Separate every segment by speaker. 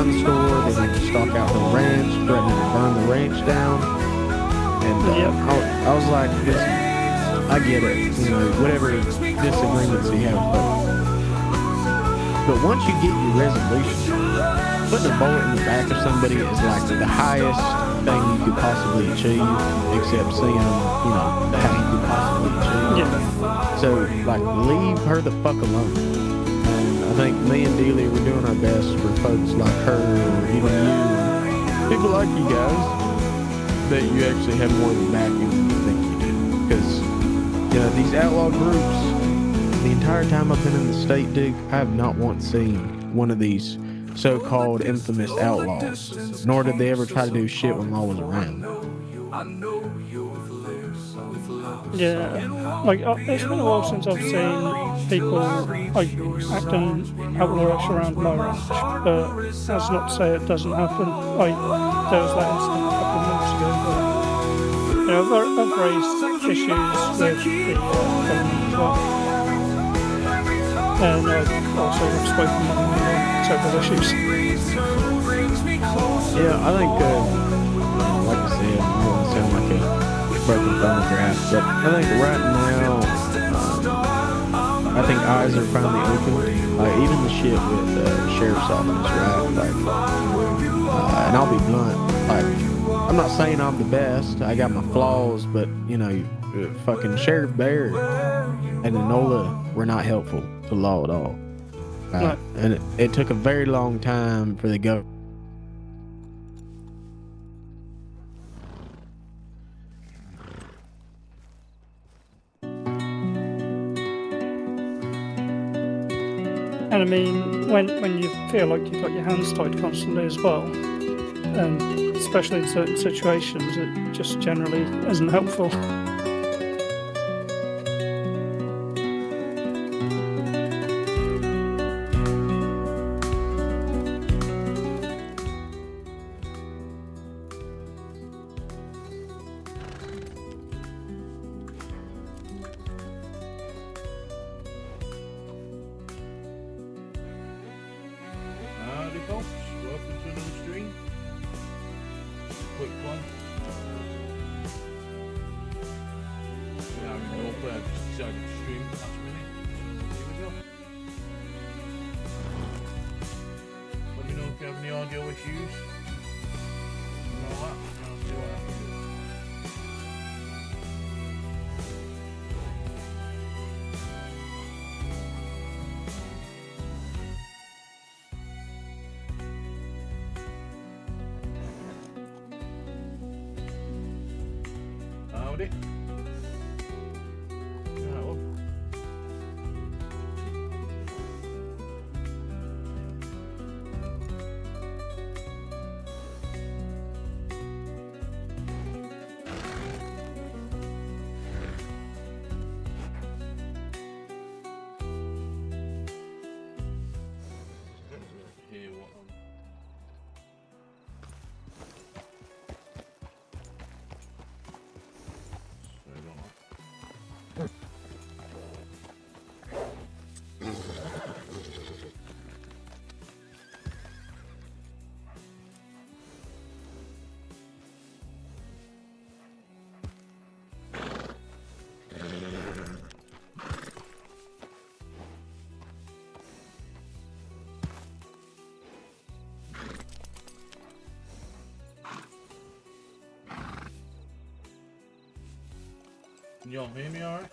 Speaker 1: gun store. They wanted to stalk out the ranch, threatening to burn the ranch down. And I was like, listen, I get it. You know, whatever disagreements you have, but once you get your resolution, putting a bullet in the back of somebody is like the highest thing you could possibly achieve, except seeing, you know, how you could possibly achieve.
Speaker 2: Yeah.
Speaker 1: So, like, leave her the fuck alone. And I think me and DEELEY were doing our best for folks like her, or even you, people like you guys, that you actually have more of a backing than you think you do. Because, you know, these outlaw groups, the entire time I've been in the state, Dig, I have not once seen one of these so-called infamous outlaws, nor did they ever try to do shit when law was around.
Speaker 2: Yeah, like it's been a while since I've seen people like acting outlawish around my ranch, but that's not to say it doesn't happen. Like there was that incident a couple of months ago where, you know, I've raised issues with the government as well, and I've also spoken on several issues.
Speaker 1: Yeah, I think, like I said, I don't want to sound like a broken phonograph, but I think right now, I think eyes are finally open. Even the shit with the sheriff's office, right? Like, and I'll be blunt. Like, I'm not saying I'm the best. I got my flaws, but you know, fucking Sheriff Bear and Enola were not helpful to law at all.
Speaker 2: Right.
Speaker 1: And it took a very long time for the government.
Speaker 2: And I mean, when you feel like you've got your hands tied constantly as well, and especially in certain situations, it just generally isn't helpful.
Speaker 3: Howdy folks, welcome to another stream. Quick one. We're having no plan, just decided to stream last minute. Here we go. Let me know if you have any audio issues. And all that, and I'll see what I can do. Howdy. Right, well. Hear what I'm Can y'all hear me alright?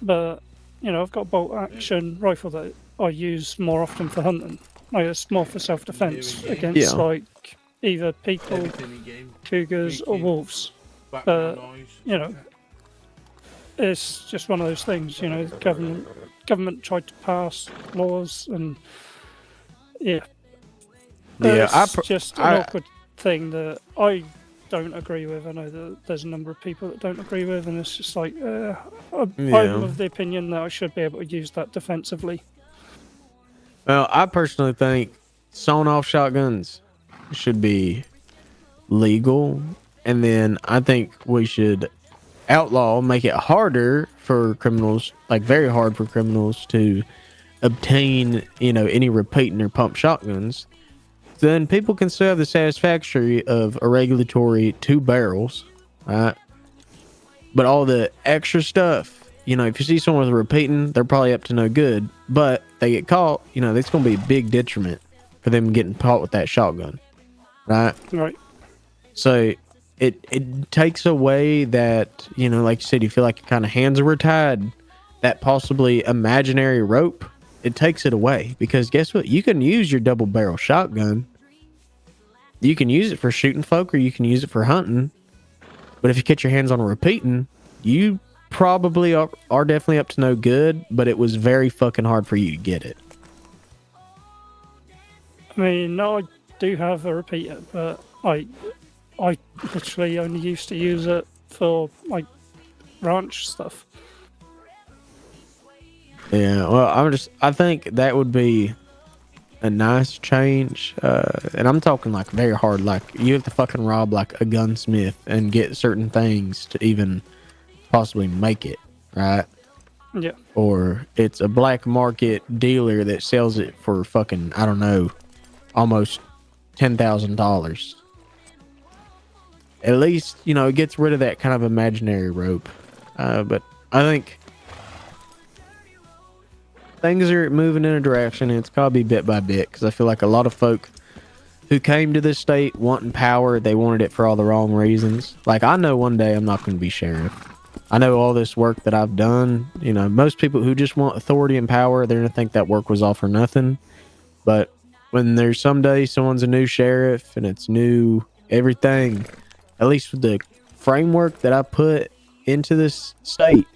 Speaker 2: But you know, I've got a bolt action rifle that I use more often for hunting. Like it's more for self-defense against like either people, cougars, or wolves. But you know, it's just one of those things. You know, the government tried to pass laws, and it's just an awkward thing that I don't agree with. I know that there's a number of people that don't agree with, and it's just like I'm of the opinion that I should be able to use that defensively.
Speaker 1: Well, I personally think sawn-off shotguns should be legal, and then I think we should outlaw, make it harder for criminals, like very hard for criminals to obtain, any repeating or pump shotguns. Then people can still have the satisfaction of a regulatory 2 barrels, right? But all the extra stuff, if you see someone with a repeating, they're probably up to no good. But they get caught, it's going to be a big detriment for them getting caught with that shotgun, right?
Speaker 2: Right.
Speaker 1: So it takes away that, like you said, you feel like your kind of hands are tied, that possibly imaginary rope. It takes it away, because guess what? You can use your double barrel shotgun. You can use it for shooting folk, or you can use it for hunting. But if you get your hands on a repeating, you probably are definitely up to no good, but it was very fucking hard for you to get it.
Speaker 2: I mean, no, I do have a repeater, but I literally only used to use it for like ranch stuff.
Speaker 1: Yeah, well, I think that would be a nice change, and I'm talking like very hard. Like, you have to fucking rob like a gunsmith and get certain things to even possibly make it, right?
Speaker 2: Yeah.
Speaker 1: Or it's a black market dealer that sells it for fucking, I don't know, almost $10,000. At least, it gets rid of that kind of imaginary rope. But I think things are moving in a direction, and it's got to be bit by bit, because I feel like a lot of folk who came to this state wanting power, they wanted it for all the wrong reasons. Like, I know one day I'm not going to be sheriff. I know all this work that I've done. Most people who just want authority and power, they're going to think that work was all for nothing. But when there's someday someone's a new sheriff and it's new everything, at least with the framework that I put into this state,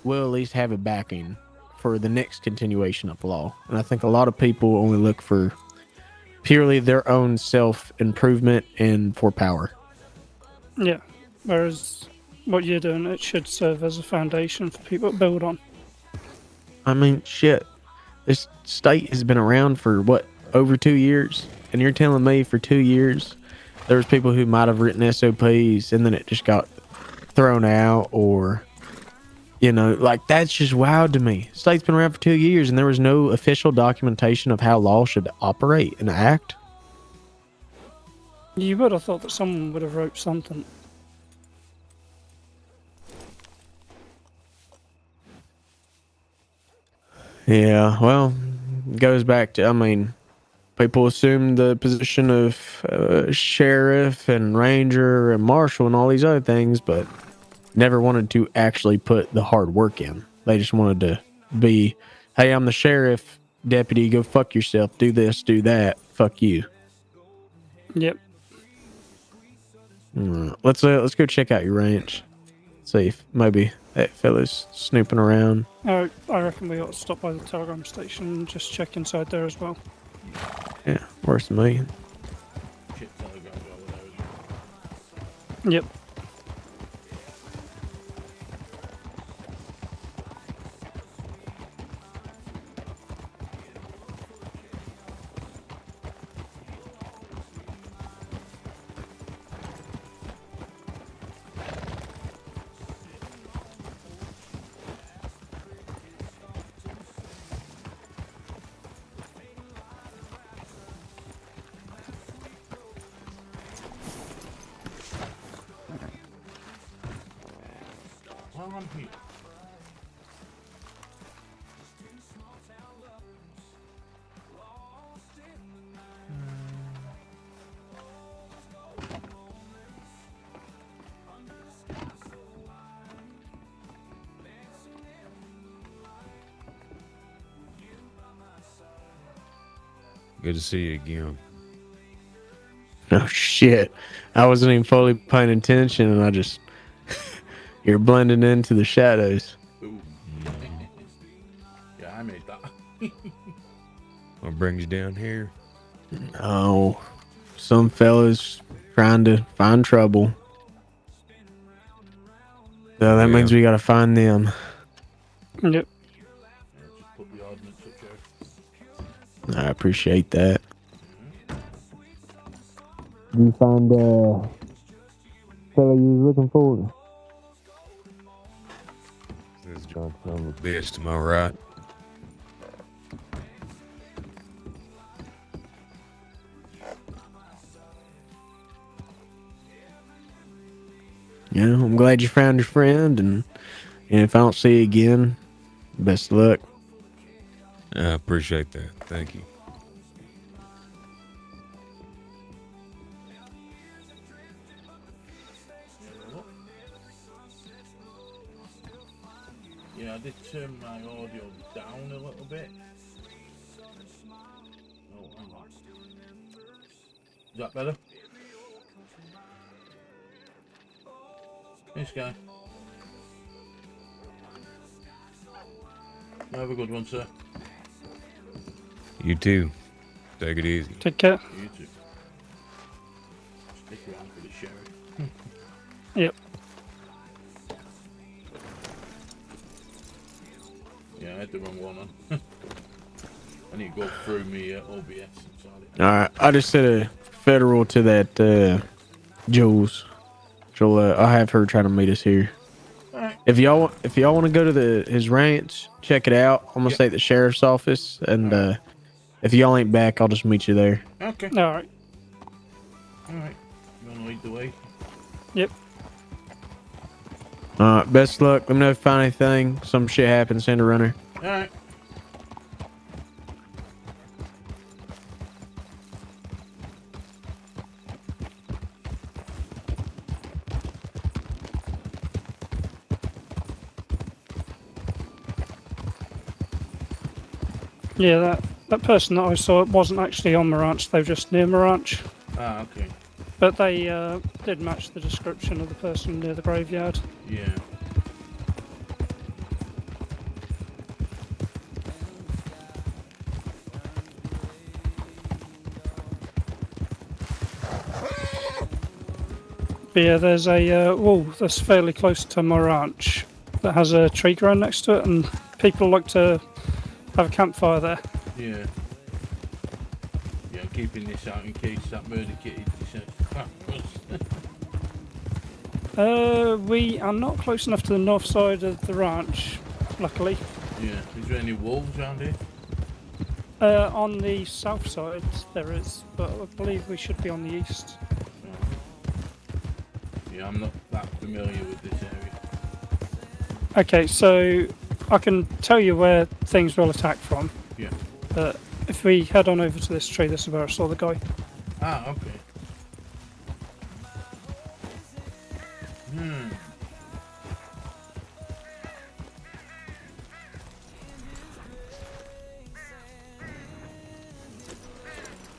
Speaker 1: we'll at least have a backing for the next continuation of law. And I think a lot of people only look for purely their own self-improvement and for power.
Speaker 2: Yeah. Whereas what you're doing, it should serve as a foundation for people to build on.
Speaker 1: I mean, shit. This state has been around for, what, over 2 years? And you're telling me for 2 years there was people who might have written SOPs and then it just got thrown out, or... like, that's just wild to me. The state's been around for 2 years and there was no official documentation of how law should operate and act.
Speaker 2: You would have thought that someone would have wrote something.
Speaker 1: Yeah, well, it goes back to, people assume the position of sheriff and ranger and marshal and all these other things, but never wanted to actually put the hard work in. They just wanted to be, hey, I'm the sheriff, deputy, go fuck yourself, do this, do that, fuck you.
Speaker 2: Yep.
Speaker 1: Let's go check out your ranch. See if maybe that fella's snooping around.
Speaker 2: I reckon we ought to stop by the telegram station and just check inside there as well.
Speaker 1: Yeah, worse than me.
Speaker 3: Shit, telegrams over there.
Speaker 2: Yep.
Speaker 3: On here.
Speaker 4: Good to see you again.
Speaker 1: Oh shit, I wasn't even fully paying attention, and I just you're blending into the shadows.
Speaker 3: Ooh. Yeah, I made that.
Speaker 4: What brings you down here?
Speaker 1: Oh, some fellas trying to find trouble. So that means we gotta find them.
Speaker 2: Yep.
Speaker 3: Yeah, just put the ordnance up there.
Speaker 1: I appreciate that. Did you find fella you was looking for?
Speaker 4: This John son of a bitch to my right.
Speaker 1: Yeah, I'm glad you found your friend, and if I don't see you again, best of luck.
Speaker 4: I appreciate that. Thank you.
Speaker 3: Yeah, I did turn my audio down a little bit. Oh, hang on. Is that better? This guy. Have a good one, sir.
Speaker 4: You too. Take it easy.
Speaker 2: Take care.
Speaker 3: You too. Stick around for the sheriff.
Speaker 2: Yep.
Speaker 3: Yeah, I had the wrong one on. I need to go through me OBS.
Speaker 1: All right, I just set a federal to that Jules. I'll have her try to meet us here.
Speaker 3: Alright.
Speaker 1: If y'all want to go to his ranch, check it out. I'm gonna stay at the sheriff's office, and if y'all ain't back, I'll just meet you there.
Speaker 3: Okay.
Speaker 2: Alright.
Speaker 3: Alright. You wanna lead the way?
Speaker 2: Yep.
Speaker 1: Best luck. Let me know if you find anything. Some shit happens, send a runner.
Speaker 3: Alright.
Speaker 2: Yeah, that person that I saw wasn't actually on my ranch, they were just near my ranch.
Speaker 3: Ah, okay.
Speaker 2: But they did match the description of the person near the graveyard.
Speaker 3: Yeah.
Speaker 2: But yeah, there's a wall that's fairly close to my ranch that has a tree growing next to it, and people like to have a campfire there.
Speaker 3: Yeah. Yeah, I'm keeping this out in case that murder kitty
Speaker 2: We are not close enough to the north side of the ranch, luckily.
Speaker 3: Yeah. Is there any wolves around here?
Speaker 2: On the south side there is, but I believe we should be on the east.
Speaker 3: Yeah, I'm not that familiar with this area.
Speaker 2: Okay, so I can tell you where things will attack from.
Speaker 3: Yeah.
Speaker 2: But if we head on over to this tree, this is where I saw the guy.
Speaker 3: Ah, okay.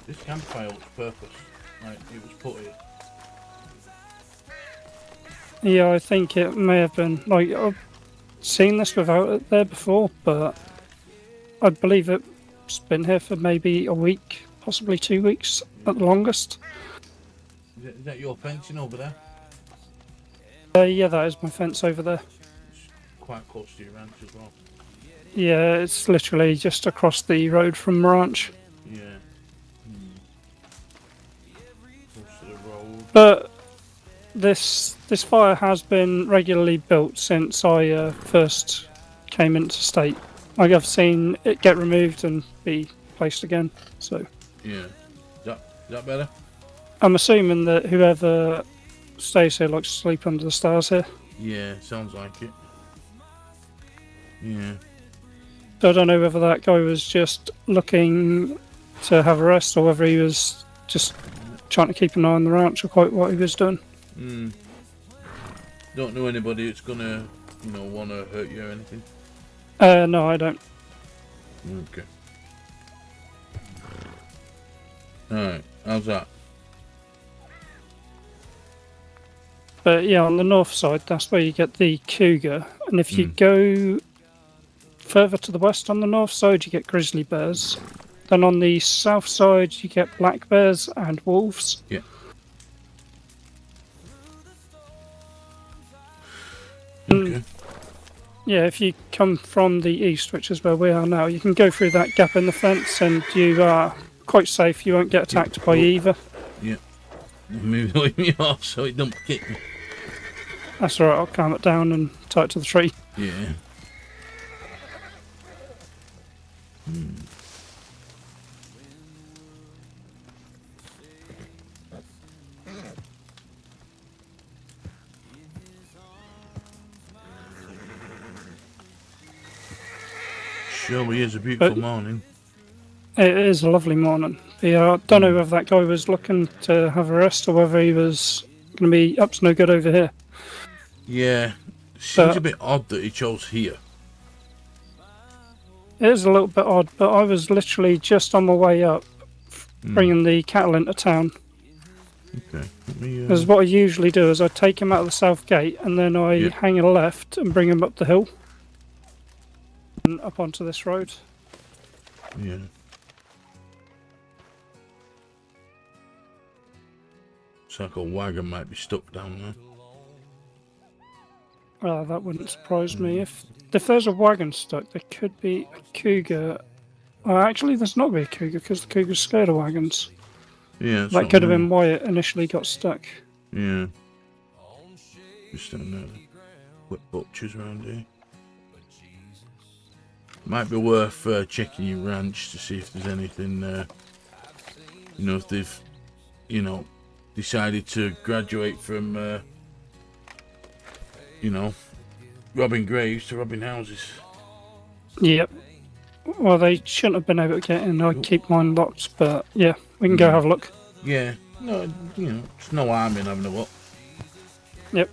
Speaker 3: This campfire looks purpose. Like it was put here.
Speaker 2: Yeah, I think it may have been, like, I've seen this without it there before, but I believe it's been here for maybe a week, possibly 2 weeks at the longest.
Speaker 3: Is that your fencing over there?
Speaker 2: Yeah, that is my fence over there.
Speaker 3: It's quite close to your ranch as well.
Speaker 2: Yeah, it's literally just across the road from my ranch.
Speaker 3: Yeah. Close to the road.
Speaker 2: But this fire has been regularly built since I first came into state. Like, I've seen it get removed and be placed again. So
Speaker 3: Yeah. Is that better?
Speaker 2: I'm assuming that whoever stays here likes to sleep under the stars here.
Speaker 3: Yeah, sounds like it. Yeah.
Speaker 2: So I don't know whether that guy was just looking to have a rest or whether he was just trying to keep an eye on the ranch or quite what he was doing.
Speaker 3: Don't know anybody that's gonna, want to hurt you or anything?
Speaker 2: No, I don't.
Speaker 3: Okay. Alright, how's that?
Speaker 2: But yeah, on the north side, that's where you get the cougar. And if you go further to the west on the north side, you get grizzly bears. Then on the south side, you get black bears and wolves.
Speaker 3: Yeah. Okay.
Speaker 2: Yeah, if you come from the east, which is where we are now, you can go through that gap in the fence and you are quite safe. You won't get attacked by either.
Speaker 3: Yeah. Leave me off so it don't kick me.
Speaker 2: That's alright, I'll calm it down and tie it to the tree.
Speaker 3: Yeah. Surely is a beautiful morning.
Speaker 2: It is a lovely morning. Yeah, I don't know whether that guy was looking to have a rest or whether he was going to be up to no good over here.
Speaker 3: Yeah. Seems a bit odd that he chose here.
Speaker 2: It is a little bit odd, but I was literally just on my way up, bringing the cattle into town.
Speaker 3: Okay.
Speaker 2: Because what I usually do is I take him out of the south gate and then I hang a left and bring him up the hill and up onto this road.
Speaker 3: Yeah. It's like a wagon might be stuck down there.
Speaker 2: Well, that wouldn't surprise me. If there's a wagon stuck, there could be a cougar. Well, actually, there's not going to be a cougar because the cougar's scared of wagons.
Speaker 3: Yeah.
Speaker 2: That could have been why it initially got stuck.
Speaker 3: Yeah. Just don't know. Quick butchers around here. Might be worth checking your ranch to see if there's anything, you know, if they've, you know, decided to graduate from, you know, robbing graves to robbing houses.
Speaker 2: Yep. Well, they shouldn't have been able to get in. I keep mine locked, but yeah, we can go have a look.
Speaker 3: Yeah. No, you know, it's no harm in having a look.
Speaker 2: Yep.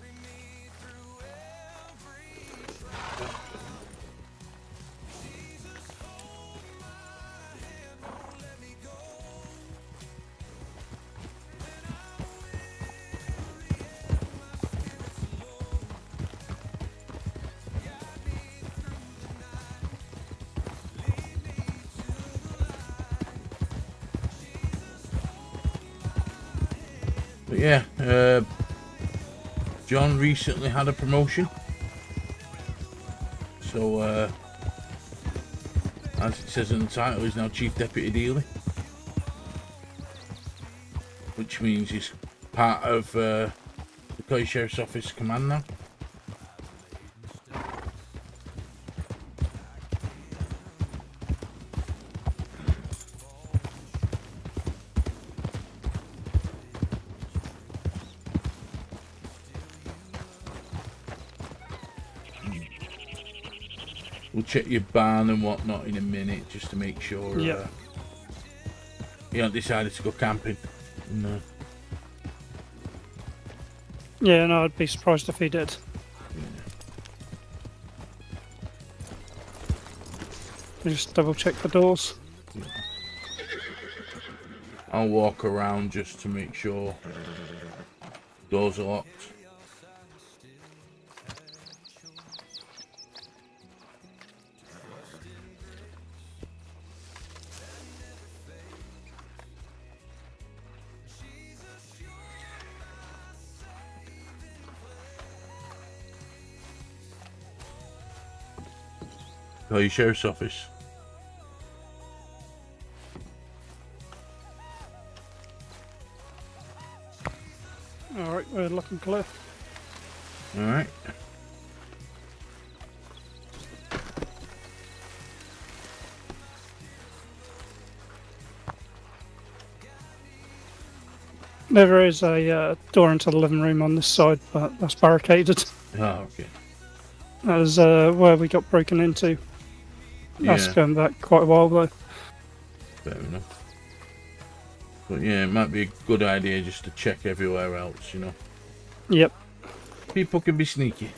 Speaker 3: But yeah, John recently had a promotion. So, as it says in the title, he's now Chief Deputy DEELEY. Which means he's part of the County Sheriff's Office command now. We'll check your barn and whatnot in a minute just to make sure you haven't decided to go camping. No.
Speaker 2: Yeah, no, I'd be surprised if he did. Just double check the doors.
Speaker 3: I'll walk around just to make sure doors are locked. Oh, your sheriff's office.
Speaker 2: Alright, we're looking clear.
Speaker 3: Alright.
Speaker 2: There is a door into the living room on this side, but that's barricaded.
Speaker 3: Oh, okay.
Speaker 2: That was where we got broken into. That's going back quite a while though.
Speaker 3: Fair enough. But yeah, it might be a good idea just to check everywhere else, you know.
Speaker 2: Yep.
Speaker 3: People can be sneaky.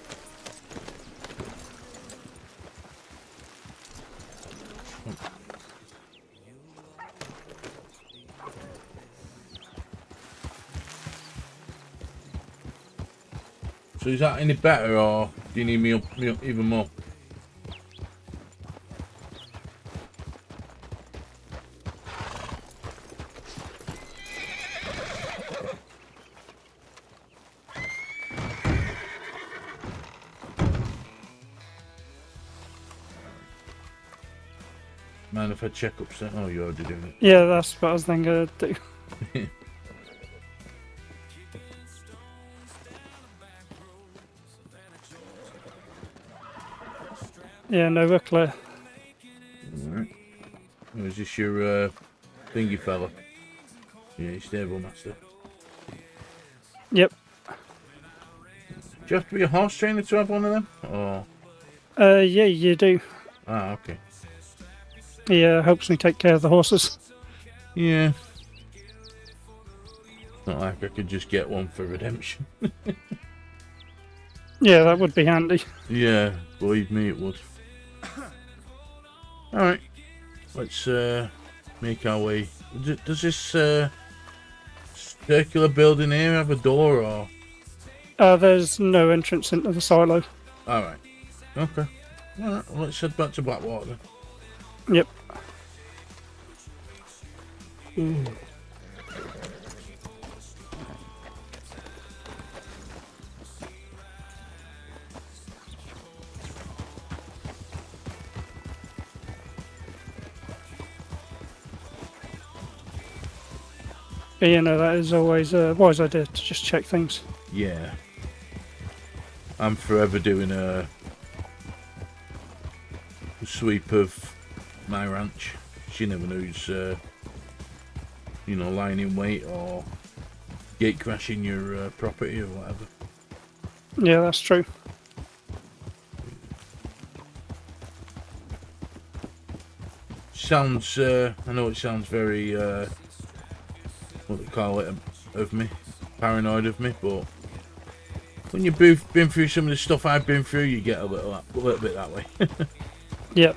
Speaker 3: So is that any better, or do you need me up even more? mind if I check upstairs? Oh, you're already doing it.
Speaker 2: Yeah, that's what I was then gonna do. Yeah, no, we're clear.
Speaker 3: Alright. Is this your thingy fella? Yeah, your stable master.
Speaker 2: Yep.
Speaker 3: Do you have to be a horse trainer to have one of them? Or...
Speaker 2: Yeah, you do.
Speaker 3: Ah, okay.
Speaker 2: He helps me take care of the horses.
Speaker 3: Yeah. Not like I could just get one for redemption.
Speaker 2: Yeah, that would be handy.
Speaker 3: Yeah, believe me, it would. Alright. Let's make our way. Does this circular building here have a door or...?
Speaker 2: There's no entrance into the silo.
Speaker 3: Alright. Okay. Alright, well, let's head back to Blackwater then.
Speaker 2: Yep. But you know, that is always a wise idea to just check things.
Speaker 3: Yeah. I'm forever doing a sweep of my ranch. You never know who's, you know, lying in wait or gate crashing your property or whatever.
Speaker 2: Yeah, that's true.
Speaker 3: Sounds, I know it sounds very, what they call it, of me, paranoid of me, but when you've been through some of the stuff I've been through, you get a little bit that way.
Speaker 2: Yep.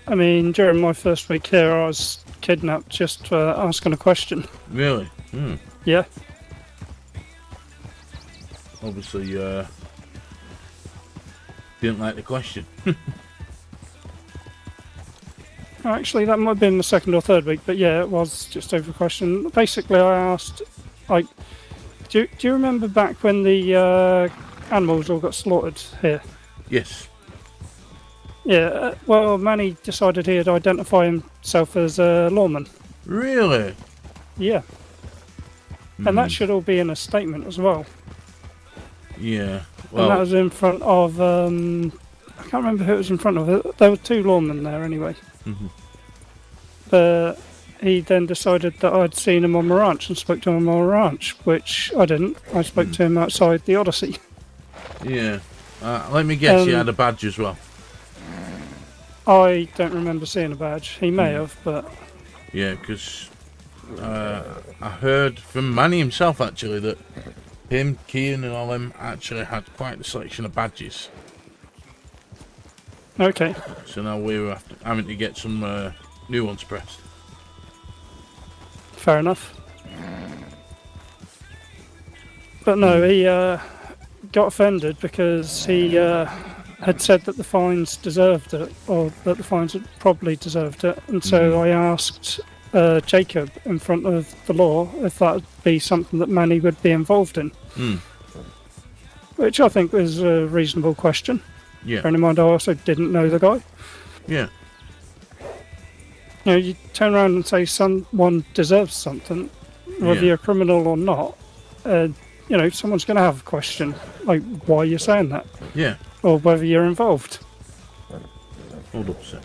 Speaker 2: I mean, during my first week here, I was kidnapped just for asking a question.
Speaker 3: Really? Hmm.
Speaker 2: Yeah.
Speaker 3: Obviously, didn't like the question.
Speaker 2: Actually, that might have been the second or third week, but yeah, it was just over a question. Basically, I asked, like, do you remember back when the animals all got slaughtered here?
Speaker 3: Yes.
Speaker 2: Yeah, well, Manny decided he'd identify himself as a lawman.
Speaker 3: Really?
Speaker 2: Yeah. And that should all be in a statement as well.
Speaker 3: Yeah.
Speaker 2: And that
Speaker 3: Well,
Speaker 2: was in front of, I can't remember who it was in front of. There were two lawmen there anyway.
Speaker 3: Mhm.
Speaker 2: But he then decided that I'd seen him on my ranch and spoke to him on my ranch, which I didn't. I spoke to him outside the Odyssey.
Speaker 3: yeah. Let me guess, you had a badge as well.
Speaker 2: I don't remember seeing a badge. He may have, but...
Speaker 3: Yeah, because I heard from Manny himself, actually, that him, Kian and all them actually had quite a selection of badges.
Speaker 2: Okay.
Speaker 3: So now we're having to get some new ones pressed.
Speaker 2: Fair enough. But no, he got offended because he had said that the fines deserved it, or that the fines had probably deserved it. And so I asked Jacob in front of the law if that would be something that Manny would be involved in. Which I think was a reasonable question.
Speaker 3: Yeah.
Speaker 2: Bearing in mind I also didn't know the guy.
Speaker 3: Yeah.
Speaker 2: You know, you turn around and say someone deserves something, whether
Speaker 3: Yeah.
Speaker 2: you're a criminal or not, you know, someone's going to have a question, like why you're saying that,
Speaker 3: Yeah.
Speaker 2: or whether you're involved.
Speaker 3: Hold up a sec.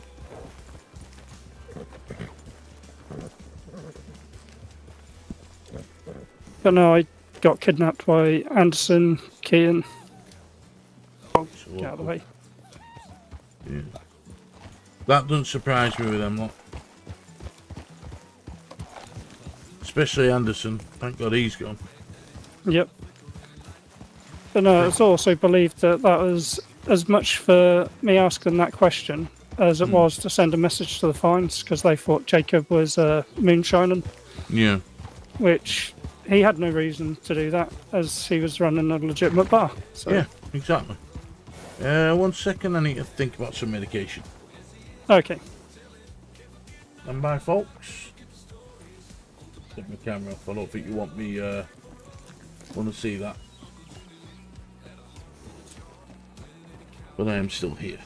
Speaker 2: But no, I got kidnapped by Anderson, Kean. Get out of the way.
Speaker 3: Yeah. That doesn't surprise me with them lot. Especially Anderson. Thank God he's gone.
Speaker 2: Yep. But no, it's also believed that that was as much for me asking that question as it was to send a message to the fines, because they thought Jacob was moonshining,
Speaker 3: Yeah.
Speaker 2: which he had no reason to do that, as he was running a legitimate bar. So.
Speaker 3: Yeah, exactly. 1 second, I need to think about some medication.
Speaker 2: Okay.
Speaker 3: And by folks. Take my camera off. I don't think you want me want to see that. But I am still here.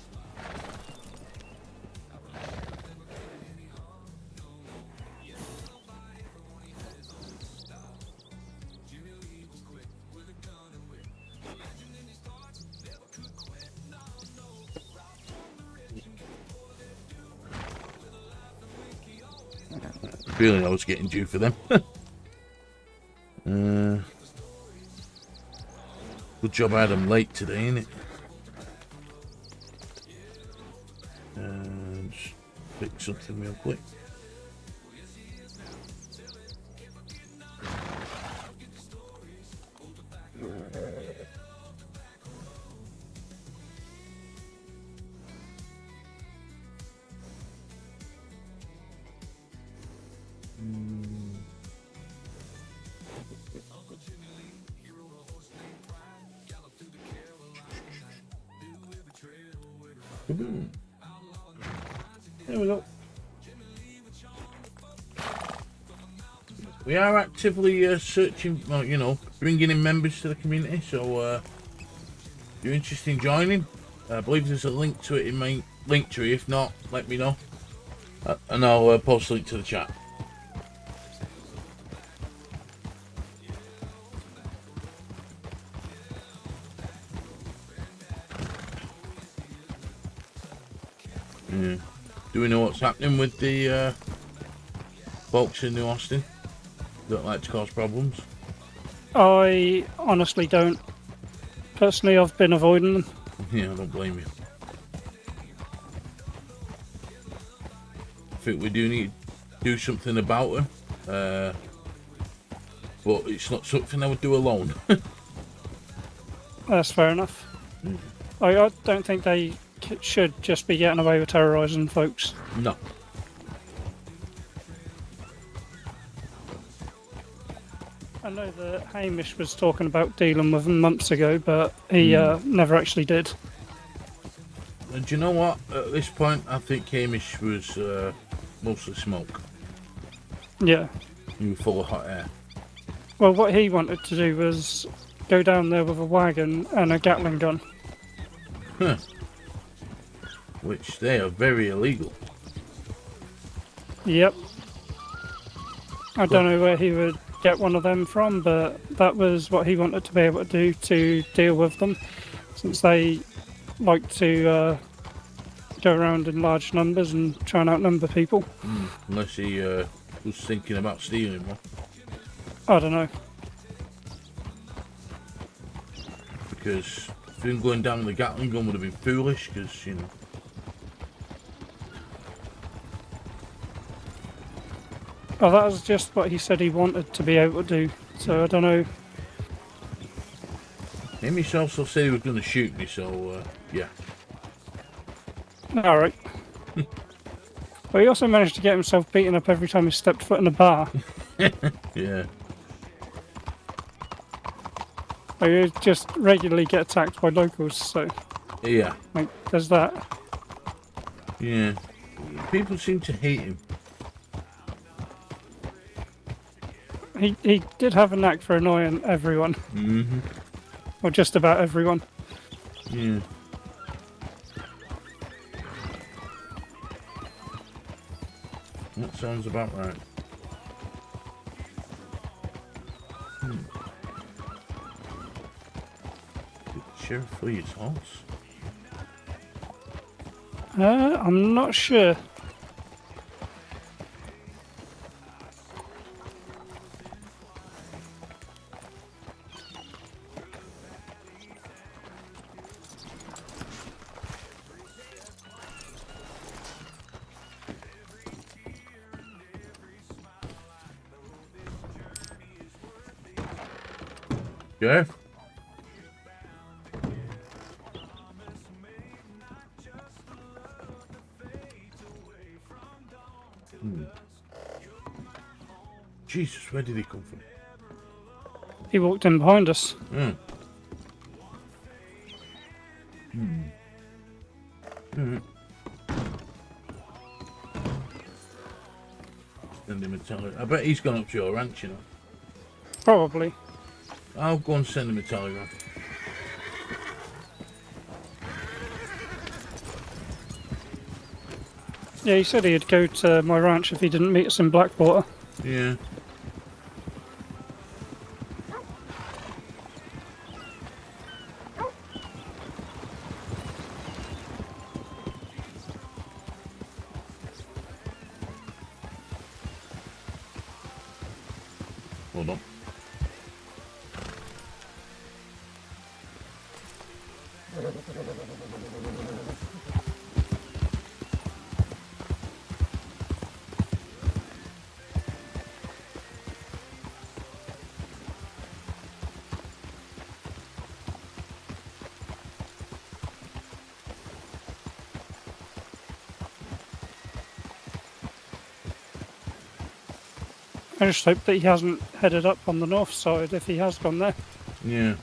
Speaker 3: feeling I was getting due for them. Good job I had them late today, innit? Just pick something real quick.
Speaker 2: There we go.
Speaker 3: We are actively searching, well, you know, bringing in members to the community. So, if you're interested in joining, I believe there's a link to it in my link tree. If not, let me know, and I'll post a link to the chat. Yeah. Do we know what's happening with the folks in New Austin that like to cause problems?
Speaker 2: I honestly don't. Personally, I've been avoiding them.
Speaker 3: Yeah, I don't blame you. I think we do need to do something about them, but it's not something I would do alone.
Speaker 2: That's fair enough. I don't think they should just be getting away with terrorising folks.
Speaker 3: No.
Speaker 2: I know that Hamish was talking about dealing with them months ago, but he never actually did.
Speaker 3: And do you know what? At this point, I think Hamish was mostly smoke.
Speaker 2: Yeah.
Speaker 3: He was full of hot air.
Speaker 2: Well, what he wanted to do was go down there with a wagon and a Gatling gun.
Speaker 3: Huh. Which they are very illegal.
Speaker 2: Yep. I don't know where he would get one of them from, but that was what he wanted to be able to do to deal with them, since they like to go around in large numbers and try and outnumber people.
Speaker 3: Unless he was thinking about stealing one.
Speaker 2: I don't know.
Speaker 3: Because him going down with the Gatling gun would have been foolish, because, you know.
Speaker 2: Oh, that was just what he said he wanted to be able to do, so I don't know.
Speaker 3: Hamish also said he was going to shoot me, so, yeah.
Speaker 2: Alright. But he also managed to get himself beaten up every time he stepped foot in a bar.
Speaker 3: Yeah.
Speaker 2: So you just regularly get attacked by locals, so
Speaker 3: Yeah.
Speaker 2: like, there's that.
Speaker 3: Yeah. People seem to hate him.
Speaker 2: He did have a knack for annoying everyone.
Speaker 3: Mm-hmm.
Speaker 2: Or just about everyone.
Speaker 3: Yeah. That sounds about right. Did the sheriff flee his horse?
Speaker 2: I'm not sure.
Speaker 3: Yeah. Jesus, where did he come from?
Speaker 2: He walked in behind us.
Speaker 3: Mm. Send him a telegram. I bet he's gone up to your ranch, you know.
Speaker 2: Probably.
Speaker 3: I'll go and send him a telegram.
Speaker 2: Yeah, he said he'd go to my ranch if he didn't meet us in Blackwater.
Speaker 3: Yeah. Hold on.
Speaker 2: I just hope that he hasn't headed up on the north side if he has gone there.
Speaker 3: Yeah.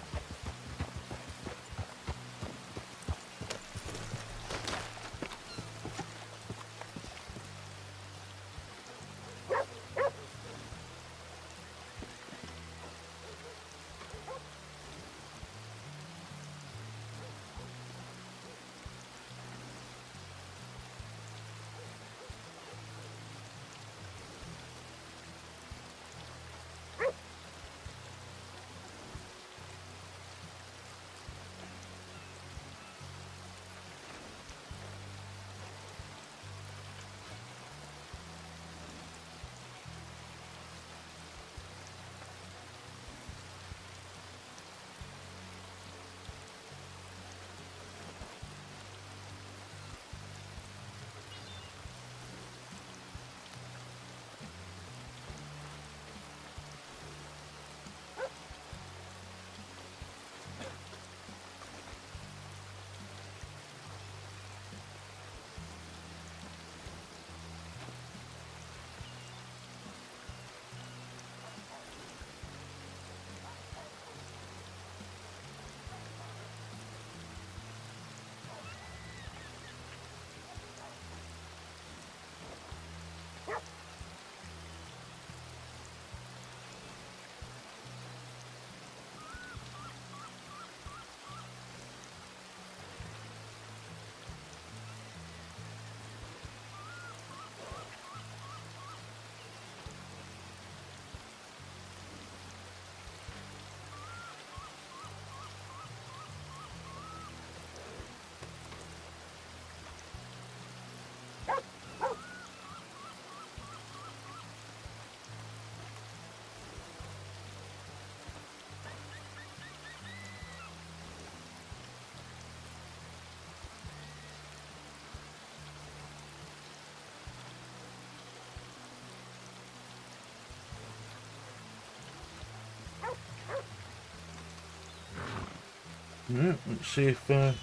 Speaker 3: Yeah, let's see if let's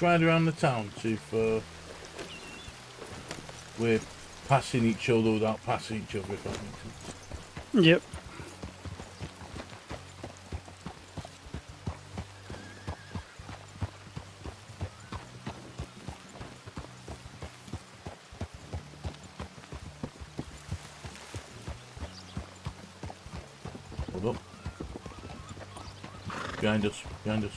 Speaker 3: ride around the town, see if we're passing each other without passing each other, if that makes sense.
Speaker 2: Yep.
Speaker 3: Hold up. Behind us, behind us.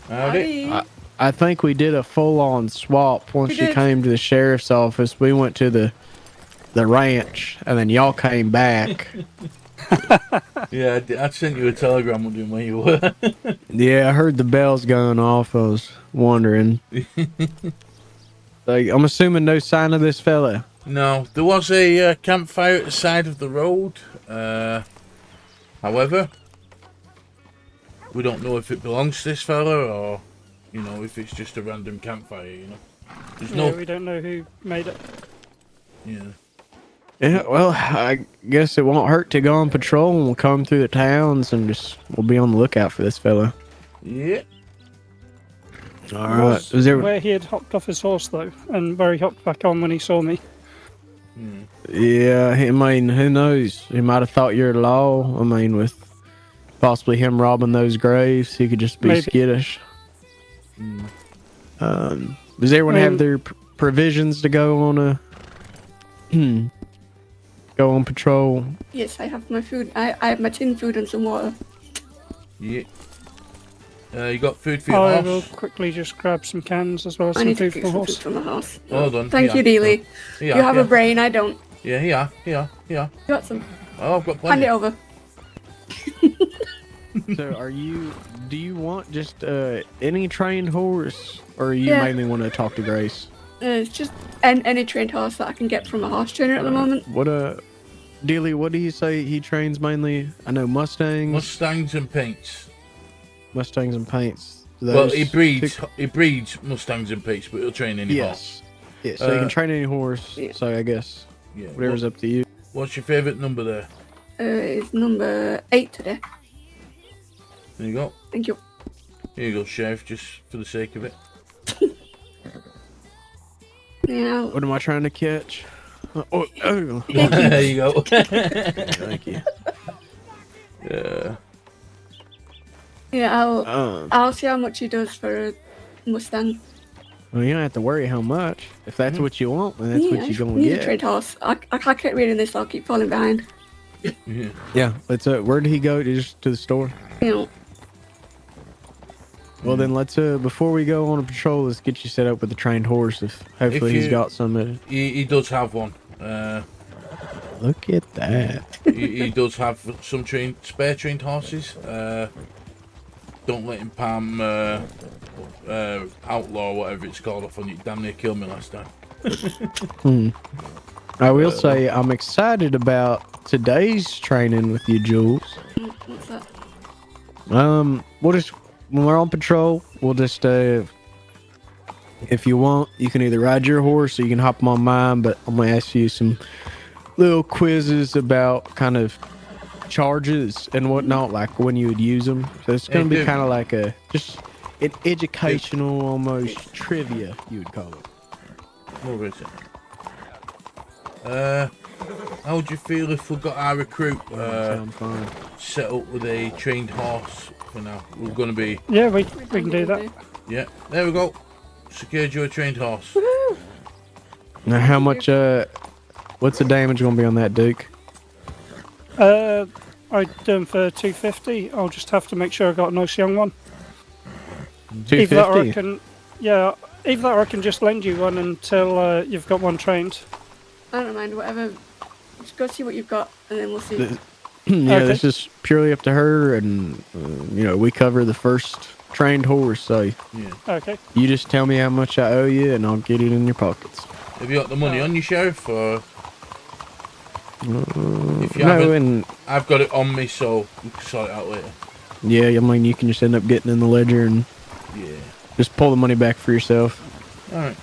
Speaker 3: Howdy.
Speaker 1: I think we did a full-on swap once you came to the sheriff's office. We went to the ranch, and then y'all came back.
Speaker 3: Yeah, I sent you a telegram wondering where you were.
Speaker 1: Yeah, I heard the bells going off. I was wondering. Like, I'm assuming no sign of this fella.
Speaker 3: No, there was a campfire at the side of the road. However, we don't know if it belongs to this fella or, you know, if it's just a random campfire, you know. There's no...
Speaker 2: we don't know who made it.
Speaker 3: Yeah.
Speaker 1: Yeah, well, I guess it won't hurt to go on patrol, and we'll come through the towns and we'll be on the lookout for this fella.
Speaker 3: Yeah.
Speaker 1: All right. Was there...
Speaker 2: Where he had hopped off his horse, though, and where he hopped back on when he saw me.
Speaker 1: Yeah, I mean, who knows? He might have thought you're law. I mean, with possibly him robbing those graves, he could just be
Speaker 2: Maybe.
Speaker 1: skittish. Does everyone have their provisions to go on a go on patrol?
Speaker 5: Yes, I have my food. I have my tin food and some water.
Speaker 3: Yeah. You got food for your
Speaker 2: I
Speaker 3: horse?
Speaker 2: will quickly just grab some cans as well as
Speaker 5: I
Speaker 2: some
Speaker 5: need to
Speaker 2: food
Speaker 5: get
Speaker 2: for the
Speaker 5: some food
Speaker 2: horse.
Speaker 5: from the horse.
Speaker 3: Hold on.
Speaker 5: Thank you, DEELEY. You have a brain, I don't.
Speaker 3: Yeah.
Speaker 5: You got some?
Speaker 3: Oh, I've got
Speaker 5: Hand
Speaker 3: plenty.
Speaker 5: it over.
Speaker 1: So do you want just any trained horse, or you
Speaker 5: Yeah.
Speaker 1: mainly want to talk to Grace?
Speaker 5: It's just any trained horse that I can get from a horse trainer at the moment.
Speaker 1: What Dealey, what do you say he trains mainly? I know Mustangs.
Speaker 3: Mustangs and paints.
Speaker 1: Mustangs and paints.
Speaker 3: Well,
Speaker 1: Those
Speaker 3: he breeds Mustangs and paints, but he'll train any horse.
Speaker 1: Yes. Yeah, so you can train any horse.
Speaker 5: Yeah.
Speaker 1: So I guess
Speaker 3: Yeah.
Speaker 1: whatever's up to you.
Speaker 3: What's your favourite number there?
Speaker 5: It's number 8 today.
Speaker 3: There you go.
Speaker 5: Thank you.
Speaker 3: Here you go, Sheriff, just for the sake of it.
Speaker 5: Yeah.
Speaker 1: What am I trying to catch? Oh.
Speaker 3: There you go.
Speaker 1: Thank you.
Speaker 3: Yeah.
Speaker 5: Yeah, I'll see how much he does for a Mustang.
Speaker 1: Well, you don't have to worry how much. If that's what you want, then that's
Speaker 5: Yeah,
Speaker 1: what
Speaker 5: I
Speaker 1: you're
Speaker 5: just
Speaker 1: gonna
Speaker 5: need a
Speaker 1: get.
Speaker 5: trained horse. I can't keep reading this, I'll keep falling behind.
Speaker 3: Yeah.
Speaker 1: Yeah. Let's. Where did he go? Just to the store.
Speaker 5: You know.
Speaker 1: Well, then let's. Before we go on a patrol, let's get you set up with a trained horse. If hopefully he's
Speaker 3: you-
Speaker 1: got some.
Speaker 3: He does have one.
Speaker 1: Look at that.
Speaker 3: He does have some spare trained horses. Don't let him palm outlaw, whatever it's called, off on you. Damn near killed me last time.
Speaker 1: I will say I'm excited about today's training with you, Jules.
Speaker 5: What's that?
Speaker 1: We'll just when we're on patrol, we'll just if you want, you can either ride your horse or you can hop on mine. But I'm gonna ask you some little quizzes about kind of charges and whatnot, like when you would use them. So it's gonna
Speaker 3: Hey,
Speaker 1: be
Speaker 3: dude.
Speaker 1: kind of like an educational, almost trivia, you would call it.
Speaker 3: Where is it? How would you feel if we got our recruit
Speaker 1: Sound fine.
Speaker 3: set up with a trained horse for now? We're going to be...
Speaker 2: Yeah, we can do that.
Speaker 3: Yeah, there we go. Secured you a trained horse.
Speaker 1: Now, how much? What's the damage gonna be on that Duke?
Speaker 2: I'd do them for 250. I'll just have to make sure I got a nice young one. Either that or I
Speaker 1: 250.
Speaker 2: can, yeah, either that or I can just lend you one until you've got one trained.
Speaker 5: I don't mind, whatever. Just go see what you've got, and then we'll see.
Speaker 1: Yeah,
Speaker 2: Okay.
Speaker 1: this is purely up to her, and we cover the first trained horse. So
Speaker 3: Yeah.
Speaker 2: Okay.
Speaker 1: you just tell me how much I owe you, and I'll get it in your pockets.
Speaker 3: Have you got the money on you, Sheriff? Or if you
Speaker 1: No,
Speaker 3: haven't,
Speaker 1: and
Speaker 3: I've got it on me, so we can sort it out later.
Speaker 1: yeah, I mean you can just end up getting in the ledger and
Speaker 3: Yeah.
Speaker 1: just pull the money back for yourself.
Speaker 3: All right.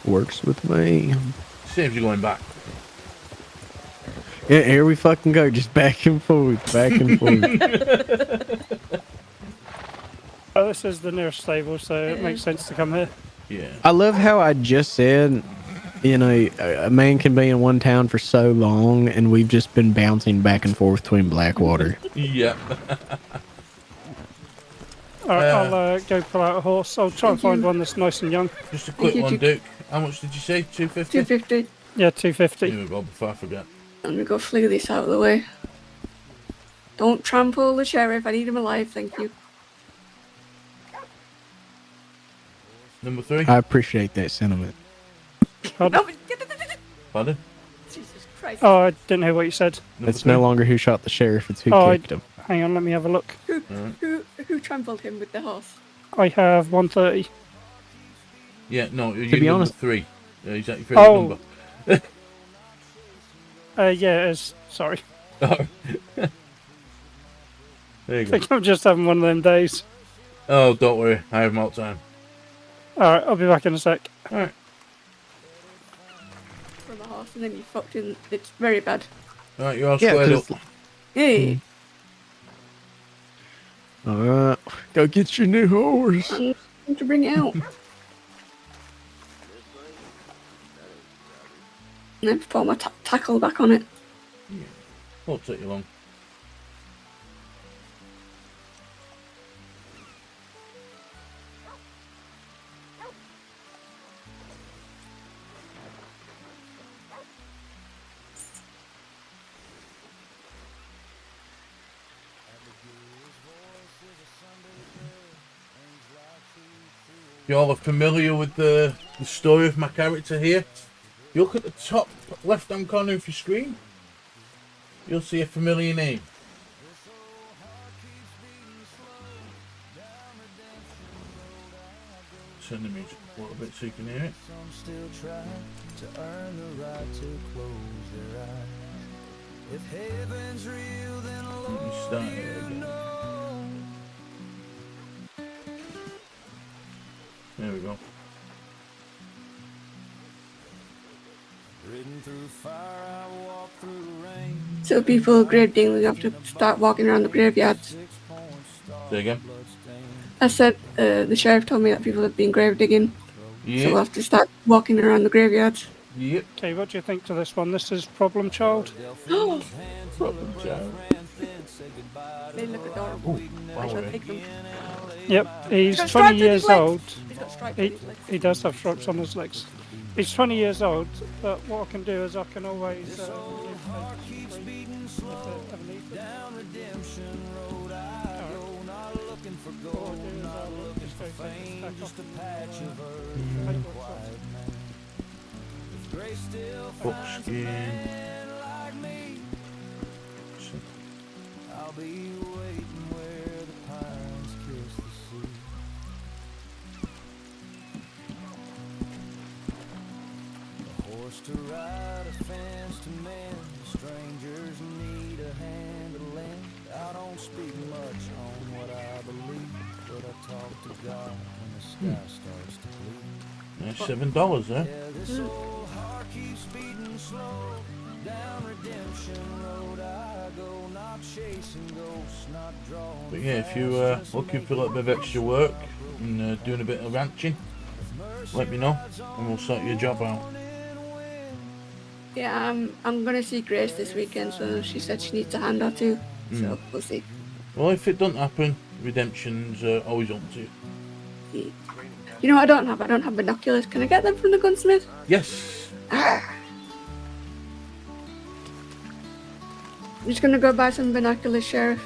Speaker 1: Works with me.
Speaker 3: Saves you going back.
Speaker 1: Yeah, here we fucking go, just back and forth, back and forth.
Speaker 2: This is the nearest stable, so it makes sense to come here.
Speaker 3: Yeah.
Speaker 1: I love how I just said, a man can be in one town for so long, and we've just been bouncing back and forth between Blackwater.
Speaker 3: Yeah.
Speaker 2: Alright, I'll go pull out a horse. I'll try and find one that's nice and young.
Speaker 3: Just a quick
Speaker 5: you,
Speaker 3: one,
Speaker 5: Duke.
Speaker 3: Duke. How much did you say? 250?
Speaker 5: 250.
Speaker 2: Yeah, 250.
Speaker 3: Here we go, before I forget.
Speaker 5: I'm gonna go flee this out of the way. Don't trample the sheriff, I need him alive, thank you.
Speaker 3: Number 3?
Speaker 1: I appreciate that sentiment.
Speaker 2: Pardon?
Speaker 5: No,
Speaker 3: Pardon?
Speaker 5: Jesus Christ.
Speaker 2: Oh, I didn't hear what you said.
Speaker 3: Number
Speaker 1: It's
Speaker 3: 3?
Speaker 1: no longer who shot the sheriff, it's who
Speaker 2: Oh,
Speaker 1: kicked him.
Speaker 2: Hang on, let me have a look.
Speaker 5: Who trampled him with the horse?
Speaker 2: I have 130.
Speaker 3: Yeah, no, you're
Speaker 1: be
Speaker 3: number
Speaker 1: honest-
Speaker 3: 3. Is that your favourite
Speaker 2: Oh.
Speaker 3: number?
Speaker 2: Yeah, it is. Sorry.
Speaker 3: There you
Speaker 2: I
Speaker 3: go.
Speaker 2: think I'm just having one of them days.
Speaker 3: Oh, don't worry. I have more time.
Speaker 2: Alright, I'll be back in a sec.
Speaker 3: Alright.
Speaker 5: From a horse, and then you fucked in. It's very bad.
Speaker 3: Alright, you're all
Speaker 1: Yeah,
Speaker 3: squared
Speaker 1: 'cause-
Speaker 3: up.
Speaker 5: Hey,
Speaker 1: Alright, go get your new horse.
Speaker 5: I'm going to bring it out. And then put my tackle back on it.
Speaker 3: Won't take you long. You all are familiar with the story of my character here? you look at the top left-hand corner of your screen, you'll see a familiar name. Turn the music a little bit so you can hear it.
Speaker 6: Some still try to earn the right to close their eyes. If heaven's real, then
Speaker 3: Let me start it again. There we go.
Speaker 6: ridden through fire, I walk through rain.
Speaker 5: So people grave digging, we have to start walking around the graveyards.
Speaker 3: Say again.
Speaker 5: I said the sheriff told me that people have been grave digging, so we'll
Speaker 3: Yep.
Speaker 5: have to start walking around the graveyards.
Speaker 3: Yep.
Speaker 2: Okay, what do you think to this one? This is Problem Child.
Speaker 3: Problem child.
Speaker 5: They look adorable. I shall take them.
Speaker 2: Yep, he's
Speaker 5: got
Speaker 2: 20
Speaker 5: stripes on
Speaker 2: years
Speaker 5: his legs.
Speaker 2: old.
Speaker 5: He's got stripes on
Speaker 2: He,
Speaker 5: his legs.
Speaker 2: he does have stripes on his legs. He's 20 years old, but what I can do is I can always give if they ever need them.
Speaker 6: Down redemption road I go, not looking for gold, not looking for fame, just a patch of earth and a quiet man. If grace still finds a
Speaker 3: Buckskin.
Speaker 6: man like me, I'll be waiting where the pines kiss the sea. A horse to ride, a fence to mend, strangers need a hand to lend. I don't speak much on what I believe, but I talk to God when the sky starts to bleed.
Speaker 3: That's $7 there.
Speaker 6: Yeah, this old heart keeps beating slow. Down redemption road I go, not chasing ghosts, not drawing.
Speaker 3: But yeah, if you're looking for a little bit of extra work and doing a bit of ranching, let me know and we'll sort your job out.
Speaker 5: Yeah, I'm gonna see Grace this weekend, so she said she needs a hand or two. So we'll see.
Speaker 3: Well, if it doesn't happen, redemption's always on to you.
Speaker 5: You know what I don't have? I don't have binoculars. Can I get them from the gunsmith?
Speaker 3: Yes.
Speaker 5: I'm just gonna go buy some binoculars, Sheriff.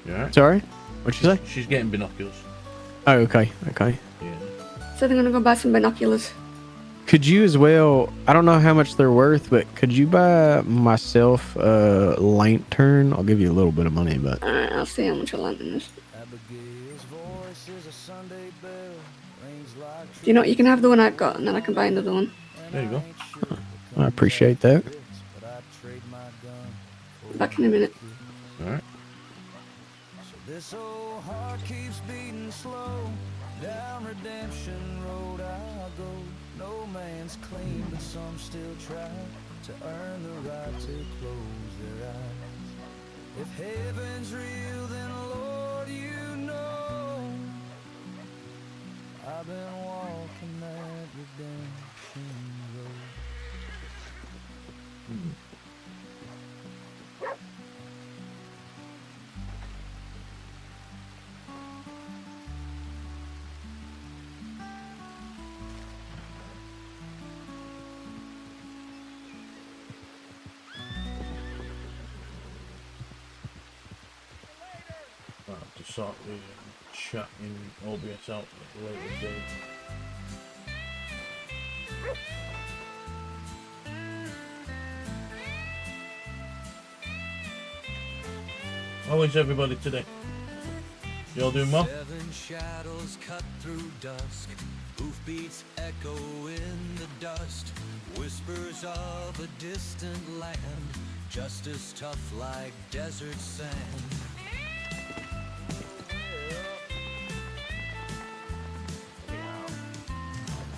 Speaker 3: You alright?
Speaker 1: Sorry? What'd you say?
Speaker 3: She's getting binoculars.
Speaker 1: Oh, okay. Okay.
Speaker 3: Yeah.
Speaker 5: So I'm gonna go buy some binoculars.
Speaker 1: Could you as well, I don't know how much they're worth, but could you buy myself a lantern? I'll give you a little bit of money, but
Speaker 5: Alright, I'll see how much a lantern is.
Speaker 6: Abigail's voice is a Sunday bell, rings like
Speaker 5: You know what? You can have the one I've got, and then I can buy another one.
Speaker 3: There you go.
Speaker 1: I appreciate that.
Speaker 6: but I trade my gun.
Speaker 5: Back in a minute.
Speaker 3: Alright.
Speaker 6: So this old heart keeps beating slow. Down redemption road I go. No man's clean, but some still try to earn the right to close their eyes. If heaven's real, then Lord, you know I've been walking that redemption road.
Speaker 3: I'll have to sort the chat in OBS out at a later date. How is everybody today? You all doing well?
Speaker 6: Seven shadows cut through dusk, hoofbeats echo in the dust, whispers of a distant land, just as tough like desert sand.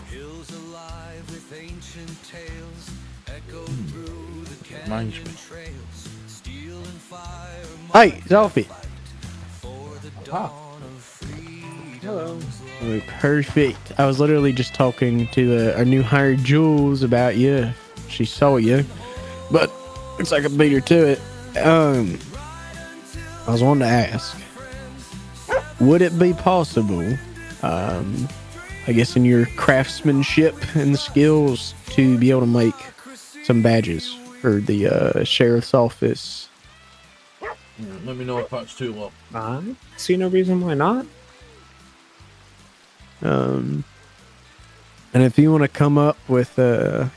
Speaker 6: Hills alive with ancient tales, echoed through the
Speaker 3: Reminds
Speaker 6: canyon
Speaker 3: me.
Speaker 6: trails, steel and fire.
Speaker 1: hey, Zalfie.
Speaker 6: For the
Speaker 3: Ah.
Speaker 6: dawn of freedom.
Speaker 1: Oh, perfect. I was literally just talking to our new hire, Jules, about you. She saw you, but looks like I beat her to it. I was wanting to ask, would it be possible, I guess in your craftsmanship and the skills, to be able to make some badges for the sheriff's office?
Speaker 3: Let me know if that's too low.
Speaker 7: I see no reason why not.
Speaker 1: And if you want to come up with, I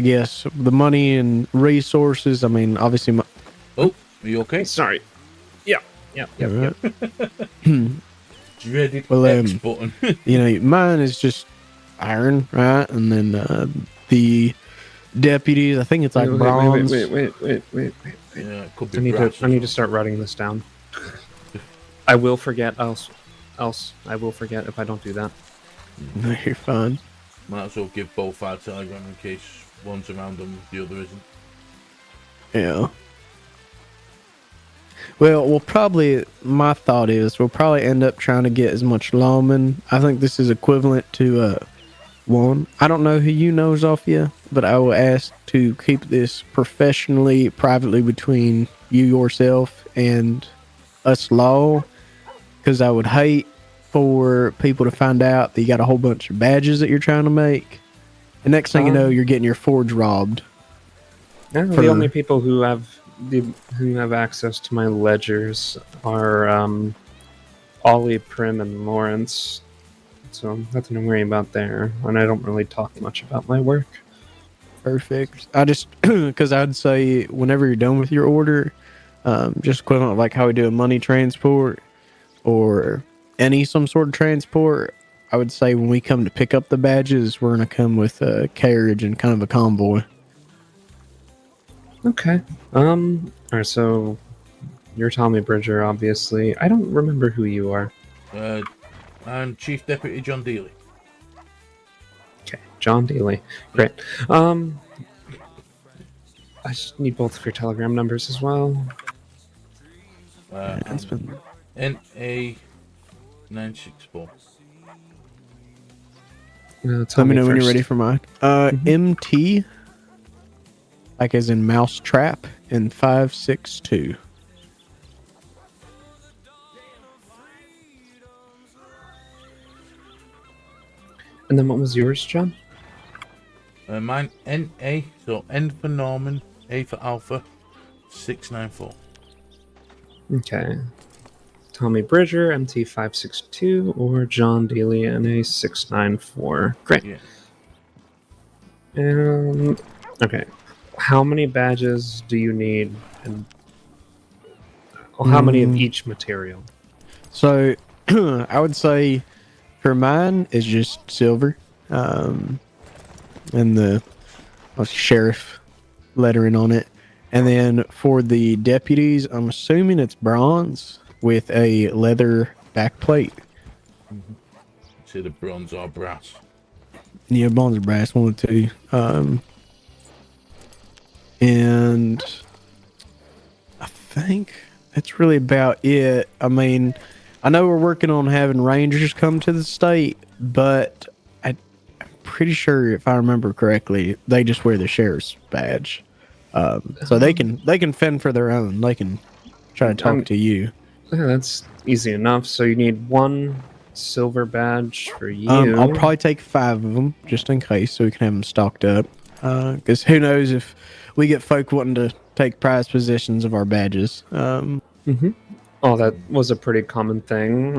Speaker 1: guess, the money and resources, I mean, obviously,
Speaker 3: Oh, are you okay?
Speaker 7: Sorry. Yeah.
Speaker 1: Alright.
Speaker 3: Dreaded
Speaker 1: Well,
Speaker 3: X button.
Speaker 1: you know, mine is just iron, right? And then the deputies, I think it's like bronze.
Speaker 7: Wait.
Speaker 3: Yeah, it could be
Speaker 7: I need
Speaker 3: brass.
Speaker 7: to start writing this down. I will forget, else I will forget if I don't do that.
Speaker 1: No, you're fine.
Speaker 3: Might as well give both our telegram in case one's around and the other isn't.
Speaker 1: Yeah. Well, my thought is we'll probably end up trying to get as much lawmen. I think this is equivalent to one. I don't know who you knows off you, but I will ask to keep this professionally, privately between you yourself and us law, because I would hate for people to find out that you got a whole bunch of badges that you're trying to make. And next thing you know, you're getting your forge robbed.
Speaker 7: Yeah, the only people who have access to my ledgers are Ollie, Prim, and Lawrence. So nothing to worry about there. And I don't really talk much about my work.
Speaker 1: Perfect. I just, because I'd say whenever you're done with your order, just equivalent like how we do a money transport or some sort of transport, I would say when we come to pick up the badges, we're going to come with a carriage and kind of a convoy.
Speaker 7: Okay. Alright, so you're Tommy Bridger, obviously. I don't remember who you are.
Speaker 3: I'm Chief Deputy John DEELEY.
Speaker 7: Okay, John DEELEY. Great. I just need both of your telegram numbers as well.
Speaker 1: It's been...
Speaker 3: NA964.
Speaker 1: Let me know when you're ready for mine. MT, like as in mousetrap, and 562.
Speaker 7: And then what was yours, John?
Speaker 3: Mine NA, so N for Norman, A for Alpha, 694.
Speaker 7: Okay. Tommy Bridger, MT562, or John DEELEY, NA694. Great.
Speaker 3: Yeah.
Speaker 7: Okay. How many badges do you need? And how many of each material?
Speaker 1: So, I would say for mine is just silver, and the sheriff lettering on it. And then for the deputies, I'm assuming it's bronze with a leather backplate.
Speaker 3: It's either bronze or brass.
Speaker 1: Yeah, bronze or brass, one of the two. And I think that's really about it. I mean, I know we're working on having rangers come to the state, but I'm pretty sure if I remember correctly, they just wear the sheriff's badge. So they can fend for their own. They can try to talk to you.
Speaker 7: Yeah, that's easy enough. So you need one silver badge for you.
Speaker 1: I'll probably take 5 of them just in case, so we can have them stocked up. Because who knows if we get folk wanting to take prized possessions of our badges.
Speaker 7: Oh, that was a pretty common thing.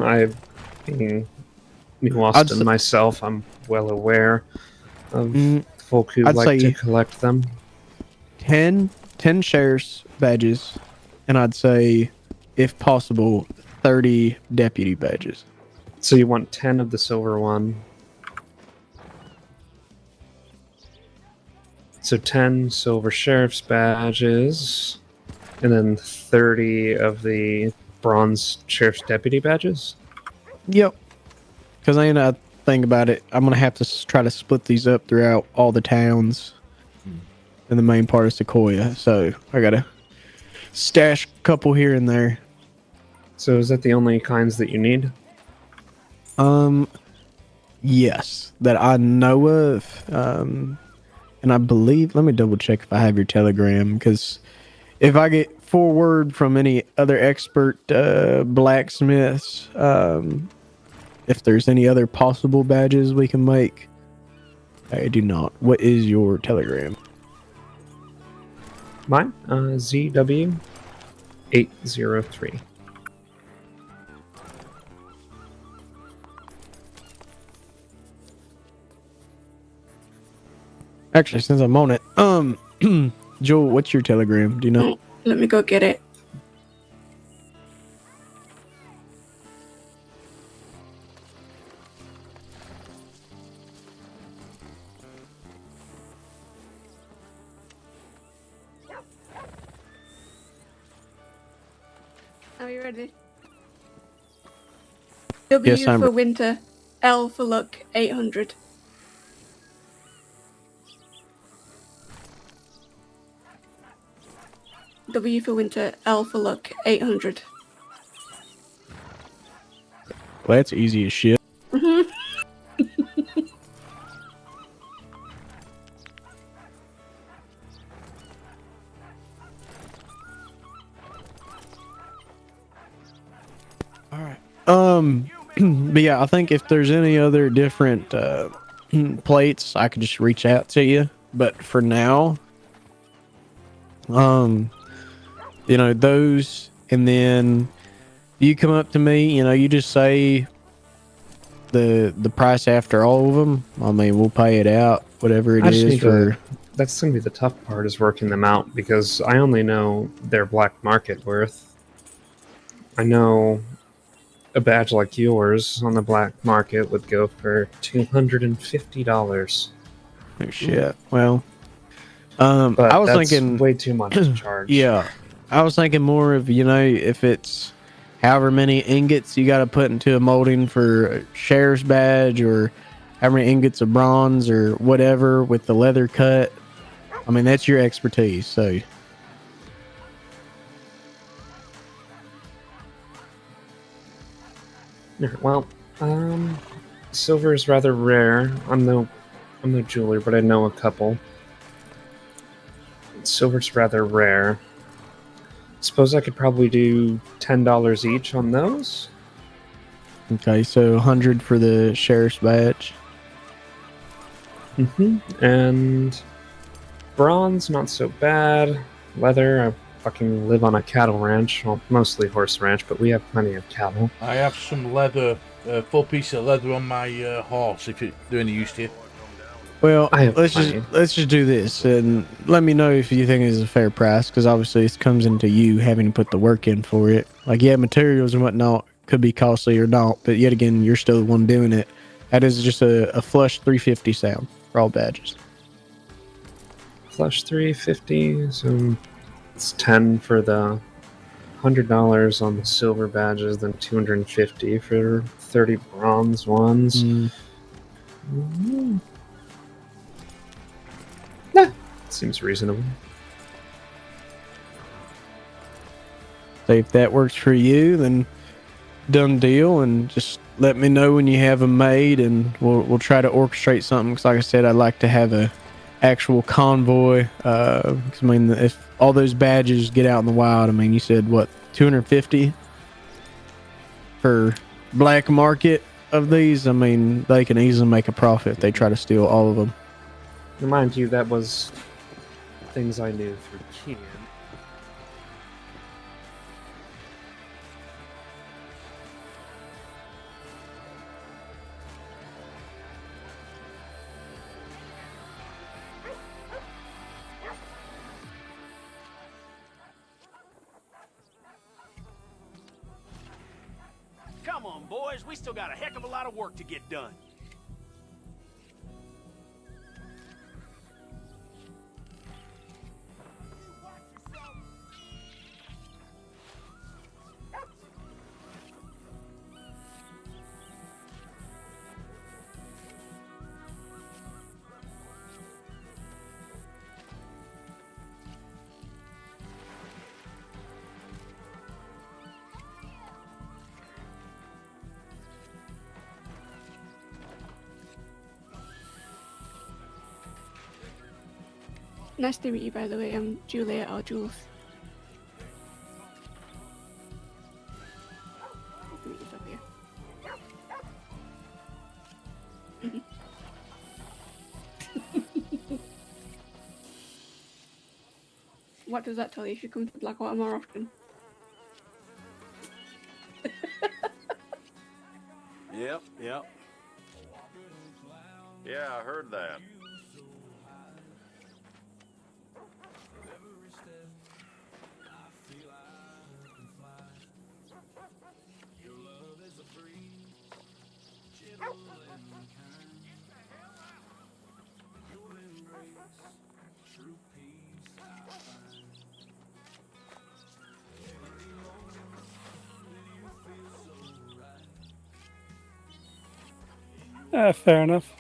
Speaker 7: Being New Austin myself, I'm well aware of folk who like to collect them.
Speaker 1: 10 sheriff's badges, and I'd say, if possible, 30 deputy badges.
Speaker 7: So you want 10 of the silver one. So 10 silver sheriff's badges, and then 30 of the bronze sheriff's deputy badges?
Speaker 1: Yep. Because I think about it, I'm going to have to try to split these up throughout all the towns in the main part of Sequoia. So I got to stash a couple here and there.
Speaker 7: So is that the only kinds that you need?
Speaker 1: Yes, that I know of. And I believe, let me double check if I have your telegram, because if I get forward from any other expert blacksmiths, if there's any other possible badges we can make. I do not. What is your telegram?
Speaker 7: Mine? ZW803.
Speaker 1: Actually, since I'm on it, Joel, what's your Telegram? Do you know?
Speaker 5: Let me go get it. Are you ready? W
Speaker 1: Yes, I'm
Speaker 5: for winter, L for luck, 800. W for winter, L for luck, 800.
Speaker 1: Well, that's easy as shit. All right. But yeah, I think if there's any other different plates, I could just reach out to you. But for now, you know, those, and then you come up to me, you know, you just say the price after all of them. I mean, we'll pay it out, whatever it
Speaker 7: I just
Speaker 1: is
Speaker 7: need
Speaker 1: for.
Speaker 7: That's going to be the tough part, is working them out, because I only know their black market worth. I know a badge like yours on the black market would go for $250.
Speaker 1: Oh, shit. Well,
Speaker 7: But
Speaker 1: I was
Speaker 7: that's
Speaker 1: thinking
Speaker 7: way too much to charge.
Speaker 1: Yeah, I was thinking more of, you know, if it's however many ingots you got to put into a molding for a sheriff's badge, or how many ingots of bronze or whatever with the leather cut. I mean, that's your expertise. So
Speaker 7: Yeah, well, silver is rather rare. I'm no jeweler, but I know a couple. Silver's rather rare. Suppose I could probably do $10 each on those.
Speaker 1: okay, so 100 for the sheriff's badge.
Speaker 7: And bronze, not so bad. Leather, I fucking live on a cattle ranch, well, mostly horse ranch, but we have plenty of cattle.
Speaker 3: I have some leather, full piece of leather on my horse, if they're any use to you.
Speaker 1: Well,
Speaker 7: I have
Speaker 1: let's
Speaker 7: plenty.
Speaker 1: just do this, and let me know if you think it's a fair price, because obviously it comes into you having to put the work in for it. Like, yeah, materials and whatnot could be costly or not, but yet again, you're still the one doing it. That is just a flush 350 sound for all badges.
Speaker 7: Flush 350, so it's 10 for the $100 on the silver badges, then 250 for 30 bronze ones. Seems reasonable.
Speaker 1: So if that works for you, then done deal, and just let me know when you have them made, and we'll try to orchestrate something. Because like I said, I'd like to have a actual convoy. 'Cause, I mean, if all those badges get out in the wild, I mean, you said what, 250 for black market of these? I mean, they can easily make a profit if they try to steal all of them.
Speaker 7: Remind you, that was things I knew through Keenan.
Speaker 8: Come on, boys. We still got a heck of a lot of work to get done.
Speaker 5: Nice to meet you, by the way. I'm Juliet or Jules. Nice to meet yourself here. What does that tell you? You should come to Blackwater more often.
Speaker 8: Yep.
Speaker 9: Yeah, I heard that.
Speaker 2: Fair enough.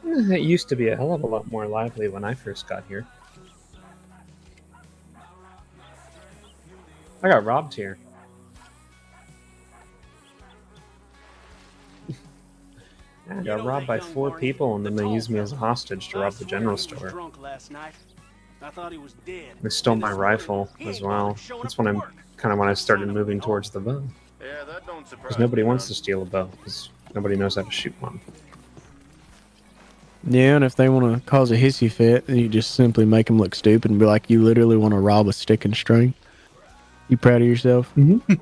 Speaker 7: It used to be a hell of a lot more lively when I first got here. I got robbed here. I got robbed by 4 people, and then they used me as a hostage to rob the general store. They stole my rifle as well. That's when I started moving towards the bow. Because nobody wants to steal a bow, because nobody knows how to shoot one.
Speaker 1: Yeah, and if they want to cause a hissy fit, then you just simply make them look stupid and be like, you literally want to rob a stick and string. You proud of yourself?
Speaker 7: Mm-hmm.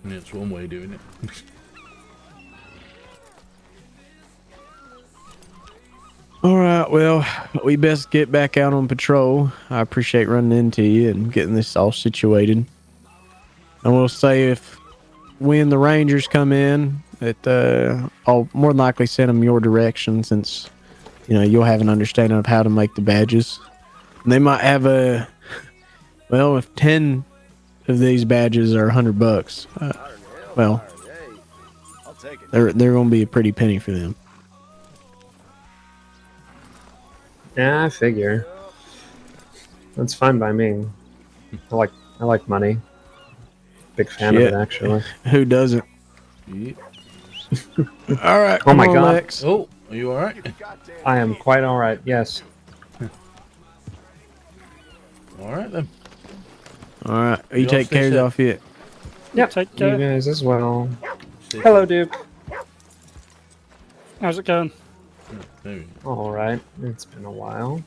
Speaker 3: That's one way of doing it.
Speaker 1: All right, well, we best get back out on patrol. I appreciate running into you and getting this all situated. And we'll say when the Rangers come in, that I'll more than likely send them your direction, since you'll have an understanding of how to make the badges. And they might have if 10 of these badges are $100, well, they're going to be a pretty penny for them.
Speaker 7: Yeah, I figure. That's fine by me. I like money. Big fan of it, actually.
Speaker 1: Who doesn't?
Speaker 3: Yep.
Speaker 1: All right.
Speaker 7: Oh my God.
Speaker 1: Lex.
Speaker 3: Oh, are you all right?
Speaker 7: I am quite all right. Yes.
Speaker 3: All right then.
Speaker 1: All right. You
Speaker 3: You
Speaker 1: take
Speaker 3: all stay
Speaker 1: care
Speaker 3: safe.
Speaker 1: of it.
Speaker 7: Yep.
Speaker 2: Take
Speaker 7: You
Speaker 2: care.
Speaker 7: guys as well.
Speaker 3: Stay
Speaker 7: Hello,
Speaker 3: safe.
Speaker 7: Duke.
Speaker 2: How's it going?
Speaker 3: There we go.
Speaker 7: All right. It's been a while.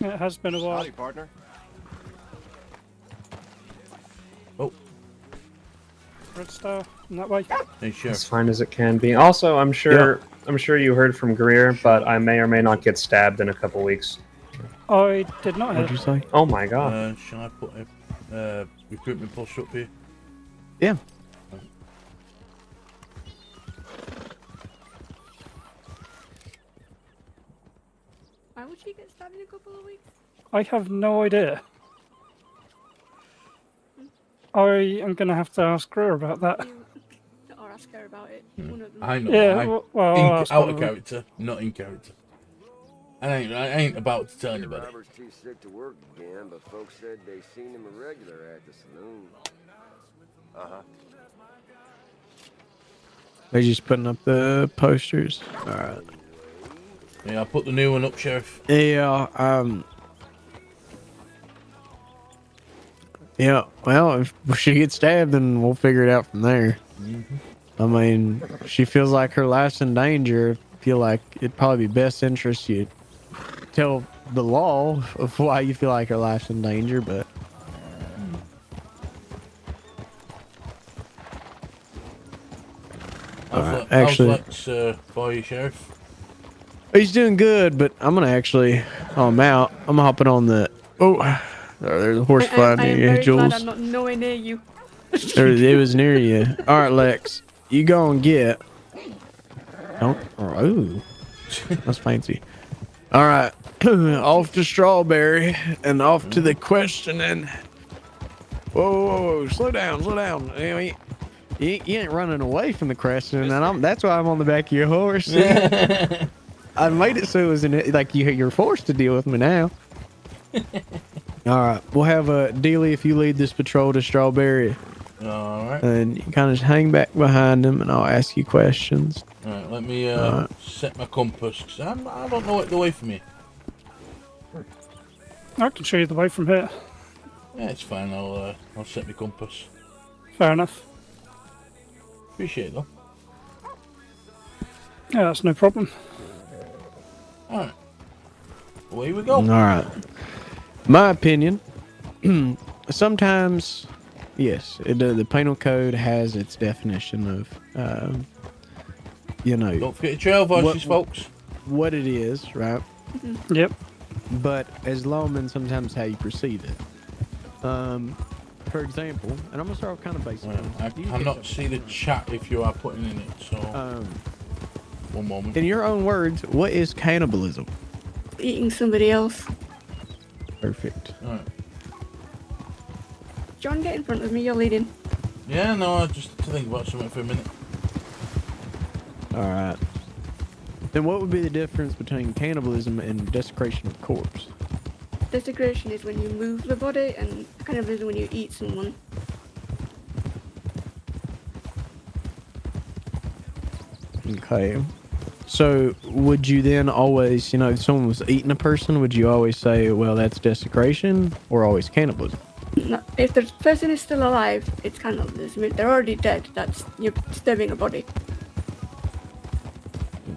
Speaker 2: It has been a while.
Speaker 8: Howdy, partner.
Speaker 3: Oh,
Speaker 2: Red Star, in that way.
Speaker 3: hey, sure.
Speaker 7: As fine as it can be. Also, I'm sure you heard from Greer, but I may or may not get stabbed in a couple weeks.
Speaker 2: I did not
Speaker 1: What'd you
Speaker 2: hear.
Speaker 1: say?
Speaker 7: Oh my God.
Speaker 3: Shall I put a recruitment post up here?
Speaker 1: Yeah.
Speaker 5: Why would she get stabbed in a couple of weeks?
Speaker 2: I have no idea. I am going to have to ask her about that.
Speaker 5: Or ask her about it. One of them.
Speaker 3: I know.
Speaker 2: Yeah, well, I'll ask
Speaker 3: out
Speaker 2: one
Speaker 3: of
Speaker 2: of them.
Speaker 3: character, not in character. I ain't about to tell anybody.
Speaker 9: Robert's too sick to work again, but folks said they seen him a regular at the saloon. Uh-huh.
Speaker 1: They're just putting up the posters. All right.
Speaker 3: Yeah, I'll put the new one up, Sheriff.
Speaker 1: Yeah. Yeah. Well, if she gets stabbed, then we'll figure it out from there. I mean, she feels like her life's in danger. I feel like it'd probably be best interest you tell the law of why you feel like her life's in danger, but
Speaker 3: How's Lex for you, Sheriff?
Speaker 1: he's doing good. But I'm gonna I'm out. I'm hopping on the. Oh, there's a horse flying
Speaker 5: I
Speaker 1: near
Speaker 5: am
Speaker 1: you,
Speaker 5: very glad
Speaker 1: Jules.
Speaker 5: I'm not nowhere near you.
Speaker 1: It was near you. All right, Lex, you go and get. Don't. Oh, that's fancy. All right, off to Strawberry and off to the questioning. Whoa, slow down. You ain't running away from the questioning, and that's why I'm on the back of your horse. I made it so it was like you're forced to deal with me now. All right, we'll have a DEELEY if you lead this patrol to Strawberry.
Speaker 3: All right.
Speaker 1: And you kind of just hang back behind him, and I'll ask you questions.
Speaker 3: All right. Let me set my compass, because I don't know what the way from here.
Speaker 2: I can show you the way from here.
Speaker 3: Yeah, it's fine. I'll set my compass.
Speaker 2: Fair enough.
Speaker 3: Appreciate it, though.
Speaker 2: Yeah, that's no problem.
Speaker 3: All right. Away we go.
Speaker 1: All right. My opinion, sometimes, yes, the penal code has its definition of,
Speaker 3: Don't forget your trail voices, folks.
Speaker 1: what it is, right?
Speaker 2: Yep.
Speaker 1: But as lawmen, sometimes how you perceive it. For example, and I'm gonna start off kind of basic.
Speaker 3: I cannot see the chat if you are putting in it, so One moment.
Speaker 1: In your own words, what is cannibalism?
Speaker 5: Eating somebody else.
Speaker 1: Perfect.
Speaker 3: All right.
Speaker 5: John, get in front of me. You're leading.
Speaker 3: Yeah, no, I just to think about something for a minute.
Speaker 1: All right. Then what would be the difference between cannibalism and desecration of corpse?
Speaker 5: Desecration is when you move the body, and cannibalism is when you eat someone.
Speaker 1: Okay. So would you then always, if someone was eating a person, would you always say, well, that's desecration, or always cannibalism?
Speaker 5: No, if the person is still alive, it's cannibalism. If they're already dead, that's you're disturbing a body.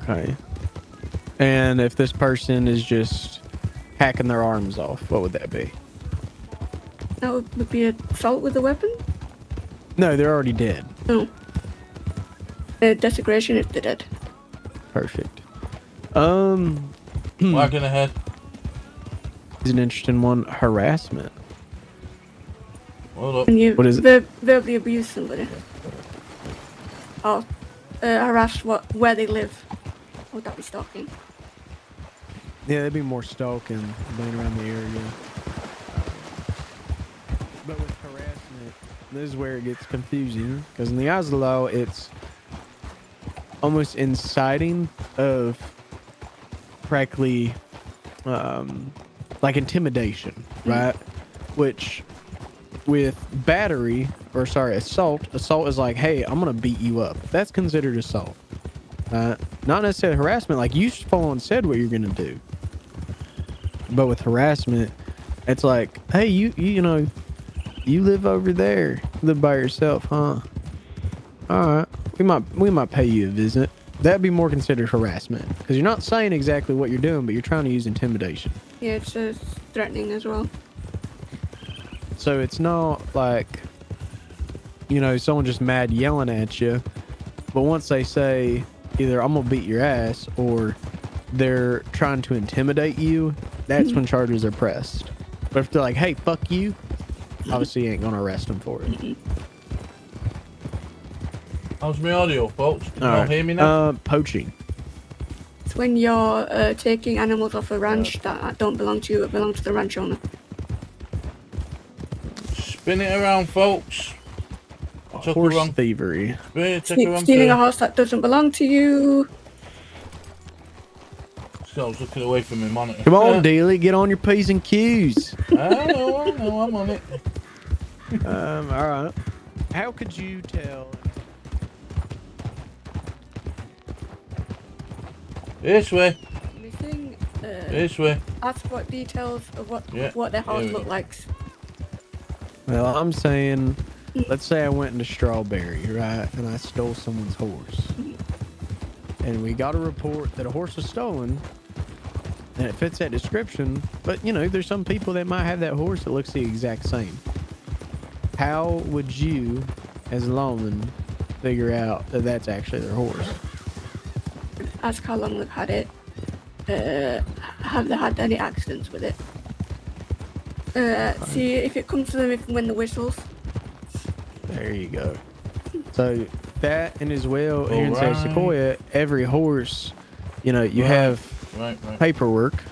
Speaker 1: Okay. And if this person is just hacking their arms off, what would that be?
Speaker 5: That would be assault with a weapon?
Speaker 1: No, they're already dead.
Speaker 5: No. Desecration if they're dead.
Speaker 1: Perfect.
Speaker 3: Wagging ahead.
Speaker 1: Is an interesting one. Harassment.
Speaker 3: Hold up.
Speaker 5: When you
Speaker 1: What is it?
Speaker 5: verbally abuse somebody. Or harass where they live. Would that be stalking?
Speaker 1: Yeah, that'd be more stalking, being around the area. But with harassment, this is where it gets confusing, because in the eyes of the law, it's almost inciting of practically like intimidation, right? Which with assault is like, hey, I'm gonna beat you up. That's considered assault. Not necessarily harassment, like you full on said what you're gonna do. But with harassment, it's like, hey, you live over there, live by yourself, huh? All right, we might pay you a visit. That'd be more considered harassment, because you're not saying exactly what you're doing, but you're trying to use intimidation.
Speaker 5: Yeah, it's threatening as well.
Speaker 1: So it's not like, someone just mad yelling at you, but once they say either I'm gonna beat your ass or they're trying to intimidate you, that's when charges are pressed. But if they're like, hey, fuck you, obviously you ain't gonna arrest them for it.
Speaker 3: How's my audio, folks? Can you
Speaker 1: All
Speaker 3: all
Speaker 1: right.
Speaker 3: hear me now?
Speaker 1: Poaching.
Speaker 5: It's when you're taking animals off a ranch that don't belong to you, but belong to the ranch owner.
Speaker 3: Spin it around, folks. Took a
Speaker 1: Horse
Speaker 3: wrong.
Speaker 1: thievery.
Speaker 3: Spin it, took a wrong
Speaker 5: Stealing a
Speaker 3: turn.
Speaker 5: horse that doesn't belong to you.
Speaker 3: So I was looking away from my monitor.
Speaker 1: Come on, DEELEY, get on your P's and Q's.
Speaker 3: I know, I'm on it.
Speaker 1: All right. How could you tell?
Speaker 3: This way,
Speaker 5: Missing.
Speaker 3: this way.
Speaker 5: Ask what details of what
Speaker 3: Yeah,
Speaker 5: their horse
Speaker 3: here we
Speaker 5: look
Speaker 3: go.
Speaker 5: like.
Speaker 1: Well, I'm saying, let's say I went into Strawberry, right, and I stole someone's horse. And we got a report that a horse was stolen, and it fits that description, but, there's some people that might have that horse that looks the exact same. How would you, as a lawman, figure out that that's actually their horse?
Speaker 5: Ask how long they've had it. Have they had any accidents with it? See if it comes to them when the whistles.
Speaker 1: There you go. So that and as well, here in
Speaker 3: Alright.
Speaker 1: Sequoia, every horse, you
Speaker 3: Right.
Speaker 1: have
Speaker 3: Right.
Speaker 1: paperwork.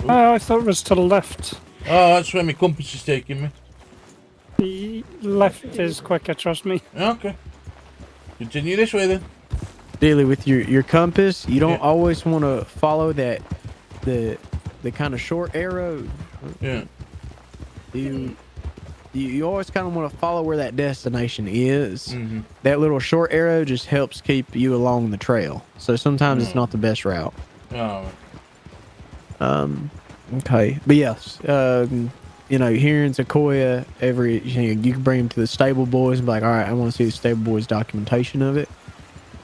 Speaker 2: I thought it was to the left.
Speaker 3: Oh, that's where my compass is taking me.
Speaker 2: The left is quicker, trust me.
Speaker 3: Okay. Continue this way then.
Speaker 1: DEELEY, with your compass, you don't
Speaker 3: Yeah.
Speaker 1: always want to follow the kind of short arrow.
Speaker 3: Yeah.
Speaker 1: You always kind of want to follow where that destination is.
Speaker 3: Mm-hmm.
Speaker 1: That little short arrow just helps keep you along the trail. So sometimes it's not the best route.
Speaker 3: Oh,
Speaker 1: Okay, but yes, here in Sequoia, you can bring them to the stable boys and be like, all right, I want to see the stable boys documentation of it.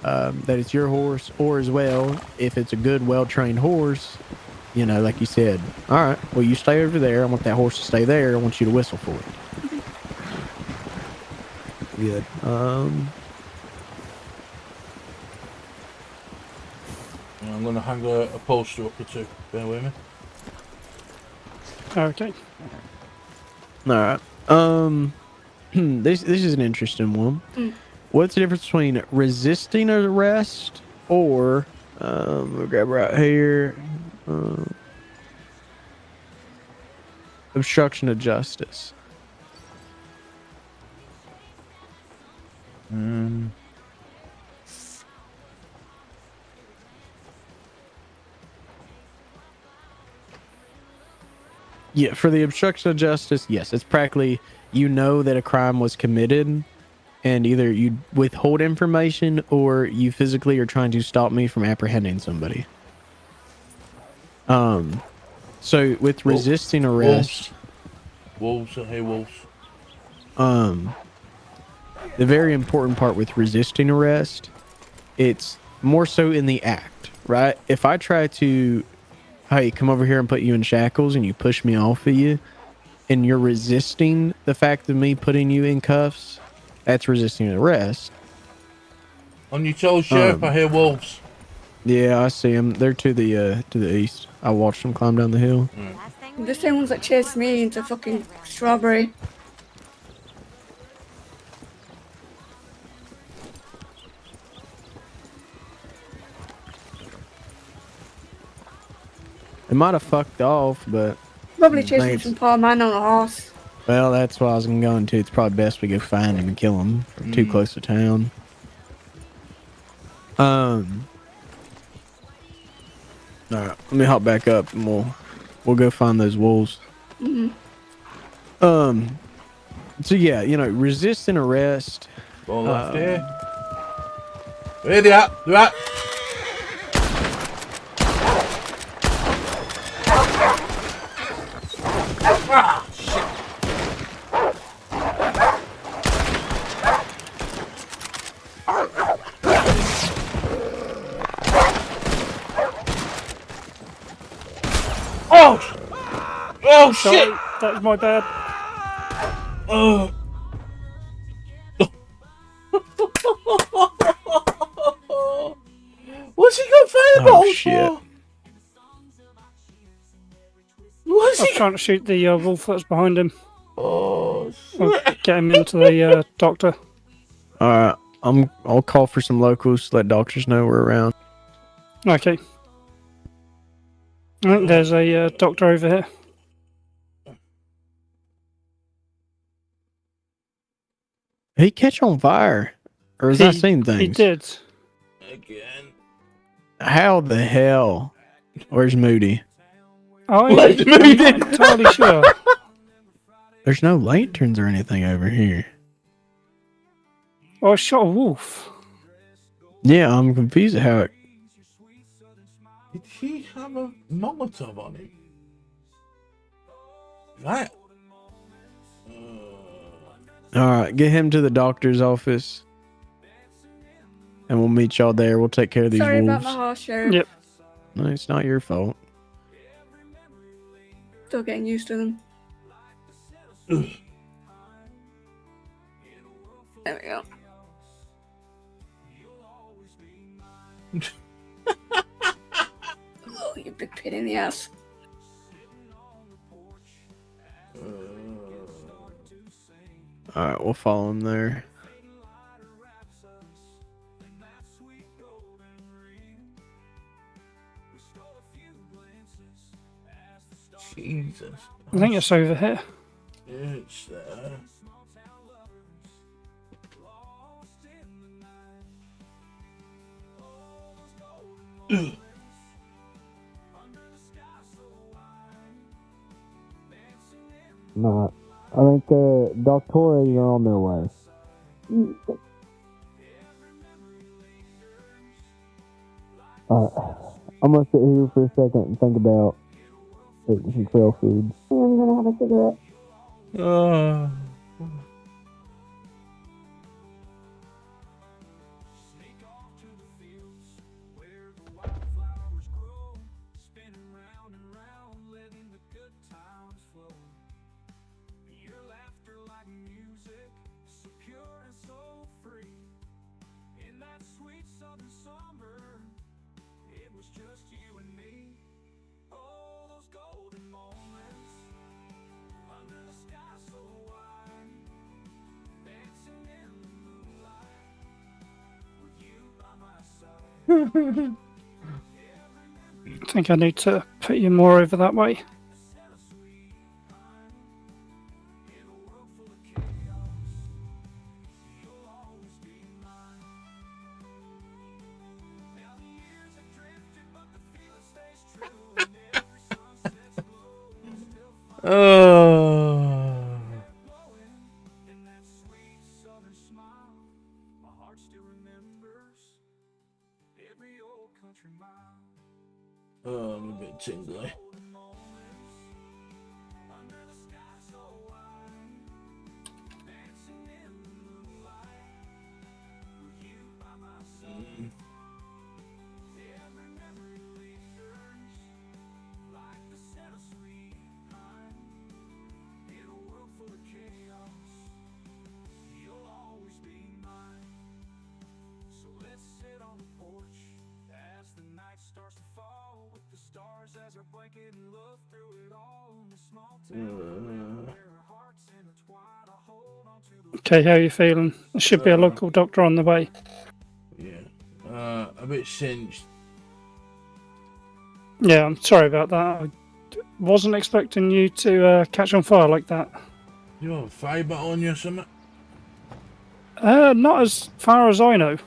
Speaker 1: That it's your horse, or as well, if it's a good, well-trained horse, like you said, all right, well, you stay over there. I want that horse to stay there. I want you to whistle for it. Good.
Speaker 3: I'm gonna hang a poster up or two. Bear with me.
Speaker 2: Okay.
Speaker 1: All right. This is an interesting one. What's the difference between resisting arrest or We'll grab right here. Obstruction of justice. Yeah, for the obstruction of justice, yes, it's practically you know that a crime was committed, and either you withhold information or you physically are trying to stop me from apprehending somebody. So with resisting arrest,
Speaker 3: wolves, I hear wolves.
Speaker 1: The very important part with resisting arrest, it's more so in the act, right? If I try to, hey, come over here and put you in shackles and you push me off of you and you're resisting the fact of me putting you in cuffs, that's resisting arrest.
Speaker 3: On your toes, Sheriff, I hear wolves.
Speaker 1: Yeah, I see them. They're to the east. I watched them climb down the hill.
Speaker 5: The same ones that chased me into fucking strawberry.
Speaker 1: It might have fucked off, but
Speaker 5: Probably chasing some poor man on a horse.
Speaker 1: well, that's what I was gonna go into. It's probably best we go find him and kill him. We're too close to town. All right, let me hop back up and we'll go find those wolves. So yeah, you know, resisting arrest.
Speaker 3: Go left here. Where they at? They're at. Ah, shit. Oh shit!
Speaker 2: Sorry, that was my bad.
Speaker 3: Oh. What's he got fireballs
Speaker 1: shit.
Speaker 3: for? What's
Speaker 2: I was
Speaker 3: he?
Speaker 2: trying to shoot the wolf that's behind him.
Speaker 3: Oh
Speaker 2: I'll
Speaker 3: shit!
Speaker 2: get him into the doctor.
Speaker 1: All right, I'll call for some locals to let doctors know we're around.
Speaker 2: Okay. I think there's a doctor over here.
Speaker 1: He catch on fire, or is I seeing things?
Speaker 2: He did.
Speaker 3: Again.
Speaker 1: How the hell? Where's Moody?
Speaker 2: I'm not entirely sure.
Speaker 1: There's no lanterns or anything over here.
Speaker 2: Oh, I shot a wolf.
Speaker 1: Yeah, I'm confused at how it.
Speaker 3: Did he have a Molotov on him? That.
Speaker 1: All right, get him to the doctor's office, and we'll meet y'all there. We'll take care of these
Speaker 5: Sorry
Speaker 1: wolves.
Speaker 5: about my horse, Sheriff.
Speaker 2: Yep.
Speaker 1: No, it's not your fault.
Speaker 5: Still getting used to them. There we go. Oh, you big pit in the ass.
Speaker 1: All right, we'll follow him there.
Speaker 3: Jesus.
Speaker 2: I think it's over here.
Speaker 3: It's there.
Speaker 1: No, I think doctors are on their way. I'm gonna sit here for a second and think about eating some trail food.
Speaker 5: I'm gonna have a cigarette.
Speaker 2: think I need to put you more over that way.
Speaker 3: Oh. Oh, I'm a bit tingly.
Speaker 2: Okay, how are you feeling? There should be a local doctor on the way.
Speaker 3: Yeah. A bit singed.
Speaker 2: Yeah, I'm sorry about that. I wasn't expecting you to catch on fire like that.
Speaker 3: You have a fire battle on you or something?
Speaker 2: Not as far as I know.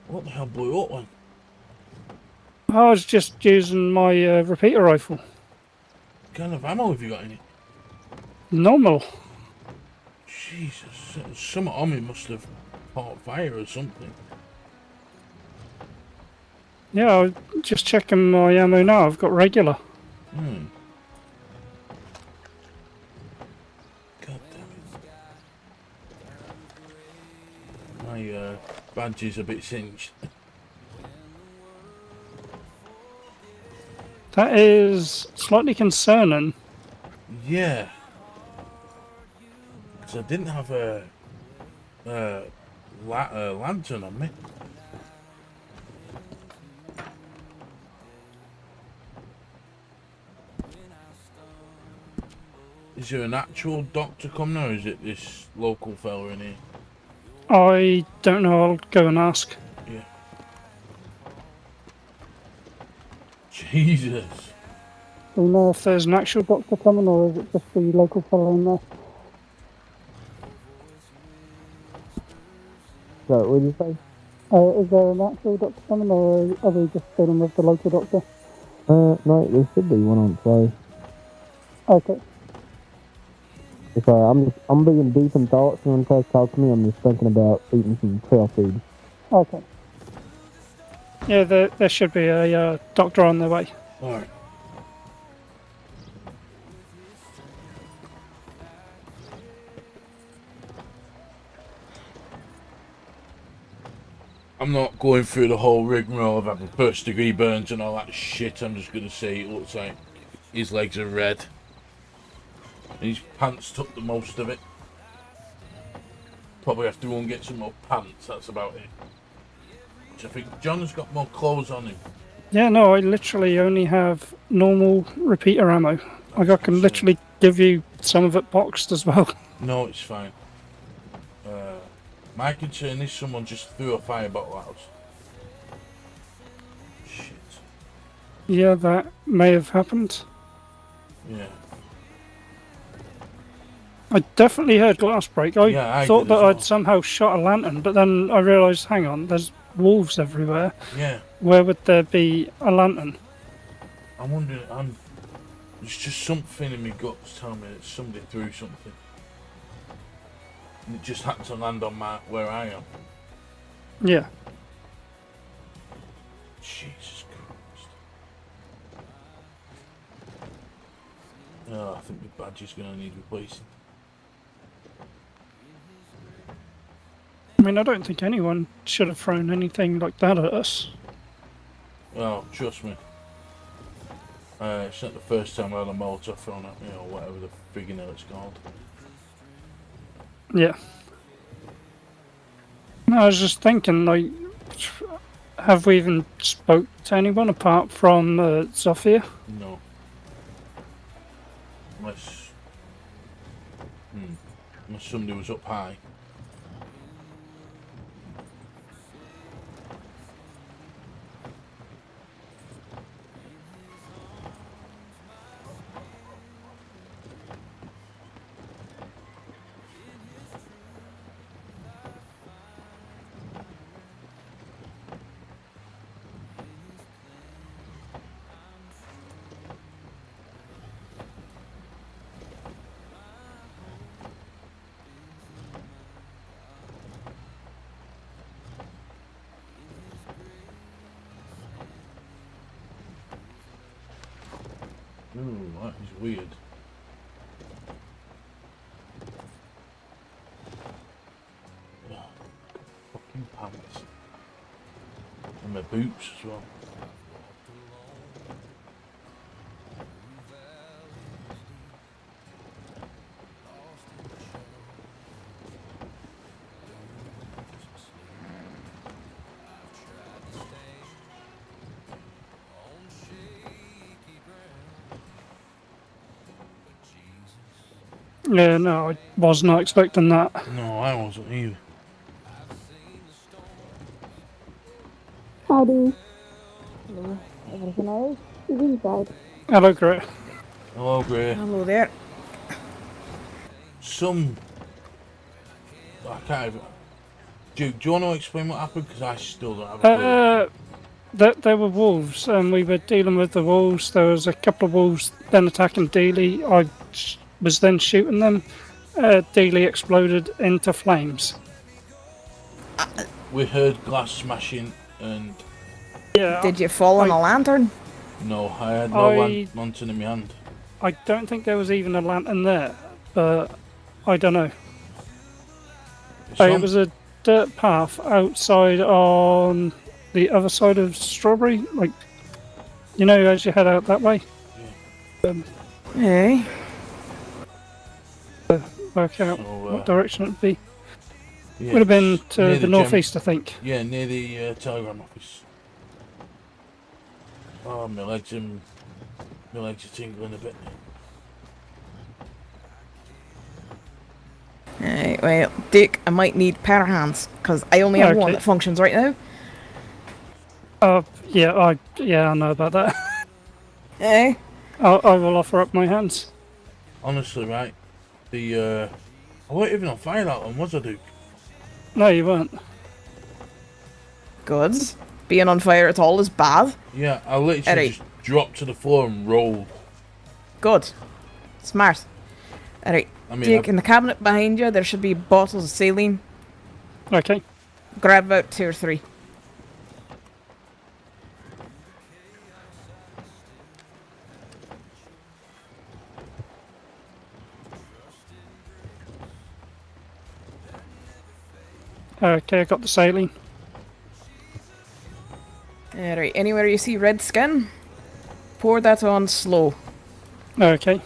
Speaker 3: What the hell blew up then?
Speaker 2: I was just using my repeater rifle.
Speaker 3: What kind of ammo have you got in it?
Speaker 2: Normal.
Speaker 3: Jesus, some on me must have caught fire or something.
Speaker 2: Yeah, I'm just checking my ammo now. I've got regular.
Speaker 3: God damn it. My badge is a bit singed.
Speaker 2: That is slightly concerning.
Speaker 3: Yeah. Because I didn't have a lantern on me. Is there an actual doctor coming or is it this local fella in here?
Speaker 2: I don't know. I'll go and ask.
Speaker 3: Yeah. Jesus.
Speaker 2: Do you know if there's an actual doctor coming or is it just the local fellow in there?
Speaker 1: So, what did you say?
Speaker 2: Is there an actual doctor coming or are we just dealing with the local doctor?
Speaker 1: No, there should be one on play.
Speaker 2: Okay.
Speaker 1: Sorry, I'm being deep in thoughts. When you try to talk to me, I'm just thinking about eating some trail food.
Speaker 2: Okay. Yeah, there should be a doctor on the way.
Speaker 3: Alright. I'm not going through the whole rigmarole of having first degree burns and all that shit. I'm just going to say it looks like his legs are red. And his pants took the most of it. Probably have to go and get some more pants, that's about it. Which I think John's got more clothes on him.
Speaker 2: Yeah, no, I literally only have normal repeater ammo. Like I can literally give you some of it boxed as well.
Speaker 3: No, it's fine. My concern is someone just threw a fire bottle at us. Shit.
Speaker 2: Yeah, that may have happened.
Speaker 3: Yeah.
Speaker 2: I definitely heard glass break. I thought that
Speaker 3: well.
Speaker 2: I'd somehow shot a lantern, but then I realised, hang on, there's wolves everywhere.
Speaker 3: Yeah.
Speaker 2: Where would there be a lantern?
Speaker 3: I'm wondering, there's just something in my guts telling me that somebody threw something. And it just happened to land on where I am.
Speaker 2: Yeah.
Speaker 3: Jesus Christ. Oh, I think the badge is going to need replacing.
Speaker 2: I mean, I don't think anyone should have thrown anything like that at us.
Speaker 3: Oh, trust me. It's not the first time I had a Molotov thrown at me or whatever the friggin' hell it's called.
Speaker 2: Yeah. No, I was just thinking, like, have we even spoke to anyone apart from Zofia?
Speaker 3: No. Unless somebody was up high. Ooh, that is weird. Oh, fucking pants. And my boots as well.
Speaker 2: Yeah, no, I was not expecting that.
Speaker 3: No, I wasn't either.
Speaker 10: Howdy. Hello. Everything alright? Really bad.
Speaker 2: Hello, Grit.
Speaker 3: Hello, Gray.
Speaker 11: Hello there.
Speaker 3: I can't even... Duke, do you want to explain what happened? Because I still don't have a clue.
Speaker 2: There were wolves, and we were dealing with the wolves. There was a couple of wolves then attacking DEELEY. I was then shooting them. DEELEY exploded into flames.
Speaker 3: We heard glass smashing and...
Speaker 2: Yeah.
Speaker 11: Did you fall on a lantern?
Speaker 3: No, I had no lantern in my hand.
Speaker 2: I don't think there was even a lantern there, but I don't know. It was a dirt path outside on the other side of Strawberry, like, you know, as you head out that way.
Speaker 11: Hey.
Speaker 2: Work out what direction it'd be.
Speaker 3: Yeah,
Speaker 2: would have been to the northeast, I think.
Speaker 3: Yeah, near the telegram office. Oh, my legs are tingling a bit.
Speaker 11: Hey, well, Dick, I might need pair of hands, because I only have one that functions right now.
Speaker 2: Yeah, I know about that.
Speaker 11: Hey?
Speaker 2: I will offer up my hands.
Speaker 3: Honestly, right, I wasn't even on fire that one, was I, Duke?
Speaker 2: No, you weren't.
Speaker 11: Good. Being on fire at all is bad.
Speaker 3: Yeah, I literally just dropped to the floor and rolled.
Speaker 11: Good. Smart. Alright,
Speaker 3: I mean,
Speaker 11: Dick, in the cabinet behind you, there should be bottles of saline.
Speaker 2: Okay.
Speaker 11: Grab about 2 or 3.
Speaker 2: Okay, I got the saline.
Speaker 11: Alright, anywhere you see red skin, pour that on slow.
Speaker 2: Okay.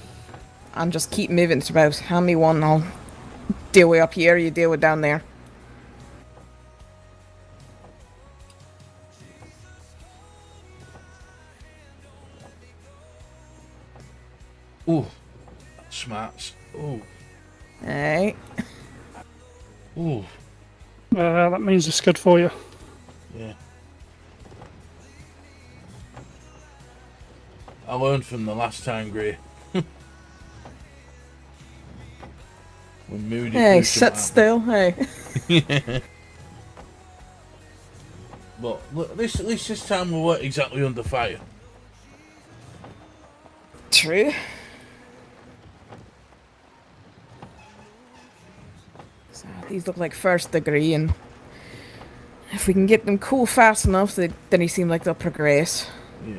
Speaker 11: And just keep moving it about. Hand me one, I'll deal with up here, you deal with down there.
Speaker 3: Ooh, smarts. Ooh.
Speaker 11: Hey.
Speaker 3: Ooh.
Speaker 2: That means it's good for you.
Speaker 3: Yeah. I learned from the last time, Gray. When Moody.
Speaker 11: Hey, sit still. Hey.
Speaker 3: Yeah. But look, at least this time we weren't exactly under fire.
Speaker 11: True. So these look like first degree, and if we can get them cool fast enough, then they seem like they'll progress.
Speaker 3: Yeah.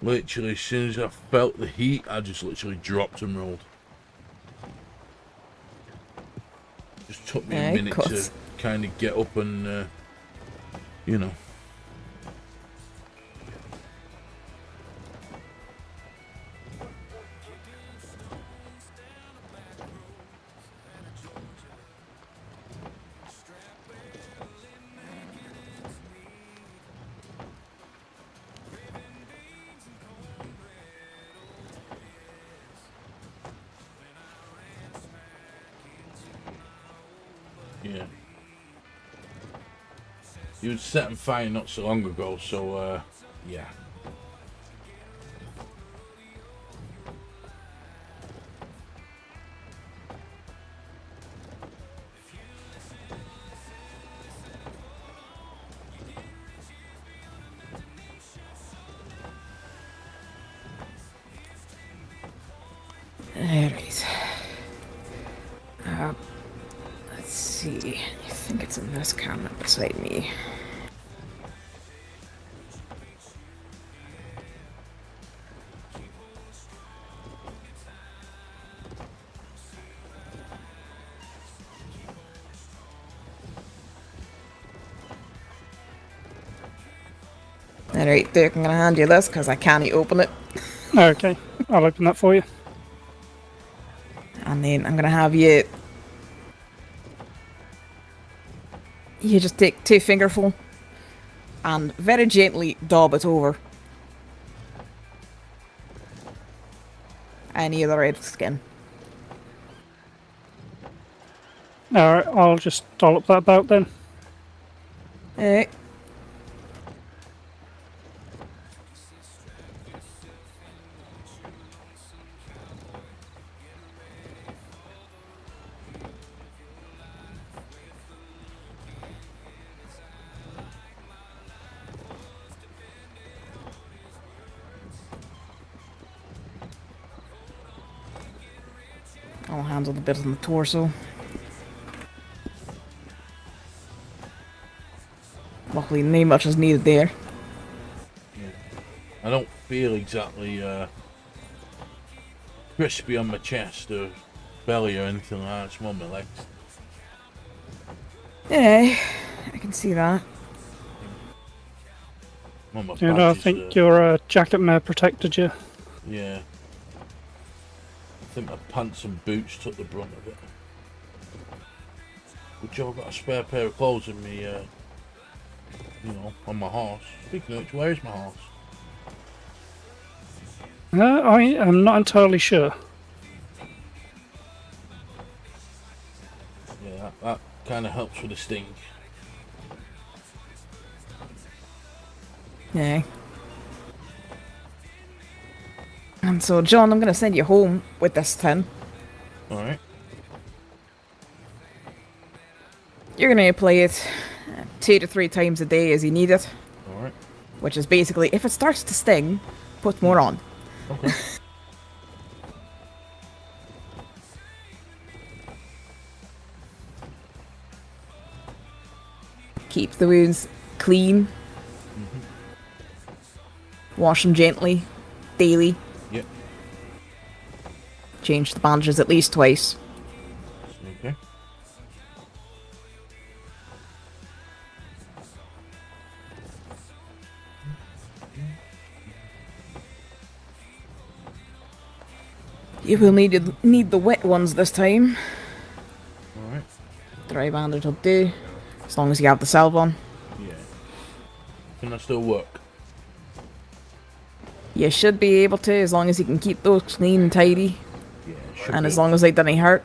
Speaker 3: Literally, as soon as I felt the heat, I just literally dropped and rolled. Just took me a minute to kind of get up and, you know. Yeah. You was setting fire not so long ago, so yeah.
Speaker 11: Alright. in this cabinet beside me? Alright, Duke, I'm gonna hand you this because I can't open it.
Speaker 2: Okay, I'll open that for you.
Speaker 11: And then I'm gonna have you... You just take 2 fingerful and very gently daub it over any of the red skin.
Speaker 2: Alright, I'll just dollop that about then.
Speaker 11: Alright. I'll handle the bit on the torso. Luckily, not much is needed there.
Speaker 3: Yeah. I don't feel exactly crispy on my chest or belly or anything like that. It's more my legs.
Speaker 11: Yeah, I can see that.
Speaker 3: More my
Speaker 2: You know, I
Speaker 3: badges,
Speaker 2: think your jacket may have protected you.
Speaker 3: Yeah. I think my pants and boots took the brunt of it. But Joe got a spare pair of clothes in me, you know, on my horse. Speaking of which, where is my horse?
Speaker 2: I am not entirely sure.
Speaker 3: Yeah, that kind of helps with the sting.
Speaker 11: Yeah. And so, John, I'm gonna send you home with this tin.
Speaker 3: Alright.
Speaker 11: You're gonna play it 2 to 3 times a day as you need it.
Speaker 3: Alright.
Speaker 11: Which is basically, if it starts to sting, put more on.
Speaker 3: Okay.
Speaker 11: Keep the wounds clean. Wash them gently, daily.
Speaker 3: Yep.
Speaker 11: Change the bandages at least twice.
Speaker 3: Okay.
Speaker 11: You will need the wet ones this time.
Speaker 3: Alright.
Speaker 11: Dry bandage will do, as long as you have the salve on.
Speaker 3: Yeah. Can that still work?
Speaker 11: You should be able to, as long as you can keep those clean and tidy.
Speaker 3: Yeah, should
Speaker 11: And
Speaker 3: be
Speaker 11: as
Speaker 3: able
Speaker 11: long as they don't hurt.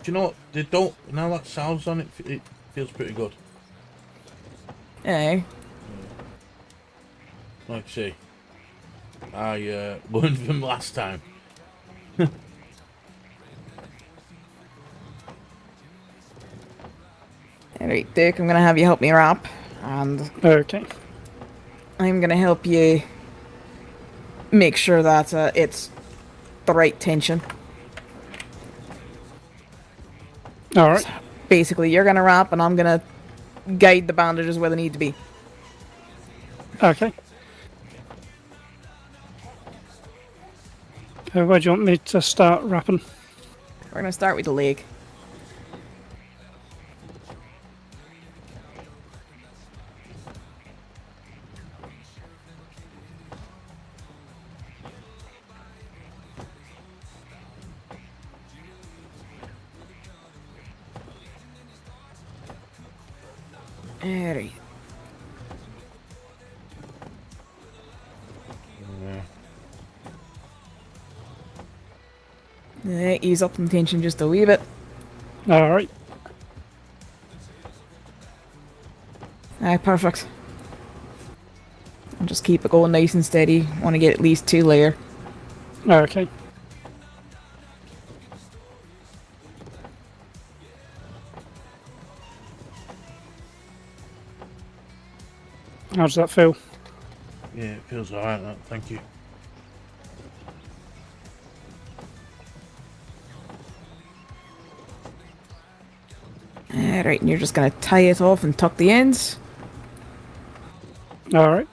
Speaker 3: Do you know what? They don't. Now that salve's on it, it feels pretty good.
Speaker 11: Yeah.
Speaker 3: Like I say, I learned them last time.
Speaker 11: Alright, Dick, I'm gonna have you help me wrap. And
Speaker 2: Okay.
Speaker 11: I'm gonna help you make sure that it's the right tension.
Speaker 2: Alright.
Speaker 11: Basically, you're gonna wrap and I'm gonna guide the bandages where they need to be.
Speaker 2: Okay. Where do you want me to start wrapping?
Speaker 11: We're gonna start with the leg. Alright. Yeah, ease up the tension just a wee bit.
Speaker 2: Alright.
Speaker 11: Alright, perfect. And just keep it going nice and steady. Want to get at least 2 layer.
Speaker 2: Okay. How does that feel?
Speaker 3: Yeah, it feels alright. That. Thank you.
Speaker 11: Alright, and you're just gonna tie it off and tuck the ends.
Speaker 2: Alright.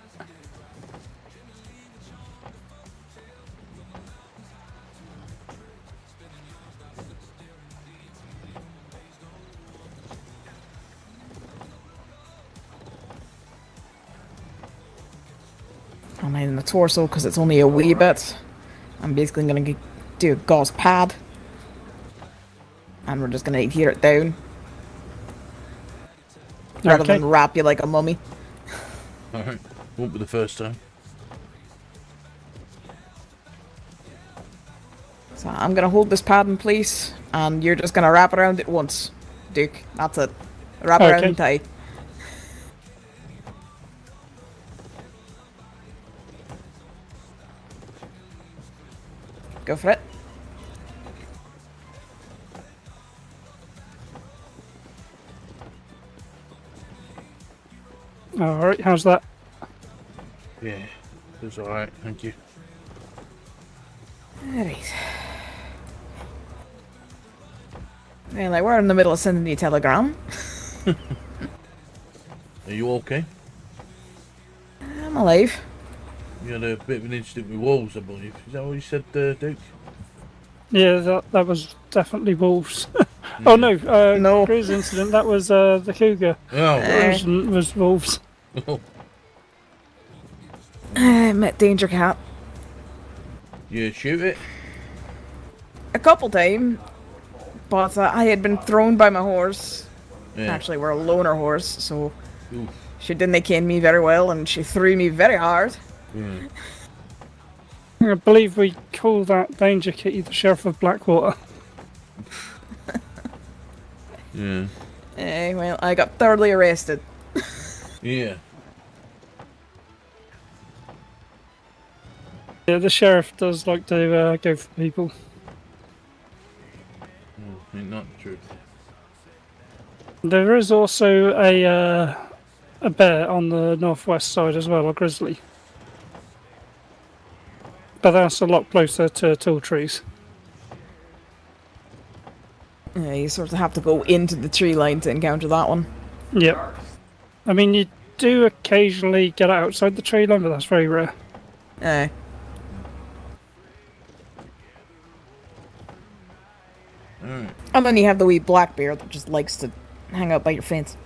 Speaker 11: I mean, in the torso, because it's only a wee bit. I'm basically gonna do a gauze pad. And we're just gonna adhere it down. Rather than wrap you like a mummy.
Speaker 3: Alright, won't be the first time.
Speaker 11: So I'm gonna hold this pad in place, and you're just gonna wrap around it once. Duke, that's it. Wrap around and tie. Go for it.
Speaker 2: Alright, how's that?
Speaker 3: Yeah, it's alright, thank you.
Speaker 11: Alright. Well, we're in the middle of sending you a telegram.
Speaker 3: Are you okay?
Speaker 11: I'm alive.
Speaker 3: You had a bit of an incident with wolves, I believe. Is that what you said, Duke?
Speaker 2: Yeah, that was definitely wolves. Oh no,
Speaker 11: no.
Speaker 2: Drew's incident, that was the cougar.
Speaker 3: Oh.
Speaker 2: The incident was wolves.
Speaker 11: Met Danger Cat.
Speaker 3: You shoot it?
Speaker 11: A couple times. But I had been thrown by my horse.
Speaker 3: Yeah.
Speaker 11: Actually, we're a loner horse, so
Speaker 3: Oof.
Speaker 11: she didn't cane me very well, and she threw me very hard.
Speaker 3: Yeah.
Speaker 2: I believe we call that Danger Kitty the Sheriff of Blackwater.
Speaker 3: Yeah.
Speaker 11: Well, I got thoroughly arrested.
Speaker 3: Yeah.
Speaker 2: Yeah, the sheriff does like to go for people.
Speaker 3: Ain't not true.
Speaker 2: There is also a bear on the northwest side as well, a grizzly. But that's a lot closer to tall trees.
Speaker 11: Yeah, you sort of have to go into the tree line to encounter that one.
Speaker 2: Yep. I mean, you do occasionally get outside the tree line, but that's very rare.
Speaker 11: Aye. And then you have the wee black bear that just likes to hang out by your fence.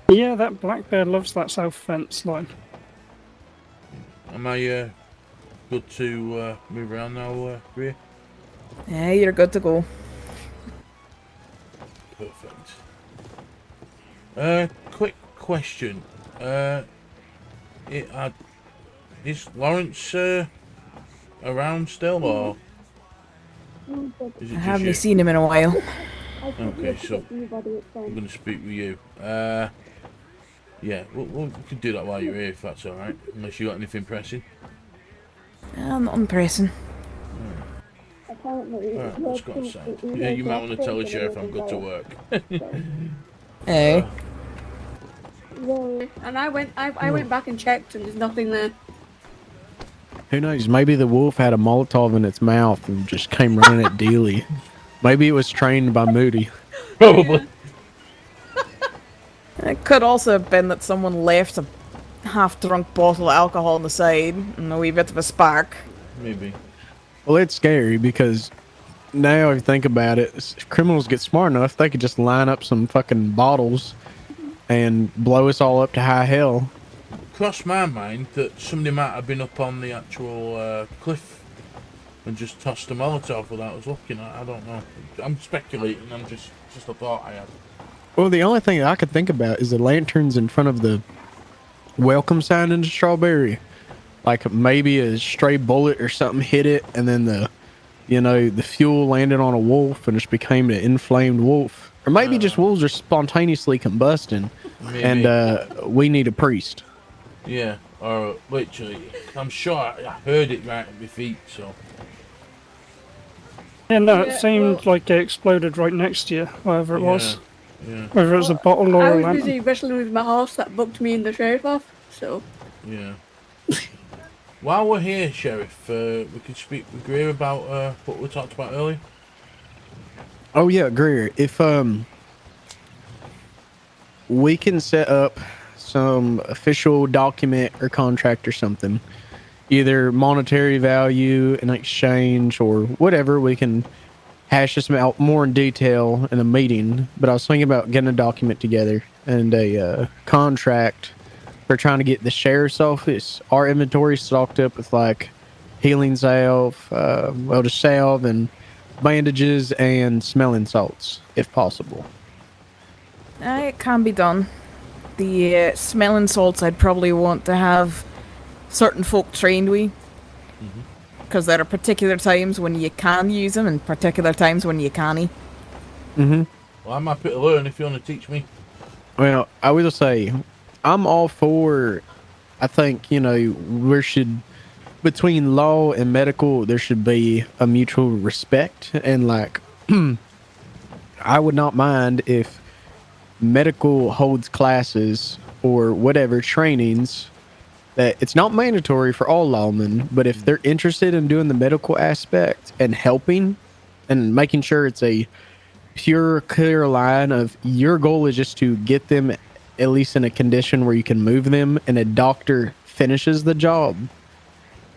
Speaker 2: Yeah, that black bear loves that south fence line.
Speaker 3: Am I good to move around now, Rhea?
Speaker 11: Yeah, you're good to go.
Speaker 3: Perfect. Quick question. Is Lawrence around still, or is it
Speaker 11: I
Speaker 3: just
Speaker 11: haven't
Speaker 3: you?
Speaker 11: seen him in a while.
Speaker 3: Okay, so I'm going to speak with you. Yeah, we could do that while you're here, if that's alright. Unless you got anything pressing.
Speaker 11: Nothing pressing.
Speaker 3: Alright, let's go outside. Yeah, you might want to tell the sheriff I'm good to work.
Speaker 11: Hey.
Speaker 5: And I went back and checked, and there's nothing there.
Speaker 1: Who knows? Maybe the wolf had a Molotov in its mouth and just came running at DEELEY. Maybe it was trained by Moody.
Speaker 3: Probably.
Speaker 11: It could also have been that someone left a half-drunk bottle of alcohol on the side and a wee bit of a spark.
Speaker 3: Maybe.
Speaker 1: Well, it's scary because now if you think about it, if criminals get smart enough, they could just line up some fucking bottles and blow us all up to high hell.
Speaker 3: Crossed my mind that somebody might have been up on the actual cliff and just tossed a Molotov without us looking. I don't know. I'm speculating. I'm just a thought I had.
Speaker 1: Well, the only thing I could think about is the lanterns in front of the welcome sign in the Strawberry. Like maybe a stray bullet or something hit it, and then the fuel landed on a wolf and just became an inflamed wolf. Or maybe just wolves are spontaneously combusting,
Speaker 3: Maybe.
Speaker 1: and we need a priest.
Speaker 3: Yeah, or literally, I'm sure I heard it right at my feet, so.
Speaker 2: Yeah, no, it seemed like it exploded right next to you, wherever it was.
Speaker 3: Yeah.
Speaker 2: Whether it was a bottle or
Speaker 5: I
Speaker 2: a
Speaker 5: was
Speaker 2: lantern.
Speaker 5: busy wrestling with my horse that booked me and the sheriff off, so.
Speaker 3: Yeah. While we're here, Sheriff, we could speak with Greer about what we talked about earlier.
Speaker 1: Oh yeah, Greer. If we can set up some official document or contract or something, either monetary value in exchange or whatever. We can hash this out more in detail in a meeting, but I was thinking about getting a document together and a contract for trying to get the sheriff's office, our inventory stocked up with like healing salve, just salve and bandages and smelling salts if possible.
Speaker 11: It can be done. The smelling salts I'd probably want to have certain folk trained with, because there are particular times when you can use them and particular times when you can't.
Speaker 3: Well, I'm happy to learn if you want to teach me.
Speaker 1: Well, I will say, I'm all for, I think, we should, between law and medical, there should be a mutual respect. And like, I would not mind if medical holds classes or whatever trainings that it's not mandatory for all lawmen, but if they're interested in doing the medical aspect and helping and making sure it's a pure, clear line of your goal is just to get them at least in a condition where you can move them and a doctor finishes the job.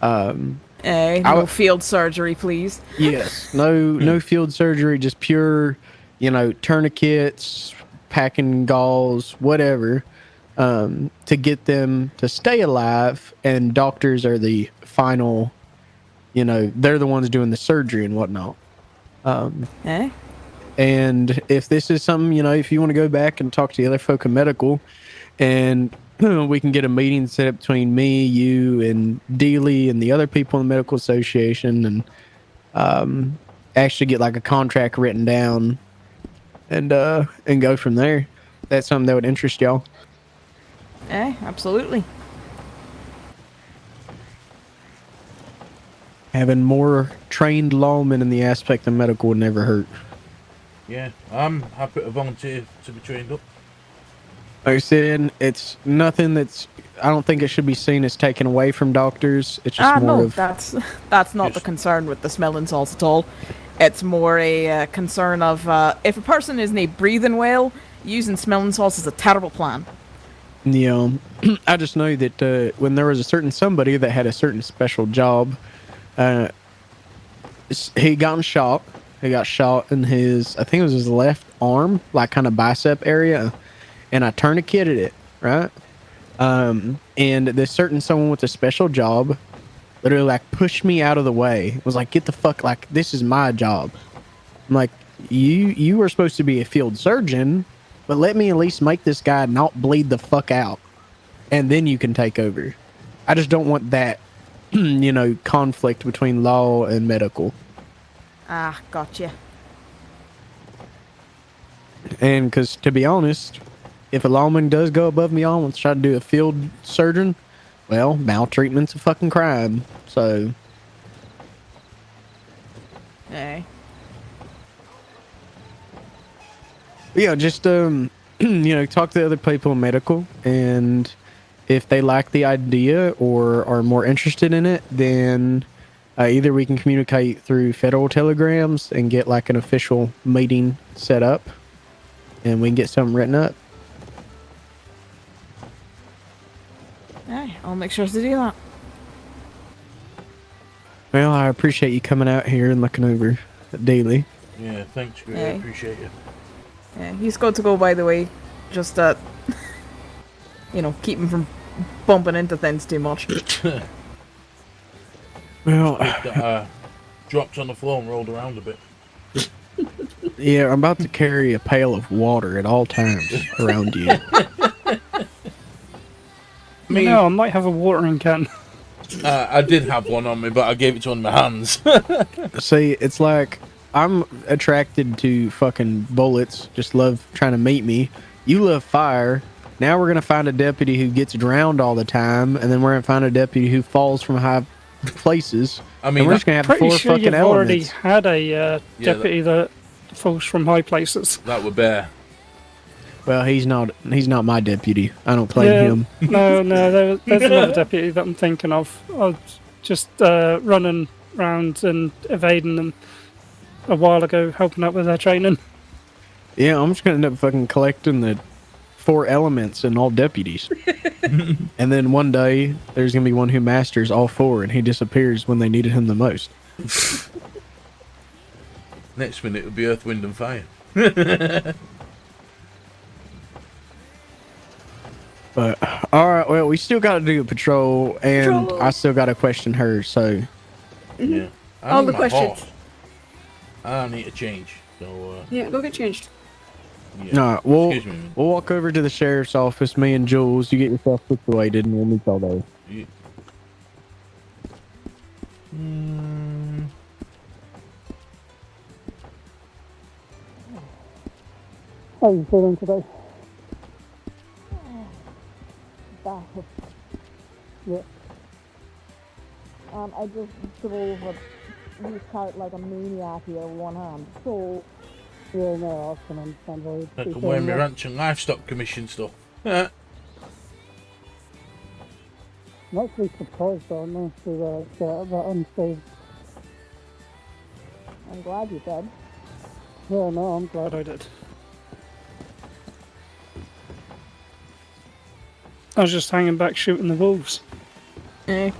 Speaker 11: No field surgery, please.
Speaker 1: Yes, no field surgery, just pure, tourniquets, packing gauze, whatever. To get them to stay alive, and doctors are the final, they're the ones doing the surgery and whatnot. And if this is something, if you want to go back and talk to the other folk in medical, and we can get a meeting set up between me, you, and DEELEY and the other people in the medical association, and actually get like a contract written down, and go from there. That's something that would interest y'all.
Speaker 11: Absolutely.
Speaker 1: Having more trained lawmen in the aspect of medical would never hurt.
Speaker 3: Yeah, I'm happy to volunteer to be trained up.
Speaker 1: Like I said, it's nothing that's, I don't think it should be seen as taken away from doctors. It's just more of...
Speaker 11: that's not the concern with the smelling salts at all. It's more a concern of if a person isn't breathing well, using smelling salts is a terrible plan.
Speaker 1: Yeah, I just know that when there was a certain somebody that had a certain special job, he got shot. He got shot in his, I think it was his left arm, like kind of bicep area, and I tourniqueted it, right? And this certain someone with a special job literally like pushed me out of the way. It was like, get the fuck, like, this is my job. I'm like, you were supposed to be a field surgeon, but let me at least make this guy not bleed the fuck out, and then you can take over. I just don't want that, conflict between law and medical.
Speaker 11: Gotcha.
Speaker 1: And because, to be honest, if a lawman does go above me on and try to do a field surgeon, well, maltreatment's a fucking crime. So. Yeah, just talk to the other people in medical, and if they like the idea or are more interested in it, then either we can communicate through federal telegrams and get like an official meeting set up, and we can get something written up.
Speaker 11: I'll make sure to do that.
Speaker 1: Well, I appreciate you coming out here and looking over at DEELEY.
Speaker 3: Yeah, thanks, Gray. I appreciate you.
Speaker 11: Yeah, he's good to go, by the way. Just keep him from bumping into things too much.
Speaker 1: Well,
Speaker 3: dropped on the floor and rolled around a bit.
Speaker 1: Yeah, I'm about to carry a pail of water at all times around you.
Speaker 2: I might have a watering can.
Speaker 3: I did have one on me, but I gave it to one of my hands.
Speaker 1: See, it's like I'm attracted to fucking bullets. Just love trying to meet me. You love fire. Now we're gonna find a deputy who gets drowned all the time, and then we're gonna find a deputy who falls from high places. I mean, and we're just gonna have
Speaker 2: pretty
Speaker 1: four
Speaker 2: sure
Speaker 1: fucking
Speaker 2: you've already
Speaker 1: elements.
Speaker 2: had a deputy that falls from high places.
Speaker 3: That were Bear.
Speaker 1: Well, he's not my deputy. I don't claim him.
Speaker 2: No, there's another deputy that I'm thinking of. I was just running around and evading them a while ago, helping out with their training.
Speaker 1: Yeah, I'm just gonna end up fucking collecting the 4 elements and all deputies. And then one day, there's going to be one who masters all 4, and he disappears when they needed him the most.
Speaker 3: Next minute, it'll be Earth, Wind, and Fire.
Speaker 1: But, alright, well, we still got to do a patrol, and
Speaker 5: Patrol.
Speaker 1: I still got to question her, so...
Speaker 3: Yeah.
Speaker 5: All the questions.
Speaker 3: I need to change. So,
Speaker 5: Yeah, go get changed.
Speaker 3: yeah.
Speaker 1: No, we'll
Speaker 3: Excuse me, man.
Speaker 1: we'll walk over to the sheriff's office, me and Jules. You get yourself situated, and we'll meet y'all there.
Speaker 3: Yeah.
Speaker 10: How are you feeling today? Bad. Yeah. I just drove a used cart like a maniac here with one hand. So, yeah, no, I can understand why
Speaker 3: I
Speaker 10: you're
Speaker 3: can wear my
Speaker 10: saying
Speaker 3: Ranch and Livestock Commission stuff.
Speaker 10: that. I'm actually surprised though, no, to that unsaved. I'm glad you did. Yeah, no, I'm glad.
Speaker 2: But I did. I was just hanging back shooting the wolves.
Speaker 11: Eh.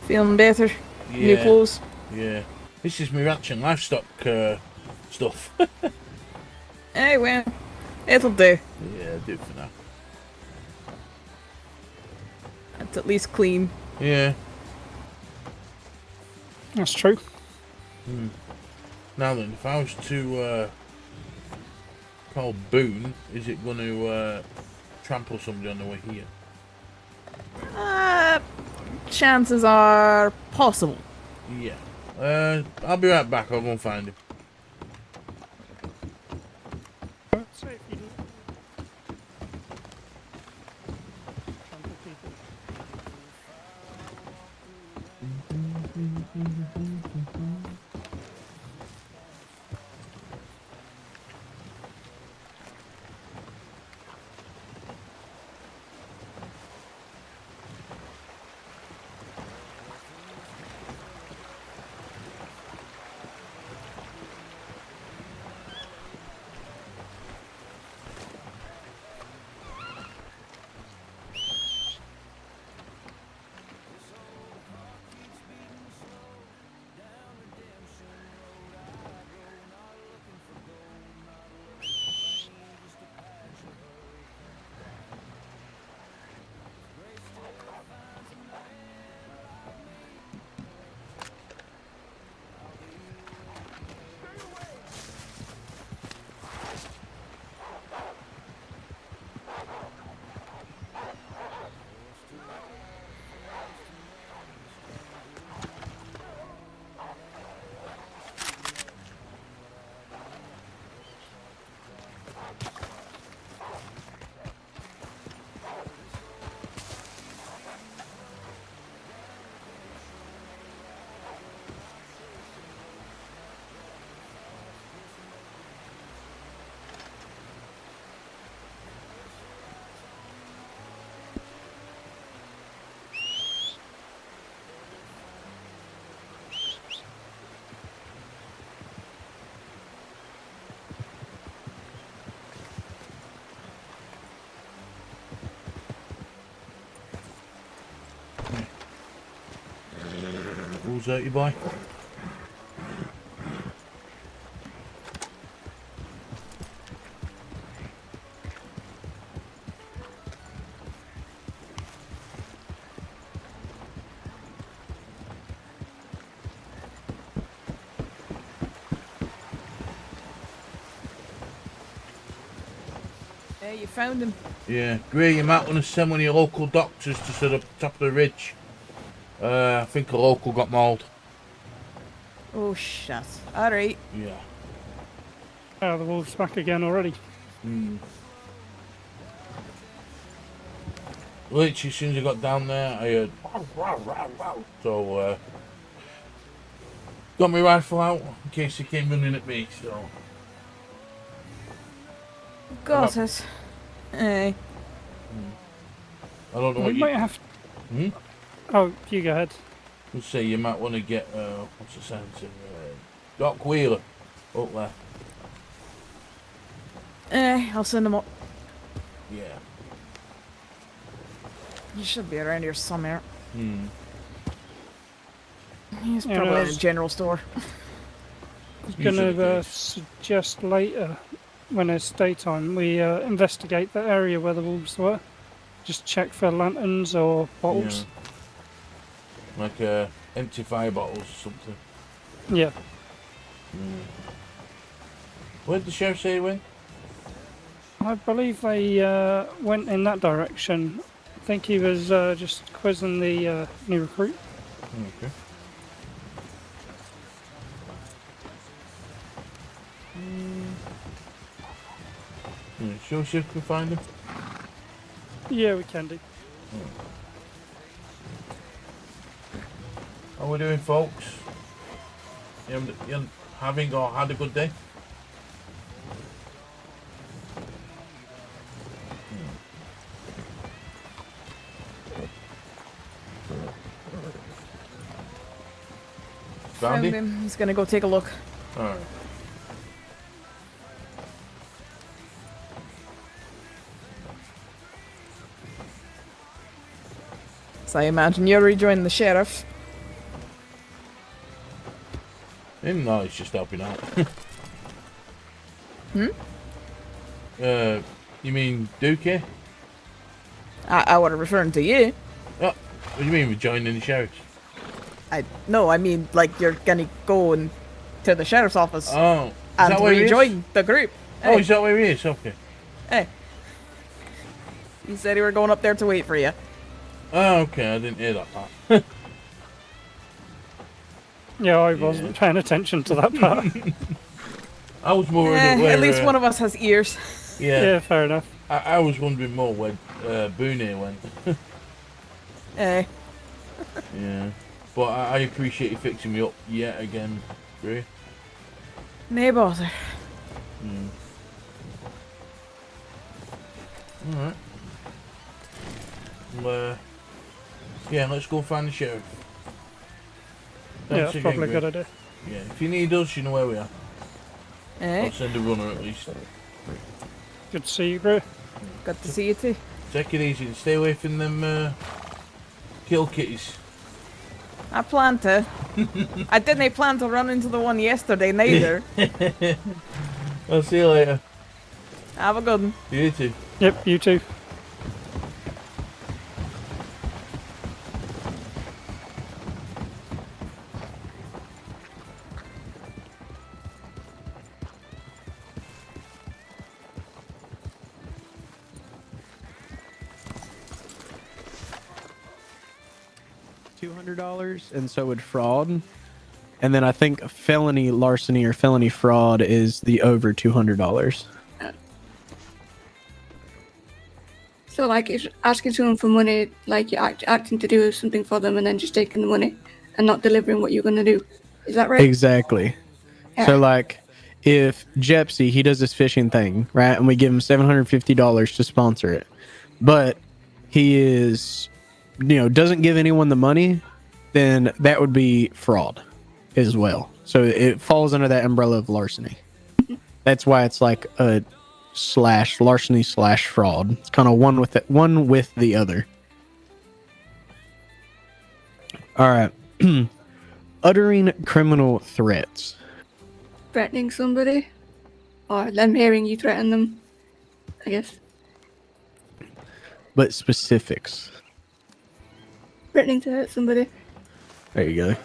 Speaker 11: Feeling better? New
Speaker 3: Yeah.
Speaker 11: clothes?
Speaker 3: Yeah. This is my Ranch and Livestock stuff.
Speaker 11: Eh, well, it'll do.
Speaker 3: Yeah, do it for now.
Speaker 11: It's at least clean.
Speaker 3: Yeah.
Speaker 2: That's true.
Speaker 3: Now then, if I was to call Boone, is it going to trample somebody on the way here?
Speaker 11: Chances are possible.
Speaker 3: Yeah. I'll be right back. I'll go and find him. Who's that, you boy?
Speaker 11: Eh, you found him.
Speaker 3: Yeah. Gray, you might want to send one of your local doctors to sort of top of the ridge. I think a local got mauled.
Speaker 11: Oh, shit. Alright.
Speaker 3: Yeah.
Speaker 2: Oh, the wolves back again already.
Speaker 3: Literally, as soon as I got down there, I heard wow, wow, wow, wow. So, got my rifle out in case he came running at me. So,
Speaker 11: Got it. Eh.
Speaker 3: I don't know
Speaker 2: We
Speaker 3: what you
Speaker 2: might have.
Speaker 3: Hmm?
Speaker 2: Oh, you go ahead.
Speaker 3: would say. You might want to get what's the sense of Doc Wheeler up there.
Speaker 11: I'll send him up.
Speaker 3: Yeah.
Speaker 11: He should be around here somewhere. He's
Speaker 2: Yeah,
Speaker 11: probably
Speaker 2: I
Speaker 11: in a
Speaker 2: was-
Speaker 11: general store.
Speaker 2: I was going to suggest later, when it's daytime, we investigate the area where the wolves were. Just check for lanterns or bottles.
Speaker 3: Yeah. Like empty fire bottles or something.
Speaker 2: Yeah.
Speaker 3: Where did the sheriff say he went?
Speaker 2: I believe they went in that direction. I think he was just quizzing the new recruit.
Speaker 3: Okay. Sure sheriff can find him?
Speaker 2: Yeah, we can do.
Speaker 3: How we doing, folks? You having or had a good day? Found him?
Speaker 11: him. He's gonna go take a look.
Speaker 3: Alright.
Speaker 11: So I imagine you're rejoining the sheriff.
Speaker 3: No, he's just helping out.
Speaker 11: Hmm?
Speaker 3: You mean Dookie?
Speaker 11: I was referring to you.
Speaker 3: Oh, what do you mean with joining the sheriff's?
Speaker 11: I mean like you're gonna go and to the sheriff's office
Speaker 3: Oh, is
Speaker 11: and
Speaker 3: that where he is?
Speaker 11: rejoin the group.
Speaker 3: Oh, is that where he is? Okay.
Speaker 11: Hey. You said you were going up there to wait for you.
Speaker 3: Oh, okay, I didn't hear that part.
Speaker 2: Yeah, I wasn't paying attention to that part.
Speaker 3: I was more where,
Speaker 11: At least one of us has ears.
Speaker 3: Yeah,
Speaker 2: fair enough.
Speaker 3: I was wondering more where Boone went.
Speaker 11: Eh.
Speaker 3: Yeah, but I appreciate you fixing me up yet again, Bray.
Speaker 11: No bother.
Speaker 3: Alright. Well, yeah, let's go find the sheriff.
Speaker 2: Yeah,
Speaker 3: Thanks
Speaker 2: that's
Speaker 3: again,
Speaker 2: probably a
Speaker 3: Gray.
Speaker 2: good idea.
Speaker 3: Yeah, if you need us, you know where we are.
Speaker 11: Eh?
Speaker 3: I'll send a runner at least.
Speaker 2: Good to see you, bro.
Speaker 11: Good to see you too.
Speaker 3: Take it easy and stay away from them kill kitties.
Speaker 11: I plan to. I didn't plan to run into the one yesterday neither.
Speaker 3: I'll see you later.
Speaker 11: Have a good one.
Speaker 3: You too.
Speaker 2: Yep, you too.
Speaker 1: $200, and so would fraud. And then I think felony larceny or felony fraud is the over $200.
Speaker 5: So, like, it's asking someone for money, like you're acting to do something for them and then just taking the money and not delivering what you're going to do. Is that right?
Speaker 1: Exactly.
Speaker 5: Yeah.
Speaker 1: So, like, if Jepsy, he does this fishing thing, right? And we give him $750 to sponsor it. But he is, doesn't give anyone the money, then that would be fraud as well. So it falls under that umbrella of larceny. That's why it's like a larceny / fraud. It's kind of one with the other. All right. Uttering criminal threats.
Speaker 5: Threatening somebody? Or them hearing you threaten them, I guess.
Speaker 1: But specifics.
Speaker 5: Threatening to hurt somebody.
Speaker 1: There you go.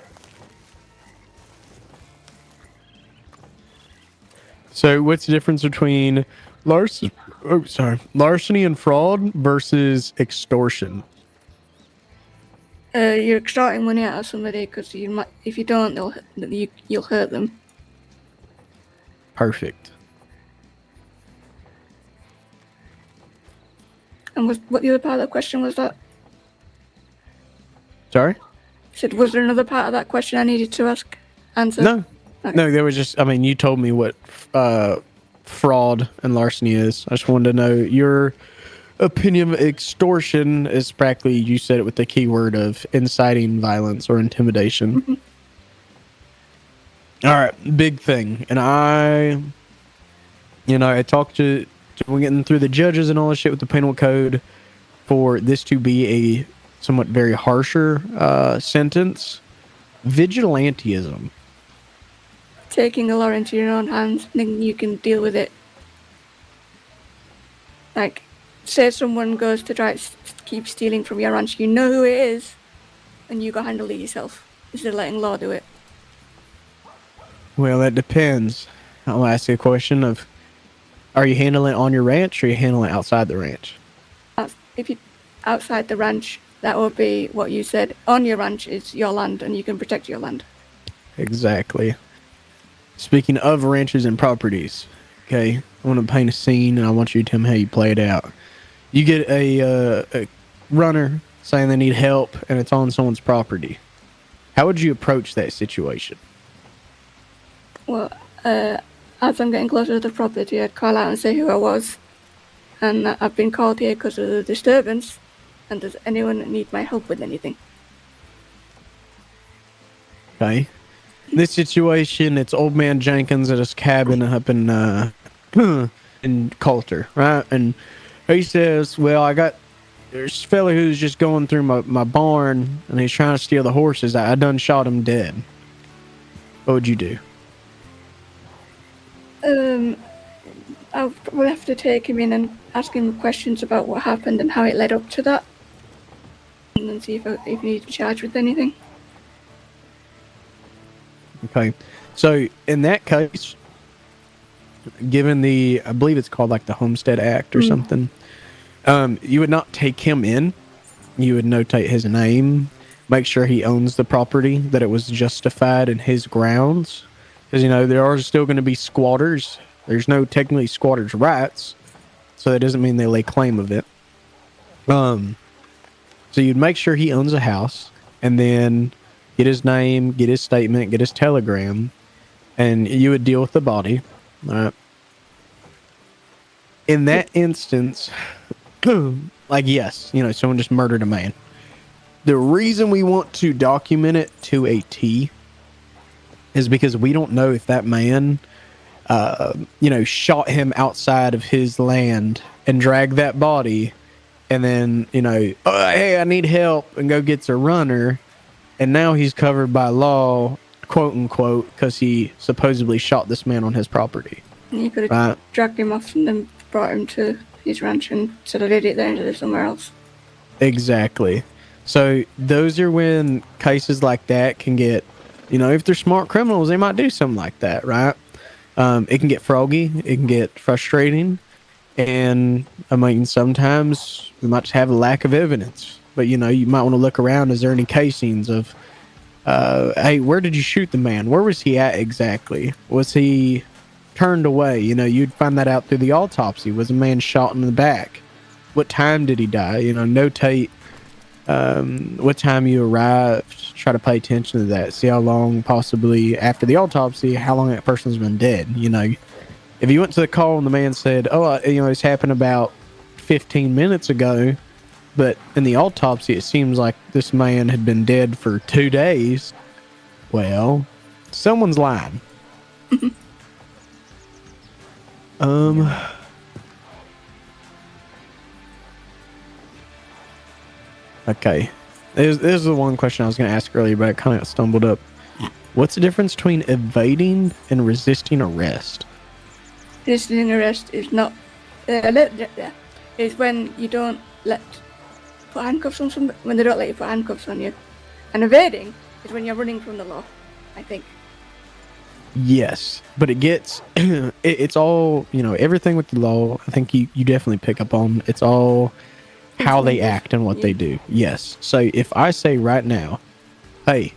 Speaker 1: So what's the difference between larceny and fraud versus extortion?
Speaker 5: You're extorting money out of somebody because if you don't, you'll hurt them.
Speaker 1: Perfect.
Speaker 5: And what the other part of the question was that?
Speaker 1: Sorry?
Speaker 5: I said, was there another part of that question I needed to answer?
Speaker 1: No.
Speaker 5: Okay.
Speaker 1: No, there was just, you told me what fraud and larceny is. I just wanted to know your opinion of extortion is practically, you said it with the keyword of inciting violence or intimidation.
Speaker 5: Mm-hmm.
Speaker 1: All right, big thing. And I talked to So we're getting through the judges and all this shit with the penal code for this to be a somewhat very harsher sentence. Vigilantism.
Speaker 5: Taking the law into your own hands, then you can deal with it. Like, say someone goes to try to keep stealing from your ranch, you know who it is, and you go handle it yourself, instead of letting law do it.
Speaker 1: Well, that depends. I'll ask you a question of, are you handling it on your ranch or are you handling it outside the ranch?
Speaker 5: If you outside the ranch, that would be what you said. On your ranch is your land, and you can protect your land.
Speaker 1: Exactly. Speaking of ranches and properties, okay, I want to paint a scene, and I want you to tell me how you play it out. You get a runner saying they need help, and it's on someone's property. How would you approach that situation?
Speaker 5: Well, as I'm getting closer to the property, I'd call out and say who I was. And I've been called here because of the disturbance. And does anyone need my help with anything?
Speaker 1: Okay. This situation, it's Old Man Jenkins at his cabin up in Coulter, right? And he says, well, there's a fella who's just going through my barn, and he's trying to steal the horses. I done shot him dead. What would you do?
Speaker 5: I'll probably have to take him in and ask him questions about what happened and how it led up to that. And then see if he needs to be charged with anything.
Speaker 1: Okay. So, in that case, given I believe it's called like the Homestead Act or something, you would not take him in. You would notate his name, make sure he owns the property, that it was justified in his grounds. Because, there are still going to be squatters. There's no technically squatters' rights, so that doesn't mean they lay claim of it. So you'd make sure he owns a house, and then get his name, get his statement, get his telegram, and you would deal with the body. In that instance, like, yes, someone just murdered a man. The reason we want to document it to a T is because we don't know if that man, shot him outside of his land and dragged that body, and then, hey, I need help, and go gets a runner, and now he's covered by law, quote unquote, because he supposedly shot this man on his property.
Speaker 5: You could have dragged him off and then brought him to his ranch and said I did it there instead of somewhere else.
Speaker 1: Exactly. So those are when cases like that can get, if they're smart criminals, they might do something like that, right? It can get froggy, it can get frustrating, and sometimes we might just have a lack of evidence. But you might want to look around. Is there any casings of, hey, where did you shoot the man? Where was he at exactly? Was he turned away? You'd find that out through the autopsy. Was a man shot in the back? What time did he die? Notate what time you arrived. Try to pay attention to that. See how long, possibly after the autopsy, how long that person's been dead. If you went to the call and the man said, oh, it's happened about 15 minutes ago, but in the autopsy it seems like this man had been dead for 2 days, well, someone's lying. Okay. This is the one question I was going to ask earlier, but I kind of stumbled up. What's the difference between evading and resisting arrest?
Speaker 5: Resisting arrest is not... is when you don't put handcuffs on somebody, when they don't let you put handcuffs on you. And evading is when you're running from the law, I think.
Speaker 1: Yes, but it gets... it's all, everything with the law, I think you definitely pick up on. It's all... how they act and what they do. Yes. So if I say right now, hey,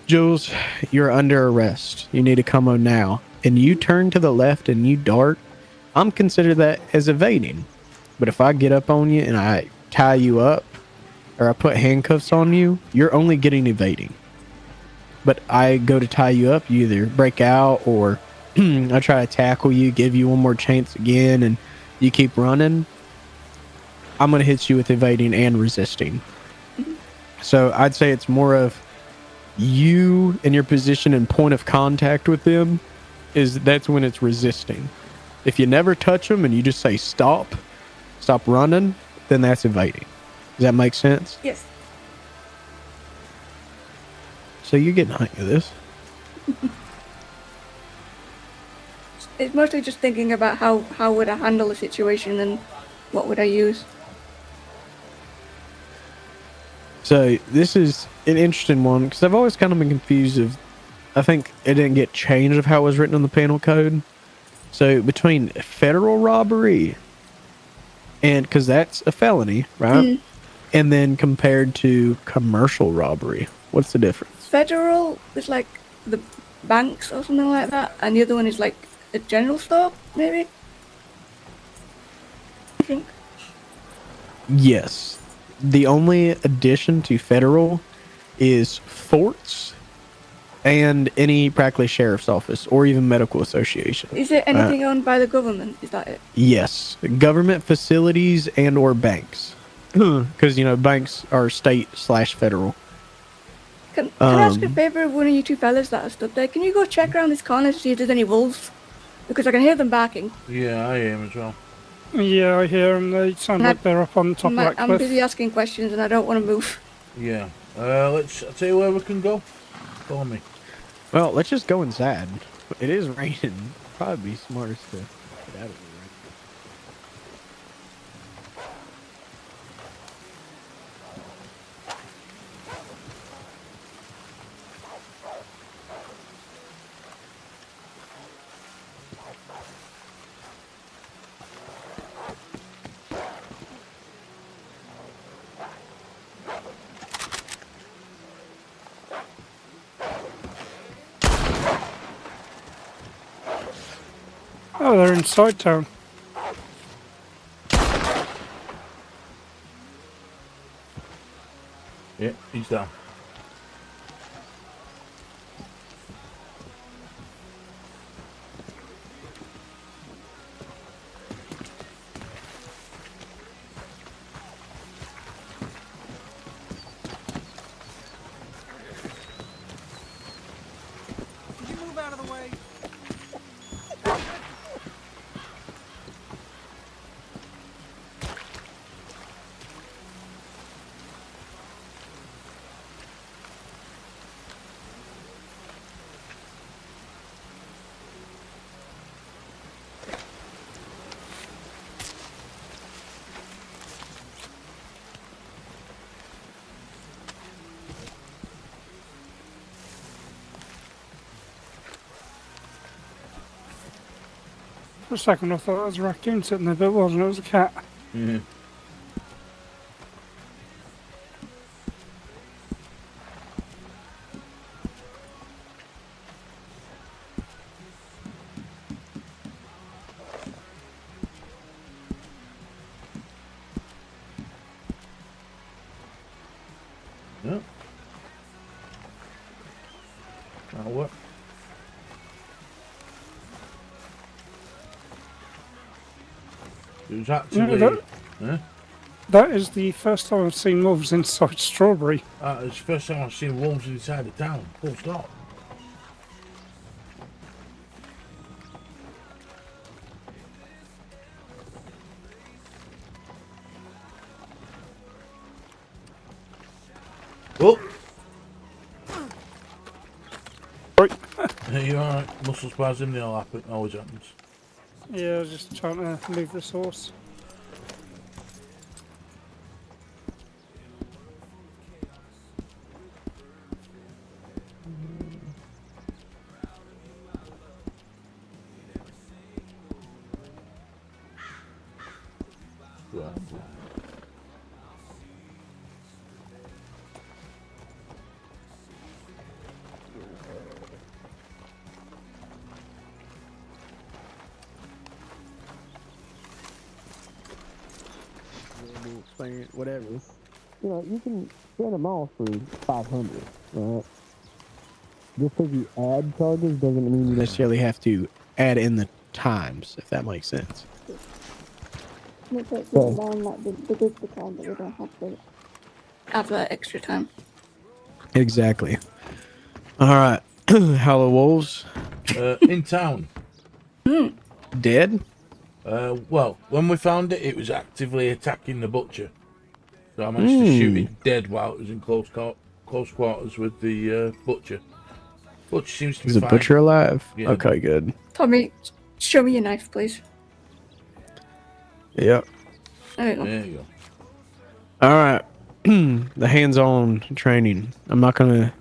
Speaker 1: Jules, you're under arrest. You need to come on now. And you turn to the left and you dart, I'm considered that as evading. But if I get up on you and I tie you up or I put handcuffs on you, you're only getting evading. But I go to tie you up, you either break out or I try to tackle you, give you one more chance again, and you keep running, I'm going to hit you with evading and resisting. So I'd say it's more of you and your position and point of contact with them, that's when it's resisting. If you never touch them and you just say stop running, then that's evading. Does that make sense?
Speaker 5: Yes.
Speaker 1: So you're getting the hang of this.
Speaker 5: It's mostly just thinking about how would I handle the situation and what would I use.
Speaker 1: So this is an interesting one because I've always kind of been confused of, I think it didn't get changed of how it was written in the penal code. So between federal robbery and, because that's a felony, right? And then compared to commercial robbery, what's the difference?
Speaker 5: Federal is like the banks or something like that, and the other one is like a general store, maybe? I think.
Speaker 1: Yes. The only addition to federal is forts and any practically sheriff's office or even medical association.
Speaker 5: Is it anything owned by the government? Is that it?
Speaker 1: Yes. Government facilities and or banks. Because, banks are state/federal.
Speaker 5: Can I ask a favour of one of you two fellas that are stood there? Can you go check around this corner to see if there's any wolves? Because I can hear them barking.
Speaker 3: Yeah, I am as well.
Speaker 2: Yeah, I hear them. They sound like they're up on top of that cliff.
Speaker 5: I'm busy asking questions and I don't want to move.
Speaker 3: Yeah. I'll tell you where we can go. Follow me.
Speaker 1: Well, let's just go inside. It is raining. Probably be smartest to get out of here.
Speaker 2: Oh, they're inside town.
Speaker 3: Yeah, he's down.
Speaker 6: Can you move out of the way?
Speaker 2: For a second I thought it was a raccoon sitting there, but it wasn't. It was a cat.
Speaker 3: Yeah. Yep. That'll work. It was actually...
Speaker 2: That is the first time I've seen wolves inside Strawberry.
Speaker 3: It's the first time I've seen wolves inside the town. Full stop. Oh!
Speaker 2: Right.
Speaker 3: You alright? Muscle spasm, they'll happen. Always happens.
Speaker 2: Yeah, I was just trying to move this horse.
Speaker 1: Experience, whatever.
Speaker 10: You can send them off for 500, right? Just because you add charges doesn't mean you
Speaker 1: necessarily have to add in the times, if that makes sense.
Speaker 5: Make it go down like the time that we don't have to have that extra time.
Speaker 1: Exactly. All right. How are the wolves?
Speaker 3: In town.
Speaker 1: Dead?
Speaker 3: Well, when we found it, it was actively attacking the butcher. So I managed to shoot it dead while it was in close quarters with the butcher. Butcher seems to be
Speaker 1: Is the
Speaker 3: fine.
Speaker 1: butcher alive?
Speaker 3: Yeah.
Speaker 1: Okay, good.
Speaker 5: Tommy, show me your knife, please.
Speaker 1: Yep.
Speaker 5: There you go.
Speaker 3: There you go.
Speaker 1: All right. The hands-on training. I'm not gonna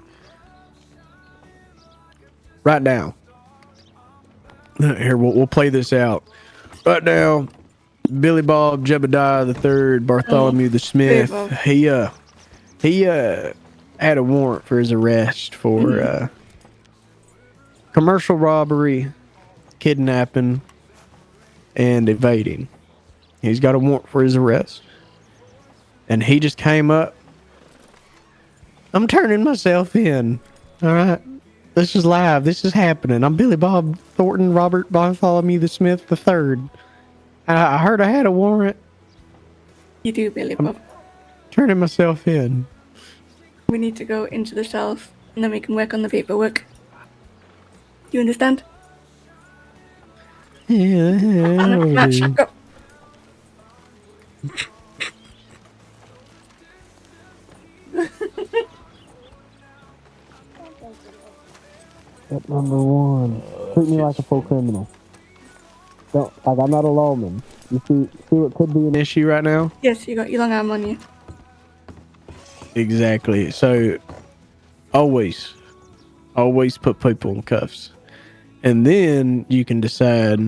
Speaker 1: right now. Here, we'll play this out. Right now, Billy Bob Jebediah III Bartholomew the Smith. He had a warrant for his arrest for commercial robbery, kidnapping, and evading. He's got a warrant for his arrest. And he just came up. I'm turning myself in. All right. This is live. This is happening. I'm Billy Bob Thornton Robert Bartholomew the Smith III. I heard I had a warrant.
Speaker 5: You do, Billy Bob.
Speaker 1: Turning myself in.
Speaker 5: We need to go into the cells, and then we can work on the paperwork. You understand?
Speaker 1: Yeah.
Speaker 5: Go.
Speaker 10: Step number 1. Treat me like a full criminal. Don't, like I'm not a lawman. You see what could be an
Speaker 1: issue right now?
Speaker 5: Yes, you got your long arm on you.
Speaker 1: Exactly. So, always put people in cuffs. And then you can decide,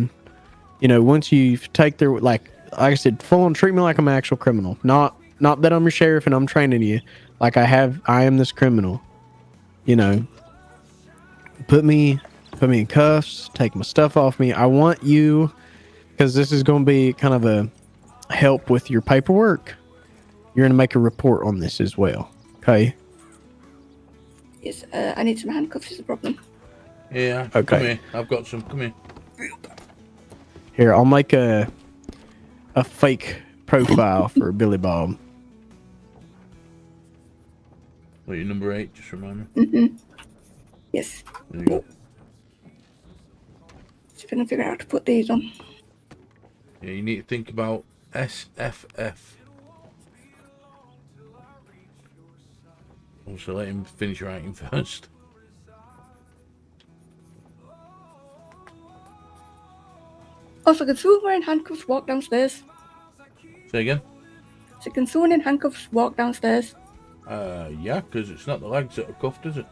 Speaker 1: you know, once you take their, like I said, full on treat me like I'm an actual criminal. Not that I'm your sheriff and I'm training you. Like I am this criminal. You know, put me in cuffs, take my stuff off me. I want you, because this is going to be kind of a help with your paperwork. You're going to make a report on this as well. Okay?
Speaker 5: Yes, I need some handcuffs is the problem.
Speaker 3: Yeah.
Speaker 1: Okay.
Speaker 3: Come here. I've got some. Come here.
Speaker 1: Here, I'll make a fake profile for Billy Bob.
Speaker 3: What, your number 8? Just remind me.
Speaker 5: Mm-hmm. Yes.
Speaker 3: There you go.
Speaker 5: See if I can figure out how to put these on.
Speaker 3: Yeah, you need to think about SFF. Also, let him finish writing first.
Speaker 5: Also, can someone wearing handcuffs walk downstairs?
Speaker 3: Say again?
Speaker 5: So can someone in handcuffs walk downstairs?
Speaker 3: Yeah, because it's not the legs that are cuffed, is it?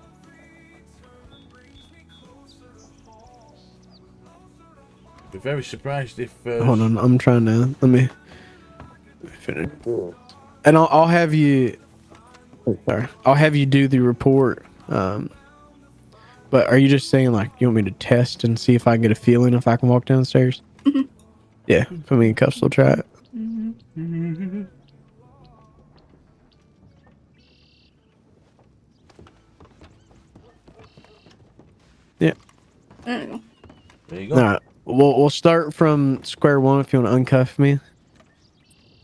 Speaker 3: Be very surprised if.
Speaker 1: Hold on, I'm trying to. Let me finish. And I'll have you. Sorry, I'll have you do the report. But are you just saying like you want me to test and see if I can get a feeling if I can walk downstairs?
Speaker 5: Mm-hmm.
Speaker 1: Yeah, put me in cuffs. We'll try it. Yeah.
Speaker 5: There we go.
Speaker 3: There you go.
Speaker 1: All right. We'll start from square one if you want to uncuff me.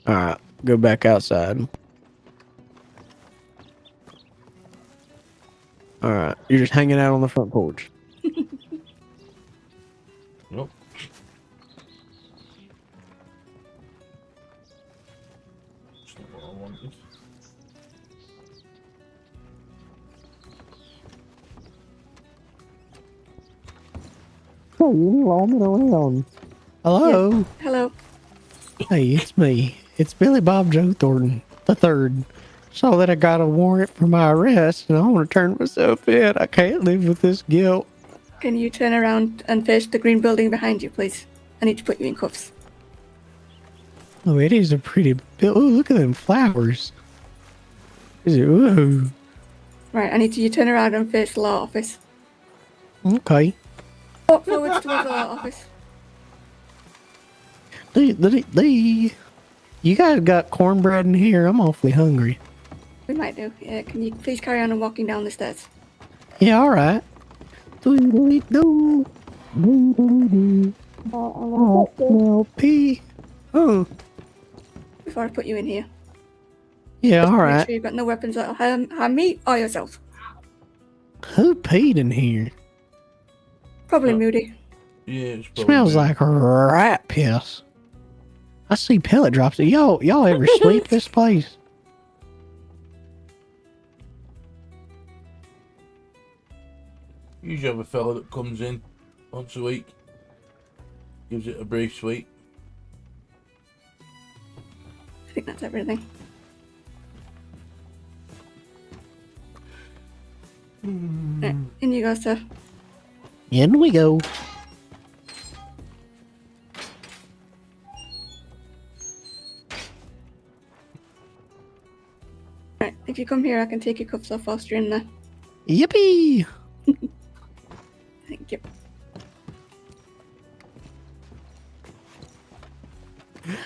Speaker 1: All right. Go back outside. All right. You're just hanging out on the front porch.
Speaker 3: Nope. That's not what I wanted.
Speaker 10: Hey, you lawman around.
Speaker 1: Hello.
Speaker 5: Yes. Hello.
Speaker 1: Hey, it's me. It's Billy Bob Joe Thornton III. Saw that I got a warrant for my arrest, and I want to turn myself in. I can't live with this guilt.
Speaker 5: Can you turn around and face the green building behind you, please? I need to put you in cuffs.
Speaker 1: Oh, it is a pretty bill. Oh, look at them flowers. Is it? Whoa.
Speaker 5: Right, I need you to turn around and face the law office.
Speaker 1: Okay.
Speaker 5: Walk forwards towards the law office.
Speaker 1: You guys got cornbread in here. I'm awfully hungry.
Speaker 5: We might do. Can you please carry on and walking down the stairs?
Speaker 1: Yeah, all right. Doodly-doo. Doodly-doo. Smell pee. Oh.
Speaker 5: Before I put you in here.
Speaker 1: Yeah, all
Speaker 5: Make
Speaker 1: right.
Speaker 5: sure you've got no weapons that'll harm me or yourself.
Speaker 1: Who peed in here?
Speaker 5: Probably Moody.
Speaker 3: Yeah, it's probably
Speaker 1: Smells
Speaker 3: me.
Speaker 1: like rat piss. I see pellet drops. Y'all ever sweep this place?
Speaker 3: Usually have a fella that comes in once a week, gives it a brief sweep.
Speaker 5: I think that's everything. Right, in you go, sir.
Speaker 1: In we go.
Speaker 5: Right, if you come here, I can take your cuffs off whilst you're in there.
Speaker 1: Yippee!
Speaker 5: Thank you.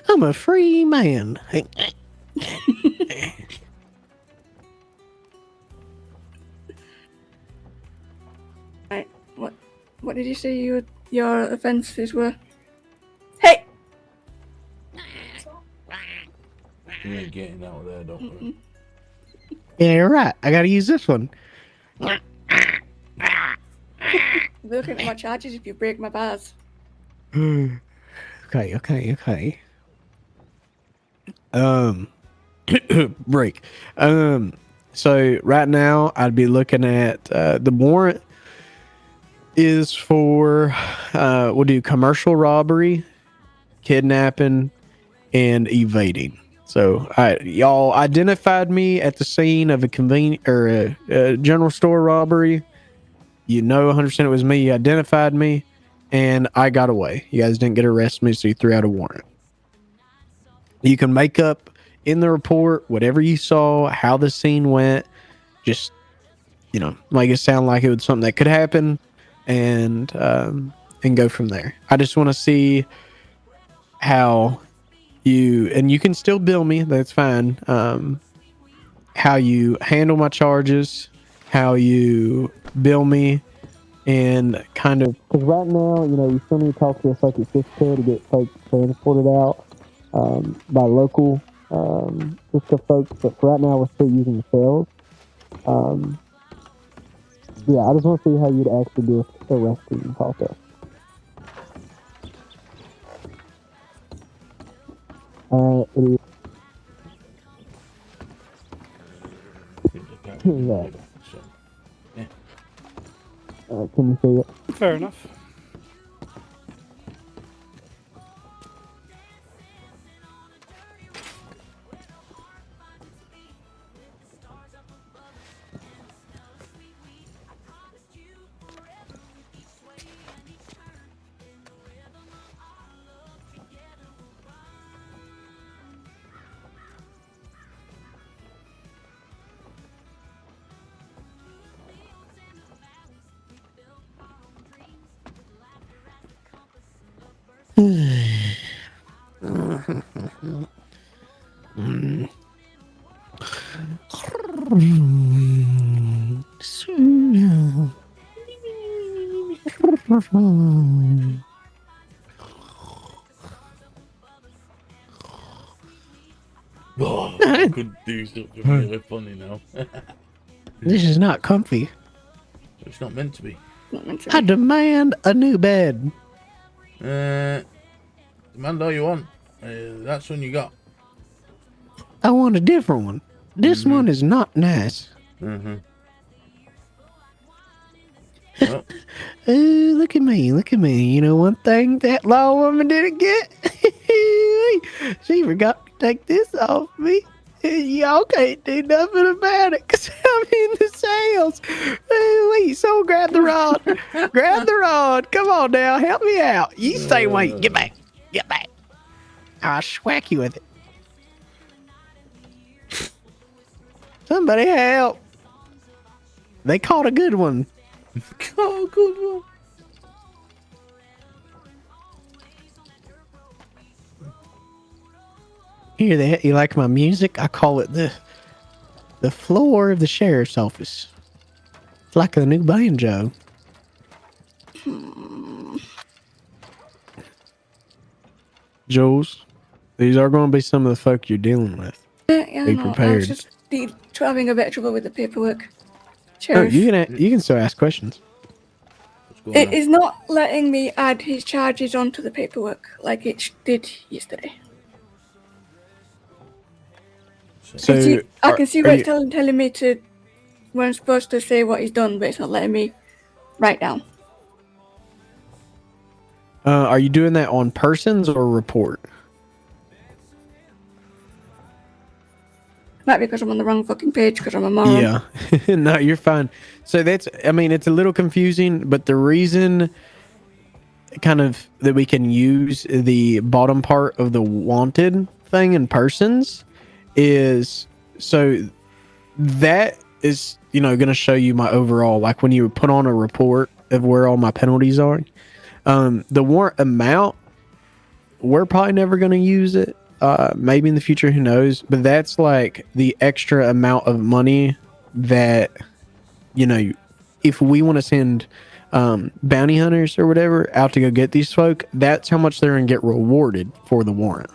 Speaker 1: I'm a free man.
Speaker 5: Right, what did you say your offences were? Hey!
Speaker 3: You ain't getting out of there, don't worry.
Speaker 1: Yeah, you're right. I gotta use this one.
Speaker 5: Looking at my charges if you break my bars.
Speaker 1: Okay. Break. So right now I'd be looking at the warrant is for we'll do commercial robbery, kidnapping, and evading. So y'all identified me at the scene of a a general store robbery. You know 100% it was me. You identified me, and I got away. You guys didn't get arrested me, so you threw out a warrant. You can make up in the report whatever you saw, how the scene went. Just, make it sound like it was something that could happen, and go from there. I just want to see how you can still bill me. That's fine. How you handle my charges, how you bill me, and kind of, because right now, you still need to talk to a psychic Cisco to get folks transported out by local Cisco folks, but for right now, we're still using the cells. Yeah, I just want to see how you'd actually do the arresting process. It is. Right. Can you see it?
Speaker 2: Fair enough.
Speaker 3: Oh, I could do something really funny now.
Speaker 1: This is not comfy.
Speaker 3: It's not meant to be.
Speaker 1: I demand a new bed.
Speaker 3: Demand all you want. That's one you got.
Speaker 1: I want a different one. This one is not nice.
Speaker 3: Well.
Speaker 1: Look at me. You know one thing that law woman didn't get? She forgot to take this off me. Y'all can't do nothing about it because I'm in the sales. Wait, so grab the rod. Grab the rod. Come on now, help me out. You stay wait. Get back. I'll schwack you with it. Somebody help. They caught a good one.
Speaker 3: Oh, good one.
Speaker 1: Hear that? You like my music? I call it the floor of the sheriff's office. It's like a new banjo. Jules, these are going to be some of the folk you're dealing with.
Speaker 5: Yeah,
Speaker 1: Be
Speaker 5: no,
Speaker 1: prepared.
Speaker 5: I was just having a bit of trouble with the paperwork.
Speaker 1: Oh,
Speaker 5: Sheriff,
Speaker 1: you can still ask questions.
Speaker 5: it is not letting me add his charges onto the paperwork like it did yesterday.
Speaker 1: So
Speaker 5: I can see where it's telling me to, where I'm supposed to say what he's done, but it's not letting me write down.
Speaker 1: Are you doing that on persons or report?
Speaker 5: Might be because I'm on the wrong fucking page because I'm a moron.
Speaker 1: Yeah. No, you're fine. So that's, I mean, it's a little confusing, but the reason kind of that we can use the bottom part of the wanted thing in persons is so that is, you know, going to show you my overall, like when you put on a report of where all my penalties are. The warrant amount, we're probably never going to use it. Maybe in the future, who knows? But that's like the extra amount of money that, you know, if we want to send bounty hunters or whatever out to go get these folk, that's how much they're going to get rewarded for the warrant.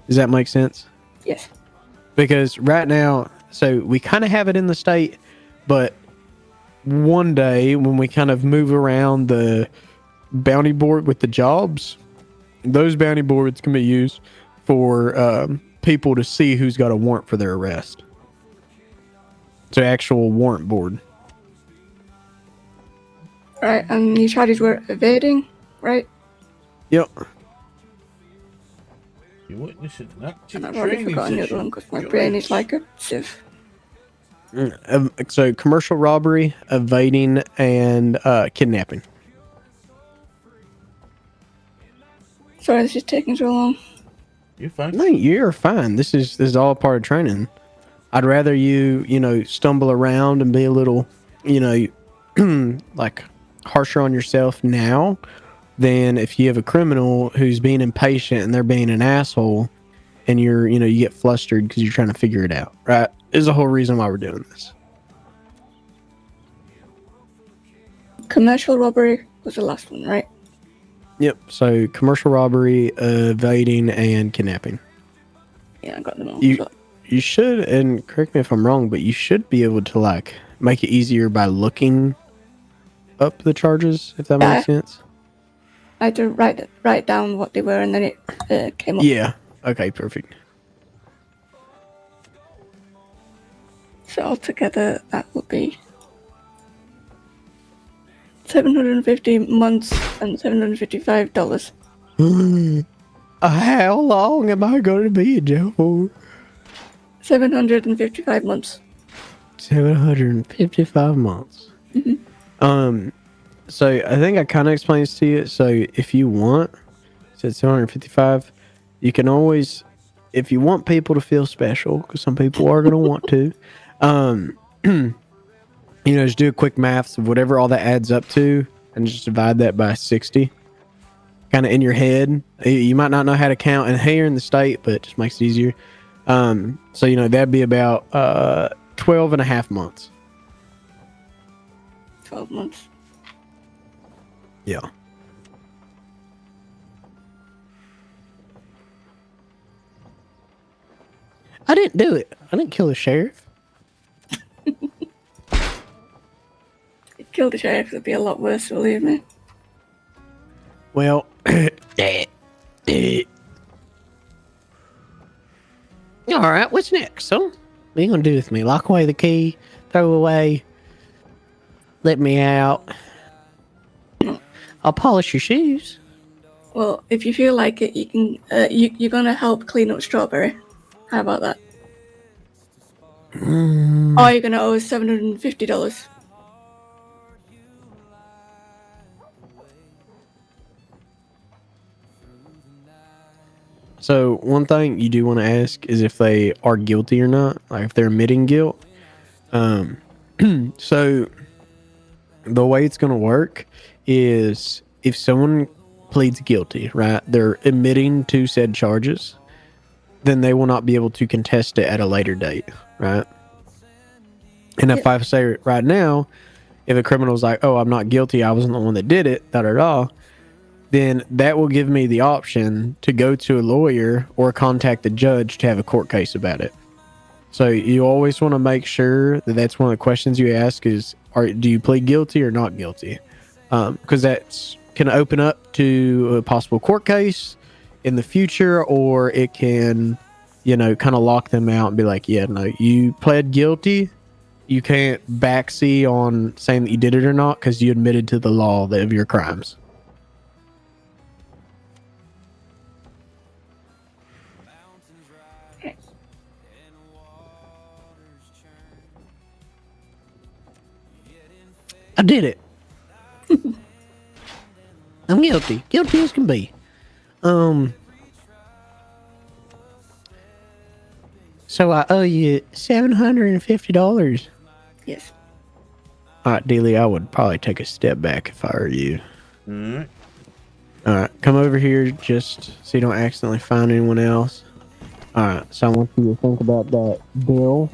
Speaker 1: Does that make sense?
Speaker 5: Yes.
Speaker 1: Because right now, so we kind of have it in the state, but one day when we kind of move around the bounty board with the jobs, those bounty boards can be used for people to see who's got a warrant for their arrest. So actual warrant board.
Speaker 5: Right, and your charges were evading, right?
Speaker 1: Yep.
Speaker 3: You're witnessing an active
Speaker 5: And I've already
Speaker 3: training
Speaker 5: forgotten the other
Speaker 3: session.
Speaker 5: one because my brain is like a sieve.
Speaker 1: So commercial robbery, evading, and kidnapping.
Speaker 5: Sorry, this is taking so long.
Speaker 3: You're fine.
Speaker 1: No, you're fine. This is all part of training. I'd rather you know, stumble around and be a little, you know, like harsher on yourself now than if you have a criminal who's being impatient and they're being an asshole and you're, you know, you get flustered because you're trying to figure it out, right? Is the whole reason why we're doing this.
Speaker 5: Commercial robbery was the last one, right?
Speaker 1: Yep. So commercial robbery, evading, and kidnapping.
Speaker 5: Yeah, I got them all.
Speaker 1: You should, and correct me if I'm wrong, but you should be able to like make it easier by looking up the charges, if that makes sense.
Speaker 5: I had to write down what they were, and then it came up.
Speaker 1: Yeah. Okay. Perfect.
Speaker 5: So altogether, that would be 750 months and $755.
Speaker 1: How long am I going to be in jail for?
Speaker 5: 755 months.
Speaker 1: 755 months.
Speaker 5: Mm-hmm.
Speaker 1: So I think I kind of explained this to you. So if you want, said 755, you can always, if you want people to feel special, because some people are going to want to, you know, just do a quick maths of whatever all that adds up to and just divide that by 60. Kind of in your head. You might not know how to count and here in the state, but it just makes it easier. So, you know, that'd be about 12 and a half months.
Speaker 5: 12 months.
Speaker 1: Yeah. I didn't do it. I didn't kill the sheriff.
Speaker 5: If killed the sheriff, it'd be a lot worse, believe me.
Speaker 1: Well, all right, what's next, son? What are you gonna do with me? Lock away the key, throw away, let me out. I'll polish your shoes.
Speaker 5: Well, if you feel like it, you can. You're gonna help clean up Strawberry. How about that? Or you're gonna owe us $750.
Speaker 1: So one thing you do want to ask is if they are guilty or not, like if they're admitting guilt. So the way it's going to work is if someone pleads guilty, right, they're admitting to said charges, then they will not be able to contest it at a later date, right? And if I say right now, if a criminal's like, oh, I'm not guilty, I wasn't the one that did it, da-da-da, then that will give me the option to go to a lawyer or contact the judge to have a court case about it. So you always want to make sure that that's one of the questions you ask is, do you plead guilty or not guilty? Because that's can open up to a possible court case. in the future, or it can, kind of lock them out and be like, yeah, no, you pled guilty. You can't backseat on saying that you did it or not because you admitted to the law of your crimes. I did it. I'm guilty. Guilty as can be. So I owe you $750.
Speaker 5: Yes.
Speaker 1: All right, Dealey, I would probably take a step back if I were you.
Speaker 3: Alright.
Speaker 1: All right, come over here just so you don't accidentally find anyone else. All right, so I want you to think about that bill,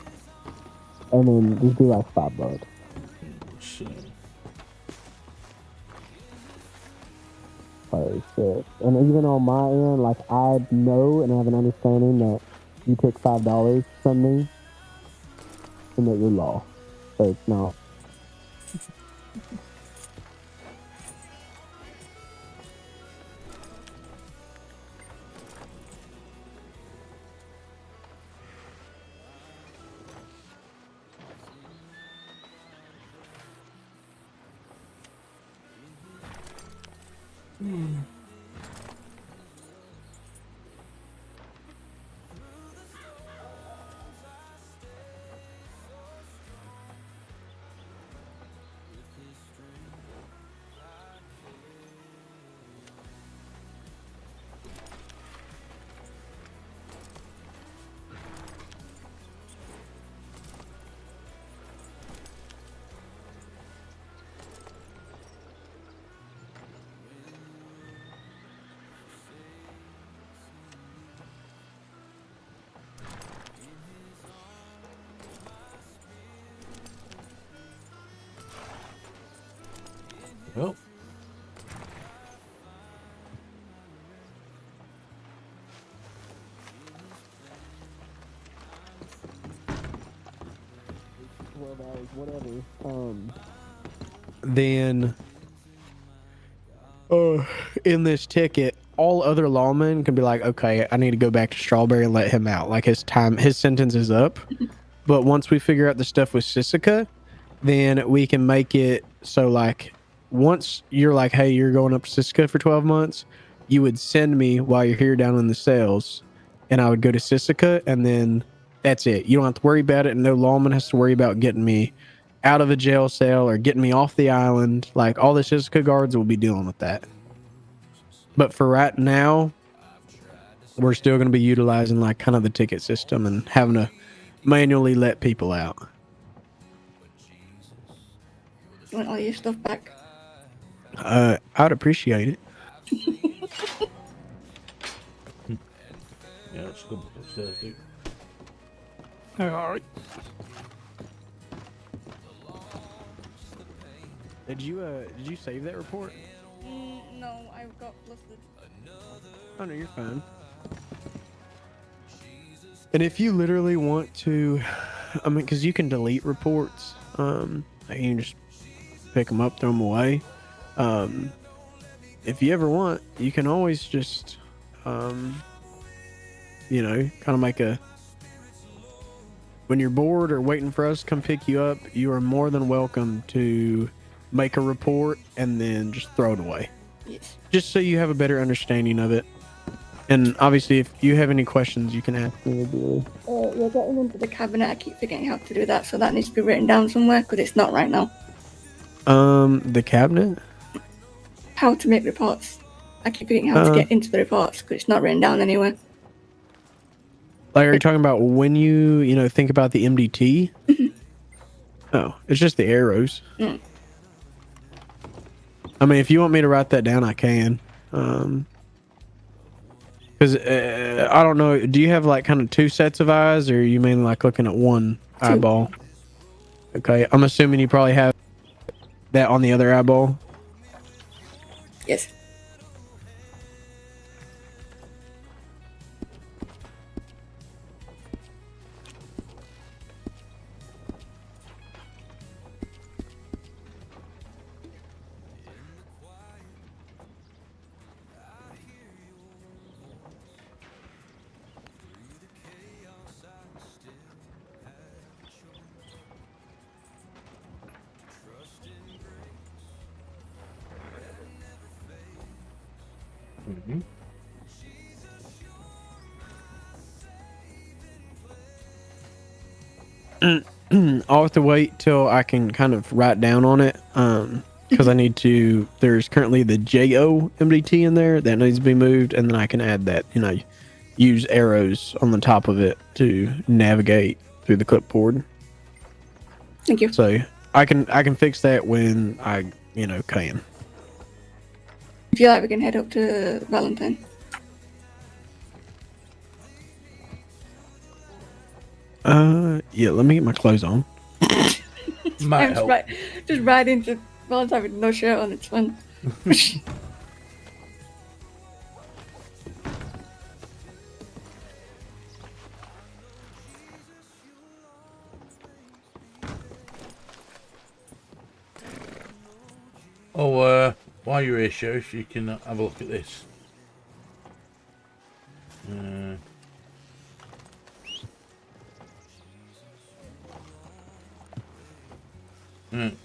Speaker 1: and then just do like $5. Shit. And even on my end, like I know and have an understanding that you took $5 from me, and that you're law. So it's not.
Speaker 3: Well.
Speaker 1: Then in this ticket, all other lawmen can be like, okay, I need to go back to Strawberry and let him out. Like his sentence is up. But once we figure out the stuff with Sisika, then we can make it so like once you're like, hey, you're going up to Sisika for 12 months, you would send me while you're here down in the cells, and I would go to Sisika, and then that's it. You don't have to worry about it, and no lawman has to worry about getting me out of a jail cell or getting me off the island. Like all the Sisika guards will be dealing with that. But for right now, we're still going to be utilizing like kind of the ticket system and having to manually let people out.
Speaker 5: You want all your stuff back?
Speaker 1: I'd appreciate it.
Speaker 3: Yeah, let's go upstairs, dude.
Speaker 2: All right.
Speaker 1: Did you save that report?
Speaker 5: No, I've got flustered.
Speaker 1: Oh no, you're fine. And if you literally want to, I mean, because you can delete reports, you can just pick them up, throw them away. If you ever want, you can always just, kind of make a. When you're bored or waiting for us to come pick you up, you are more than welcome to make a report and then just throw it away.
Speaker 5: Yes.
Speaker 1: Just so you have a better understanding of it. And obviously, if you have any questions, you can ask me.
Speaker 5: We're getting into the cabinet. I keep forgetting how to do that, so that needs to be written down somewhere because it's not right now.
Speaker 1: The cabinet?
Speaker 5: How to make reports. I keep forgetting how to get into the reports because it's not written down anywhere.
Speaker 1: Like, are you talking about when you think about the MDT? Oh, it's just the arrows.
Speaker 5: Mm.
Speaker 1: I mean, if you want me to write that down, I can. Because I don't know. Do you have like kind of two sets of eyes, or are you mainly like looking at one eyeball? Okay, I'm assuming you probably have that on the other eyeball.
Speaker 5: Yes.
Speaker 1: I'll have to wait till I can kind of write down on it. Because I need to. There's currently the JO MDT in there that needs to be moved, and then I can add that. Use arrows on the top of it to navigate through the clipboard.
Speaker 5: Thank you.
Speaker 1: So I can fix that when I can.
Speaker 5: If you like, we can head up to Valentine.
Speaker 1: Yeah. Let me get my clothes on.
Speaker 3: Might help.
Speaker 5: Just ride into Valentine with no shirt on. It's fun.
Speaker 3: Oh, while you're here, Sheriff, you can have a look at this.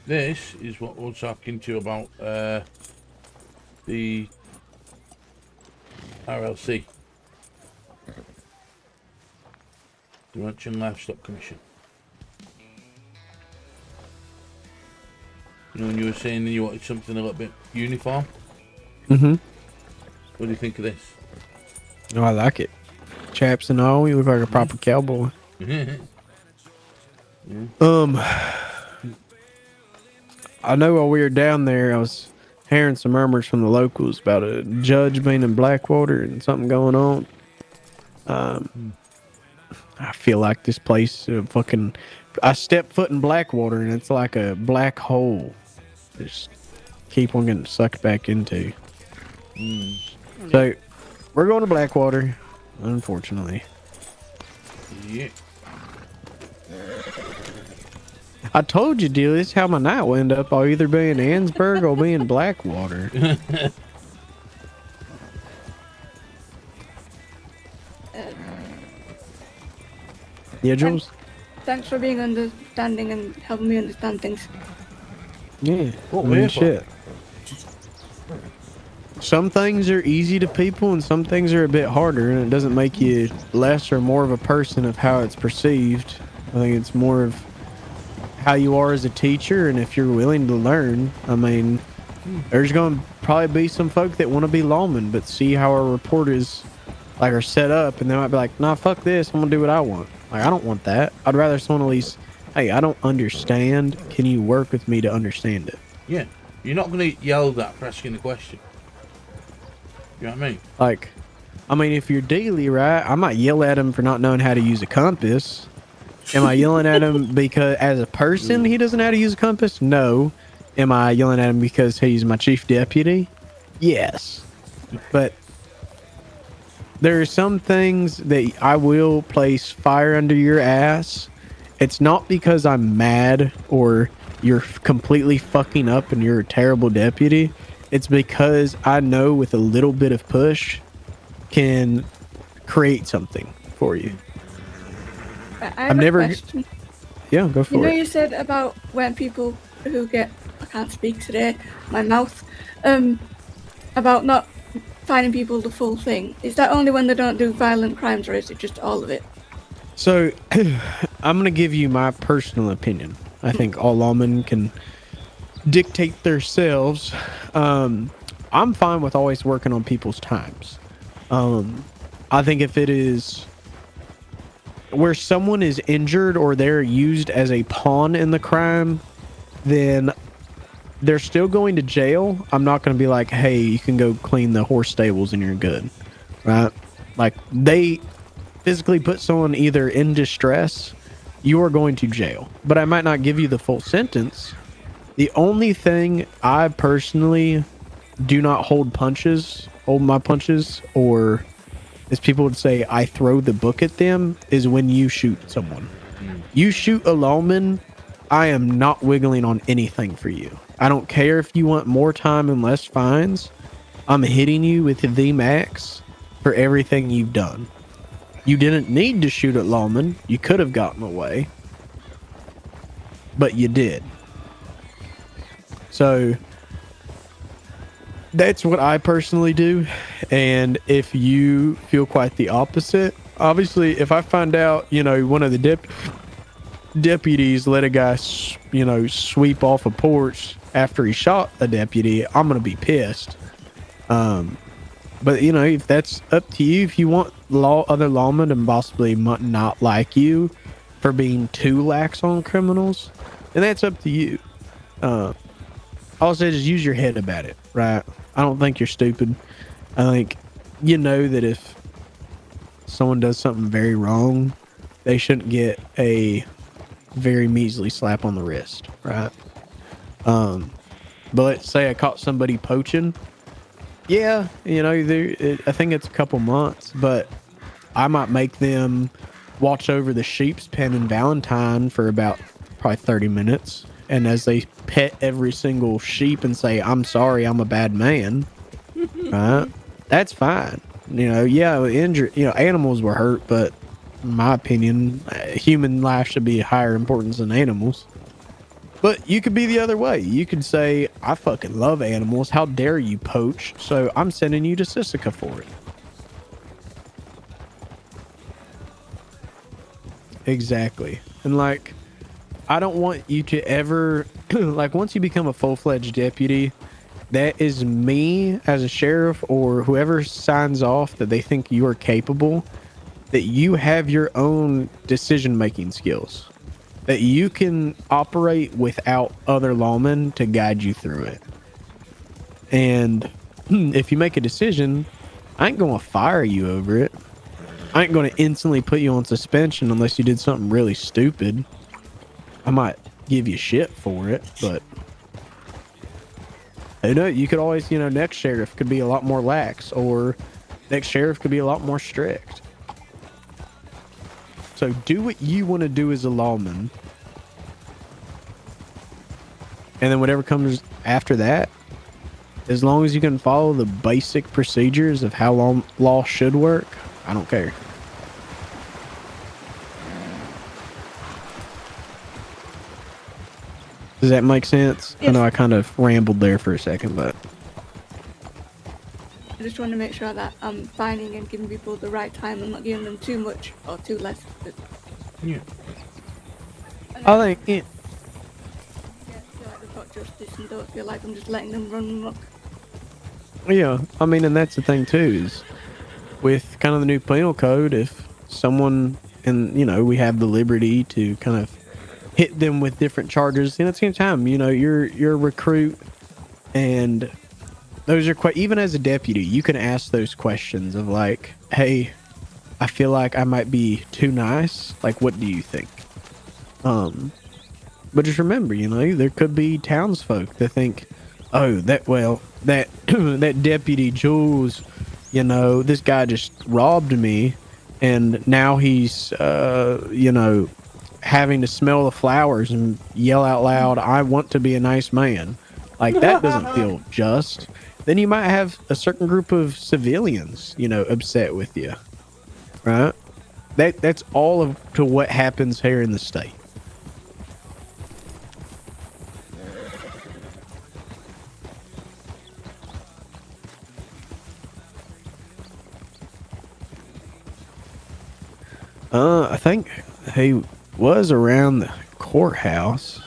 Speaker 3: This is what we're talking to you about the RLC, the Ranch and Livestock Commission. When you were saying that you wanted something a little bit uniform.
Speaker 1: Mm-hmm.
Speaker 3: What do you think of this?
Speaker 1: Oh, I like it. Chaps and all, you look like a proper cowboy.
Speaker 3: Yeah.
Speaker 1: I know while we were down there, I was hearing some murmurs from the locals about a judge being in Blackwater and something going on. I feel like this place I step foot in Blackwater and it's like a black hole. Just keep on getting sucked back into. So we're going to Blackwater, unfortunately.
Speaker 3: Yeah.
Speaker 1: I told you, Dealey, this is how my night will end up. I'll either be in Annsburg or be in Blackwater. Yeah, Jules?
Speaker 5: Thanks for being understanding and helping me understand things.
Speaker 1: Yeah. Shit. Some things are easy to people and some things are a bit harder, and it doesn't make you less or more of a person of how it's perceived. I think it's more of how you are as a teacher, and if you're willing to learn. I mean, there's going to probably be some folk that want to be lawmen, but see how our reporters are set up, and they might be like, nah, fuck this, I'm going to do what I want. I don't want that. I'd rather someone at least, hey, I don't understand. Can you work with me to understand it?
Speaker 3: Yeah. You're not going to yell that for asking the question. You know what I mean? If
Speaker 1: you're DEELEY, right, I might yell at him for not knowing how to use a compass. Am I yelling at him because as a person he doesn't know how to use a compass? No. Am I yelling at him because he's my chief deputy? Yes. But there are some things that I will place fire under your ass. It's not because I'm mad or you're completely fucking up and you're a terrible deputy. It's because I know with a little bit of push can create something for you.
Speaker 5: I've never. Question.
Speaker 1: Yeah, go for it.
Speaker 5: You said about when people who get, I can't speak today, my mouth, about not finding people the full thing. Is that only when they don't do violent crimes, or is it just all of it?
Speaker 1: So, I'm going to give you my personal opinion. I think all lawmen can dictate themselves. I'm fine with always working on people's times. I think if it is where someone is injured or they're used as a pawn in the crime, then they're still going to jail. I'm not going to be like, hey, you can go clean the horse stables and you're good, right? They physically put someone either in distress, you are going to jail. But I might not give you the full sentence. The only thing I personally do not hold my punches, or as people would say, I throw the book at them, is when you shoot someone. You shoot a lawman, I am not wiggling on anything for you. I don't care if you want more time and less fines. I'm hitting you with the max for everything you've done. You didn't need to shoot at lawman. You could have gotten away. But you did. So, That's what I personally do. And if you feel quite the opposite, obviously, if I find out, one of the deputies let a guy, sweep off a porch after he shot a deputy, I'm going to be pissed. But, if that's up to you, if you want other lawmen to possibly not like you for being too lax on criminals, then that's up to you. I'll say just use your head about it, right? I don't think you're stupid. I think that if someone does something very wrong, they shouldn't get a very measly slap on the wrist, right? But let's say I caught somebody poaching. Yeah, I think it's a couple months, but I might make them watch over the sheep's pen in Valentine for about probably 30 minutes. And as they pet every single sheep and say, I'm sorry, I'm a bad man, right? That's fine. Animals were hurt, but in my opinion, human life should be higher importance than animals. But you could be the other way. You could say, I fucking love animals. How dare you poach? So I'm sending you to Sisika for it. Exactly. And I don't want you to ever, once you become a full-fledged deputy, that is me as a sheriff or whoever signs off that they think you are capable, that you have your own decision-making skills, that you can operate without other lawmen to guide you through it. And if you make a decision, I ain't going to fire you over it. I ain't going to instantly put you on suspension unless you did something really stupid. I might give you shit for it, but you could always, next sheriff could be a lot more lax, or next sheriff could be a lot more strict. So do what you want to do as a lawman, and then whatever comes after that, as long as you can follow the basic procedures of how law should work, I don't care. Does that make sense? Yes. I know I kind of rambled there for a second, but
Speaker 5: I just want to make sure that I'm finding and giving people the right time and not giving them too much or too less.
Speaker 3: Yeah.
Speaker 1: I think it.
Speaker 5: Yeah, feel like they've got justice and don't feel like I'm just letting them run amok.
Speaker 1: Yeah, I mean, and that's the thing too, is with kind of the new penal code, if someone, and we have the liberty to kind of hit them with different charges, and at the same time, you're a recruit, and those are quite, even as a deputy, you can ask those questions of hey, I feel like I might be too nice. What do you think? But just remember, there could be townsfolk that think, oh, that deputy Jules, this guy just robbed me, and now he's, having to smell the flowers and yell out loud, I want to be a nice man. That doesn't feel just. Then you might have a certain group of civilians, upset with you. Right? That's all to what happens here in the state. I think he was around the courthouse.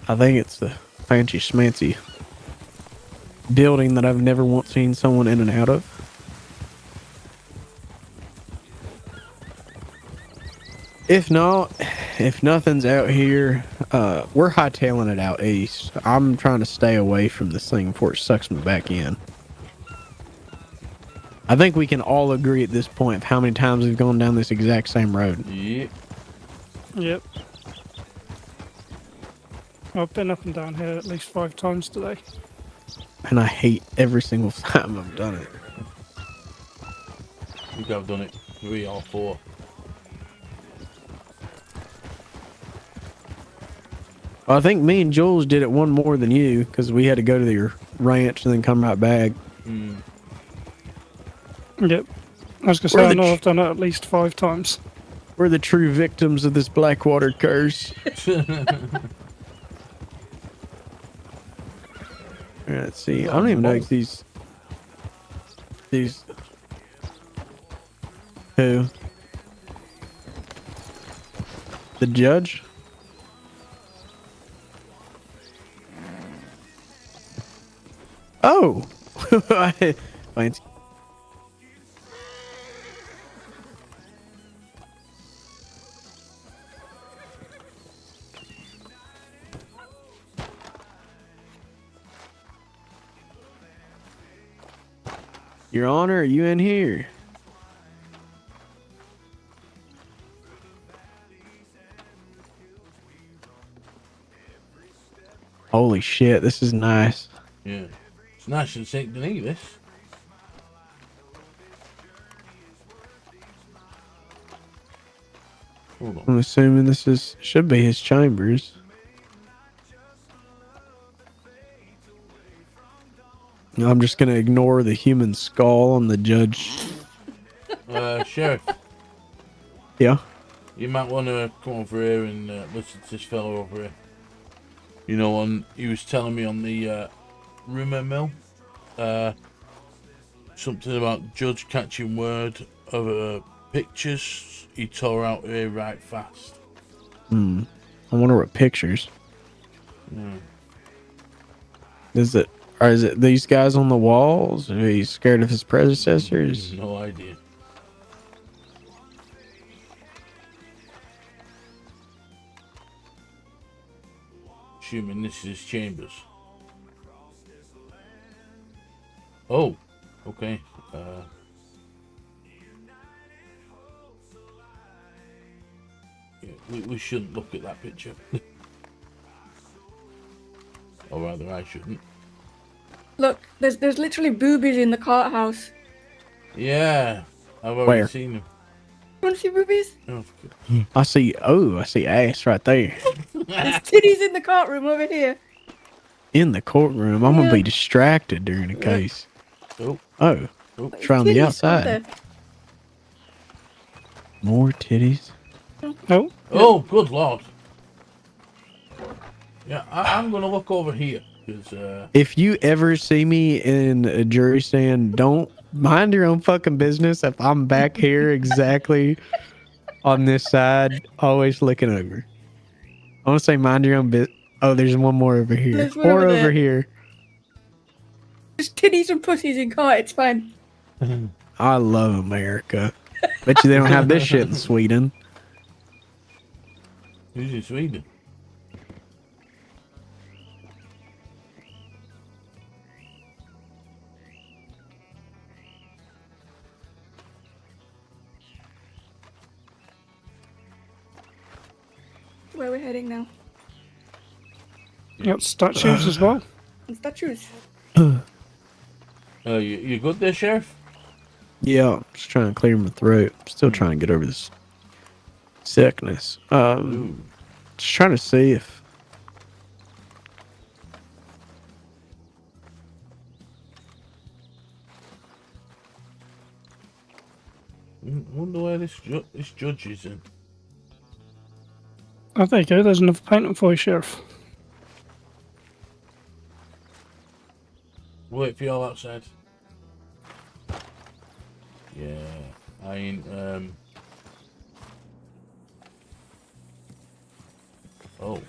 Speaker 1: I think it's the fancy schmancy building that I've never once seen someone in and out of. If not, if nothing's out here, we're hightailing it out east. I'm trying to stay away from this thing before it sucks me back in. I think we can all agree at this point of how many times we've gone down this exact same road.
Speaker 2: Yep. I've been up and down here at least 5 times today.
Speaker 1: And I hate every single time I've done it.
Speaker 3: I think I've done it 3 or 4.
Speaker 1: Well, I think me and Jules did it one more than you, because we had to go to your ranch and then come right back.
Speaker 2: Yep. I was going to say, I know I've done it at least 5 times.
Speaker 1: We're the true victims of this Blackwater curse. Let's see. I don't even know if these. Who? The judge? Oh! Fancy. Your Honor, are you in here? Holy shit, this is nice.
Speaker 3: Yeah. It's nice and St. Denis, this. Hold on.
Speaker 1: I'm assuming this should be his chambers. I'm just gonna ignore the human skull on the judge.
Speaker 3: Sheriff.
Speaker 1: Yeah.
Speaker 3: You might want to come over here and listen to this fellow over here. You know, he was telling me on the rumour mill, something about judge catching word of pictures he tore out here right fast.
Speaker 1: I wonder what pictures.
Speaker 3: Yeah.
Speaker 1: Is it these guys on the walls? Are you scared of his predecessors?
Speaker 3: No idea. Assuming this is his chambers. Oh, okay. Yeah, we shouldn't look at that picture. Or rather, I shouldn't.
Speaker 5: Look, there's literally boobies in the courthouse.
Speaker 3: Yeah, I've already
Speaker 1: Where?
Speaker 3: seen them.
Speaker 5: You want to see boobies?
Speaker 3: Oh,
Speaker 1: I see ass right there.
Speaker 5: There's titties in the courtroom over here.
Speaker 1: In the courtroom. I'm gonna be distracted during the case. Oh. Try on the
Speaker 5: Titties
Speaker 1: outside.
Speaker 5: there.
Speaker 1: More titties.
Speaker 2: No.
Speaker 3: Oh, good lord. Yeah, I'm gonna look over here. Cause,
Speaker 1: If you ever see me in a jury stand, don't mind your own fucking business. If I'm back here exactly on this side, always looking over. I want to say mind your own business. Oh, there's one more over here.
Speaker 5: There's one
Speaker 1: Or
Speaker 5: over
Speaker 1: over
Speaker 5: there.
Speaker 1: here.
Speaker 5: There's titties and pussies in court. It's fine.
Speaker 1: I love America. Bet you they don't have this shit in Sweden.
Speaker 3: who's in Sweden?
Speaker 5: Where we're heading now?
Speaker 2: Yep, statues as well.
Speaker 5: And statues.
Speaker 3: You good there, Sheriff?
Speaker 1: Yeah, I'm just trying to clear my throat. Still trying to get over this sickness. Just trying to see if
Speaker 3: Wonder where this judge is in.
Speaker 2: Oh, there you go. There's another painting for you, Sheriff.
Speaker 3: Wait for you all outside. Yeah, I ain't, oh,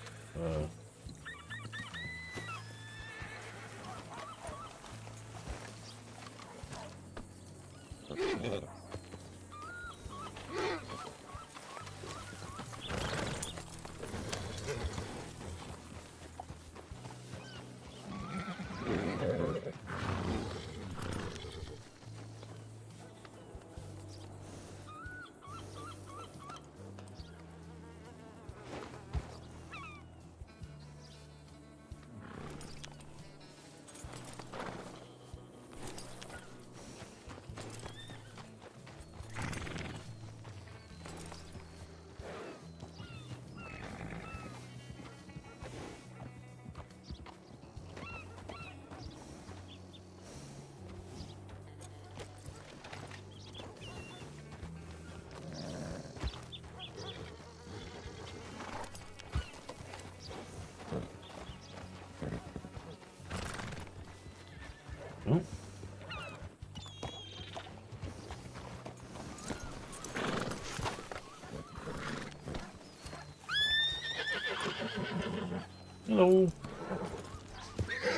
Speaker 2: Hello.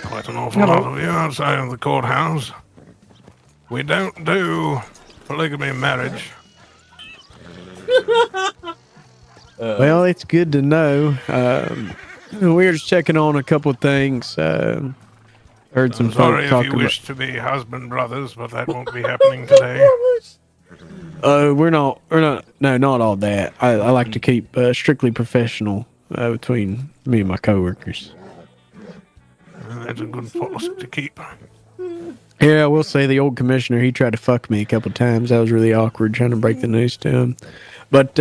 Speaker 12: Quite an awful lot of you outside of the courthouse. We don't do polygamy marriage.
Speaker 1: Well, it's good to know. We were just checking on a couple of things. Heard some
Speaker 12: I'm
Speaker 1: folk
Speaker 12: sorry if
Speaker 1: talking
Speaker 12: you
Speaker 1: about.
Speaker 12: wish to be husband brothers, but that won't be happening today.
Speaker 1: We're not. No, not all that. I like to keep strictly professional between me and my coworkers.
Speaker 12: That's a good policy to keep.
Speaker 1: Yeah, I will say the old commissioner, he tried to fuck me a couple times. That was really awkward trying to break the news to him. But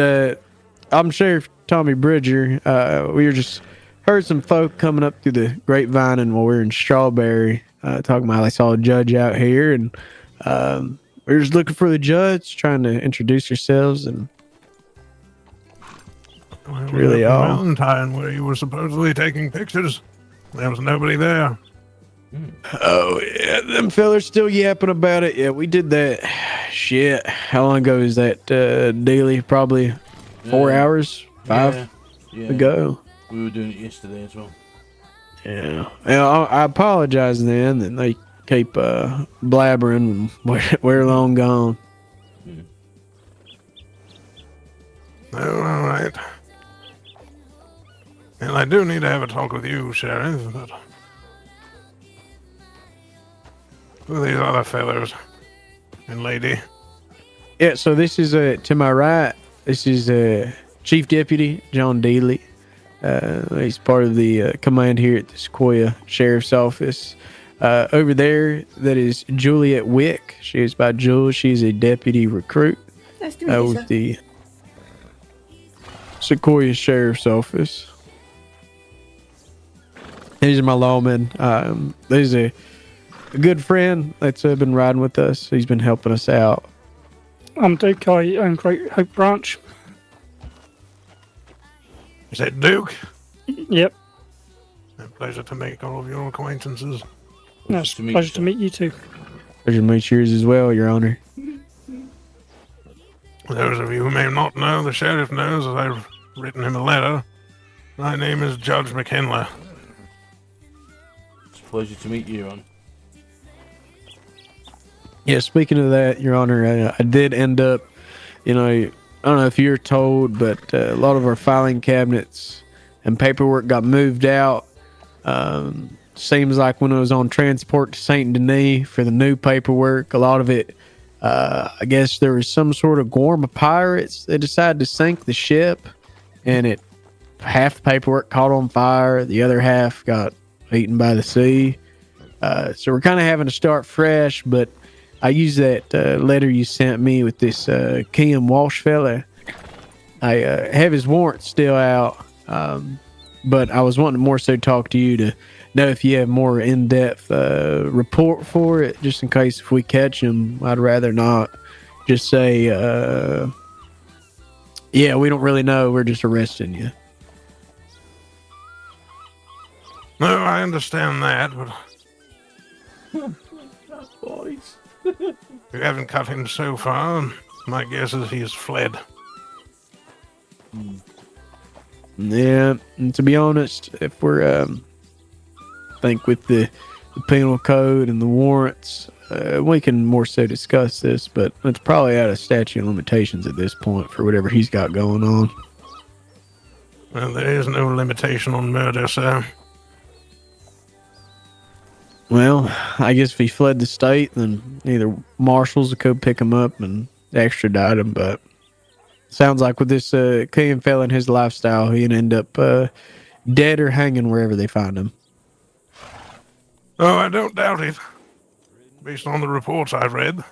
Speaker 1: I'm Sheriff Tommy Bridger. We were just heard some folk coming up through the grapevine, and while we were in Strawberry, talking about I saw a judge out here, and we were just looking for the judge, trying to introduce yourselves, and really all.
Speaker 12: Valentine, where you were supposedly taking pictures. There was nobody there.
Speaker 1: Oh, yeah, them fellers still yapping about it. Yeah, we did that. Shit. How long ago is that, DEELEY? Probably 4 hours? 5 ago.
Speaker 3: We were doing it yesterday as well.
Speaker 1: Yeah. Well, I apologize then that they keep blabbering when we're long gone.
Speaker 12: Oh, all right. And I do need to have a talk with you, Sheriff, but who are these other fellows and lady?
Speaker 1: Yeah, so this is, to my right, this is Chief Deputy John DEELEY. He's part of the command here at the Sequoia Sheriff's Office. Over there, that is Juliet Wick. She is by Jules. She's a deputy recruit
Speaker 5: Nice to meet you,
Speaker 1: with
Speaker 5: sir.
Speaker 1: the Sequoia Sheriff's Office. These are my lawmen. There's a good friend that's been riding with us. He's been helping us out.
Speaker 2: I'm Duke. I own Great Hope Branch.
Speaker 12: Is that Duke?
Speaker 2: Yep.
Speaker 12: A pleasure to make all of your acquaintances.
Speaker 2: It's a pleasure to meet you too.
Speaker 1: Pleasure to meet yours as well, Your Honor.
Speaker 12: Those of you who may not know, the sheriff knows, as I've written him a letter. My name is Judge McKinley.
Speaker 3: It's a pleasure to meet you, Ron.
Speaker 1: Yeah, speaking of that, Your Honor, I did end up, I don't know if you're told, but a lot of our filing cabinets and paperwork got moved out. Seems like when it was on transport to St. Denis for the new paperwork, a lot of it, I guess there was some sort of swarm of pirates. They decided to sink the ship, and half the paperwork caught on fire. The other half got eaten by the sea. So we're kind of having to start fresh, but I used that letter you sent me with this Kim Walsh fella. I have his warrant still out, but I was wanting to more so talk to you to know if you have more in-depth report for it, just in case if we catch him. I'd rather not just say, yeah, we don't really know, we're just arresting you.
Speaker 12: No, I understand that, but
Speaker 3: Boys.
Speaker 12: we haven't cut him so far. My guess is he has fled.
Speaker 1: Yeah, and to be honest, if we're, I think with the penal code and the warrants, we can more so discuss this, but it's probably out of statute of limitations at this point for whatever he's got going on.
Speaker 12: Well, there is no limitation on murder, sir.
Speaker 1: Well, I guess if he fled the state, then either marshals will go pick him up and extradite him, but sounds like with this Killian fella and his lifestyle, he'd end up dead or hanging wherever they find him.
Speaker 12: Oh, I don't doubt it. Based on the reports I've read.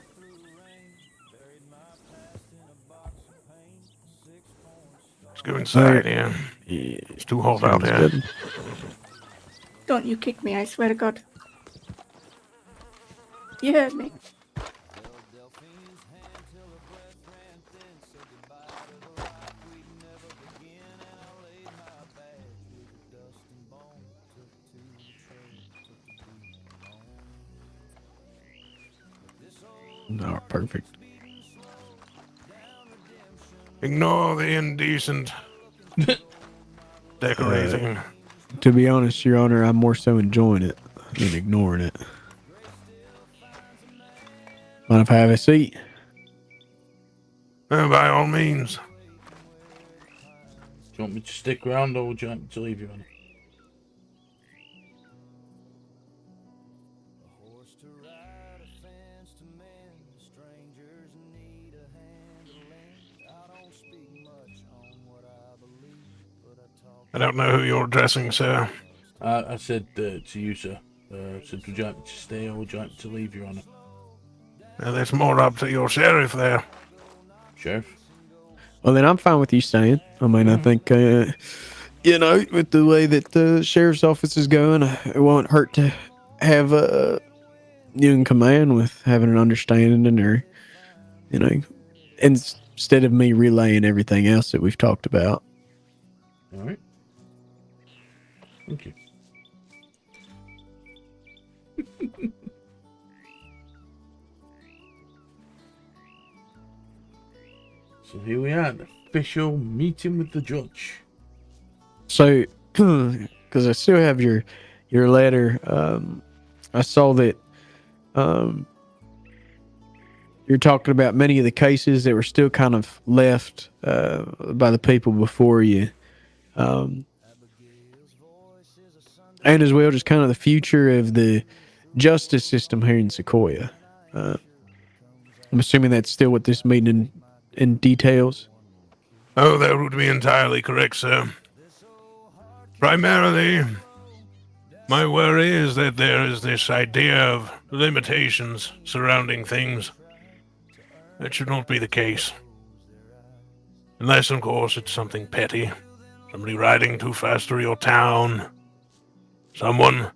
Speaker 12: Let's go inside here. It's too hot out here.
Speaker 1: Good.
Speaker 5: Don't you kick me, I swear to God. You heard me.
Speaker 1: No, perfect.
Speaker 12: Ignore the indecent decorating.
Speaker 1: To be honest, Your Honor, I'm more so enjoying it than ignoring it. Mind if I have a seat?
Speaker 12: By all means.
Speaker 3: Do you want me to stick around, or would you like me to leave you on it?
Speaker 12: I don't know who you're addressing, sir.
Speaker 3: I said to you, sir. Said, would you like me to stay, or would you like me to leave, Your Honor?
Speaker 12: That's more up to your sheriff there.
Speaker 3: Sheriff?
Speaker 1: Well, then I'm fine with you staying. I mean, I think, you know, with the way that the sheriff's office is going, it won't hurt to have you in command with having an understanding, or, you know, instead of me relaying everything else that we've talked about.
Speaker 3: All right. Thank you. So here we are, the official meeting with the judge.
Speaker 1: So, because I still have your letter, I saw that you're talking about many of the cases that were still kind of left by the people before you. And as well, just kind of the future of the justice system here in Sequoia. I'm assuming that's still what this meeting in details.
Speaker 12: Oh, that would be entirely correct, sir. Primarily, my worry is that there is this idea of limitations surrounding things. That should not be the case. Unless, of course, it's something petty. Somebody riding too fast through your town. Someone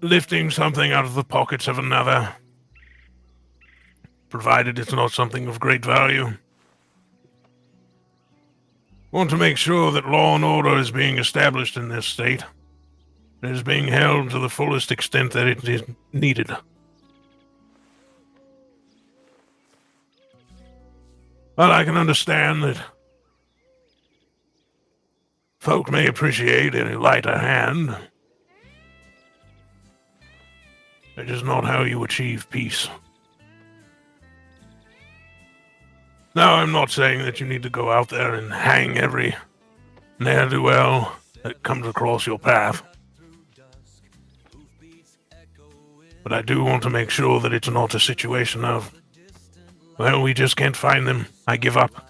Speaker 12: lifting something out of the pockets of another. Provided it's not something of great value. Want to make sure that law and order is being established in this state. It is being held to the fullest extent that it is needed. Well, I can understand that folk may appreciate a lighter hand. It is not how you achieve peace. Now, I'm not saying that you need to go out there and hang every ne'er-do-well that comes across your path. But I do want to make sure that it's not a situation of, well, we just can't find them. I give up.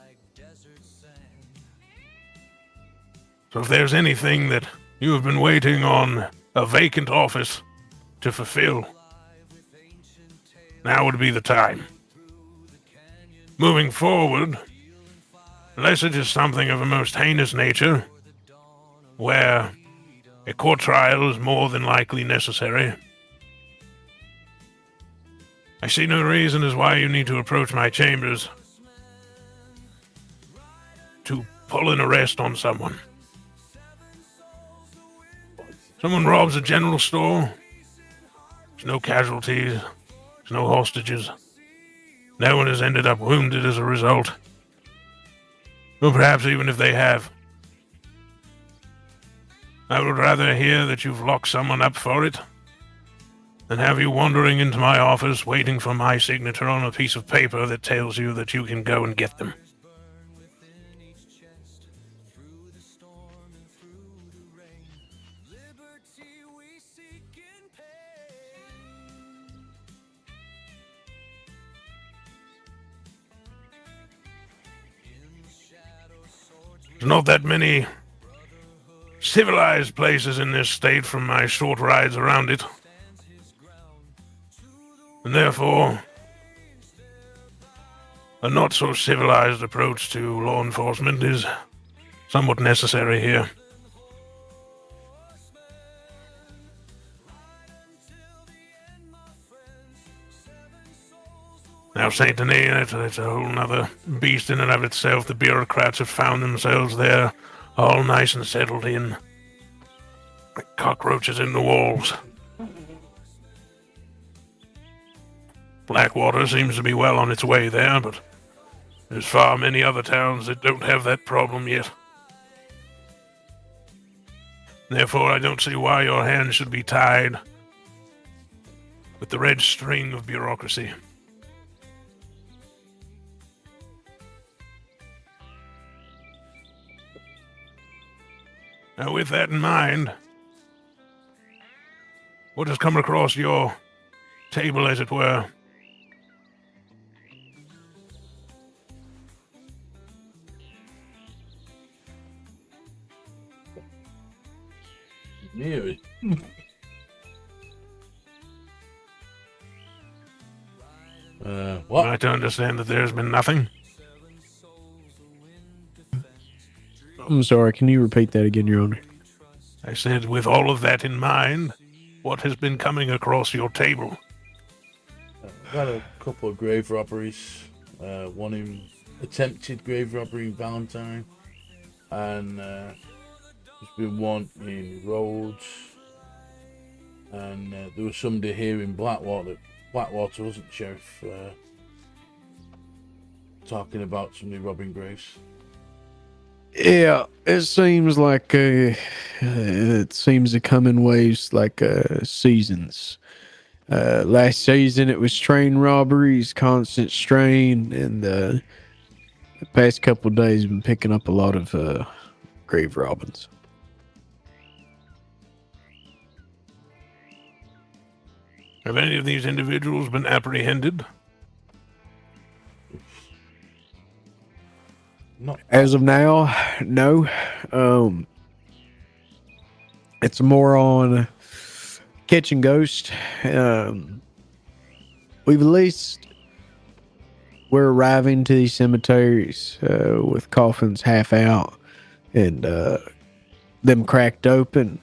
Speaker 12: So if there's anything that you have been waiting on a vacant office to fulfill, now would be the time. Moving forward, unless it is something of a most heinous nature, where a court trial is more than likely necessary, I see no reason as why you need to approach my chambers to pull an arrest on someone. Someone robs a general store, there's no casualties, there's no hostages. No one has ended up wounded as a result. Or perhaps even if they have. I would rather hear that you've locked someone up for it than have you wandering into my office waiting for my signature on a piece of paper that tells you that you can go and get them. There's not that many civilized places in this state from my short rides around it. And therefore, a not-so-civilized approach to law enforcement is somewhat necessary here. Now, Saint Denis, it's a whole nother beast in and of itself. The bureaucrats have found themselves there, all nice and settled in, like cockroaches in the walls. Blackwater seems to be well on its way there, but there's far many other towns that don't have that problem yet. Therefore, I don't see why your hands should be tied with the red string of bureaucracy. Now, with that in mind, what has come across your table, as it were?
Speaker 3: Mary. What?
Speaker 12: Am I to understand that there's been nothing?
Speaker 1: I'm sorry, can you repeat that again, Your Honor?
Speaker 12: I said, with all of that in mind, what has been coming across your table?
Speaker 3: I've had a couple of grave robberies. One in attempted grave robbery in Valentine, and there's been one in Rhodes, and there was somebody here in Blackwater, wasn't the Sheriff, talking about somebody robbing graves.
Speaker 1: Yeah, it seems like it seems to come in waves like seasons. Last season it was train robberies, constant strain, and the past couple of days been picking up a lot of grave robbings.
Speaker 12: Have any of these individuals been apprehended?
Speaker 3: No.
Speaker 1: As of now, no. It's more on catching ghosts. We've at least we're arriving to these cemeteries with coffins half out and them cracked open.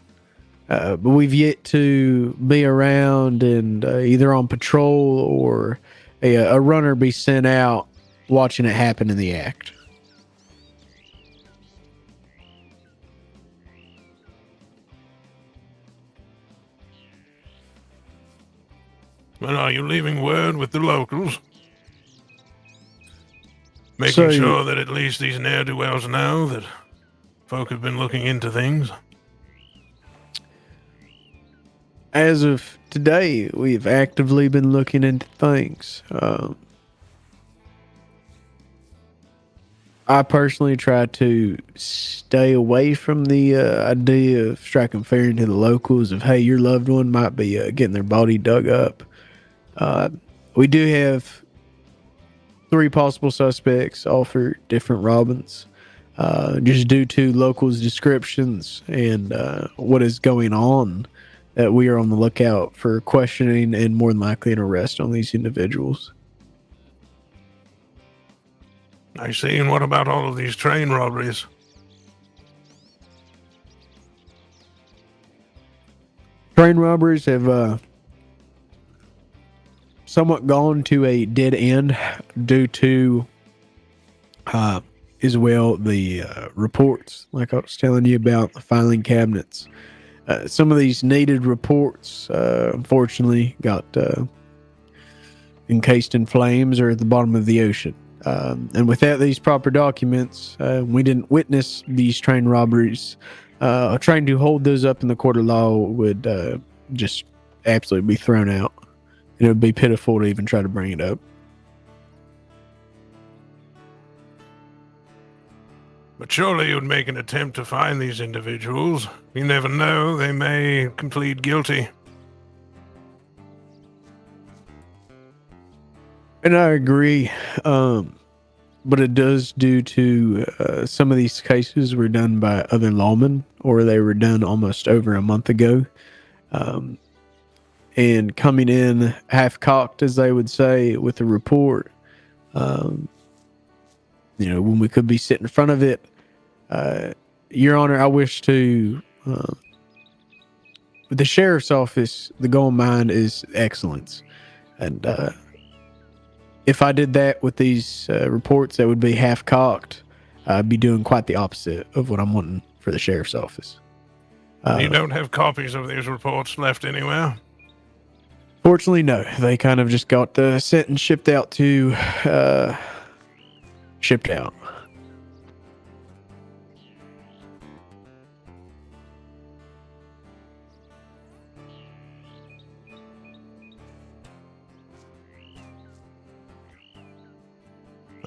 Speaker 1: But we've yet to be around and either on patrol or a runner be sent out watching it happen in the act.
Speaker 12: Well, are you leaving word with the locals? Making sure that at least these ne'er-do-wells know that folk have been looking into things?
Speaker 1: As of today, we've actively been looking into things. I personally try to stay away from the idea of striking fear into the locals of, hey, your loved one might be getting their body dug up. We do have 3 possible suspects, all for different robins, just due to locals' descriptions and what is going on. That we are on the lookout for questioning and more than likely an arrest on these individuals.
Speaker 12: I see. And what about all of these train robberies?
Speaker 1: Train robberies have somewhat gone to a dead end due to as well the reports, like I was telling you about the filing cabinets. Some of these needed reports, unfortunately, got encased in flames or at the bottom of the ocean. And without these proper documents, we didn't witness these train robberies. Trying to hold those up in the court of law would just absolutely be thrown out. And it would be pitiful to even try to bring it up.
Speaker 12: But surely you'd make an attempt to find these individuals. You never know, they may plead guilty.
Speaker 1: And I agree, but it does due to some of these cases were done by other lawmen, or they were done almost over a month ago. And coming in half-cocked, as they would say, with a report, when we could be sitting in front of it. Your Honor, I wish to, with the Sheriff's Office, the goal of mine is excellence. And if I did that with these reports that would be half-cocked, I'd be doing quite the opposite of what I'm wanting for the Sheriff's Office.
Speaker 12: You don't have copies of these reports left anywhere?
Speaker 1: Fortunately, no. They kind of just got sent and shipped out to... shipped out.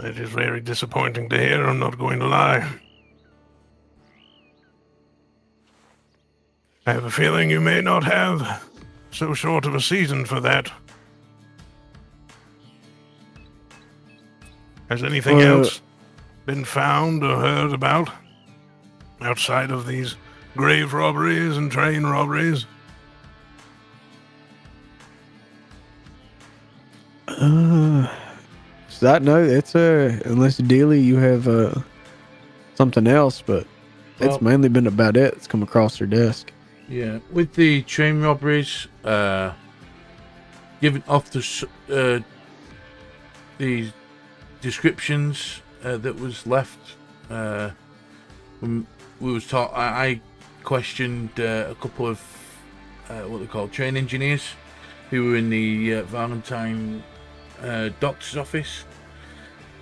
Speaker 12: It is very disappointing to hear, I'm not going to lie. I have a feeling you may not have so short of a season for that. Has anything else been found or heard about outside of these grave robberies and train robberies?
Speaker 1: So I know it's unless DEELEY you have something else, but it's mainly been about it that's come across her desk.
Speaker 3: Yeah, with the train robberies, given off the descriptions that was left when we was taught, I questioned a couple of what they call train engineers who were in the Valentine doctor's office.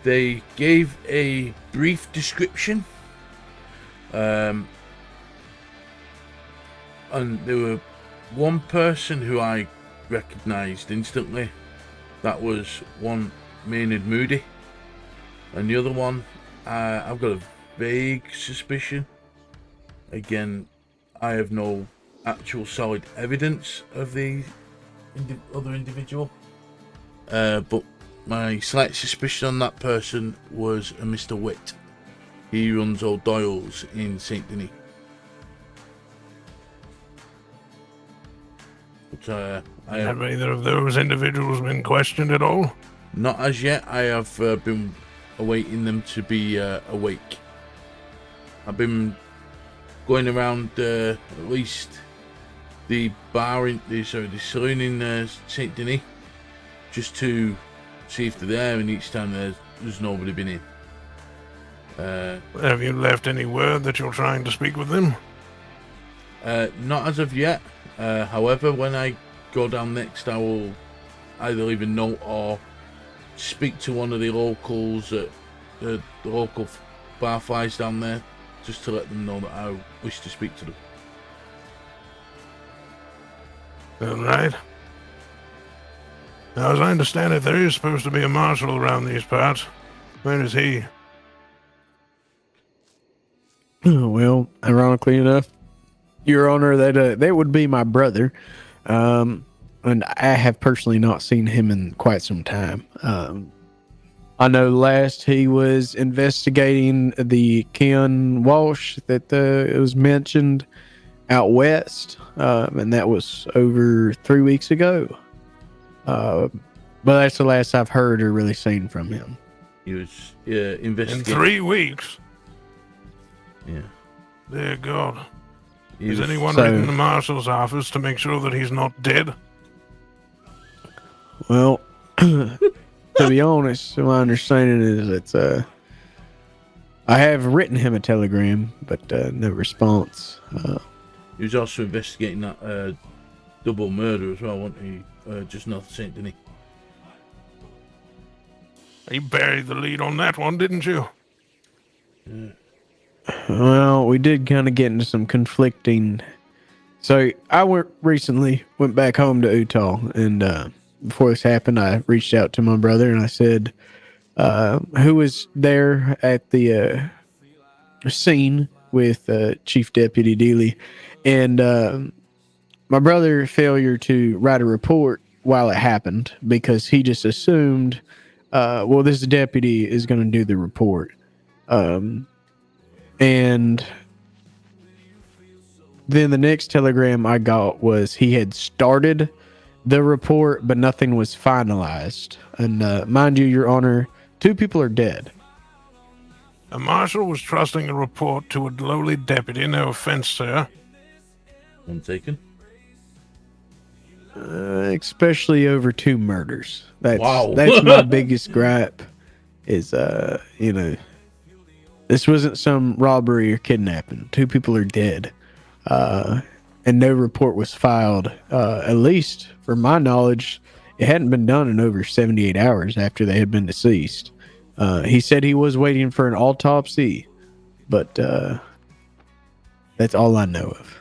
Speaker 3: They gave a brief description, and there were one person who I recognised instantly. That was one Maynard Moody, and the other one I've got a vague suspicion. Again, I have no actual solid evidence of the other individual, but my slight suspicion on that person was a Mr. Witt. He runs Old Doyle's in St. Denis. But
Speaker 12: have either of those individuals been questioned at all?
Speaker 3: Not as yet. I have been awaiting them to be awake. I've been going around at least the bar in the saloon in St. Denis, just to see if they're there, and each time there's nobody been in.
Speaker 12: Have you left any word that you're trying to speak with them?
Speaker 3: Not as of yet. However, when I go down next, I will either leave a note or speak to one of the locals, the local barflies down there, just to let them know that I wish to speak to them.
Speaker 12: All right. Now, as I understand it, there is supposed to be a marshal around these parts. Where is he?
Speaker 1: Well, ironically enough, Your Honor, that would be my brother, and I have personally not seen him in quite some time. I know last he was investigating the Ken Walsh that it was mentioned out west, and that was over 3 weeks ago. But that's the last I've heard or really seen from him.
Speaker 3: He was investigating.
Speaker 12: In 3 weeks?
Speaker 3: Yeah.
Speaker 12: Dear God. Is anyone in the marshal's office to make sure that he's not dead?
Speaker 1: Well, to be honest, my understanding is it's I have written him a telegram, but no response.
Speaker 3: He was also investigating that double murder as well, wasn't he? Just north of St. Denis.
Speaker 12: You buried the lead on that one, didn't you?
Speaker 3: Yeah.
Speaker 1: Well, we did kind of get into some conflicting. So I recently went back home to Utah, and before this happened, I reached out to my brother and I said, who was there at the scene with Chief Deputy DEELEY, and my brother failure to write a report while it happened because he just assumed, well, this deputy is going to do the report. And then the next telegram I got was he had started the report, but nothing was finalized. And mind you, Your Honor, 2 people are dead.
Speaker 12: A marshal was trusting a report to a lowly deputy. No offense, sir.
Speaker 3: One taken.
Speaker 1: Especially over 2 murders.
Speaker 3: Wow.
Speaker 1: That's my biggest gripe. Is this wasn't some robbery or kidnapping. 2 people are dead, and no report was filed. At least, from my knowledge, it hadn't been done in over 78 hours after they had been deceased. He said he was waiting for an autopsy, but that's all I know of.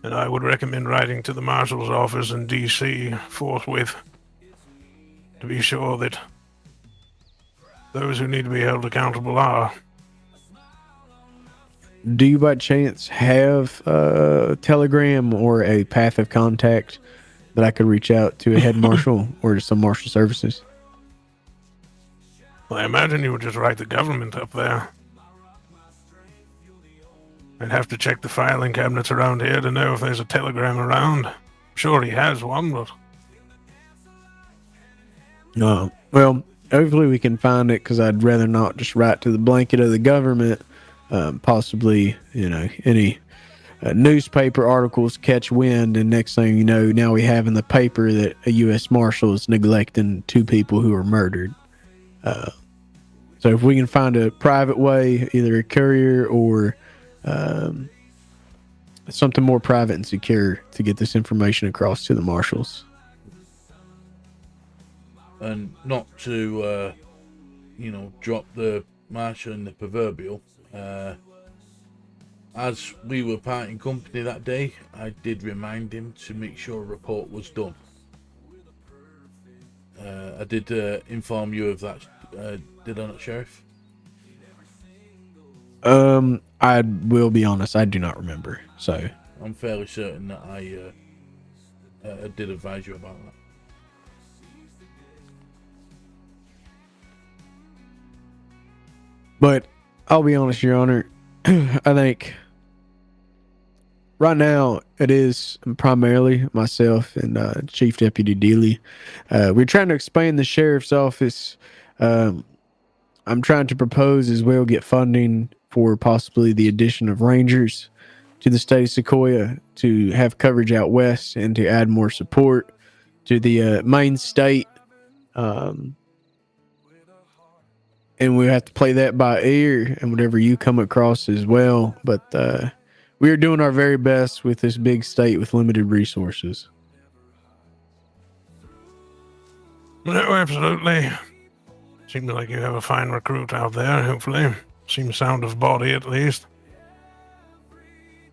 Speaker 12: And I would recommend writing to the marshal's office in D.C. forthwith to be sure that those who need to be held accountable are.
Speaker 1: Do you by chance have a telegram or a path of contact that I could reach out to a head marshal or to some marshal services?
Speaker 12: Well, I imagine you would just write the government up there. I'd have to check the filing cabinets around here to know if there's a telegram around. Sure he has one, but...
Speaker 1: No. Well, hopefully we can find it, because I'd rather not just write to the blanket of the government. Possibly, any newspaper articles catch wind, and next thing you know, now we have in the paper that a U.S. Marshal is neglecting 2 people who were murdered. So if we can find a private way, either a courier or something more private and secure to get this information across to the marshals.
Speaker 3: And not to, drop the marshal in the proverbial. As we were parting company that day, I did remind him to make sure a report was done. I did inform you of that, did I not, Sheriff?
Speaker 1: I will be honest, I do not remember. So
Speaker 3: I'm fairly certain that I did advise you about that.
Speaker 1: But I'll be honest, Your Honor, I think right now it is primarily myself and Chief Deputy DEELEY. We're trying to expand the sheriff's office. I'm trying to propose as well get funding for possibly the addition of rangers to the state of Sequoia to have coverage out west and to add more support to the main state. And we have to play that by ear and whatever you come across as well. But we are doing our very best with this big state with limited resources.
Speaker 12: No, absolutely. Seems like you have a fine recruit out there, hopefully. Seems sound of body, at least.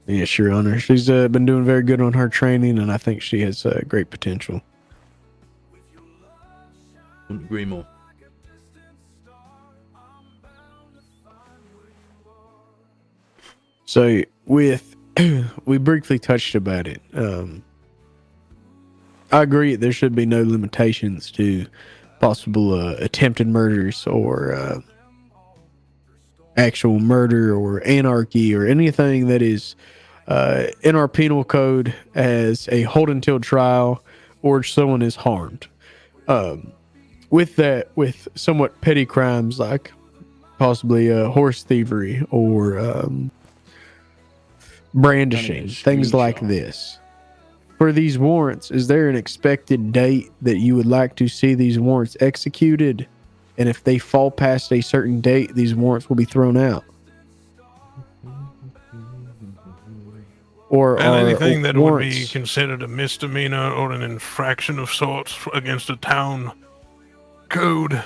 Speaker 1: Yes, Your Honor. She's been doing very good on her training, and I think she has great potential.
Speaker 3: Couldn't agree more.
Speaker 1: So we briefly touched about it. I agree there should be no limitations to possible attempted murders or actual murder or anarchy or anything that is in our penal code as a hold until trial or someone is harmed. With that, with somewhat petty crimes like possibly horse thievery or brandishing, things like this. For these warrants, is there an expected date that you would like to see these warrants executed? And if they fall past a certain date, these warrants will be thrown out? Or
Speaker 12: anything that would be
Speaker 1: warrants
Speaker 12: considered a misdemeanor or an infraction of sorts against a town code.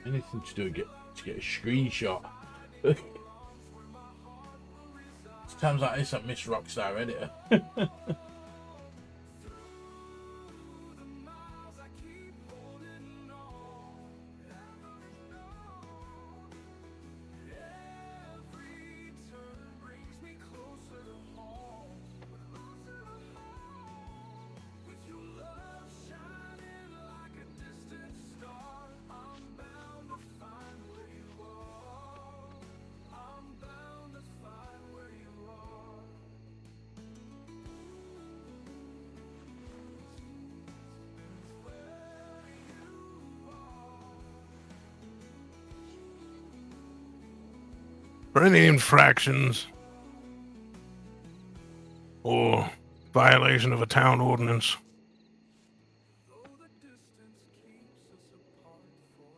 Speaker 3: Anything to do to get a screenshot. Times like this, I miss Rockstar Editor.
Speaker 12: For any infractions or violation of a town ordinance.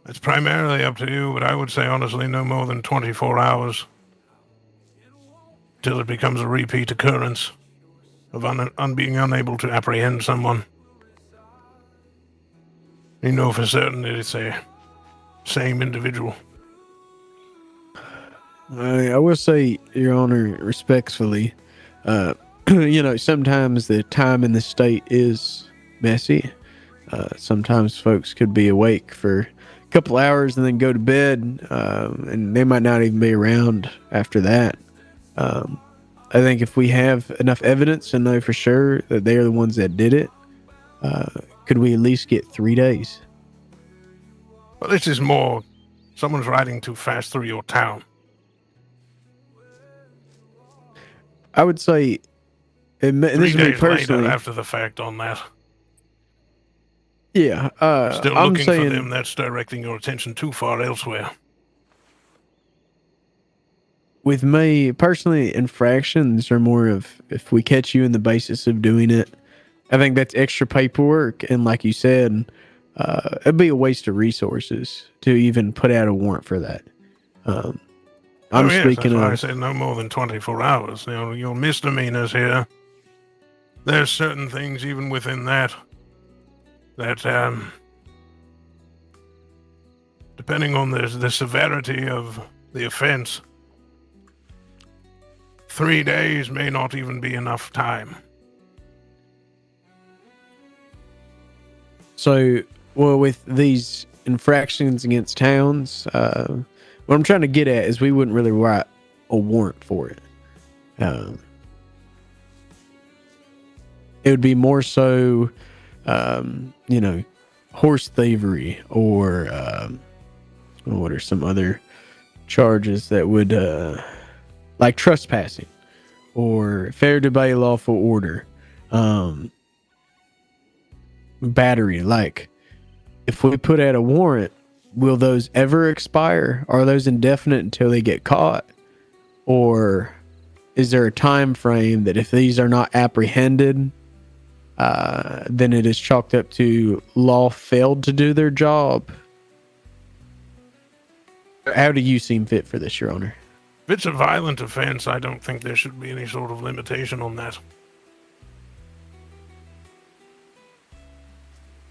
Speaker 12: It's primarily up to you, but I would say honestly no more than 24 hours till it becomes a repeat occurrence of being unable to apprehend someone. You know for certain that it's a same individual.
Speaker 1: I will say, Your Honor, respectfully, sometimes the time in the state is messy. Sometimes folks could be awake for a couple hours and then go to bed, and they might not even be around after that. I think if we have enough evidence and know for sure that they are the ones that did it, could we at least get 3 days?
Speaker 12: Well, this is more someone's riding too fast through your town.
Speaker 1: I would say, and this
Speaker 12: 3
Speaker 1: is me
Speaker 12: days
Speaker 1: personally.
Speaker 12: later after the fact on that.
Speaker 1: Yeah,
Speaker 12: Still
Speaker 1: I'm
Speaker 12: looking
Speaker 1: saying,
Speaker 12: for them. That's directing your attention too far elsewhere.
Speaker 1: with me personally, infractions are more of if we catch you in the basis of doing it. I think that's extra paperwork, and like you said, it'd be a waste of resources to even put out a warrant for that. I'm speaking
Speaker 12: that's why
Speaker 1: of.
Speaker 12: I said no more than 24 hours. You know, your misdemeanors here. There's certain things even within that depending on the severity of the offense, 3 days may not even be enough time.
Speaker 1: So, well, with these infractions against towns, what I'm trying to get at is we wouldn't really write a warrant for it. It would be more so, horse thievery or what are some other charges that would, like trespassing or failure to obey lawful order, battery. Like, if we put out a warrant, will those ever expire? Are those indefinite until they get caught? Or is there a time frame that if these are not apprehended, then it is chalked up to law failed to do their job? How do you seem fit for this, Your Honor?
Speaker 12: If it's a violent offense, I don't think there should be any sort of limitation on that.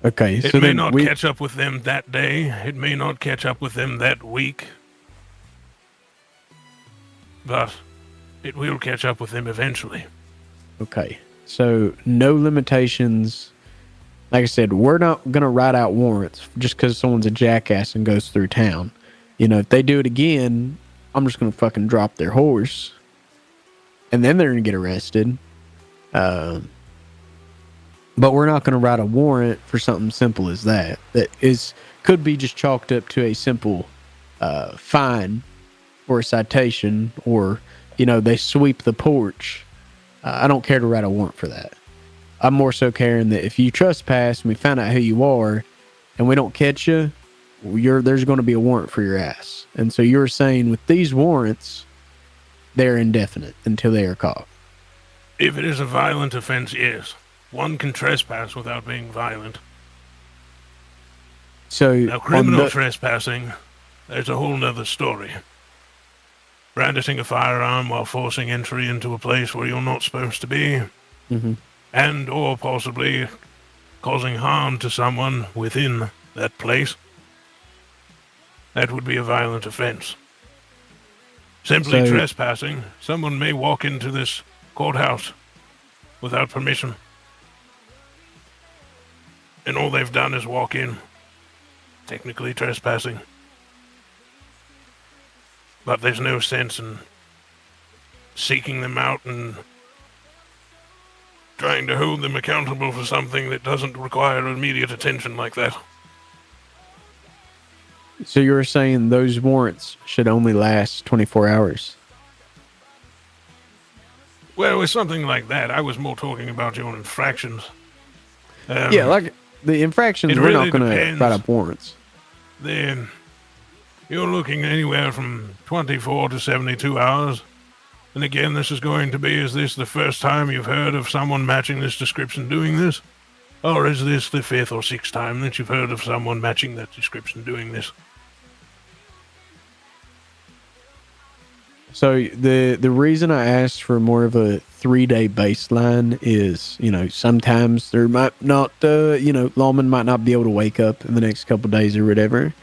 Speaker 1: Okay,
Speaker 12: it
Speaker 1: so
Speaker 12: may
Speaker 1: then
Speaker 12: not catch up with them that day. It may not catch up with them that week. But it will catch up with them eventually.
Speaker 1: Okay, so no limitations. Like I said, we're not going to write out warrants just because someone's a jackass and goes through town. You know, if they do it again, I'm just going to fucking drop their horse. And then they're going to get arrested. But we're not going to write a warrant for something simple as that. That could be just chalked up to a simple fine or a citation, or, they sweep the porch. I don't care to write a warrant for that. I'm more so caring that if you trespass and we find out who you are and we don't catch you, there's going to be a warrant for your ass. And so you're saying with these warrants, they're indefinite until they are caught.
Speaker 12: If it is a violent offense, yes. One can trespass without being violent.
Speaker 1: So
Speaker 12: now, criminal trespassing, there's a whole nother story. Brandishing a firearm while forcing entry into a place where you're not supposed to be, and or possibly causing harm to someone within that place, that would be a violent offense. Simply trespassing, someone may walk into this courthouse without permission, and all they've done is walk in, technically trespassing. But there's no sense in seeking them out and trying to hold them accountable for something that doesn't require immediate attention like that.
Speaker 1: So you're saying those warrants should only last 24 hours?
Speaker 12: Well, with something like that, I was more talking about your infractions.
Speaker 1: Yeah, like the infractions, we're not going to write up warrants.
Speaker 12: Then you're looking anywhere from 24 to 72 hours. And again, this is going to be, is this the first time you've heard of someone matching this description doing this? Or is this the 5th or 6th time that you've heard of someone matching that description doing this?
Speaker 1: So the reason I asked for more of a 3-day baseline is, sometimes there might not, lawmen might not be able to wake up in the next couple of days or whatever.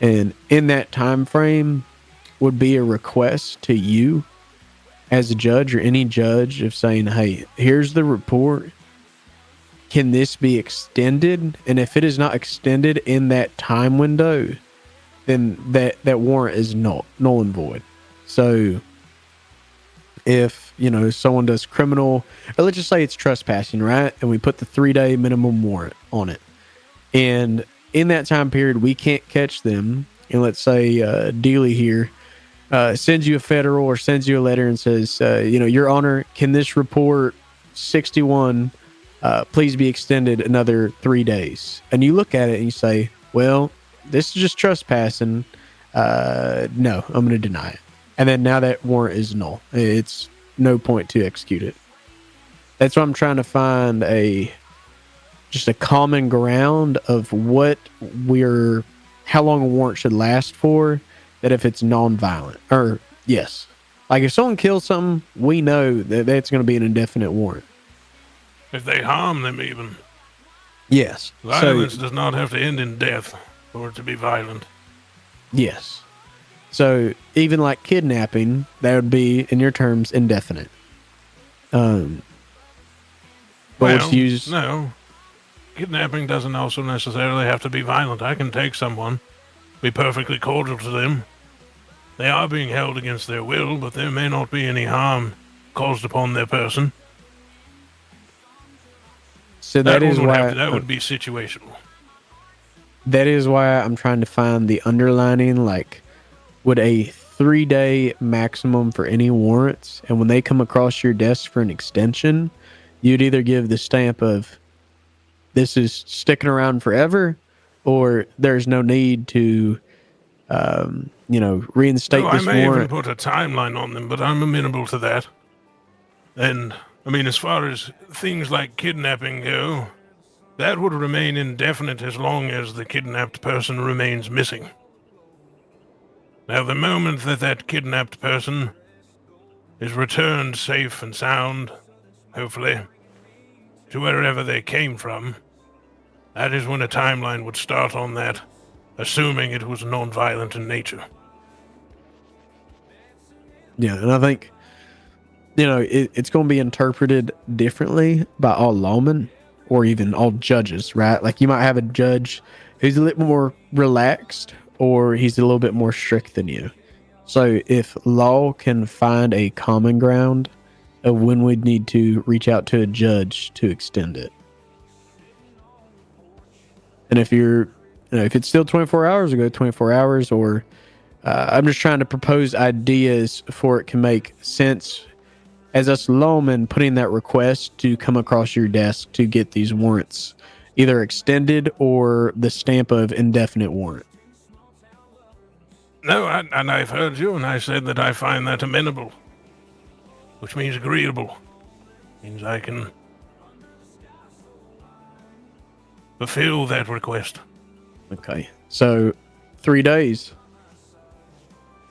Speaker 1: And in that time frame would be a request to you as a judge or any judge of saying, hey, here's the report. can this be extended? And if it is not extended in that time window, then that warrant is null and void. So if, someone does criminal, or let's just say it's trespassing, right? And we put the 3-day minimum warrant on it. And in that time period, we can't catch them. And let's say DEELEY here sends you a federal or sends you a letter and says, Your Honor, can this report 61 please be extended another 3 days? And you look at it and you say, well, this is just trespassing. No, I'm going to deny it. And then now that warrant is null. It's no point to execute it. That's why I'm trying to find just a common ground of how long a warrant should last for, that if it's non-violent. Or, yes. Like, if someone kills something, we know that that's going to be an indefinite warrant.
Speaker 12: If they harm them even.
Speaker 1: Yes.
Speaker 12: Violence does not have to end in death for it to be violent.
Speaker 1: Yes. So, even like kidnapping, that would be, in your terms, indefinite. But
Speaker 12: no. Kidnapping doesn't also necessarily have to be violent. I can take someone, be perfectly cordial to them. They are being held against their will, but there may not be any harm caused upon their person.
Speaker 1: So that is why
Speaker 12: that would be situational.
Speaker 1: That is why I'm trying to find the underlining, like, would a 3-day maximum for any warrants, and when they come across your desk for an extension, you'd either give the stamp of this is sticking around forever, or there's no need to, reinstate this warrant.
Speaker 12: I may even put a timeline on them, but I'm amenable to that. And, as far as things like kidnapping go, that would remain indefinite as long as the kidnapped person remains missing. Now, the moment that kidnapped person is returned safe and sound, hopefully, to wherever they came from, that is when a timeline would start on that, assuming it was non-violent in nature.
Speaker 1: Yeah, and I think, it's going to be interpreted differently by all lawmen or even all judges, right? Like, you might have a judge who's a little more relaxed, or he's a little bit more strict than you. So if law can find a common ground of when we'd need to reach out to a judge to extend it. And if if it's still 24 hours, go 24 hours, or I'm just trying to propose ideas for it can make sense as us lawmen putting that request to come across your desk to get these warrants either extended or the stamp of indefinite warrant.
Speaker 12: No, and I've heard you, and I said that I find that amenable, which means agreeable. Means I can fulfill that request.
Speaker 1: Okay, so 3 days.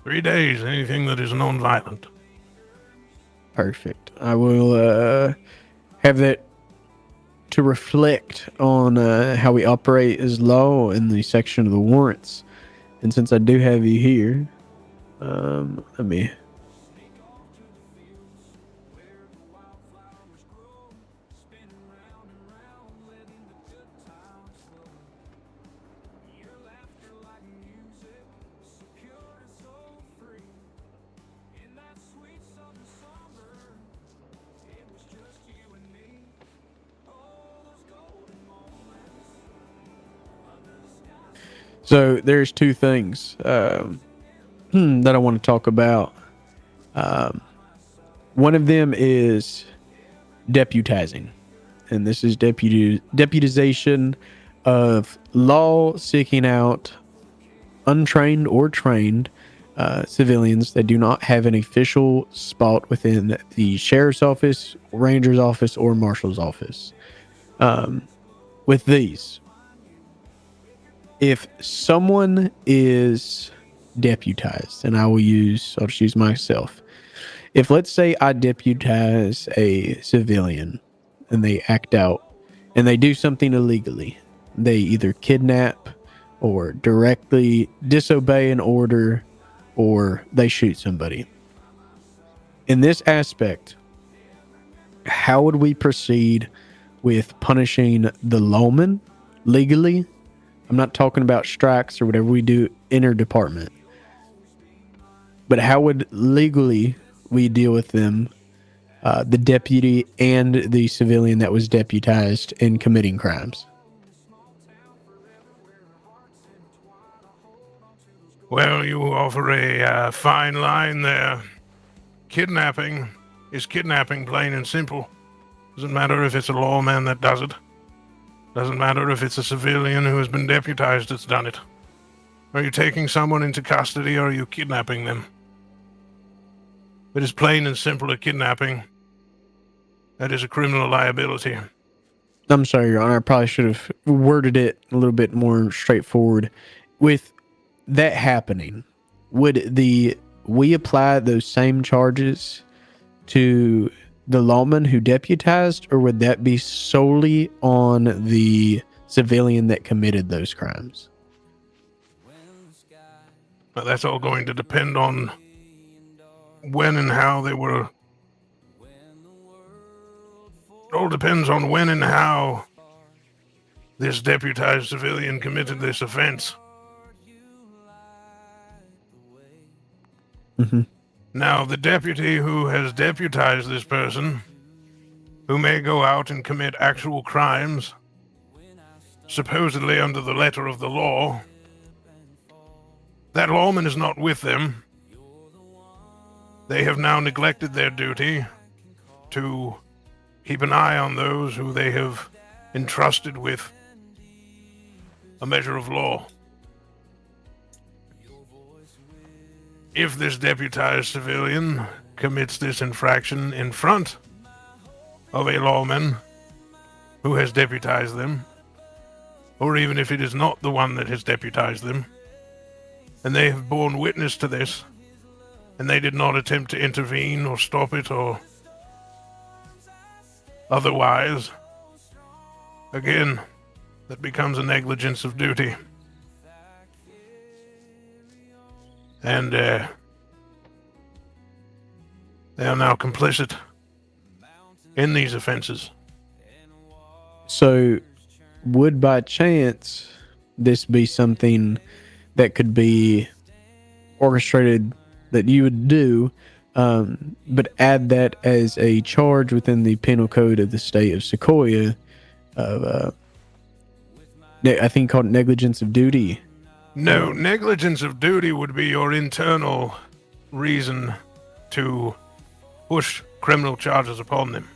Speaker 12: 3 days, anything that is non-violent.
Speaker 1: Perfect. I will have that to reflect on how we operate as law in the section of the warrants. And since I do have you here, let me... So there's two things that I want to talk about. One of them is deputizing, and this is deputization of law seeking out untrained or trained civilians that do not have an official spot within the sheriff's office, ranger's office, or marshal's office. With these, if someone is deputized, and I'll just use myself. If, let's say, I deputize a civilian and they act out and they do something illegally, they either kidnap or directly disobey an order or they shoot somebody. In this aspect, how would we proceed with punishing the lawman legally. I'm not talking about strikes or whatever we do inter-department. But how would legally we deal with them, the deputy and the civilian that was deputized in committing crimes?
Speaker 12: Well, you offer a fine line there. Kidnapping is kidnapping, plain and simple. Doesn't matter if it's a lawman that does it. Doesn't matter if it's a civilian who has been deputized that's done it. Are you taking someone into custody or are you kidnapping them? It is plain and simple a kidnapping. That is a criminal liability.
Speaker 1: I'm sorry, Your Honor. I probably should have worded it a little bit more straightforward. With that happening, would we apply those same charges to the lawman who deputized, or would that be solely on the civilian that committed those crimes?
Speaker 12: Well, that's all going to depend on when and how they were. It all depends on when and how this deputized civilian committed this offense.
Speaker 1: Mm-hmm.
Speaker 12: Now, the deputy who has deputized this person, who may go out and commit actual crimes, supposedly under the letter of the law, that lawman is not with them. They have now neglected their duty to keep an eye on those who they have entrusted with a measure of law. If this deputized civilian commits this infraction in front of a lawman who has deputized them, or even if it is not the one that has deputized them, and they have borne witness to this, and they did not attempt to intervene or stop it or otherwise, again, that becomes a negligence of duty. And they are now complicit in these offenses.
Speaker 1: So, would by chance this be something that could be orchestrated that you would do, but add that as a charge within the penal code of the state of Sequoia of, I think called negligence of duty?
Speaker 12: No, negligence of duty would be your internal reason to push criminal charges upon them.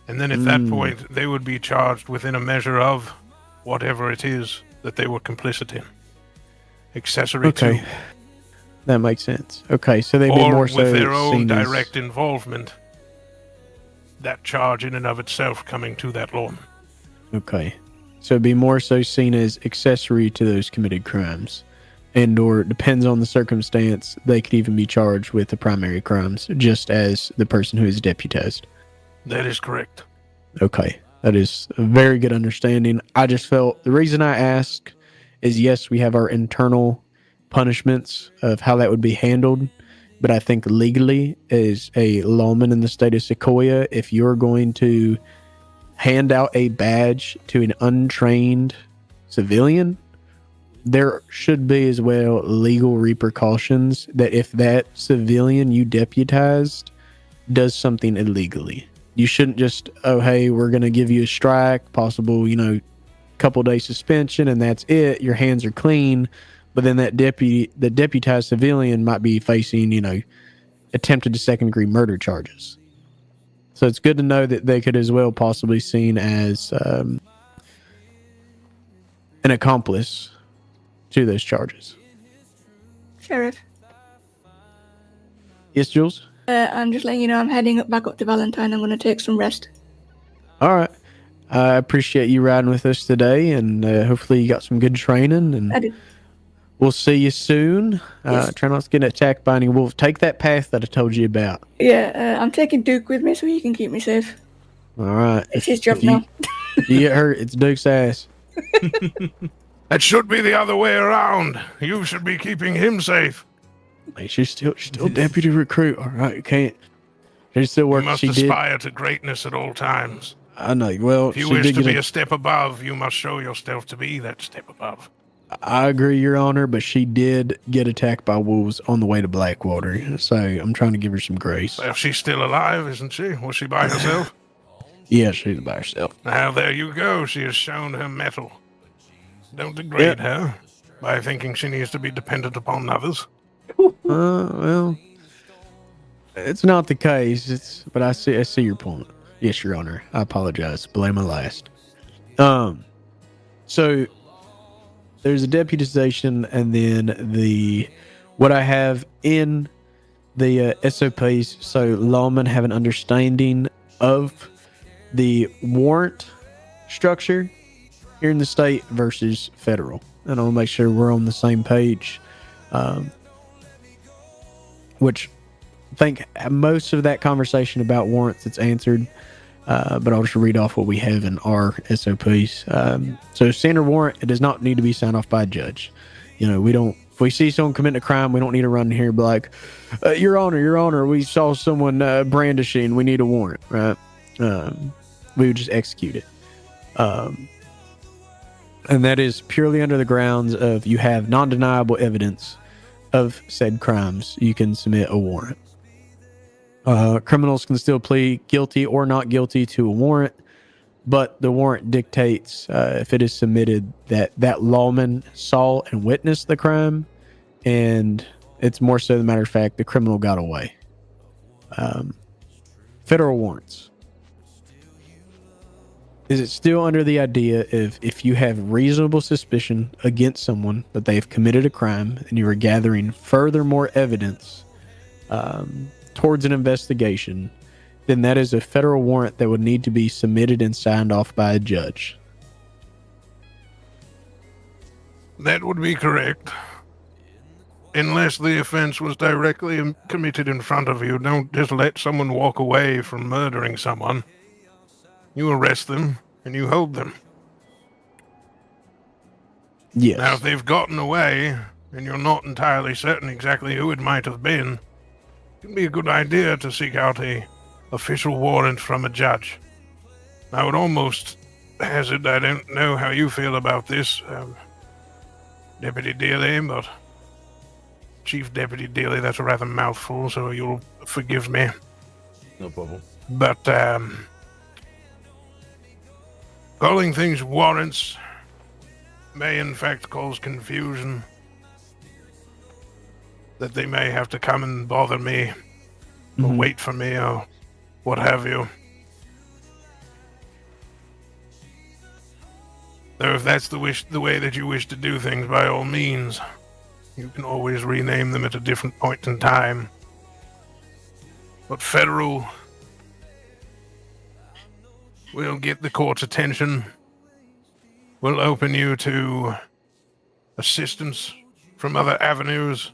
Speaker 12: And then at that point, they would be charged within a measure of whatever it is that they were complicit in. Accessory to.
Speaker 1: That makes sense. Okay, so they'd be more so
Speaker 12: with their own
Speaker 1: seen as
Speaker 12: direct involvement, that charge in and of itself coming to that law.
Speaker 1: Okay. So it'd be more so seen as accessory to those committed crimes. And or depends on the circumstance, they could even be charged with the primary crimes, just as the person who is deputized.
Speaker 12: That is correct.
Speaker 1: Okay. That is a very good understanding. I just felt the reason I ask is, yes, we have our internal punishments of how that would be handled. But I think legally, as a lawman in the state of Sequoia, if you're going to hand out a badge to an untrained civilian, there should be as well legal repercussions that if that civilian you deputized does something illegally. You shouldn't just, oh, hey, we're going to give you a strike, possible, couple day suspension, and that's it. Your hands are clean. But then the deputized civilian might be facing, attempted to second-degree murder charges. So it's good to know that they could as well possibly seen as an accomplice to those charges.
Speaker 5: Sheriff.
Speaker 1: Yes, Jules?
Speaker 5: I'm just letting you know I'm heading back up to Valentine. I'm going to take some rest.
Speaker 1: All right. I appreciate you riding with us today, and hopefully you got some good training. And
Speaker 5: I did.
Speaker 1: We'll see you soon.
Speaker 5: Yes.
Speaker 1: Try not to get attacked by any wolves. Take that path that I told you about.
Speaker 5: Yeah, I'm taking Duke with me so he can keep me safe.
Speaker 1: All right.
Speaker 5: It's his job now.
Speaker 1: If you get hurt, it's Duke's ass.
Speaker 12: That should be the other way around. You should be keeping him safe.
Speaker 1: Hey, she's still deputy recruit. All right, you can't. She still works.
Speaker 12: You must aspire to greatness at all times.
Speaker 1: I know. Well,
Speaker 12: If you
Speaker 1: she
Speaker 12: wish
Speaker 1: did
Speaker 12: to
Speaker 1: get
Speaker 12: be a step above, you must show yourself to be that step above.
Speaker 1: I agree, Your Honor, but she did get attacked by wolves on the way to Blackwater, so I'm trying to give her some grace.
Speaker 12: Well, she's still alive, isn't she? Was she by herself?
Speaker 1: Yeah, she's by herself.
Speaker 12: Now, there you go. She has shown her mettle. Don't degrade her by thinking she needs to be dependent upon others.
Speaker 1: Well, it's not the case. But I see your point. Yes, Your Honor. I apologize. Blame my last. So there's a deputization, and then what I have in the SOPs. So lawmen have an understanding of the warrant structure here in the state versus federal, and I'll make sure we're on the same page. Which I think most of that conversation about warrants it's answered. But I'll just read off what we have in our SOPs. So standard warrant, it does not need to be signed off by a judge. We don't, if we see someone committing a crime, we don't need to run in here and be like, Your Honor, we saw someone brandishing, we need a warrant, right? We would just execute it. And that is purely under the grounds of you have non-deniable evidence of said crimes, you can submit a warrant. Criminals can still plead guilty or not guilty to a warrant, but the warrant dictates if it is submitted that lawman saw and witnessed the crime, and it's more so the matter of fact the criminal got away. Federal warrants. Is it still under the idea if you have reasonable suspicion against someone that they have committed a crime and you are gathering furthermore evidence towards an investigation, then that is a federal warrant that would need to be submitted and signed off by a judge?
Speaker 12: That would be correct. Unless the offense was directly committed in front of you, don't just let someone walk away from murdering someone. You arrest them and you hold them.
Speaker 1: Yes.
Speaker 12: Now, if they've gotten away and you're not entirely certain exactly who it might have been, it can be a good idea to seek out a official warrant from a judge. I would almost hazard, I don't know how you feel about this, Deputy DEELEY, but Chief Deputy DEELEY, that's a rather mouthful, so you'll forgive me.
Speaker 3: No problem.
Speaker 12: But, calling things warrants may in fact cause confusion, that they may have to come and bother me, or wait for me, or what have you. Though if that's the way that you wish to do things, by all means, you can always rename them at a different point in time. But federal will get the court's attention, will open you to assistance from other avenues,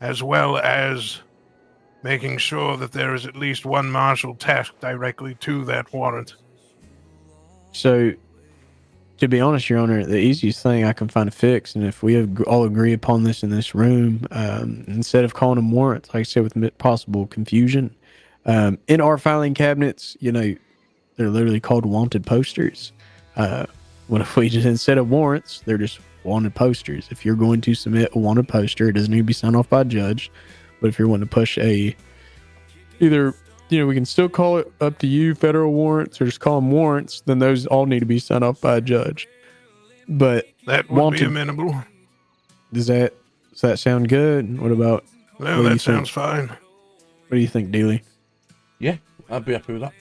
Speaker 12: as well as making sure that there is at least one marshal tasked directly to that warrant.
Speaker 1: So, to be honest, Your Honor, the easiest thing I can find a fix, and if we all agree upon this in this room, instead of calling them warrants, like I said, with possible confusion, in our filing cabinets, they're literally called wanted posters. What if we just, instead of warrants, they're just wanted posters? If you're going to submit a wanted poster, it doesn't need to be signed off by a judge. But if you're wanting to push either, we can still call it up to you, federal warrants, or just call them warrants, then those all need to be signed off by a judge. But
Speaker 12: that would be amenable.
Speaker 1: Does that sound good? What about?
Speaker 12: No, that sounds fine.
Speaker 1: What do you think, DEELEY?
Speaker 3: Yeah, I'd be happy with that.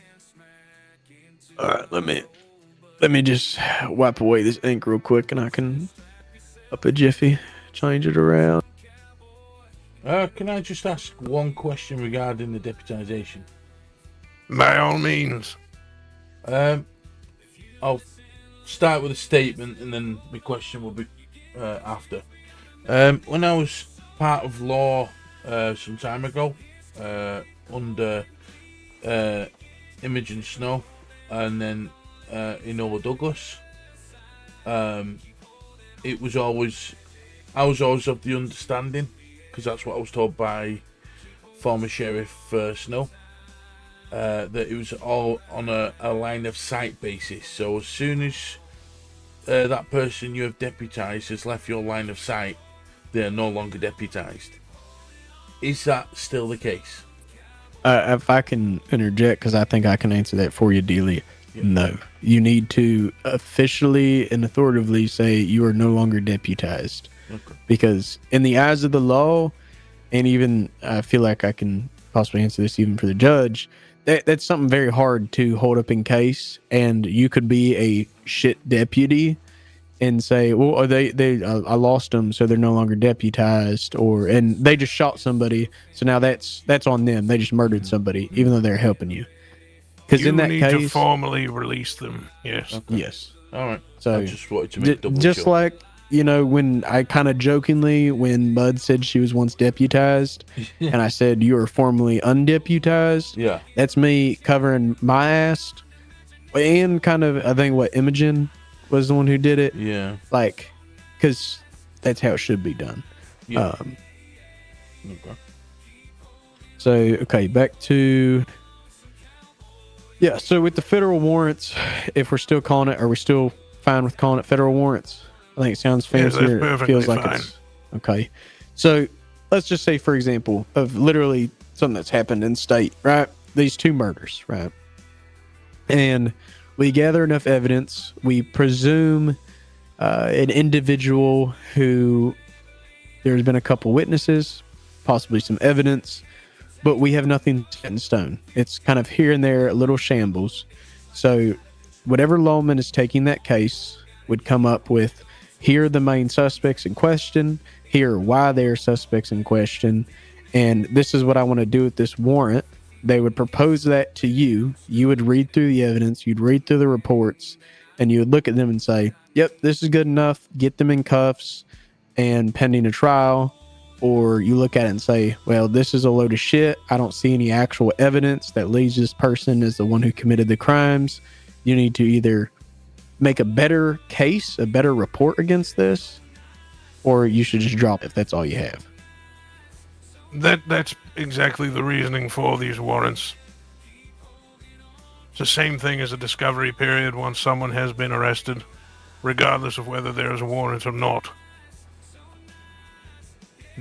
Speaker 1: All right, let me just wipe away this ink real quick, and I can up a jiffy change it around.
Speaker 3: Can I just ask one question regarding the deputization?
Speaker 12: By all means.
Speaker 3: I'll start with a statement, and then my question will be after. When I was part of law some time ago, under Imogen Snow, and then Enola Douglas, I was always of the understanding, because that's what I was told by former Sheriff Snow, that it was all on a line of sight basis. So as soon as that person you have deputized has left your line of sight, they are no longer deputized. Is that still the case?
Speaker 1: If I can interject, because I think I can answer that for you, Dealey. Yeah. No. You need to officially and authoritatively say you are no longer deputized. Okay. Because in the eyes of the law, and even I feel like I can possibly answer this even for the judge, that's something very hard to hold up in case. And you could be a shit deputy and say, well, I lost them, so they're no longer deputized, and they just shot somebody, so now that's on them. They just murdered somebody, even though they're helping you. Because in that
Speaker 12: need
Speaker 1: case,
Speaker 12: to formally release them. Yes.
Speaker 3: Okay.
Speaker 1: Yes.
Speaker 3: All right.
Speaker 1: So
Speaker 3: I just wanted to make double
Speaker 1: just
Speaker 3: sure.
Speaker 1: like, when I kind of jokingly, when Bud said she was once deputized, and I said you are formally undeputized.
Speaker 3: Yeah.
Speaker 1: That's me covering my ass, and kind of I think what Imogen was the one who did it.
Speaker 3: Yeah.
Speaker 1: Like, because that's how it should be done.
Speaker 3: Yeah.
Speaker 1: Okay. So, okay, back to... Yeah, so with the federal warrants, if we're still calling it, are we still fine with calling it federal warrants? I think it sounds fancier.
Speaker 12: Yes, that's
Speaker 1: it feels like
Speaker 12: fine.
Speaker 1: it's... Okay. So, let's just say, for example, of literally something that's happened in state, right? These 2 murders, right? And... we gather enough evidence. We presume an individual who there's been a couple witnesses, possibly some evidence, but we have nothing set in stone. It's kind of here and there, a little shambles. So whatever lawman is taking that case would come up with, here are the main suspects in question, here are why they are suspects in question, and this is what I want to do with this warrant. They would propose that to you. You would read through the evidence. You'd read through the reports, and you would look at them and say, yep, this is good enough. Get them in cuffs and pending a trial. Or you look at it and say, well, this is a load of shit. I don't see any actual evidence that leads this person as the one who committed the crimes. You need to either make a better case, a better report against this, or you should just drop it if that's all you have.
Speaker 12: That's exactly the reasoning for these warrants. It's the same thing as a discovery period once someone has been arrested, regardless of whether there is a warrant or not.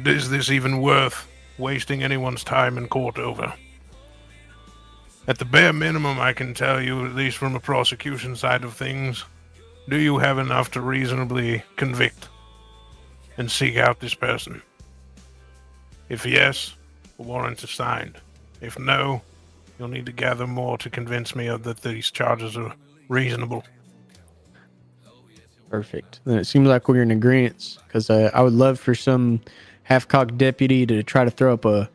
Speaker 12: Is this even worth wasting anyone's time in court over? At the bare minimum, I can tell you, at least from a prosecution side of things, do you have enough to reasonably convict and seek out this person? If yes, a warrant is signed. If no, you'll need to gather more to convince me that these charges are reasonable.
Speaker 1: Perfect. Then it seems like we're in agreement, because I would love for some half-cocked deputy to try to throw up a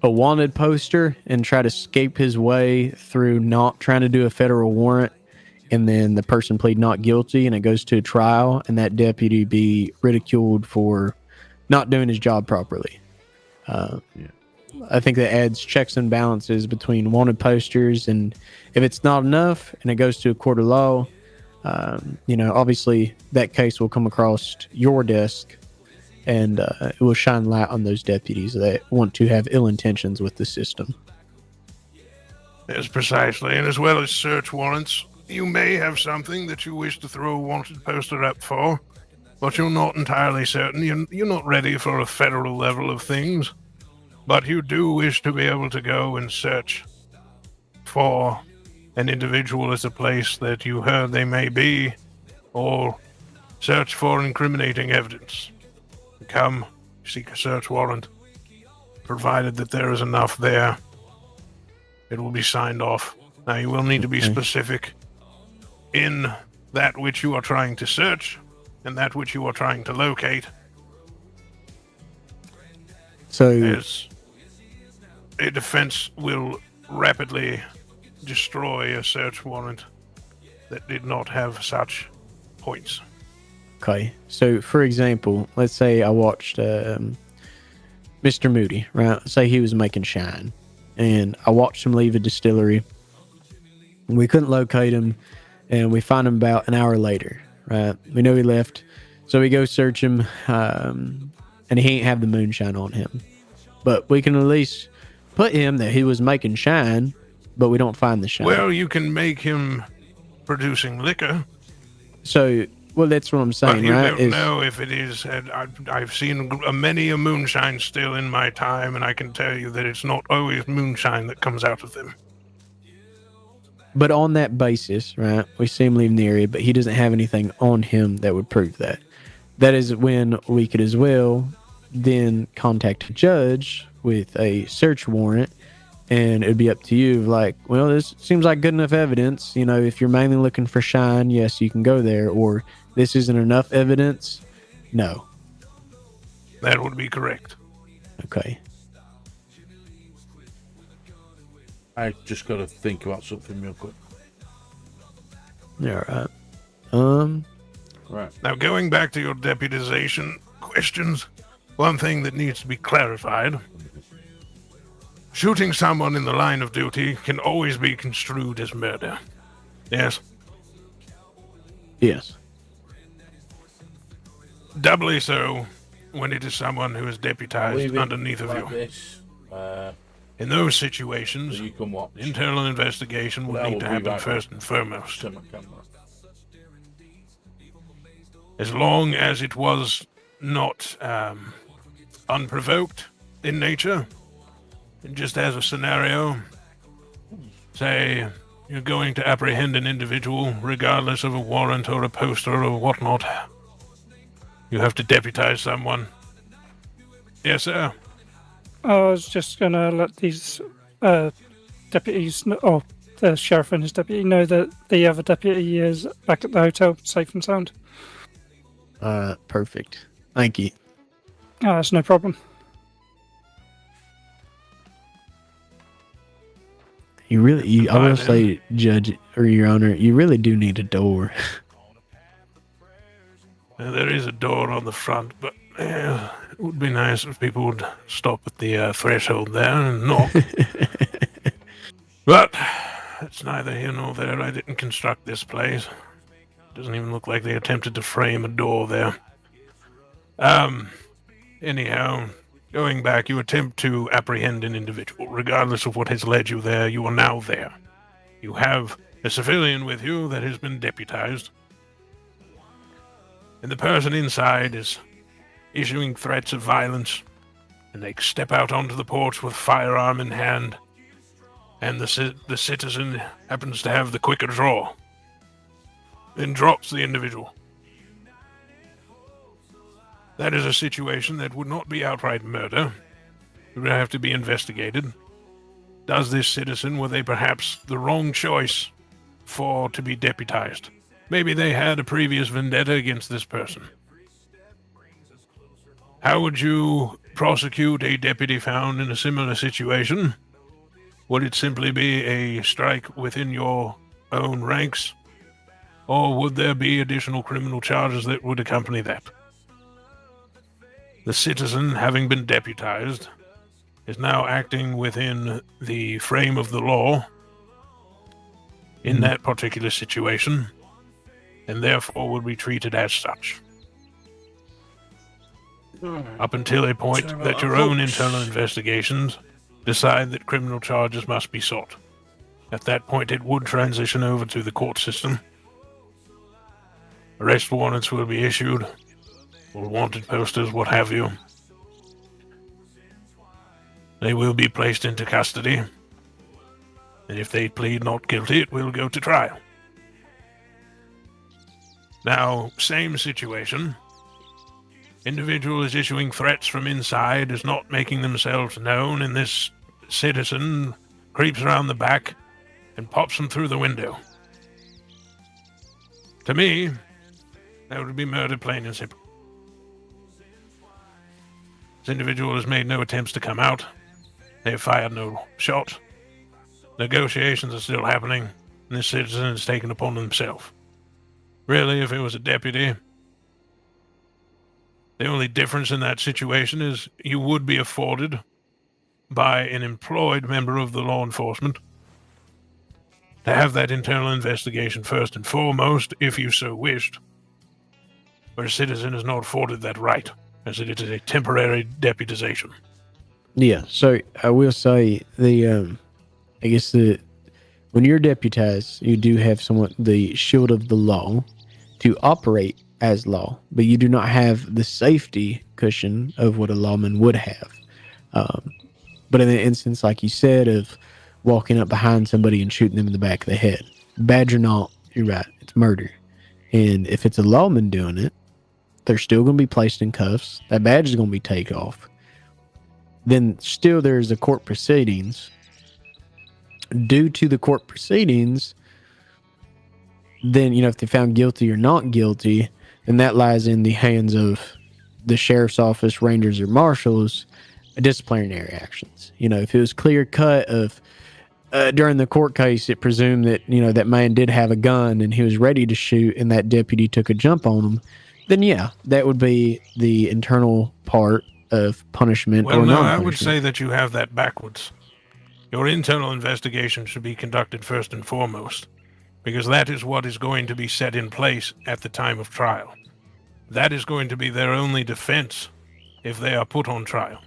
Speaker 1: wanted poster and try to escape his way through not trying to do a federal warrant, and then the person plead not guilty and it goes to a trial, and that deputy be ridiculed for not doing his job properly. I think that adds checks and balances between wanted posters, and if it's not enough and it goes to a court of law, obviously that case will come across your desk, and it will shine light on those deputies that want to have ill intentions with the system.
Speaker 12: Yes, precisely. And as well as search warrants, you may have something that you wish to throw a wanted poster up for, but you're not entirely certain. You're not ready for a federal level of things, but you do wish to be able to go and search for an individual at a place that you heard they may be, or search for incriminating evidence. Come, seek a search warrant. Provided that there is enough there, it will be signed off. Now, you will need to be specific in that which you are trying to search and that which you are trying to locate.
Speaker 1: So,
Speaker 12: as a defense will rapidly destroy a search warrant that did not have such points.
Speaker 1: Okay, so for example, let's say I watched Mr. Moody, right? Say he was making shine, and I watched him leave a distillery. We couldn't locate him, and we find him about an hour later, right? We know he left, so we go search him, and he ain't have the moonshine on him. But we can at least put him that he was making shine but we don't find the shine.
Speaker 12: Well, you can make him producing liquor.
Speaker 1: So, well, that's what I'm saying,
Speaker 12: but you
Speaker 1: right?
Speaker 12: don't know if it is. I've seen many a moonshine still in my time, and I can tell you that it's not always moonshine that comes out of them.
Speaker 1: But on that basis, right, we see him leaving the area, but he doesn't have anything on him that would prove that. That is when we could as well then contact a judge with a search warrant, and it'd be up to you, like, well, this seems like good enough evidence. You know, if you're mainly looking for shine, yes, you can go there, or this isn't enough evidence, no.
Speaker 12: That would be correct.
Speaker 1: Okay.
Speaker 3: I just got to think about something real quick.
Speaker 1: All right.
Speaker 3: Right.
Speaker 12: Now, going back to your deputization questions, one thing that needs to be clarified. Shooting someone in the line of duty can always be construed as murder. Yes?
Speaker 1: Yes.
Speaker 12: Doubly so when it is someone who is deputized underneath of you.
Speaker 3: This,
Speaker 12: in those situations,
Speaker 3: so you can watch.
Speaker 12: Internal investigation will need to happen first and foremost. As long as it was not unprovoked in nature, just as a scenario, say you're going to apprehend an individual regardless of a warrant or a poster or whatnot. You have to deputize someone. Yes, sir?
Speaker 2: I was just going to let these deputies, or the sheriff and his deputy, know that the other deputy is back at the hotel, safe and sound.
Speaker 1: Perfect. Thank you.
Speaker 2: That's no problem.
Speaker 1: I will say, Judge, or Your Honor, you really do need a door.
Speaker 12: There is a door on the front, but it would be nice if people would stop at the threshold there and knock. But it's neither here nor there. I didn't construct this place. Doesn't even look like they attempted to frame a door there. Anyhow, going back, you attempt to apprehend an individual. Regardless of what has led you there, you are now there. You have a civilian with you that has been deputized. And the person inside is issuing threats of violence. And they step out onto the porch with firearm in hand. And the citizen happens to have the quicker draw. Then drops the individual. That is a situation that would not be outright murder. It would have to be investigated. Does this citizen, were they perhaps the wrong choice to be deputized? Maybe they had a previous vendetta against this person. How would you prosecute a deputy found in a similar situation? Would it simply be a strike within your own ranks? Or would there be additional criminal charges that would accompany that? The citizen, having been deputized, is now acting within the frame of the law in that particular situation, and therefore would be treated as such. Up until a point that your own internal investigations decide that criminal charges must be sought. At that point, it would transition over to the court system. Arrest warrants will be issued, or wanted posters, what have you. They will be placed into custody, and if they plead not guilty, it will go to trial. Now, same situation. Individual is issuing threats from inside, is not making themselves known, and this citizen creeps around the back and pops them through the window. To me, that would be murder, plain and simple. This individual has made no attempts to come out. They have fired no shot. Negotiations are still happening, and this citizen has taken upon himself. Really, if it was a deputy, the only difference in that situation is you would be afforded by an employed member of the law enforcement to have that internal investigation first and foremost, if you so wished, where a citizen is not afforded that right, as it is a temporary deputization.
Speaker 1: Yeah, so I will say I guess the when you're deputized, you do have somewhat the shield of the law to operate as law, but you do not have the safety cushion of what a lawman would have. But in the instance, like you said, of walking up behind somebody and shooting them in the back of the head, badge or not, you're right, it's murder. And if it's a lawman doing it, they're still going to be placed in cuffs. That badge is going to be taken off. Then still there's a court proceedings. Due to the court proceedings, then, if they're found guilty or not guilty, then that lies in the hands of the sheriff's office, rangers, or marshals, disciplinary actions. If it was clear cut of during the court case, it presumed that, that man did have a gun and he was ready to shoot and that deputy took a jump on him, then yeah, that would be the internal part of punishment.
Speaker 12: Well,
Speaker 1: or
Speaker 12: no,
Speaker 1: non-punishment.
Speaker 12: I would say that you have that backwards. Your internal investigation should be conducted first and foremost, because that is what is going to be set in place at the time of trial. That is going to be their only defense if they are put on trial.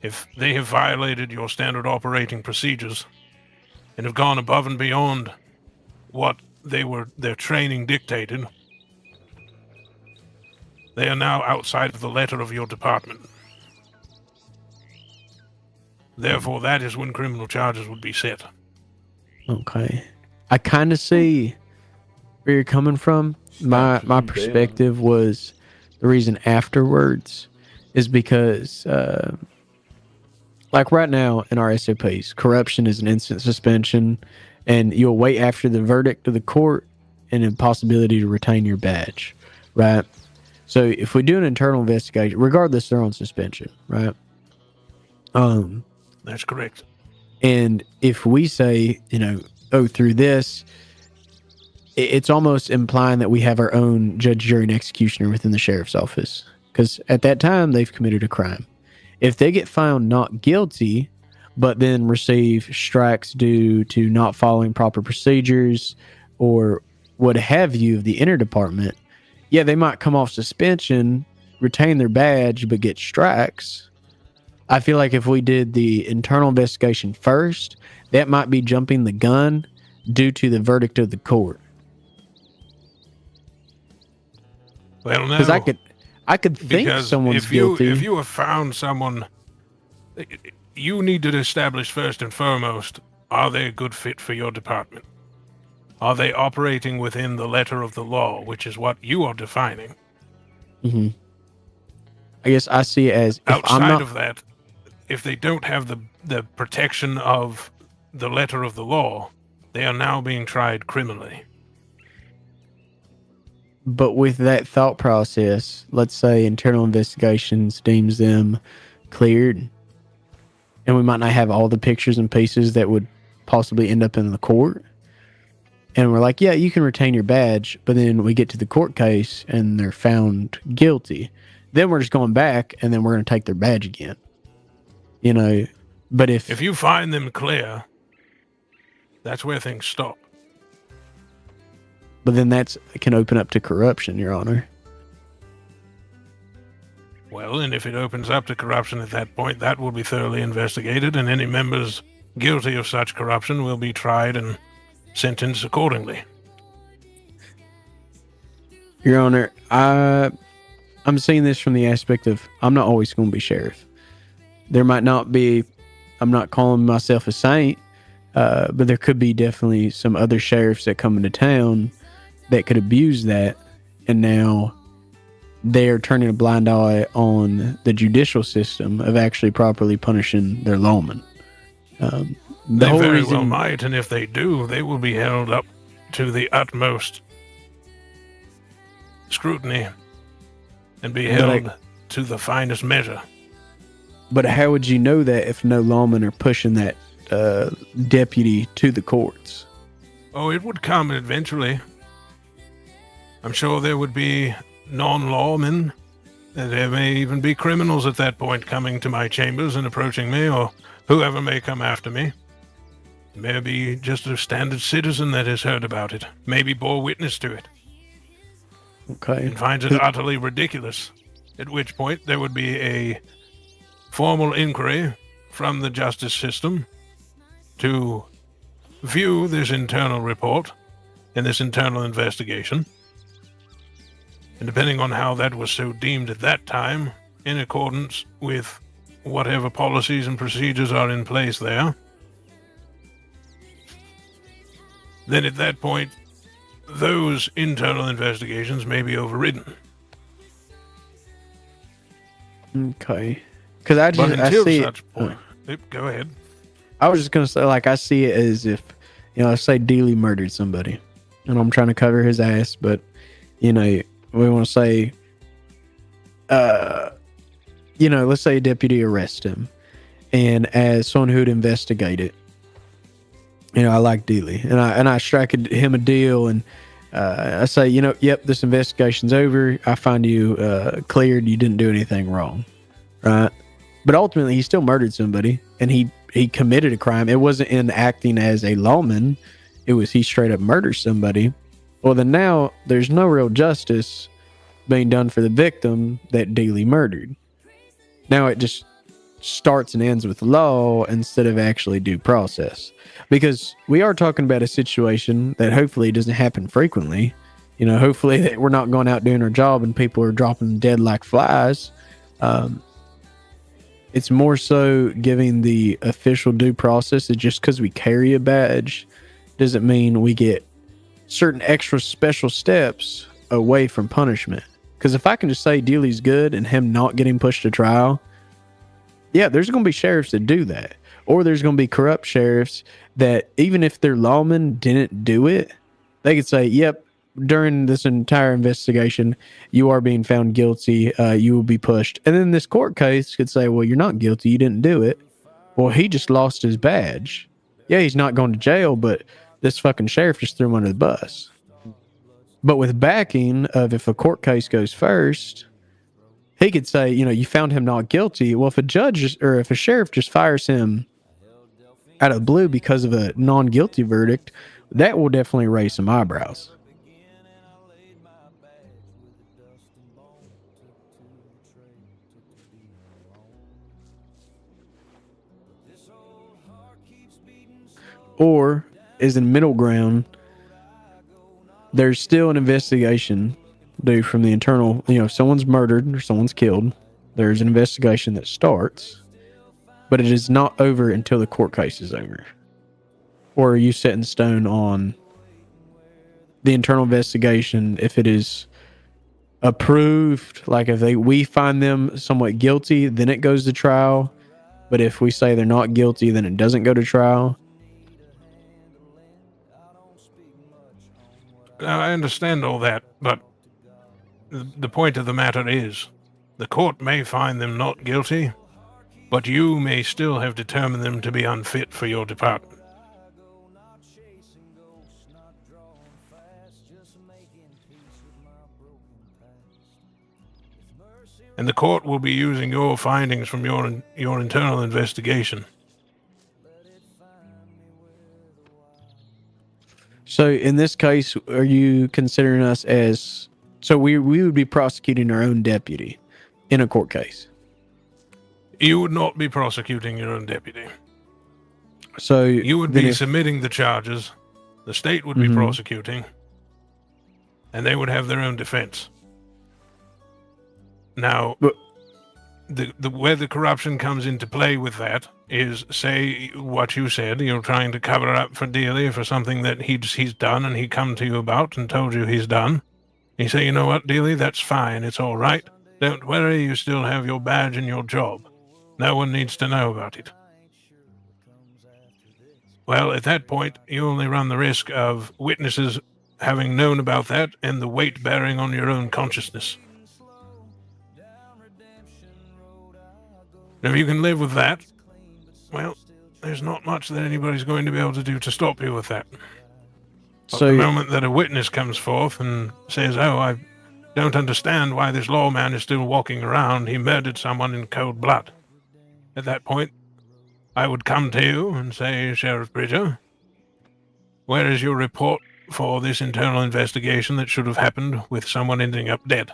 Speaker 12: If they have violated your standard operating procedures and have gone above and beyond what their training dictated, they are now outside of the letter of your department. Therefore, that is when criminal charges would be set.
Speaker 1: Okay. I kind of see where you're coming from. My perspective was the reason afterwards is because, like right now in our SOPs, corruption is an instant suspension, and you'll wait after the verdict of the court and a possibility to retain your badge, right? So if we do an internal investigation, regardless, they're on suspension, right?
Speaker 12: That's correct.
Speaker 1: And if we say, through this, it's almost implying that we have our own judge, jury, and executioner within the sheriff's office. Because at that time, they've committed a crime. If they get found not guilty, but then receive strikes due to not following proper procedures or what have you of the inner department, yeah, they might come off suspension, retain their badge, but get strikes. I feel like if we did the internal investigation first, that might be jumping the gun due to the verdict of the court.
Speaker 12: Well, no.
Speaker 1: Because I could think someone's guilty.
Speaker 12: If you have found someone, you need to establish first and foremost, are they a good fit for your department? Are they operating within the letter of the law, which is what you are defining?
Speaker 1: Mm-hmm. I guess I see it as
Speaker 12: outside of that, if they don't have the protection of the letter of the law, they are now being tried criminally.
Speaker 1: But with that thought process, let's say internal investigations deems them cleared, and we might not have all the pictures and pieces that would possibly end up in the court. And we're like, yeah, you can retain your badge, but then we get to the court case and they're found guilty. Then we're just going back and then we're going to take their badge again. But if
Speaker 12: you find them clear, that's where things stop.
Speaker 1: But then that can open up to corruption, Your Honor.
Speaker 12: Well, and if it opens up to corruption at that point, that will be thoroughly investigated, and any members guilty of such corruption will be tried and sentenced accordingly.
Speaker 1: Your Honor, I'm seeing this from the aspect of I'm not always going to be sheriff. There might not be, I'm not calling myself a saint, but there could be definitely some other sheriffs that come into town that could abuse that, and now they're turning a blind eye on the judicial system of actually properly punishing their lawmen.
Speaker 12: They very well might, and if they do, they will be held up to the utmost scrutiny and be held to the finest measure.
Speaker 1: But how would you know that if no lawmen are pushing that deputy to the courts?
Speaker 12: Oh, it would come eventually. I'm sure there would be non-lawmen. There may even be criminals at that point coming to my chambers and approaching me, or whoever may come after me. Maybe just a standard citizen that has heard about it, maybe bore witness to it.
Speaker 1: Okay.
Speaker 12: And finds it utterly ridiculous, at which point there would be a formal inquiry from the justice system to view this internal report and this internal investigation, and depending on how that was so deemed at that time, in accordance with whatever policies and procedures are in place there, then at that point, those internal investigations may be overridden.
Speaker 1: Okay. Because I see
Speaker 12: such point. Go ahead.
Speaker 1: I was just going to say, like, I see it as if, let's say DEELEY murdered somebody, and I'm trying to cover his ass, but, we want to say, let's say a deputy arrests him, and as someone who'd investigate it, I like DEELEY, and I strike him a deal, and I say, yep, this investigation's over. I find you cleared. You didn't do anything wrong, right? But ultimately, he still murdered somebody, and he committed a crime. It wasn't in acting as a lawman. It was he straight up murdered somebody. Well, then now there's no real justice being done for the victim that DEELEY murdered. Now it just starts and ends with law instead of actually due process. Because we are talking about a situation that hopefully doesn't happen frequently. Hopefully that we're not going out doing our job and people are dropping dead like flies. It's more so giving the official due process that just because we carry a badge doesn't mean we get certain extra special steps away from punishment. Because if I can just say DEELEY's good and him not getting pushed to trial, yeah, there's going to be sheriffs that do that. Or there's going to be corrupt sheriffs that even if their lawman didn't do it, they could say, yep, during this entire investigation, you are being found guilty. You will be pushed. And then this court case could say, well, you're not guilty. You didn't do it. Well, he just lost his badge. Yeah, he's not going to jail, but this fucking sheriff just threw him under the bus. But with backing of if a court case goes first, he could say, you found him not guilty. Well, if a judge or if a sheriff just fires him out of the blue because of a non-guilty verdict, that will definitely raise some eyebrows. Or is in middle ground, there's still an investigation due from the internal, if someone's murdered or someone's killed, there's an investigation that starts, but it is not over until the court case is over. Or are you set in stone on the internal investigation if it is approved, like if we find them somewhat guilty, then it goes to trial, but if we say they're not guilty, then it doesn't go to trial?
Speaker 12: I understand all that, but the point of the matter is, the court may find them not guilty, but you may still have determined them to be unfit for your department. And the court will be using your findings from your internal investigation.
Speaker 1: So in this case, are you considering us as... So we would be prosecuting our own deputy in a court case?
Speaker 12: You would not be prosecuting your own deputy.
Speaker 1: So
Speaker 12: you would be submitting the charges, the state would be prosecuting, and they would have their own defense. Now, the where the corruption comes into play with that is, say what you said, you're trying to cover up for DEELEY for something that he's done and he come to you about and told you he's done. You say, you know what, DEELEY, that's fine, it's all right. Don't worry, you still have your badge and your job. No one needs to know about it. Well, at that point, you only run the risk of witnesses having known about that and the weight bearing on your own consciousness. If you can live with that, well, there's not much that anybody's going to be able to do to stop you with that. But
Speaker 1: So
Speaker 12: the moment that a witness comes forth and says, oh, I don't understand why this lawman is still walking around, he murdered someone in cold blood. At that point, I would come to you and say, Sheriff Bridger, where is your report for this internal investigation that should have happened with someone ending up dead?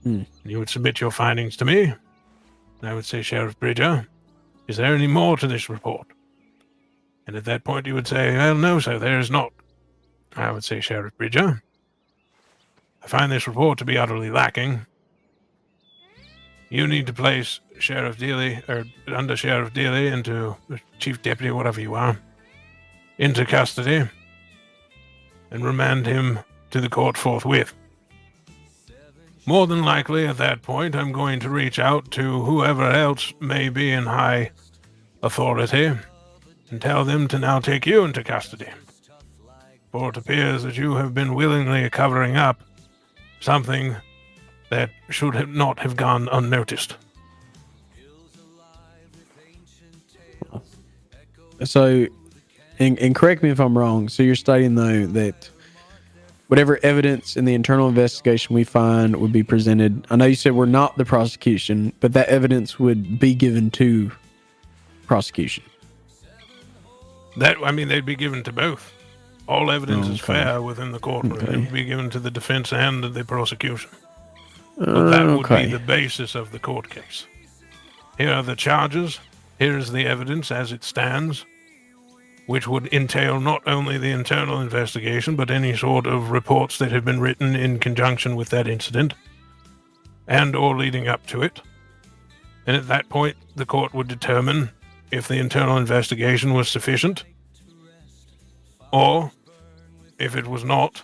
Speaker 12: And you would submit your findings to me. And I would say, Sheriff Bridger, is there any more to this report? And at that point, you would say, well, no, sir, there is not. I would say, Sheriff Bridger, I find this report to be utterly lacking. You need to place Sheriff DEELEY, or Under Sheriff DEELEY, into Chief Deputy, whatever you are, into custody and remand him to the court forthwith. More than likely, at that point, I'm going to reach out to whoever else may be in high authority and tell them to now take you into custody. For it appears that you have been willingly covering up something that should not have gone unnoticed.
Speaker 1: So, and correct me if I'm wrong, so you're stating, though, that whatever evidence in the internal investigation we find would be presented. I know you said we're not the prosecution, but that evidence would be given to prosecution.
Speaker 12: They'd be given to both. All evidence is fair within the courtroom. It would be given to the defense and the prosecution. But that would be the basis of the court case. Here are the charges. Here is the evidence as it stands, which would entail not only the internal investigation, but any sort of reports that have been written in conjunction with that incident and or leading up to it. And at that point, the court would determine if the internal investigation was sufficient or if it was not.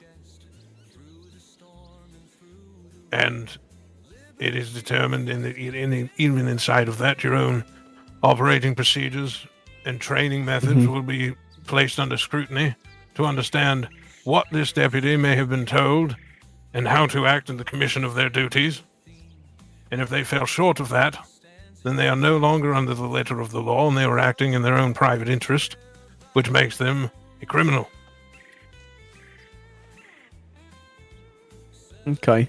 Speaker 12: And it is determined even inside of that, your own operating procedures and training methods will be placed under scrutiny to understand what this deputy may have been told and how to act in the commission of their duties. And if they fell short of that, then they are no longer under the letter of the law and they were acting in their own private interest, which makes them a criminal.
Speaker 1: Okay.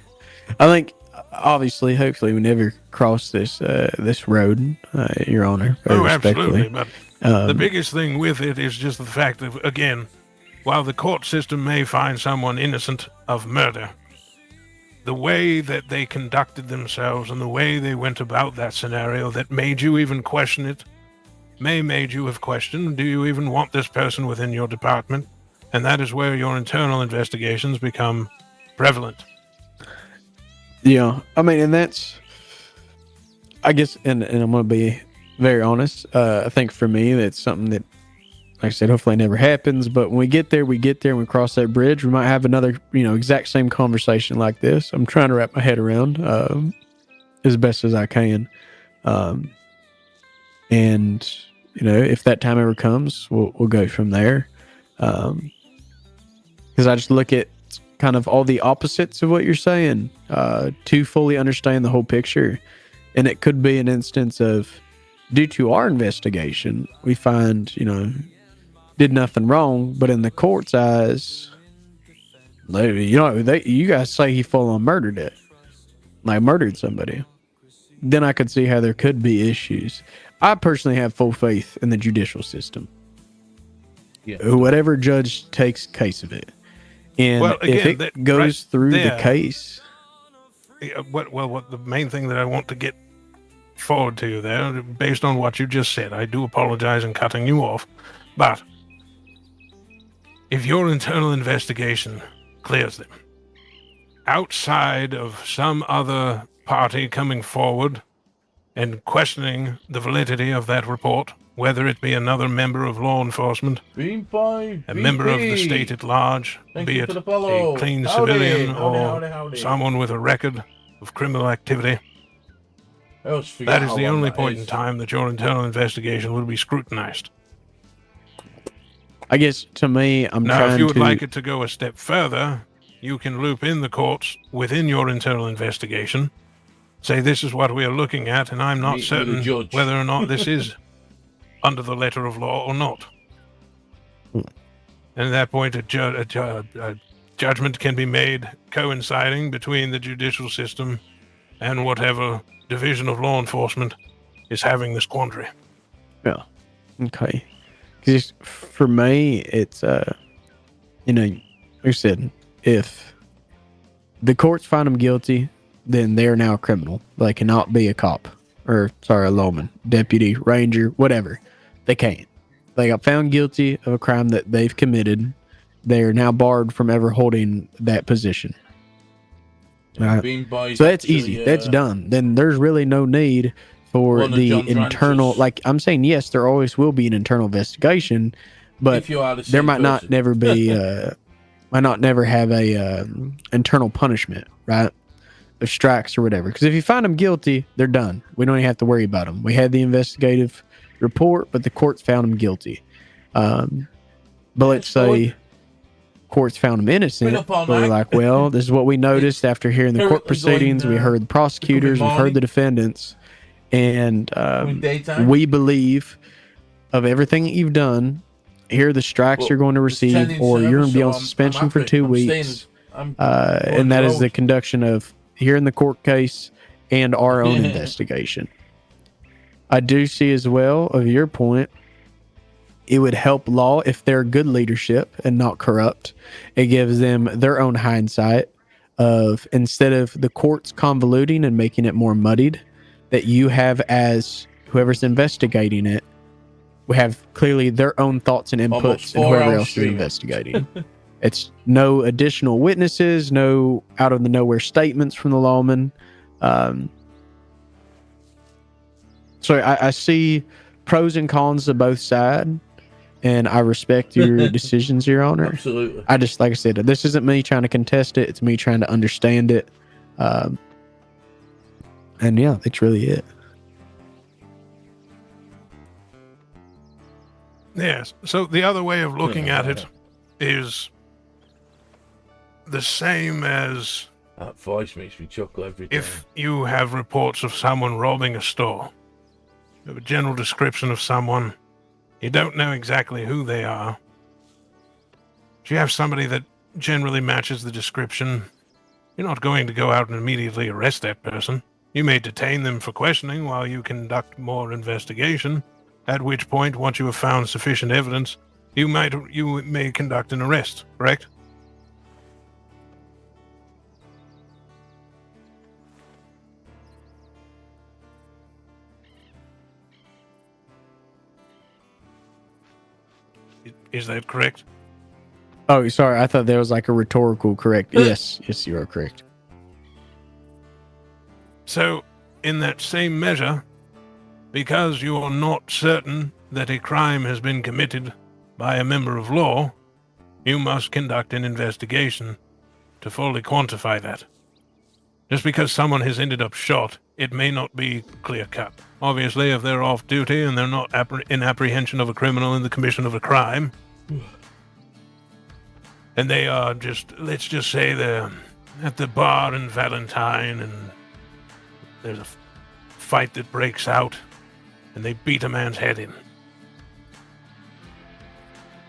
Speaker 1: I think, obviously, hopefully, we never cross this road, Your Honor.
Speaker 12: Oh, absolutely. But the biggest thing with it is just the fact that, again, while the court system may find someone innocent of murder, the way that they conducted themselves and the way they went about that scenario that made you even question it, made you have questioned, do you even want this person within your department? And that is where your internal investigations become prevalent.
Speaker 1: Yeah, and that's, I guess, and I'm going to be very honest. I think for me, that's something that, like I said, hopefully never happens. But when we get there and we cross that bridge, we might have another, exact same conversation like this. I'm trying to wrap my head around as best as I can. And, if that time ever comes, we'll go from there. Because I just look at kind of all the opposites of what you're saying to fully understand the whole picture. And it could be an instance of, due to our investigation, we find, did nothing wrong, but in the court's eyes, you guys say he full on murdered it, like murdered somebody. Then I could see how there could be issues. I personally have full faith in the judicial system. Yeah. Whatever judge takes case of it. And if it goes through the case.
Speaker 12: What the main thing that I want to get forward to there, based on what you just said, I do apologize in cutting you off, but if your internal investigation clears them, outside of some other party coming forward and questioning the validity of that report, whether it be another member of law enforcement, a member of the state at large, be it a clean civilian or someone with a record of criminal activity, that is the only point in time that your internal investigation will be scrutinized.
Speaker 1: I guess, to me,
Speaker 12: Now, if you would like it to go a step further, you can loop in the courts within your internal investigation, say this is what we are looking at, and I'm not certain whether or not this is under the letter of law or not. And at that point, a judgment can be made coinciding between the judicial system and whatever division of law enforcement is having this quandary.
Speaker 1: Yeah. Okay. Because for me, it's, like I said, if the courts find them guilty, then they're now a criminal. They cannot be a cop. Or, a lawman, deputy, ranger, whatever. They can't. they got found guilty of a crime that they've committed. They are now barred from ever holding that position. Right. So that's easy. That's done. Then there's really no need for the internal. Like I'm saying, yes, there always will be an internal investigation, but there might not never be. Might not never have a internal punishment, right? Of strikes or whatever. Because if you find them guilty, they're done. We don't even have to worry about them. We had the investigative report, but the courts found them guilty. But let's say courts found him innocent, but we're like, well, this is what we noticed after hearing the court proceedings. We heard the prosecutors, we heard the defendants, and we believe of everything that you've done. Here are the strikes you're going to receive, or you're going to be on suspension for 2 weeks. And that is the conduction of hearing the court case and our own investigation. I do see as well, of your point, it would help law if they're good leadership and not corrupt. It gives them their own hindsight of, instead of the courts convoluting and making it more muddied, that you have as whoever's investigating it, we have clearly their own thoughts and inputs and whoever else is investigating. It's no additional witnesses, no out of the nowhere statements from the lawman. So I see pros and cons to both sides. And I respect your decisions, Your Honor.
Speaker 3: Absolutely.
Speaker 1: I just, like I said, this isn't me trying to contest it. It's me trying to understand it. And yeah, that's really it.
Speaker 12: Yes. So the other way of looking at it is the same as
Speaker 3: that voice makes me chuckle every time.
Speaker 12: If you have reports of someone robbing a store, you have a general description of someone. You don't know exactly who they are. If you have somebody that generally matches the description, you're not going to go out and immediately arrest that person. You may detain them for questioning while you conduct more investigation, at which point, once you have found sufficient evidence, you may conduct an arrest, correct? Is that correct?
Speaker 1: Oh, sorry. I thought there was like a rhetorical correct. Yes, you are correct.
Speaker 12: So, in that same measure, because you are not certain that a crime has been committed by a member of law, you must conduct an investigation to fully quantify that. Just because someone has ended up shot, it may not be clear-cut. Obviously, if they're off duty and they're not in apprehension of a criminal in the commission of a crime, and they are just, let's just say they're at the bar in Valentine and there's a fight that breaks out and they beat a man's head in.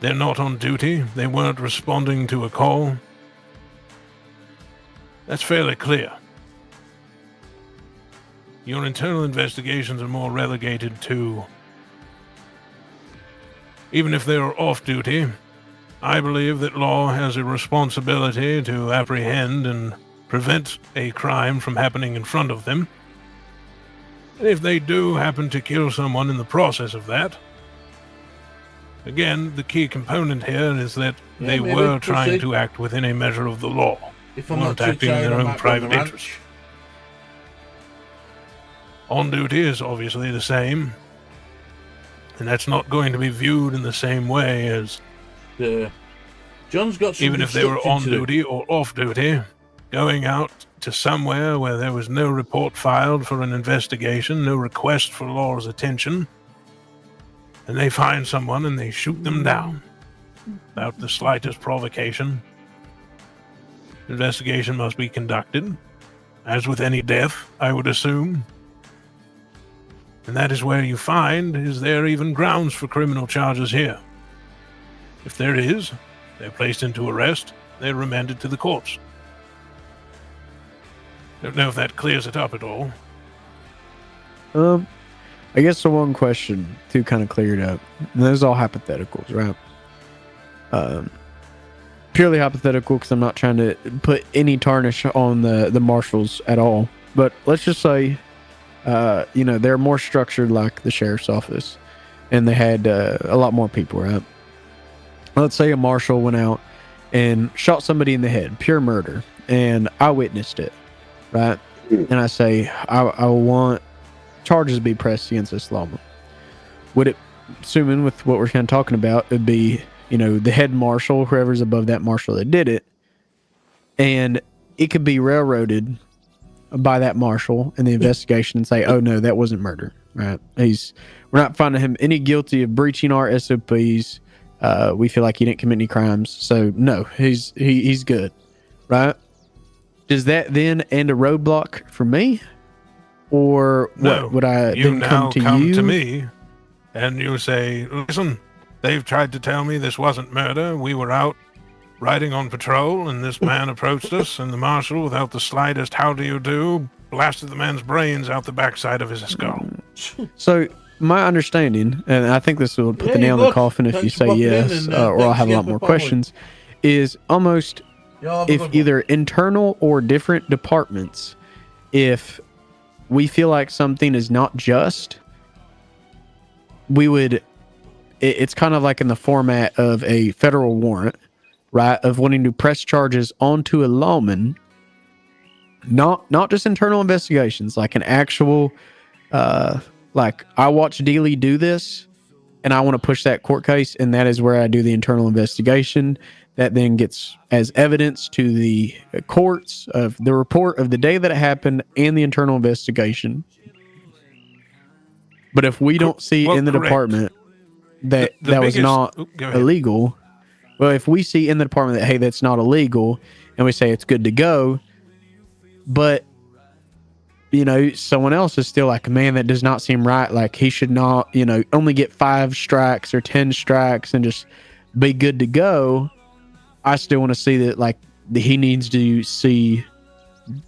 Speaker 12: They're not on duty. They weren't responding to a call. That's fairly clear. Your internal investigations are more relegated to, even if they are off duty, I believe that law has a responsibility to apprehend and prevent a crime from happening in front of them. And if they do happen to kill someone in the process of that, again, the key component here is that they were trying to act within a measure of the law.
Speaker 3: If I'm not
Speaker 12: acting in their own
Speaker 3: on
Speaker 12: private
Speaker 3: the
Speaker 12: interest. On duty is obviously the same, and that's not going to be viewed in the same way as
Speaker 3: John's got some
Speaker 12: even if they were on duty or off duty, going out to somewhere where there was no report filed for an investigation, no request for law's attention, and they find someone and they shoot them down without the slightest provocation. Investigation must be conducted, as with any death, I would assume. And that is where you find, is there even grounds for criminal charges here? If there is, they're placed into arrest, they're remanded to the courts. Don't know if that clears it up at all.
Speaker 1: I guess the one question to kind of clear it up, and those are all hypotheticals, right? Purely hypothetical, because I'm not trying to put any tarnish on the marshals at all. But let's just say, they're more structured like the sheriff's office, and they had a lot more people, right? Let's say a marshal went out and shot somebody in the head, pure murder, and I witnessed it, right? And I say, I want charges to be pressed against this lawman. Would it, assuming with what we're kind of talking about, it'd be, the head marshal, whoever's above that marshal that did it, and it could be railroaded by that marshal in the investigation and say, oh no, that wasn't murder, right? We're not finding him any guilty of breaching our SOPs. We feel like he didn't commit any crimes, so no, he's good, right? Does that then end a roadblock for me, or
Speaker 12: no,
Speaker 1: what? Would I
Speaker 12: you
Speaker 1: then
Speaker 12: now
Speaker 1: come to
Speaker 12: to me, and you say, listen, they've tried to tell me this wasn't murder. We were out riding on patrol, and this man approached us, and the marshal, without the slightest how do you do, blasted the man's brains out the backside of his skull.
Speaker 1: So my understanding, and I think this will put the nail in the coffin if you say yes, or I'll have a lot more questions, is almost if either internal or different departments, if we feel like something is not just, we would, it's kind of like in the format of a federal warrant, right, of wanting to press charges onto a lawman, not just internal investigations, like an actual, like I watched DEELEY do this, and I want to push that court case, and that is where I do the internal investigation. That then gets as evidence to the courts of the report of the day that it happened and the internal investigation. But if we don't see in the department that that was not illegal, well, if we see in the department that, hey, that's not illegal, and we say it's good to go, but someone else is still like, man, that does not seem right. Like he should not, only get 5 strikes or 10 strikes and just be good to go. I still want to see that, like, he needs to see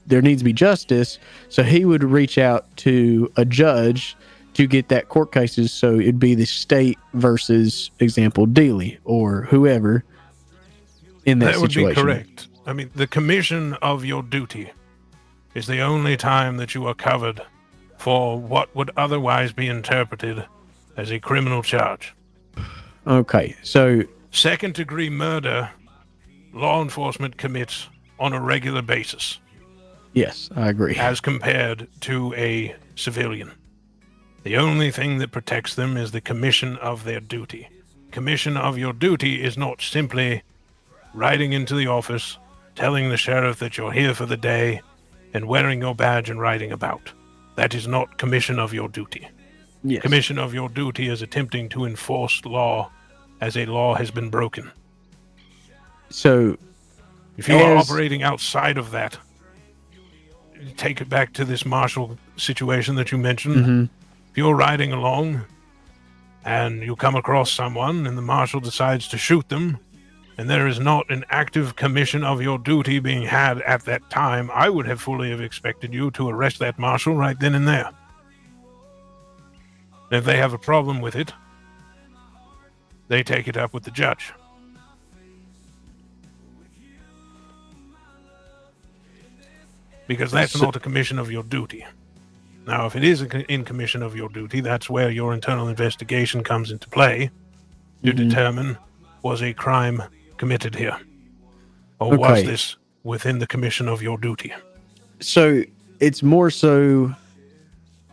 Speaker 1: there needs to be justice. So he would reach out to a judge to get that court cases. So it'd be the state versus, example, DEELEY or whoever in that situation.
Speaker 12: That would be correct. I mean, the commission of your duty is the only time that you are covered for what would otherwise be interpreted as a criminal charge.
Speaker 1: Okay, so
Speaker 12: second-degree murder, law enforcement commits on a regular basis.
Speaker 1: Yes, I agree.
Speaker 12: As compared to a civilian. The only thing that protects them is the commission of their duty. Commission of your duty is not simply riding into the office, telling the sheriff that you're here for the day, and wearing your badge and riding about. That is not commission of your duty.
Speaker 1: Yes.
Speaker 12: Commission of your duty is attempting to enforce law as a law has been broken.
Speaker 1: So,
Speaker 12: if you are operating outside of that, take it back to this martial situation that you mentioned.
Speaker 1: Mm-hmm.
Speaker 12: If you're riding along and you come across someone and the marshal decides to shoot them, and there is not an active commission of your duty being had at that time, I would have fully expected you to arrest that marshal right then and there. If they have a problem with it, they take it up with the judge. Because that's not a commission of your duty. Now, if it is in commission of your duty, that's where your internal investigation comes into play to determine, was a crime committed here? Or was this within the commission of your duty?
Speaker 1: So it's more so,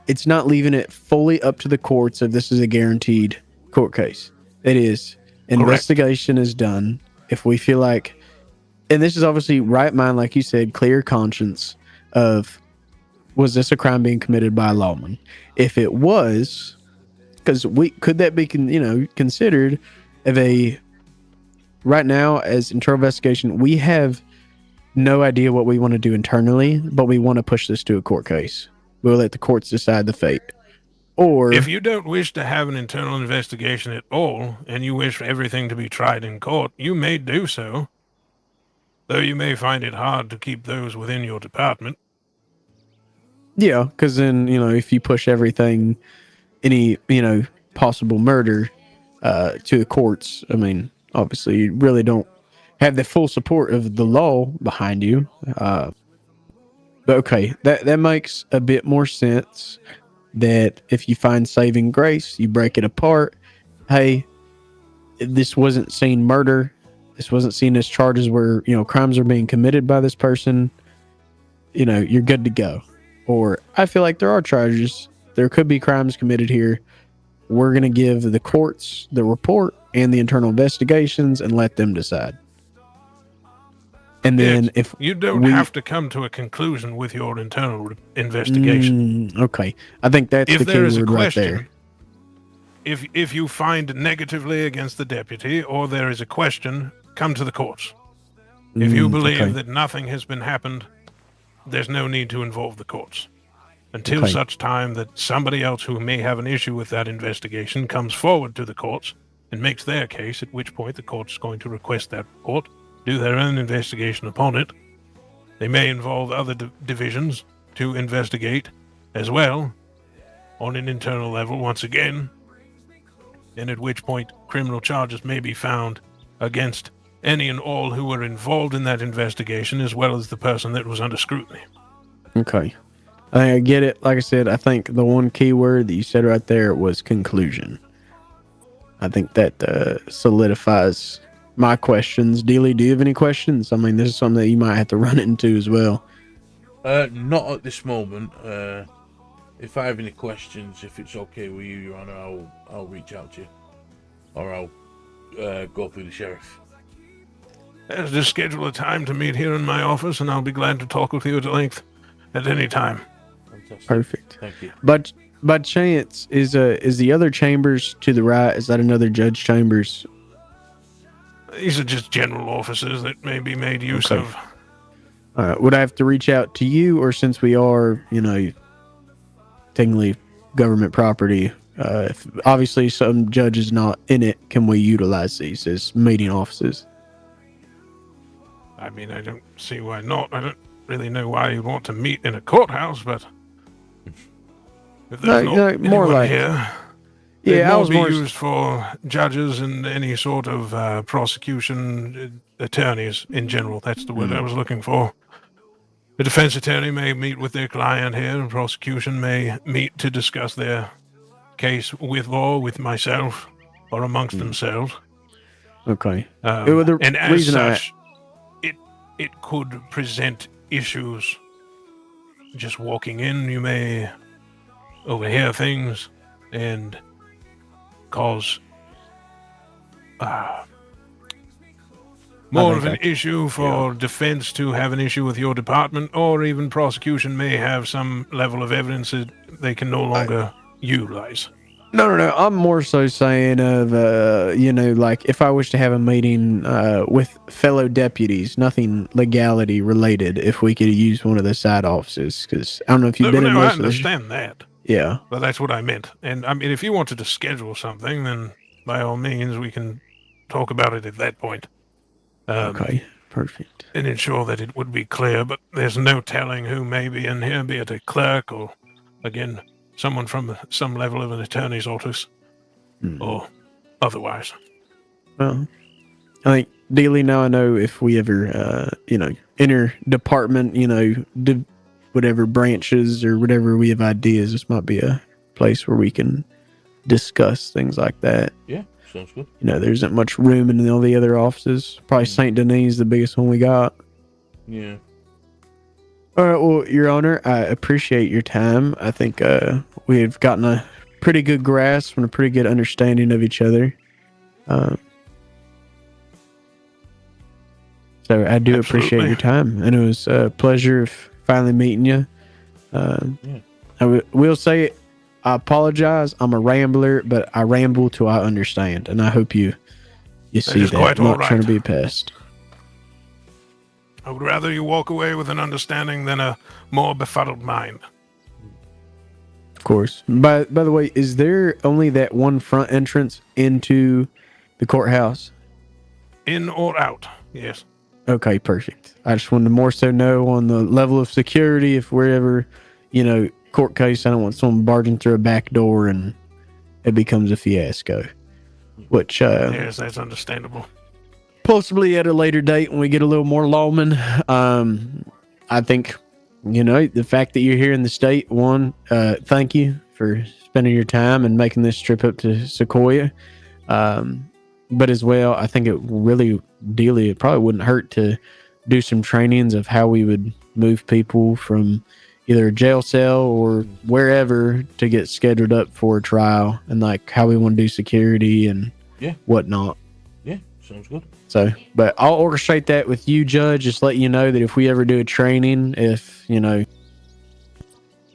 Speaker 1: it's not leaving it fully up to the courts if this is a guaranteed court case. It is. Investigation is done. If we feel like, and this is obviously right mind, like you said, clear conscience of, was this a crime being committed by a lawman? If it was, because could that be considered of a, right now as internal investigation, we have no idea what we want to do internally, but we want to push this to a court case. We'll let the courts decide the fate. Or
Speaker 12: if you don't wish to have an internal investigation at all, and you wish for everything to be tried in court, you may do so, though you may find it hard to keep those within your department.
Speaker 1: Yeah, because then, if you push everything, any, possible murder to the courts, I mean, obviously you really don't have the full support of the law behind you. But okay, that makes a bit more sense, that if you find saving grace, you break it apart, hey, this wasn't seen murder. This wasn't seen as charges where, crimes are being committed by this person. You're good to go. Or I feel like there are charges. There could be crimes committed here. We're going to give the courts the report and the internal investigations and let them decide. And then if
Speaker 12: you don't have to come to a conclusion with your internal investigation.
Speaker 1: Okay. I think that's the key word right there.
Speaker 12: If you find negatively against the deputy or there is a question, come to the courts. If you believe that nothing has been happened, there's no need to involve the courts. Until such time that somebody else who may have an issue with that investigation comes forward to the courts and makes their case, at which point the court's going to request that report, do their own investigation upon it. They may involve other divisions to investigate as well on an internal level once again, and at which point criminal charges may be found against any and all who were involved in that investigation, as well as the person that was under scrutiny.
Speaker 1: Okay. I get it. Like I said, I think the one key word that you said right there was conclusion. I think that solidifies my questions. Dealey, do you have any questions? I mean, this is something that you might have to run into as well.
Speaker 3: Not at this moment. If I have any questions, if it's okay with you, Your Honor, I'll reach out to you. Or I'll go through the sheriff.
Speaker 12: Let's just schedule a time to meet here in my office, and I'll be glad to talk with you at length at any time.
Speaker 3: Fantastic.
Speaker 1: Perfect.
Speaker 3: Thank you.
Speaker 1: But by chance, is the other chambers to the right, is that another judge chambers?
Speaker 12: These are just general offices that may be made use of.
Speaker 1: All right. Would I have to reach out to you, or since we are, technically government property, if obviously some judge is not in it, can we utilize these as meeting offices?
Speaker 12: I mean, I don't see why not. I don't really know why you'd want to meet in a courthouse, but if there's not
Speaker 1: more
Speaker 12: anyone
Speaker 1: like
Speaker 12: here,
Speaker 1: yeah, I was
Speaker 12: be
Speaker 1: more
Speaker 12: used for judges and any sort of prosecution attorneys in general. That's the word I was looking for. The defense attorney may meet with their client here, and prosecution may meet to discuss their case with myself, or amongst themselves.
Speaker 1: Okay.
Speaker 12: And as such, it could present issues. Just walking in, you may overhear things and cause more of an issue for defense to have an issue with your department, or even prosecution may have some level of evidence that they can no longer utilize.
Speaker 1: No. I'm more so saying of, like if I wish to have a meeting with fellow deputies, nothing legality related, if we could use one of the side offices, because I don't know if you've been in most
Speaker 12: I understand that.
Speaker 1: Yeah.
Speaker 12: But that's what I meant. And I mean, if you wanted to schedule something, then by all means, we can talk about it at that point.
Speaker 1: Okay, perfect.
Speaker 12: And ensure that it would be clear, but there's no telling who may be in here, be it a clerk or, again, someone from some level of an attorney's office or otherwise.
Speaker 1: Well, I think, Dealey, now I know if we ever, enter department, whatever branches or whatever we have ideas, this might be a place where we can discuss things like that.
Speaker 3: Yeah, sounds good.
Speaker 1: There isn't much room in all the other offices. Probably St. Denis is the biggest one we got.
Speaker 3: Yeah.
Speaker 1: All right, well, Your Honor, I appreciate your time. I think we have gotten a pretty good grasp and a pretty good understanding of each other. So I do appreciate your time, and it was a pleasure finally meeting you. I will say, I apologize. I'm a rambler, but I ramble till I understand, and I hope you see that. I'm not trying to be a pest.
Speaker 12: I would rather you walk away with an understanding than a more befuddled mind.
Speaker 1: Of course. By the way, is there only that one front entrance into the courthouse?
Speaker 12: In or out, yes.
Speaker 1: Okay, perfect. I just wanted to more so know on the level of security, if we're ever, court case, I don't want someone barging through a back door and it becomes a fiasco. Which,
Speaker 12: yes, that's understandable.
Speaker 1: Possibly at a later date when we get a little more lawmen. I think, the fact that you're here in the state, thank you for spending your time and making this trip up to Sequoia. But as well, I think it probably wouldn't hurt to do some trainings of how we would move people from either a jail cell or wherever to get scheduled up for a trial, and like how we want to do security and whatnot.
Speaker 3: Yeah, sounds good.
Speaker 1: So, but I'll orchestrate that with you, Judge. Just let you know that if we ever do a training, if, you know,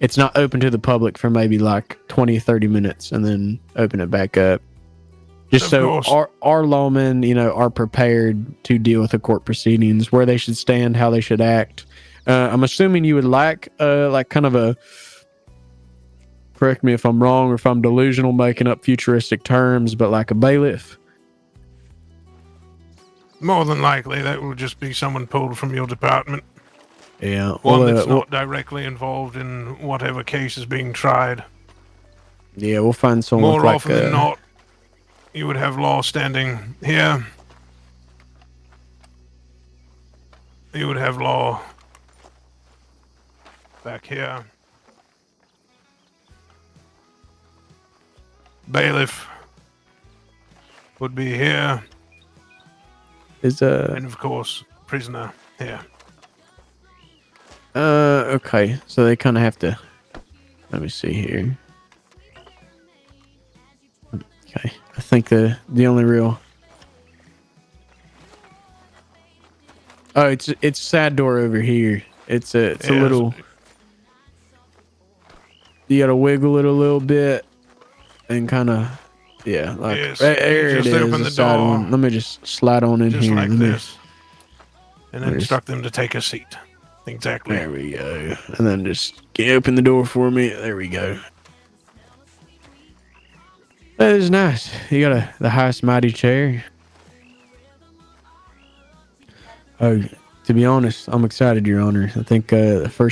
Speaker 1: it's not open to the public for maybe like 20, 30 minutes and then open it back up. Just so our lawmen, you know, are prepared to deal with the court proceedings, where they should stand, how they should act. I'm assuming you would like kind of a, correct me if I'm wrong or if I'm delusional making up futuristic terms, but like a bailiff.
Speaker 12: More than likely, that will just be someone pulled from your department.
Speaker 1: Yeah.
Speaker 12: One that's not directly involved in whatever case is being tried.
Speaker 1: Yeah, we'll find someone
Speaker 12: more
Speaker 1: with
Speaker 12: often than not. You would have law standing here. You would have law back here. Bailiff would be here. And of course, prisoner here.
Speaker 1: Okay. So they kind of have to, let me see here. Okay. I think the only real, it's side door over here. It's a little, you gotta wiggle it a little bit and kind of, like there it is.
Speaker 12: Open the door.
Speaker 1: One. Let me just slide on in
Speaker 12: just
Speaker 1: here.
Speaker 12: Like this. And then instruct them to take a seat. Exactly.
Speaker 1: There we go. And then just open the door for me. There we go. That is nice. You got the highest mighty chair. Oh, to be honest, I'm excited, Your Honor. I think excited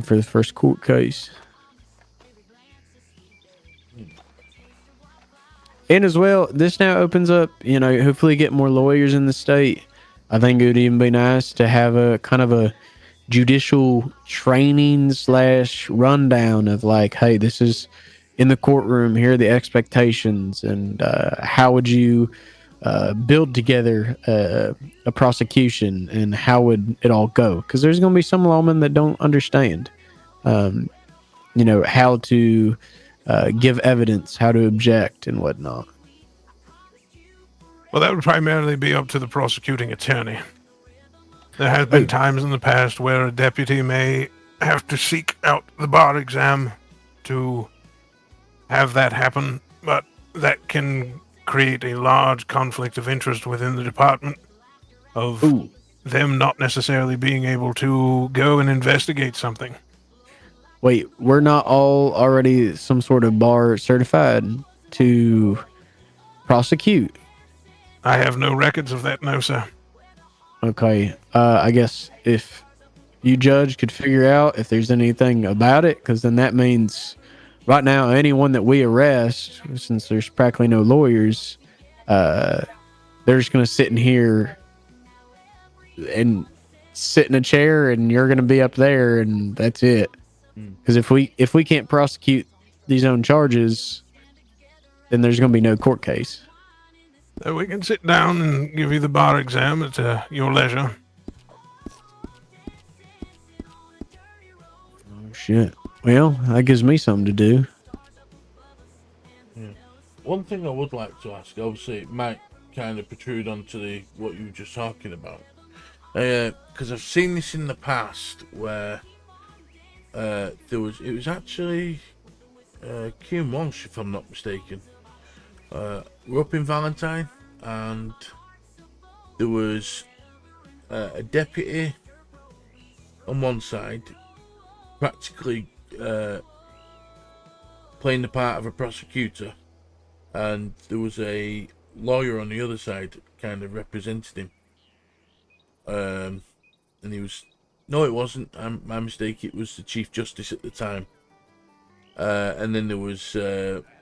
Speaker 1: for the first court case. And as well, this now opens up, you know, hopefully get more lawyers in the state. I think it would even be nice to have a kind of a judicial training / rundown of like, hey, this is in the courtroom. Here are the expectations, and how would you build together a prosecution, and how would it all go? Because there's going to be some lawmen that don't understand, you know, how to give evidence, how to object, and whatnot.
Speaker 12: Well, that would primarily be up to the prosecuting attorney. There has been times in the past where a deputy may have to seek out the bar exam to have that happen, but that can create a large conflict of interest within the department of them not necessarily being able to go and investigate something.
Speaker 1: Wait, we're not all already some sort of bar certified to prosecute?
Speaker 12: I have no records of that, no, sir.
Speaker 1: Okay, I guess if you, Judge, could figure out if there's anything about it, because then that means right now anyone that we arrest, since there's practically no lawyers, they're just going to sit in here and sit in a chair, and you're going to be up there, and that's it. Because if we can't prosecute these own charges, then there's going to be no court case.
Speaker 12: So we can sit down and give you the bar exam at your leisure.
Speaker 1: Oh, shit. Well, that gives me something to do.
Speaker 3: Yeah. One thing I would like to ask, obviously it might kind of protrude onto what you were just talking about. Because I've seen this in the past where it was actually Kim Walsh, if I'm not mistaken. We're up in Valentine, and there was a deputy on one side, practically playing the part of a prosecutor, and there was a lawyer on the other side, kind of represented him. And he was, no, it wasn't. My mistake. It was the Chief Justice at the time. And then there was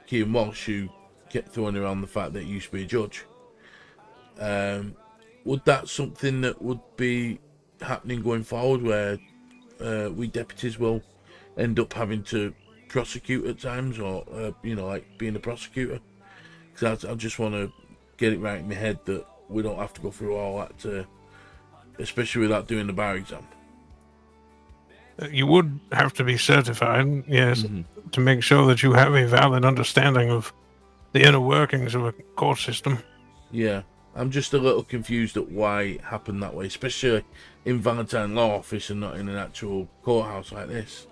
Speaker 3: Kean Walsh, who kept throwing around the fact that he used to be a judge. Would that something that would be happening going forward, where we deputies will end up having to prosecute at times, or like being a prosecutor? Because I just want to get it right in my head that we don't have to go through all that, especially without doing the bar exam.
Speaker 12: You would have to be certified, yes, to make sure that you have a valid understanding of the inner workings of a court system.
Speaker 3: Yeah, I'm just a little confused at why it happened that way, especially in Valentine Law Office and not in an actual courthouse like this.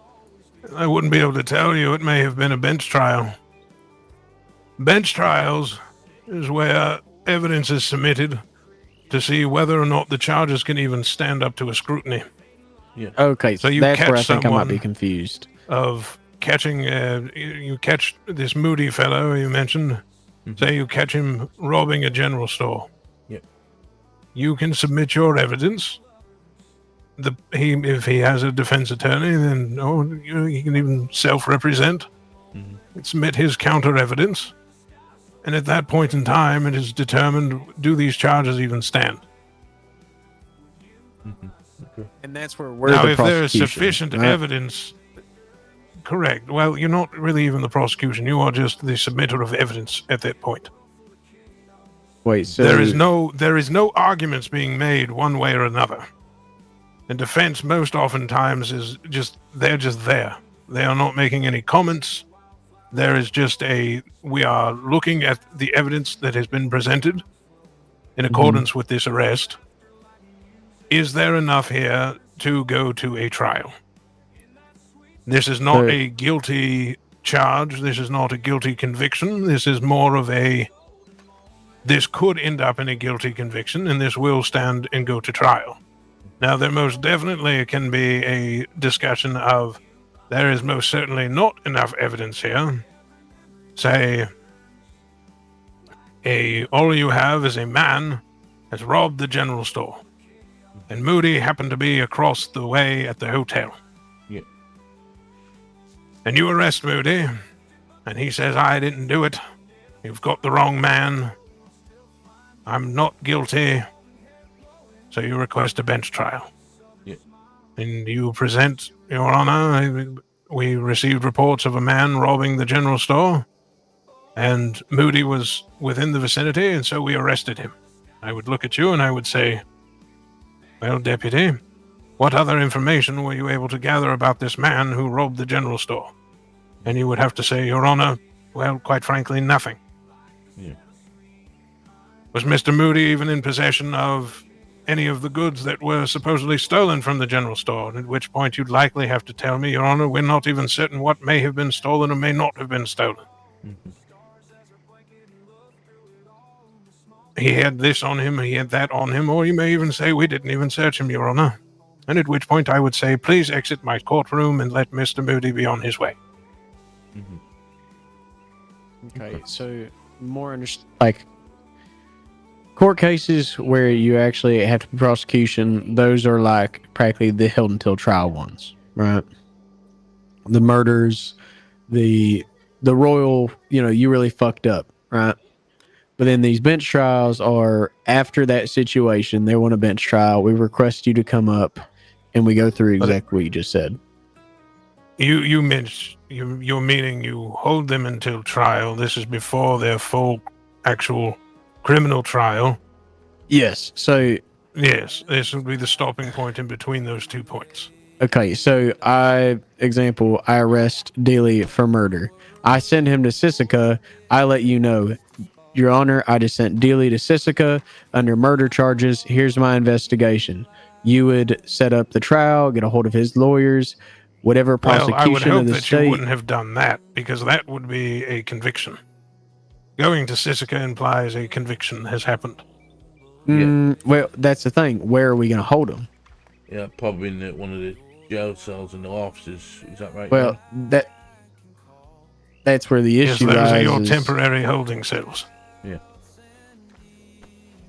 Speaker 12: I wouldn't be able to tell you. It may have been a bench trial. Bench trials is where evidence is submitted to see whether or not the charges can even stand up to a scrutiny.
Speaker 3: Yeah.
Speaker 1: Okay,
Speaker 12: so you
Speaker 1: that's
Speaker 12: catch
Speaker 1: where I think I might
Speaker 12: someone
Speaker 1: be confused.
Speaker 12: Of catching, you catch this Moody fellow you mentioned. Say you catch him robbing a general store.
Speaker 3: Yep.
Speaker 12: You can submit your evidence. If he has a defense attorney, then he can even self-represent. Submit his counter evidence. And at that point in time, it is determined, do these charges even stand?
Speaker 3: Okay.
Speaker 1: And that's where we're
Speaker 12: now,
Speaker 1: the
Speaker 12: if there is
Speaker 1: prosecution,
Speaker 12: sufficient
Speaker 1: right?
Speaker 12: evidence, correct. Well, you're not really even the prosecution. You are just the submitter of evidence at that point.
Speaker 1: Wait, so
Speaker 12: there is no arguments being made one way or another. And defense most oftentimes is they're just there. They are not making any comments. There is just we are looking at the evidence that has been presented in accordance with this arrest. Is there enough here to go to a trial? This is not a guilty charge. This is not a guilty conviction. This is more of this could end up in a guilty conviction, and this will stand and go to trial. Now, there most definitely can be a discussion of there is most certainly not enough evidence here. Say, all you have is a man has robbed the general store, and Moody happened to be across the way at the hotel.
Speaker 3: Yeah.
Speaker 12: And you arrest Moody, and he says, I didn't do it. You've got the wrong man. I'm not guilty. So you request a bench trial.
Speaker 3: Yeah.
Speaker 12: And you present, Your Honor, we received reports of a man robbing the general store, and Moody was within the vicinity, and so we arrested him. I would look at you and I would say, well, Deputy, what other information were you able to gather about this man who robbed the general store? And you would have to say, Your Honor, well, quite frankly, nothing.
Speaker 3: Yeah.
Speaker 12: Was Mr. Moody even in possession of any of the goods that were supposedly stolen from the general store? At which point you'd likely have to tell me, Your Honor, we're not even certain what may have been stolen or may not have been stolen. He had this on him, he had that on him, or you may even say we didn't even search him, Your Honor. And at which point I would say, please exit my courtroom and let Mr. Moody be on his way.
Speaker 1: Okay, so more like court cases where you actually have to prosecution, those are like practically the held until trial ones, right? The murders, the royal, you really fucked up, right? But then these bench trials are after that situation. They want a bench trial. We request you to come up, and we go through exactly what you just said.
Speaker 12: You mentioned you're meaning you hold them until trial. This is before their full actual criminal trial.
Speaker 1: Yes. So
Speaker 12: yes, this would be the stopping point in between those 2 points.
Speaker 1: Okay, so I arrest DEELEY for murder. I send him to Sisika. I let you know, Your Honor, I just sent DEELEY to Sisika under murder charges. Here's my investigation. You would set up the trial, get a hold of his lawyers, whatever prosecution
Speaker 12: I would hope
Speaker 1: of the
Speaker 12: that
Speaker 1: state.
Speaker 12: you wouldn't have done that, because that would be a conviction. Going to Sisika implies a conviction has happened.
Speaker 1: Well, that's the thing. Where are we going to hold him?
Speaker 3: Yeah, probably in one of the jail cells in the offices. Is that right?
Speaker 1: Well, that's where the issue
Speaker 12: those
Speaker 1: lies.
Speaker 12: are your temporary holding cells.
Speaker 3: Yeah.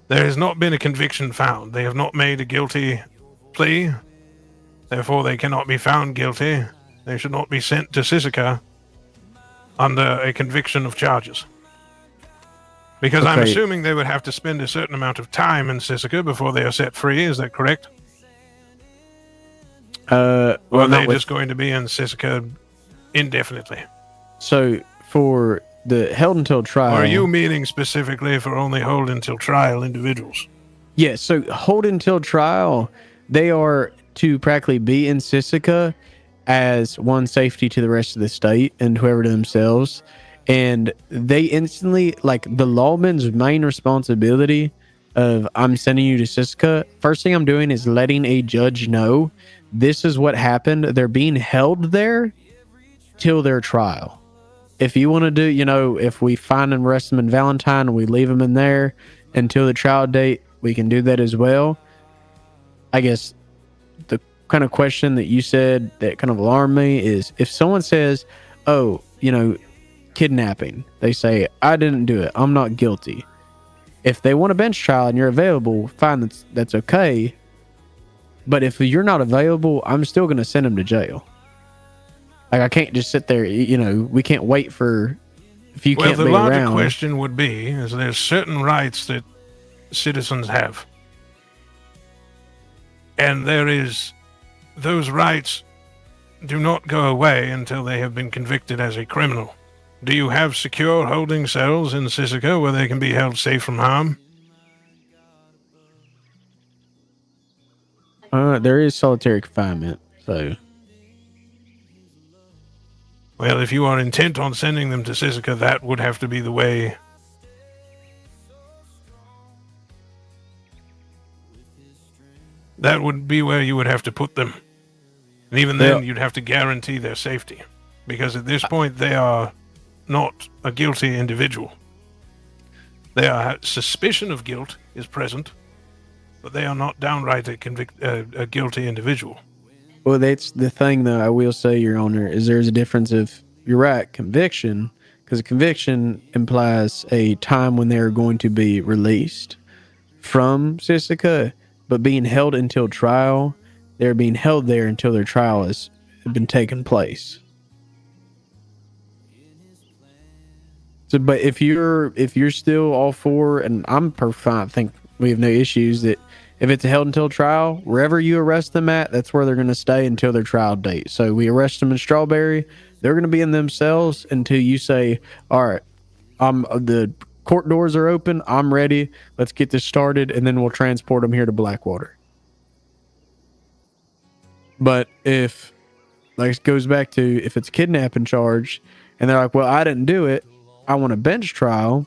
Speaker 12: There has not been a conviction found. They have not made a guilty plea. Therefore, they cannot be found guilty. They should not be sent to Sisika under a conviction of charges. Because I'm assuming they would have to spend a certain amount of time in Sisika before they are set free. Is that correct? Or are they just going to be in Sisika indefinitely?
Speaker 1: So for the held until trial.
Speaker 12: Or are you meaning specifically for only hold until trial individuals?
Speaker 1: Yeah, so hold until trial, they are to practically be in Sisika as one safety to the rest of the state and whoever to themselves. And they instantly, like, the lawman's main responsibility of I'm sending you to Sisika, first thing I'm doing is letting a judge know this is what happened. They're being held there till their trial. If you want to do, you know, if we find and arrest them in Valentine and we leave them in there until the trial date, we can do that as well. I guess the kind of question that you said that kind of alarmed me is if someone says, oh, you know, kidnapping, they say, I didn't do it, I'm not guilty. If they want a bench trial and you're available, fine, that's okay. But if you're not available, I'm still going to send them to jail. Like, I can't just sit there, you know, we can't wait for, if you can't be around.
Speaker 12: Well, the logic question would be, is there's certain rights that citizens have. And there is, those rights do not go away until they have been convicted as a criminal. Do you have secure holding cells in Sisika where they can be held safe from harm?
Speaker 1: There is solitary confinement, so.
Speaker 12: Well, if you are intent on sending them to Sisika, that would have to be the way. That would be where you would have to put them. And even then, you'd have to guarantee their safety. Because at this point, they are not a guilty individual. They are, suspicion of guilt is present, but they are not downright a guilty individual.
Speaker 1: Well, that's the thing, though, I will say, Your Honor, is there's a difference of, you're right, conviction, because a conviction implies a time when they're going to be released from Sisika, but being held until trial, they're being held there until their trial has been taken place. So, but if you're still all for, and I'm fine, I think we have no issues that if it's held until trial, wherever you arrest them at, that's where they're going to stay until their trial date. So we arrest them in Strawberry, they're going to be in themselves until you say, all right, the court doors are open, I'm ready, let's get this started, and then we'll transport them here to Blackwater. But if, like, it goes back to, if it's a kidnapping charge, and they're like, well, I didn't do it, I want a bench trial,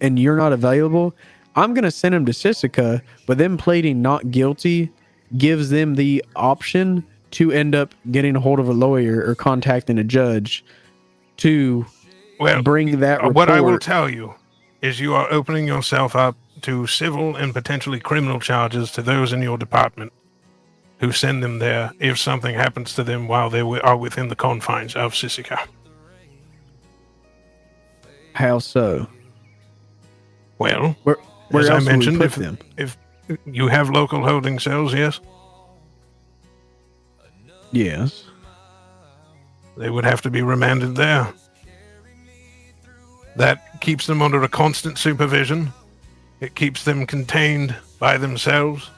Speaker 1: and you're not available, I'm going to send them to Sisika, but them pleading not guilty gives them the option to end up getting a hold of a lawyer or contacting a judge to bring that report.
Speaker 12: What I will tell you is you are opening yourself up to civil and potentially criminal charges to those in your department who send them there if something happens to them while they are within the confines of Sisika.
Speaker 1: How so?
Speaker 12: Well,
Speaker 1: where
Speaker 12: as I
Speaker 1: else
Speaker 12: mentioned,
Speaker 1: would we put them?
Speaker 12: if you have local holding cells, yes?
Speaker 1: Yes.
Speaker 12: They would have to be remanded there. That keeps them under a constant supervision. It keeps them contained by themselves,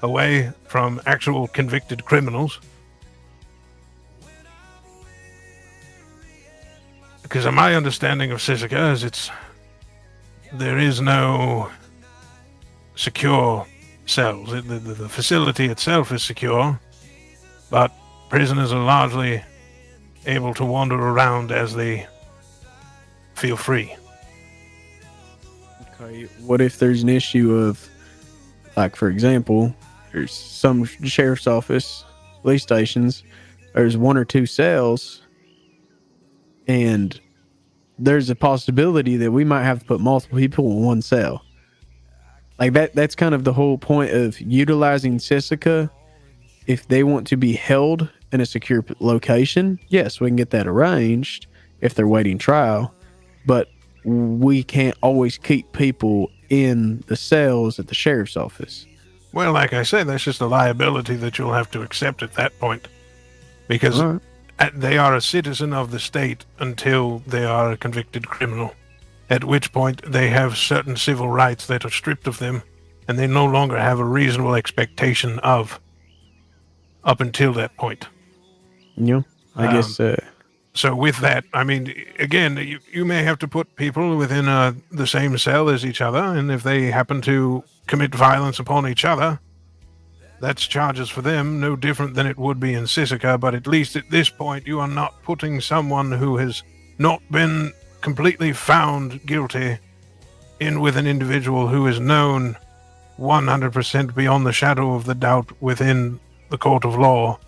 Speaker 12: away from actual convicted criminals. Because my understanding of Sisika is there is no secure cells. The facility itself is secure, but prisoners are largely able to wander around as they feel free.
Speaker 1: Okay, what if there's an issue of, like, for example, there's some sheriff's office, police stations, there's one or two cells, and there's a possibility that we might have to put multiple people in one cell. Like, that's kind of the whole point of utilizing Sisika. If they want to be held in a secure location, yes, we can get that arranged if they're waiting trial, but we can't always keep people in the cells at the sheriff's office.
Speaker 12: Well, like I say, that's just a liability that you'll have to accept at that point, because they are a citizen of the state until they are a convicted criminal, at which point they have certain civil rights that are stripped of them, and they no longer have a reasonable expectation of up until that point.
Speaker 1: Yeah, I guess.
Speaker 12: So with that, I mean, again, you may have to put people within the same cell as each other, and if they happen to commit violence upon each other, that's charges for them, no different than it would be in Sisika, but at least at this point you are not putting someone who has not been completely found guilty in with an individual who is known 100% beyond the shadow of the doubt within the court of law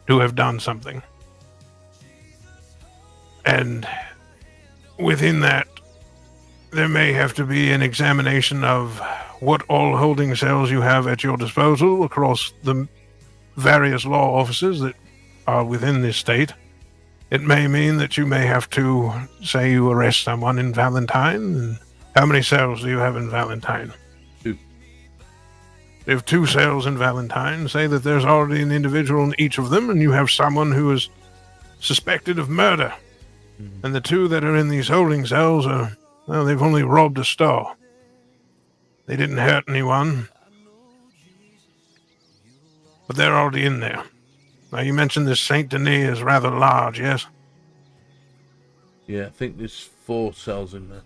Speaker 12: to have done something. And within that, there may have to be an examination of what all holding cells you have at your disposal across the various law offices that are within this state. It may mean that you may have to, say you arrest someone in Valentine. And how many cells do you have in Valentine?
Speaker 3: 2.
Speaker 12: You have 2 cells in Valentine. Say that there's already an individual in each of them, and you have someone who is suspected of murder. And the 2 that are in these holding cells are, well, they've only robbed a store. They didn't hurt anyone. But they're already in there. Now, you mentioned this Saint Denis is rather large, yes?
Speaker 3: Yeah, I think there's 4 cells in there.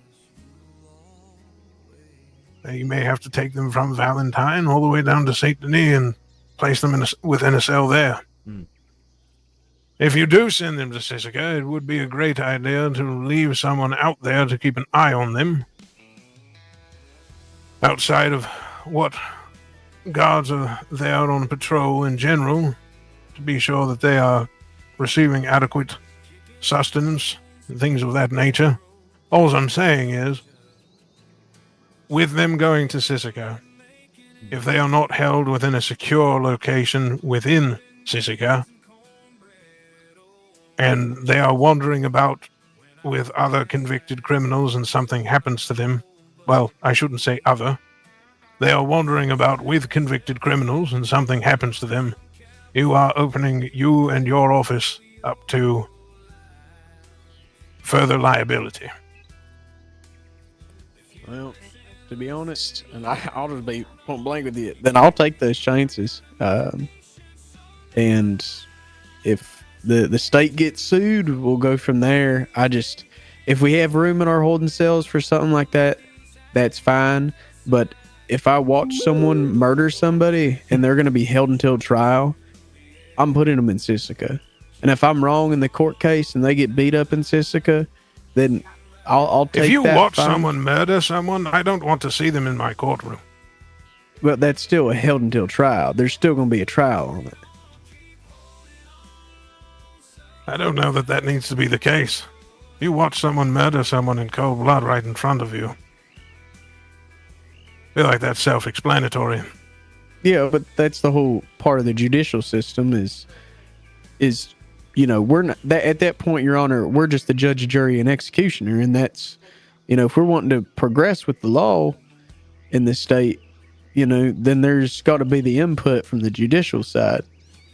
Speaker 12: Now, you may have to take them from Valentine all the way down to Saint Denis and place them within a cell there. If you do send them to Sisika, it would be a great idea to leave someone out there to keep an eye on them. Outside of what guards are there on patrol in general, to be sure that they are receiving adequate sustenance and things of that nature. All I'm saying is, with them going to Sisika, if they are not held within a secure location within Sisika, and they are wandering about with other convicted criminals and something happens to them, well, I shouldn't say other. They are wandering about with convicted criminals and something happens to them. You are opening you and your office up to further liability.
Speaker 1: Well, to be honest, and I'll just be point blank with you, then I'll take those chances. And if the state gets sued, we'll go from there. If we have room in our holding cells for something like that, that's fine. But if I watch someone murder somebody and they're going to be held until trial, I'm putting them in Sisika. And if I'm wrong in the court case and they get beat up in Sisika, then I'll take that.
Speaker 12: If you watch someone murder someone, I don't want to see them in my courtroom.
Speaker 1: But that's still a held until trial. There's still going to be a trial on it.
Speaker 12: I don't know that that needs to be the case. You watch someone murder someone in cold blood right in front of you. I feel like that's self-explanatory.
Speaker 1: Yeah, but that's the whole part of the judicial system is we're not that at that point, Your Honor, we're just the judge, jury, and executioner, and that's if we're wanting to progress with the law in the state, then there's got to be the input from the judicial side.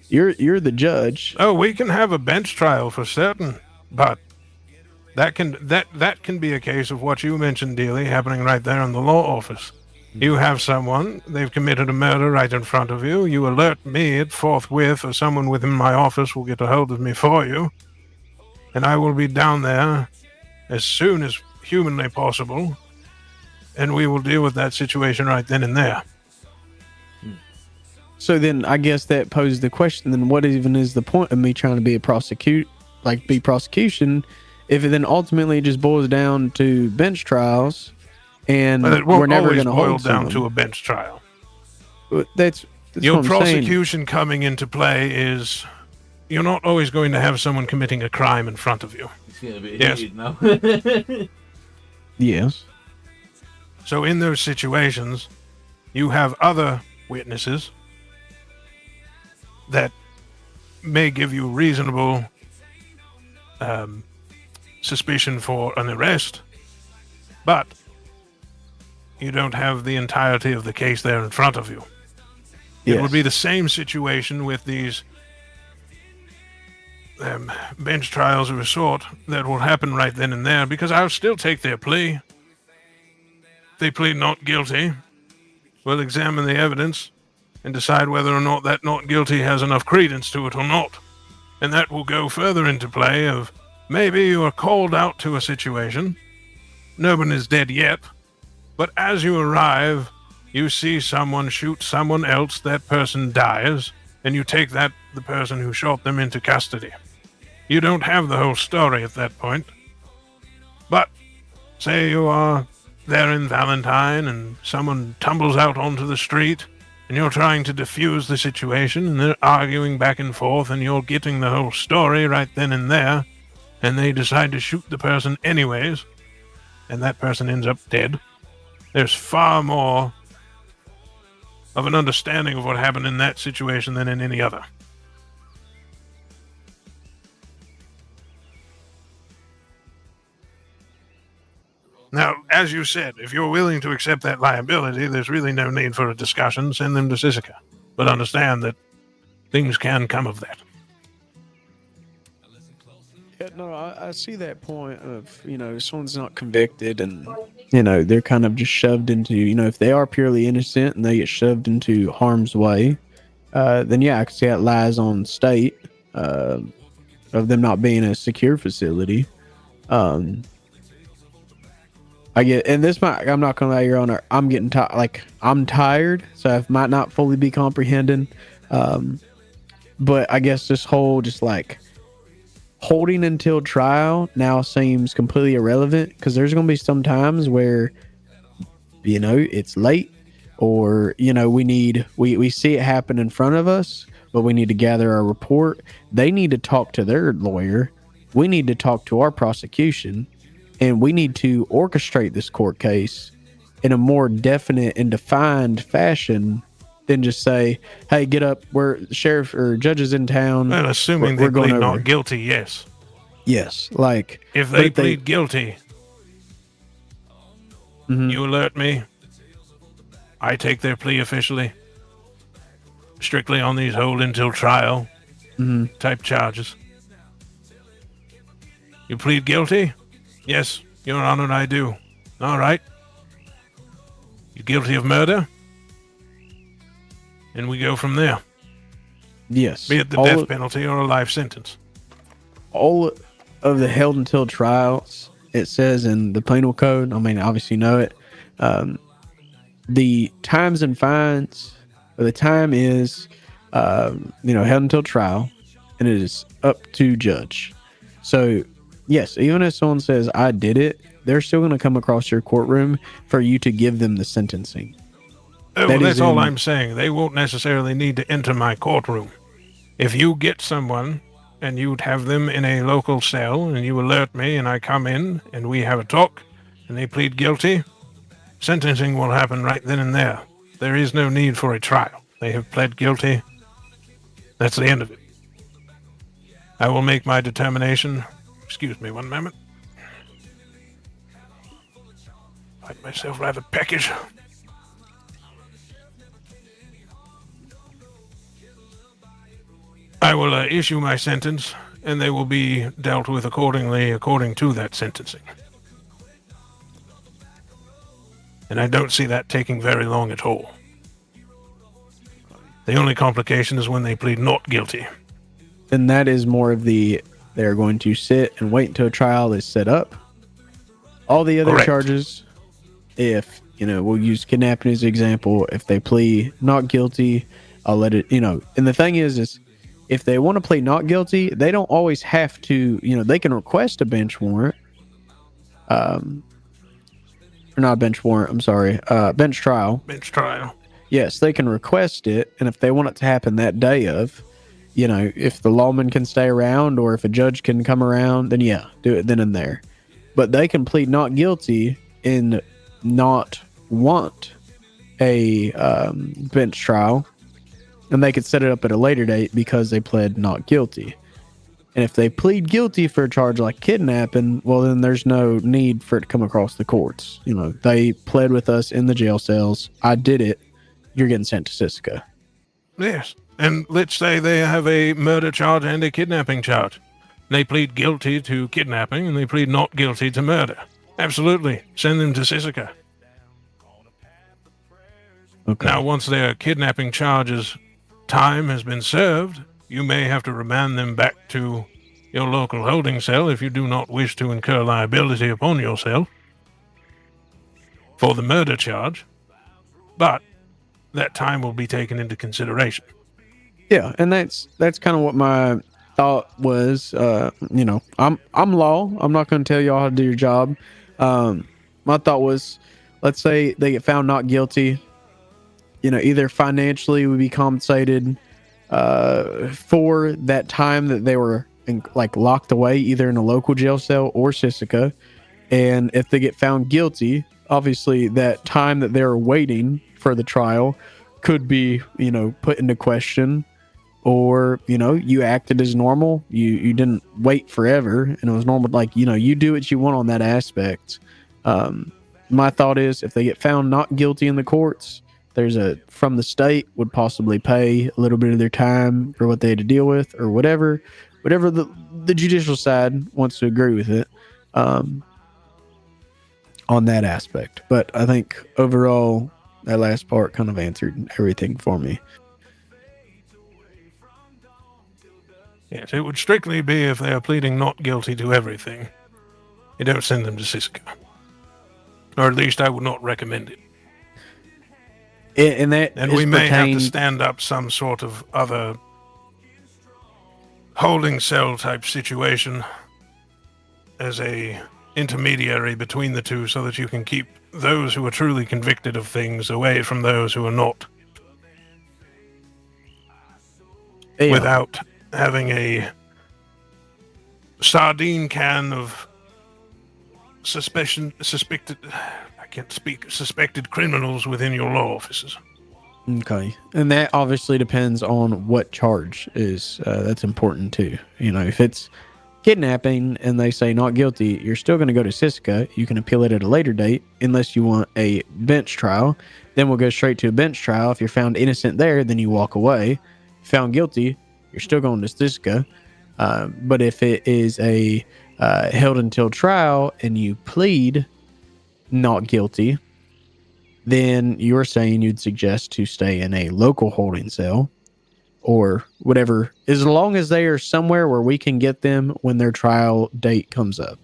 Speaker 1: You're the judge.
Speaker 12: Oh, we can have a bench trial for certain, but that can be a case of what you mentioned, DEELEY, happening right there in the law office. You have someone, they've committed a murder right in front of you. You alert me forthwith, or someone within my office will get a hold of me for you. And I will be down there as soon as humanly possible. And we will deal with that situation right then and there.
Speaker 1: So then I guess that poses the question, then what even is the point of me trying to be prosecution if it then ultimately just boils down to bench trials? And we're never going to
Speaker 12: boil down to a bench trial.
Speaker 1: That's
Speaker 12: your prosecution coming into play is you're not always going to have someone committing a crime in front of you.
Speaker 3: It's getting a bit
Speaker 12: yes.
Speaker 3: heated now.
Speaker 1: Yes.
Speaker 12: So in those situations, you have other witnesses that may give you reasonable suspicion for an arrest, but you don't have the entirety of the case there in front of you. Yes. It would be the same situation with these bench trials of a sort that will happen right then and there, because I'll still take their plea. If they plead not guilty, we'll examine the evidence and decide whether or not that not guilty has enough credence to it or not. And that will go further into play of maybe you are called out to a situation. No one is dead yet, but as you arrive, you see someone shoot someone else, that person dies, and you take the person who shot them into custody. You don't have the whole story at that point. But say you are there in Valentine and someone tumbles out onto the street and you're trying to defuse the situation and they're arguing back and forth and you're getting the whole story right then and there, and they decide to shoot the person anyways, and that person ends up dead. There's far more of an understanding of what happened in that situation than in any other. Now, as you said, if you're willing to accept that liability, there's really no need for a discussion. Send them to Sisika. But understand that things can come of that.
Speaker 1: Yeah, no, I see that point of, someone's not convicted and, they're kind of just shoved into, if they are purely innocent and they get shoved into harm's way, then yeah, I can see that lies on state of them not being a secure facility. I get, and I'm not gonna lie, Your Honor, I'm getting tired. I'm tired, so I might not fully be comprehending. But I guess this whole holding until trial now seems completely irrelevant, because there's gonna be some times where, it's late, or we see it happen in front of us, but we need to gather a report. They need to talk to their lawyer. We need to talk to our prosecution. And we need to orchestrate this court case in a more definite and defined fashion than just say, hey, get up, we're sheriff or judges in town.
Speaker 12: Well, assuming they plead not guilty, yes.
Speaker 1: Yes,
Speaker 12: if they plead guilty, you alert me. I take their plea officially, strictly on these hold until trial type charges. You plead guilty? Yes, Your Honor, I do. All right. You guilty of murder? And we go from there.
Speaker 1: Yes.
Speaker 12: Be it the death penalty or a life sentence.
Speaker 1: All of the held until trials, it says in the penal code, obviously you know it, the times and fines, the time is, held until trial, and it is up to judge. So, yes, even if someone says, I did it, they're still going to come across your courtroom for you to give them the sentencing.
Speaker 12: Well, that's all I'm saying. They won't necessarily need to enter my courtroom. If you get someone and you'd have them in a local cell and you alert me and I come in and we have a talk and they plead guilty, sentencing will happen right then and there. There is no need for a trial. They have pled guilty. That's the end of it. I will make my determination. Excuse me 1 moment. Find myself rather peckish. I will issue my sentence, and they will be dealt with according to that sentencing. And I don't see that taking very long at all. The only complication is when they plead not guilty.
Speaker 1: And that is more of they're going to sit and wait until a trial is set up. All the other charges, if, we'll use kidnapping as an example, if they plead not guilty, I'll let it, and the thing is if they want to plead not guilty, they don't always have to, they can request a bench warrant. Or not a bench warrant, I'm sorry, bench trial.
Speaker 12: Bench trial.
Speaker 1: Yes, they can request it, and if they want it to happen that day of, if the lawman can stay around or if a judge can come around, then yeah, do it then and there. But they can plead not guilty and not want a bench trial, and they could set it up at a later date because they pled not guilty. And if they plead guilty for a charge like kidnapping, well, then there's no need for it to come across the courts. They pled with us in the jail cells. I did it. You're getting sent to Sisika.
Speaker 12: Yes. And let's say they have a murder charge and a kidnapping charge. They plead guilty to kidnapping and they plead not guilty to murder. Absolutely. Send them to Sisika.
Speaker 1: Okay.
Speaker 12: Now, once their kidnapping charges time has been served, you may have to remand them back to your local holding cell if you do not wish to incur liability upon yourself for the murder charge, but that time will be taken into consideration.
Speaker 1: Yeah, and that's kind of what my thought was. I'm law. I'm not going to tell y'all how to do your job. My thought was, let's say they get found not guilty. Either financially would be compensated for that time that they were locked away, either in a local jail cell or Sisika. And if they get found guilty, obviously that time that they're waiting for the trial could be, put into question, or, you acted as normal. You didn't wait forever and it was normal. You do what you want on that aspect. My thought is if they get found not guilty in the courts, from the state would possibly pay a little bit of their time for what they had to deal with, or whatever the judicial side wants to agree with it. On that aspect. But I think overall, that last part kind of answered everything for me.
Speaker 12: Yes, it would strictly be if they are pleading not guilty to everything. You don't send them to Cisco. Or at least I would not recommend it. And we may have to stand up some sort of other holding cell type situation as a intermediary between the two, so that you can keep those who are truly convicted of things away from those who are not. Yeah. Without having a sardine can of suspected criminals within your law offices.
Speaker 1: Okay. And that obviously depends on what charge is. That's important too. If it's kidnapping and they say not guilty, you're still going to go to Sisika. You can appeal it at a later date unless you want a bench trial. Then we'll go straight to a bench trial. If you're found innocent there, then you walk away. Found guilty, you're still going to Sisika. But if it is a held until trial and you plead not guilty, then you're saying you'd suggest to stay in a local holding cell or whatever, as long as they are somewhere where we can get them when their trial date comes up.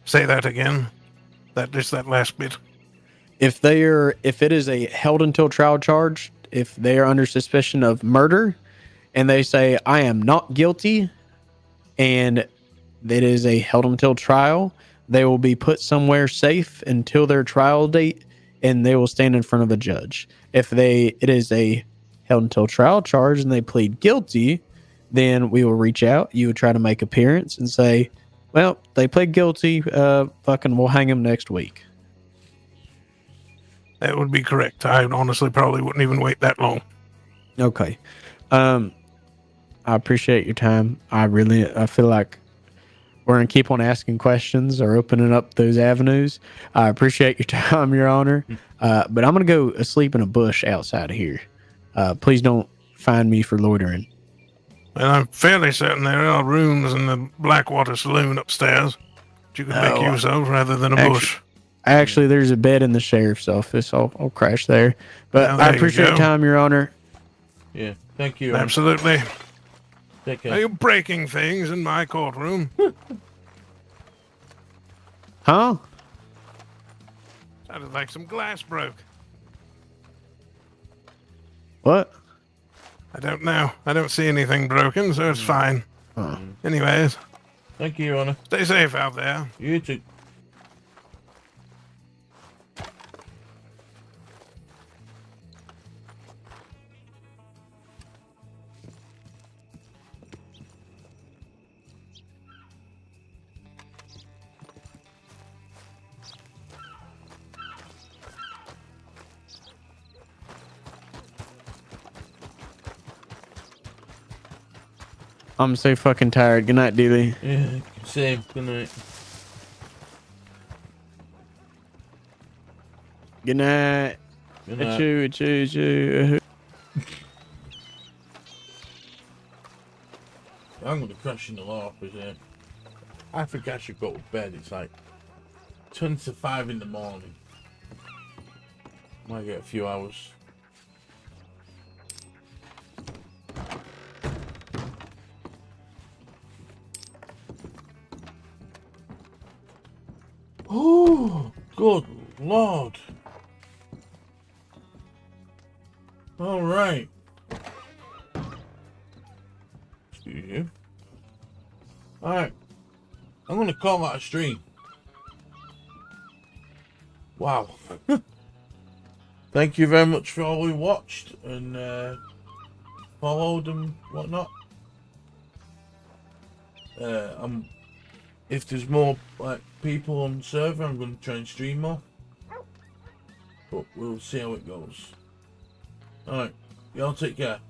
Speaker 12: Say that again. That last bit.
Speaker 1: If it is a held until trial charge, if they are under suspicion of murder and they say, I am not guilty, and it is a held until trial, they will be put somewhere safe until their trial date, and they will stand in front of a judge. If it is a held until trial charge and they plead guilty, then we will reach out. You would try to make appearance and say, well, they pled guilty. We'll hang them next week.
Speaker 12: That would be correct. I honestly probably wouldn't even wait that long.
Speaker 1: Okay. I appreciate your time. I feel like we're going to keep on asking questions or opening up those avenues. I appreciate your time, Your Honor. But I'm going to go asleep in a bush outside of here. Please don't find me for loitering.
Speaker 12: And I'm fairly certain there are rooms in the Blackwater Saloon upstairs that you could make use of rather than a bush.
Speaker 1: Actually, there's a bed in the sheriff's office. I'll crash there. But I appreciate your time, Your Honor.
Speaker 3: Yeah, thank you.
Speaker 12: Absolutely.
Speaker 3: Take care.
Speaker 12: Are you breaking things in my courtroom?
Speaker 1: Huh?
Speaker 12: Sounded like some glass broke.
Speaker 1: What?
Speaker 12: I don't know. I don't see anything broken, so it's fine. Anyways.
Speaker 3: Thank you, Your Honor.
Speaker 12: Stay safe out there.
Speaker 3: You too.
Speaker 1: I'm so fucking tired. Good night, DEELEY.
Speaker 3: Yeah, same. Good night.
Speaker 1: Good night.
Speaker 3: Good night.
Speaker 1: Achoo.
Speaker 3: I'm gonna crash in the law office. I think I should go to bed. It's like 10 to 5 in the morning. Might get a few hours. Good Lord. All right. Excuse you. All right. I'm going to call that a stream. Wow. Thank you very much for all who watched and followed and whatnot. If there's more like people on the server, I'm going to try and stream more. But we'll see how it goes. Alright, y'all take care.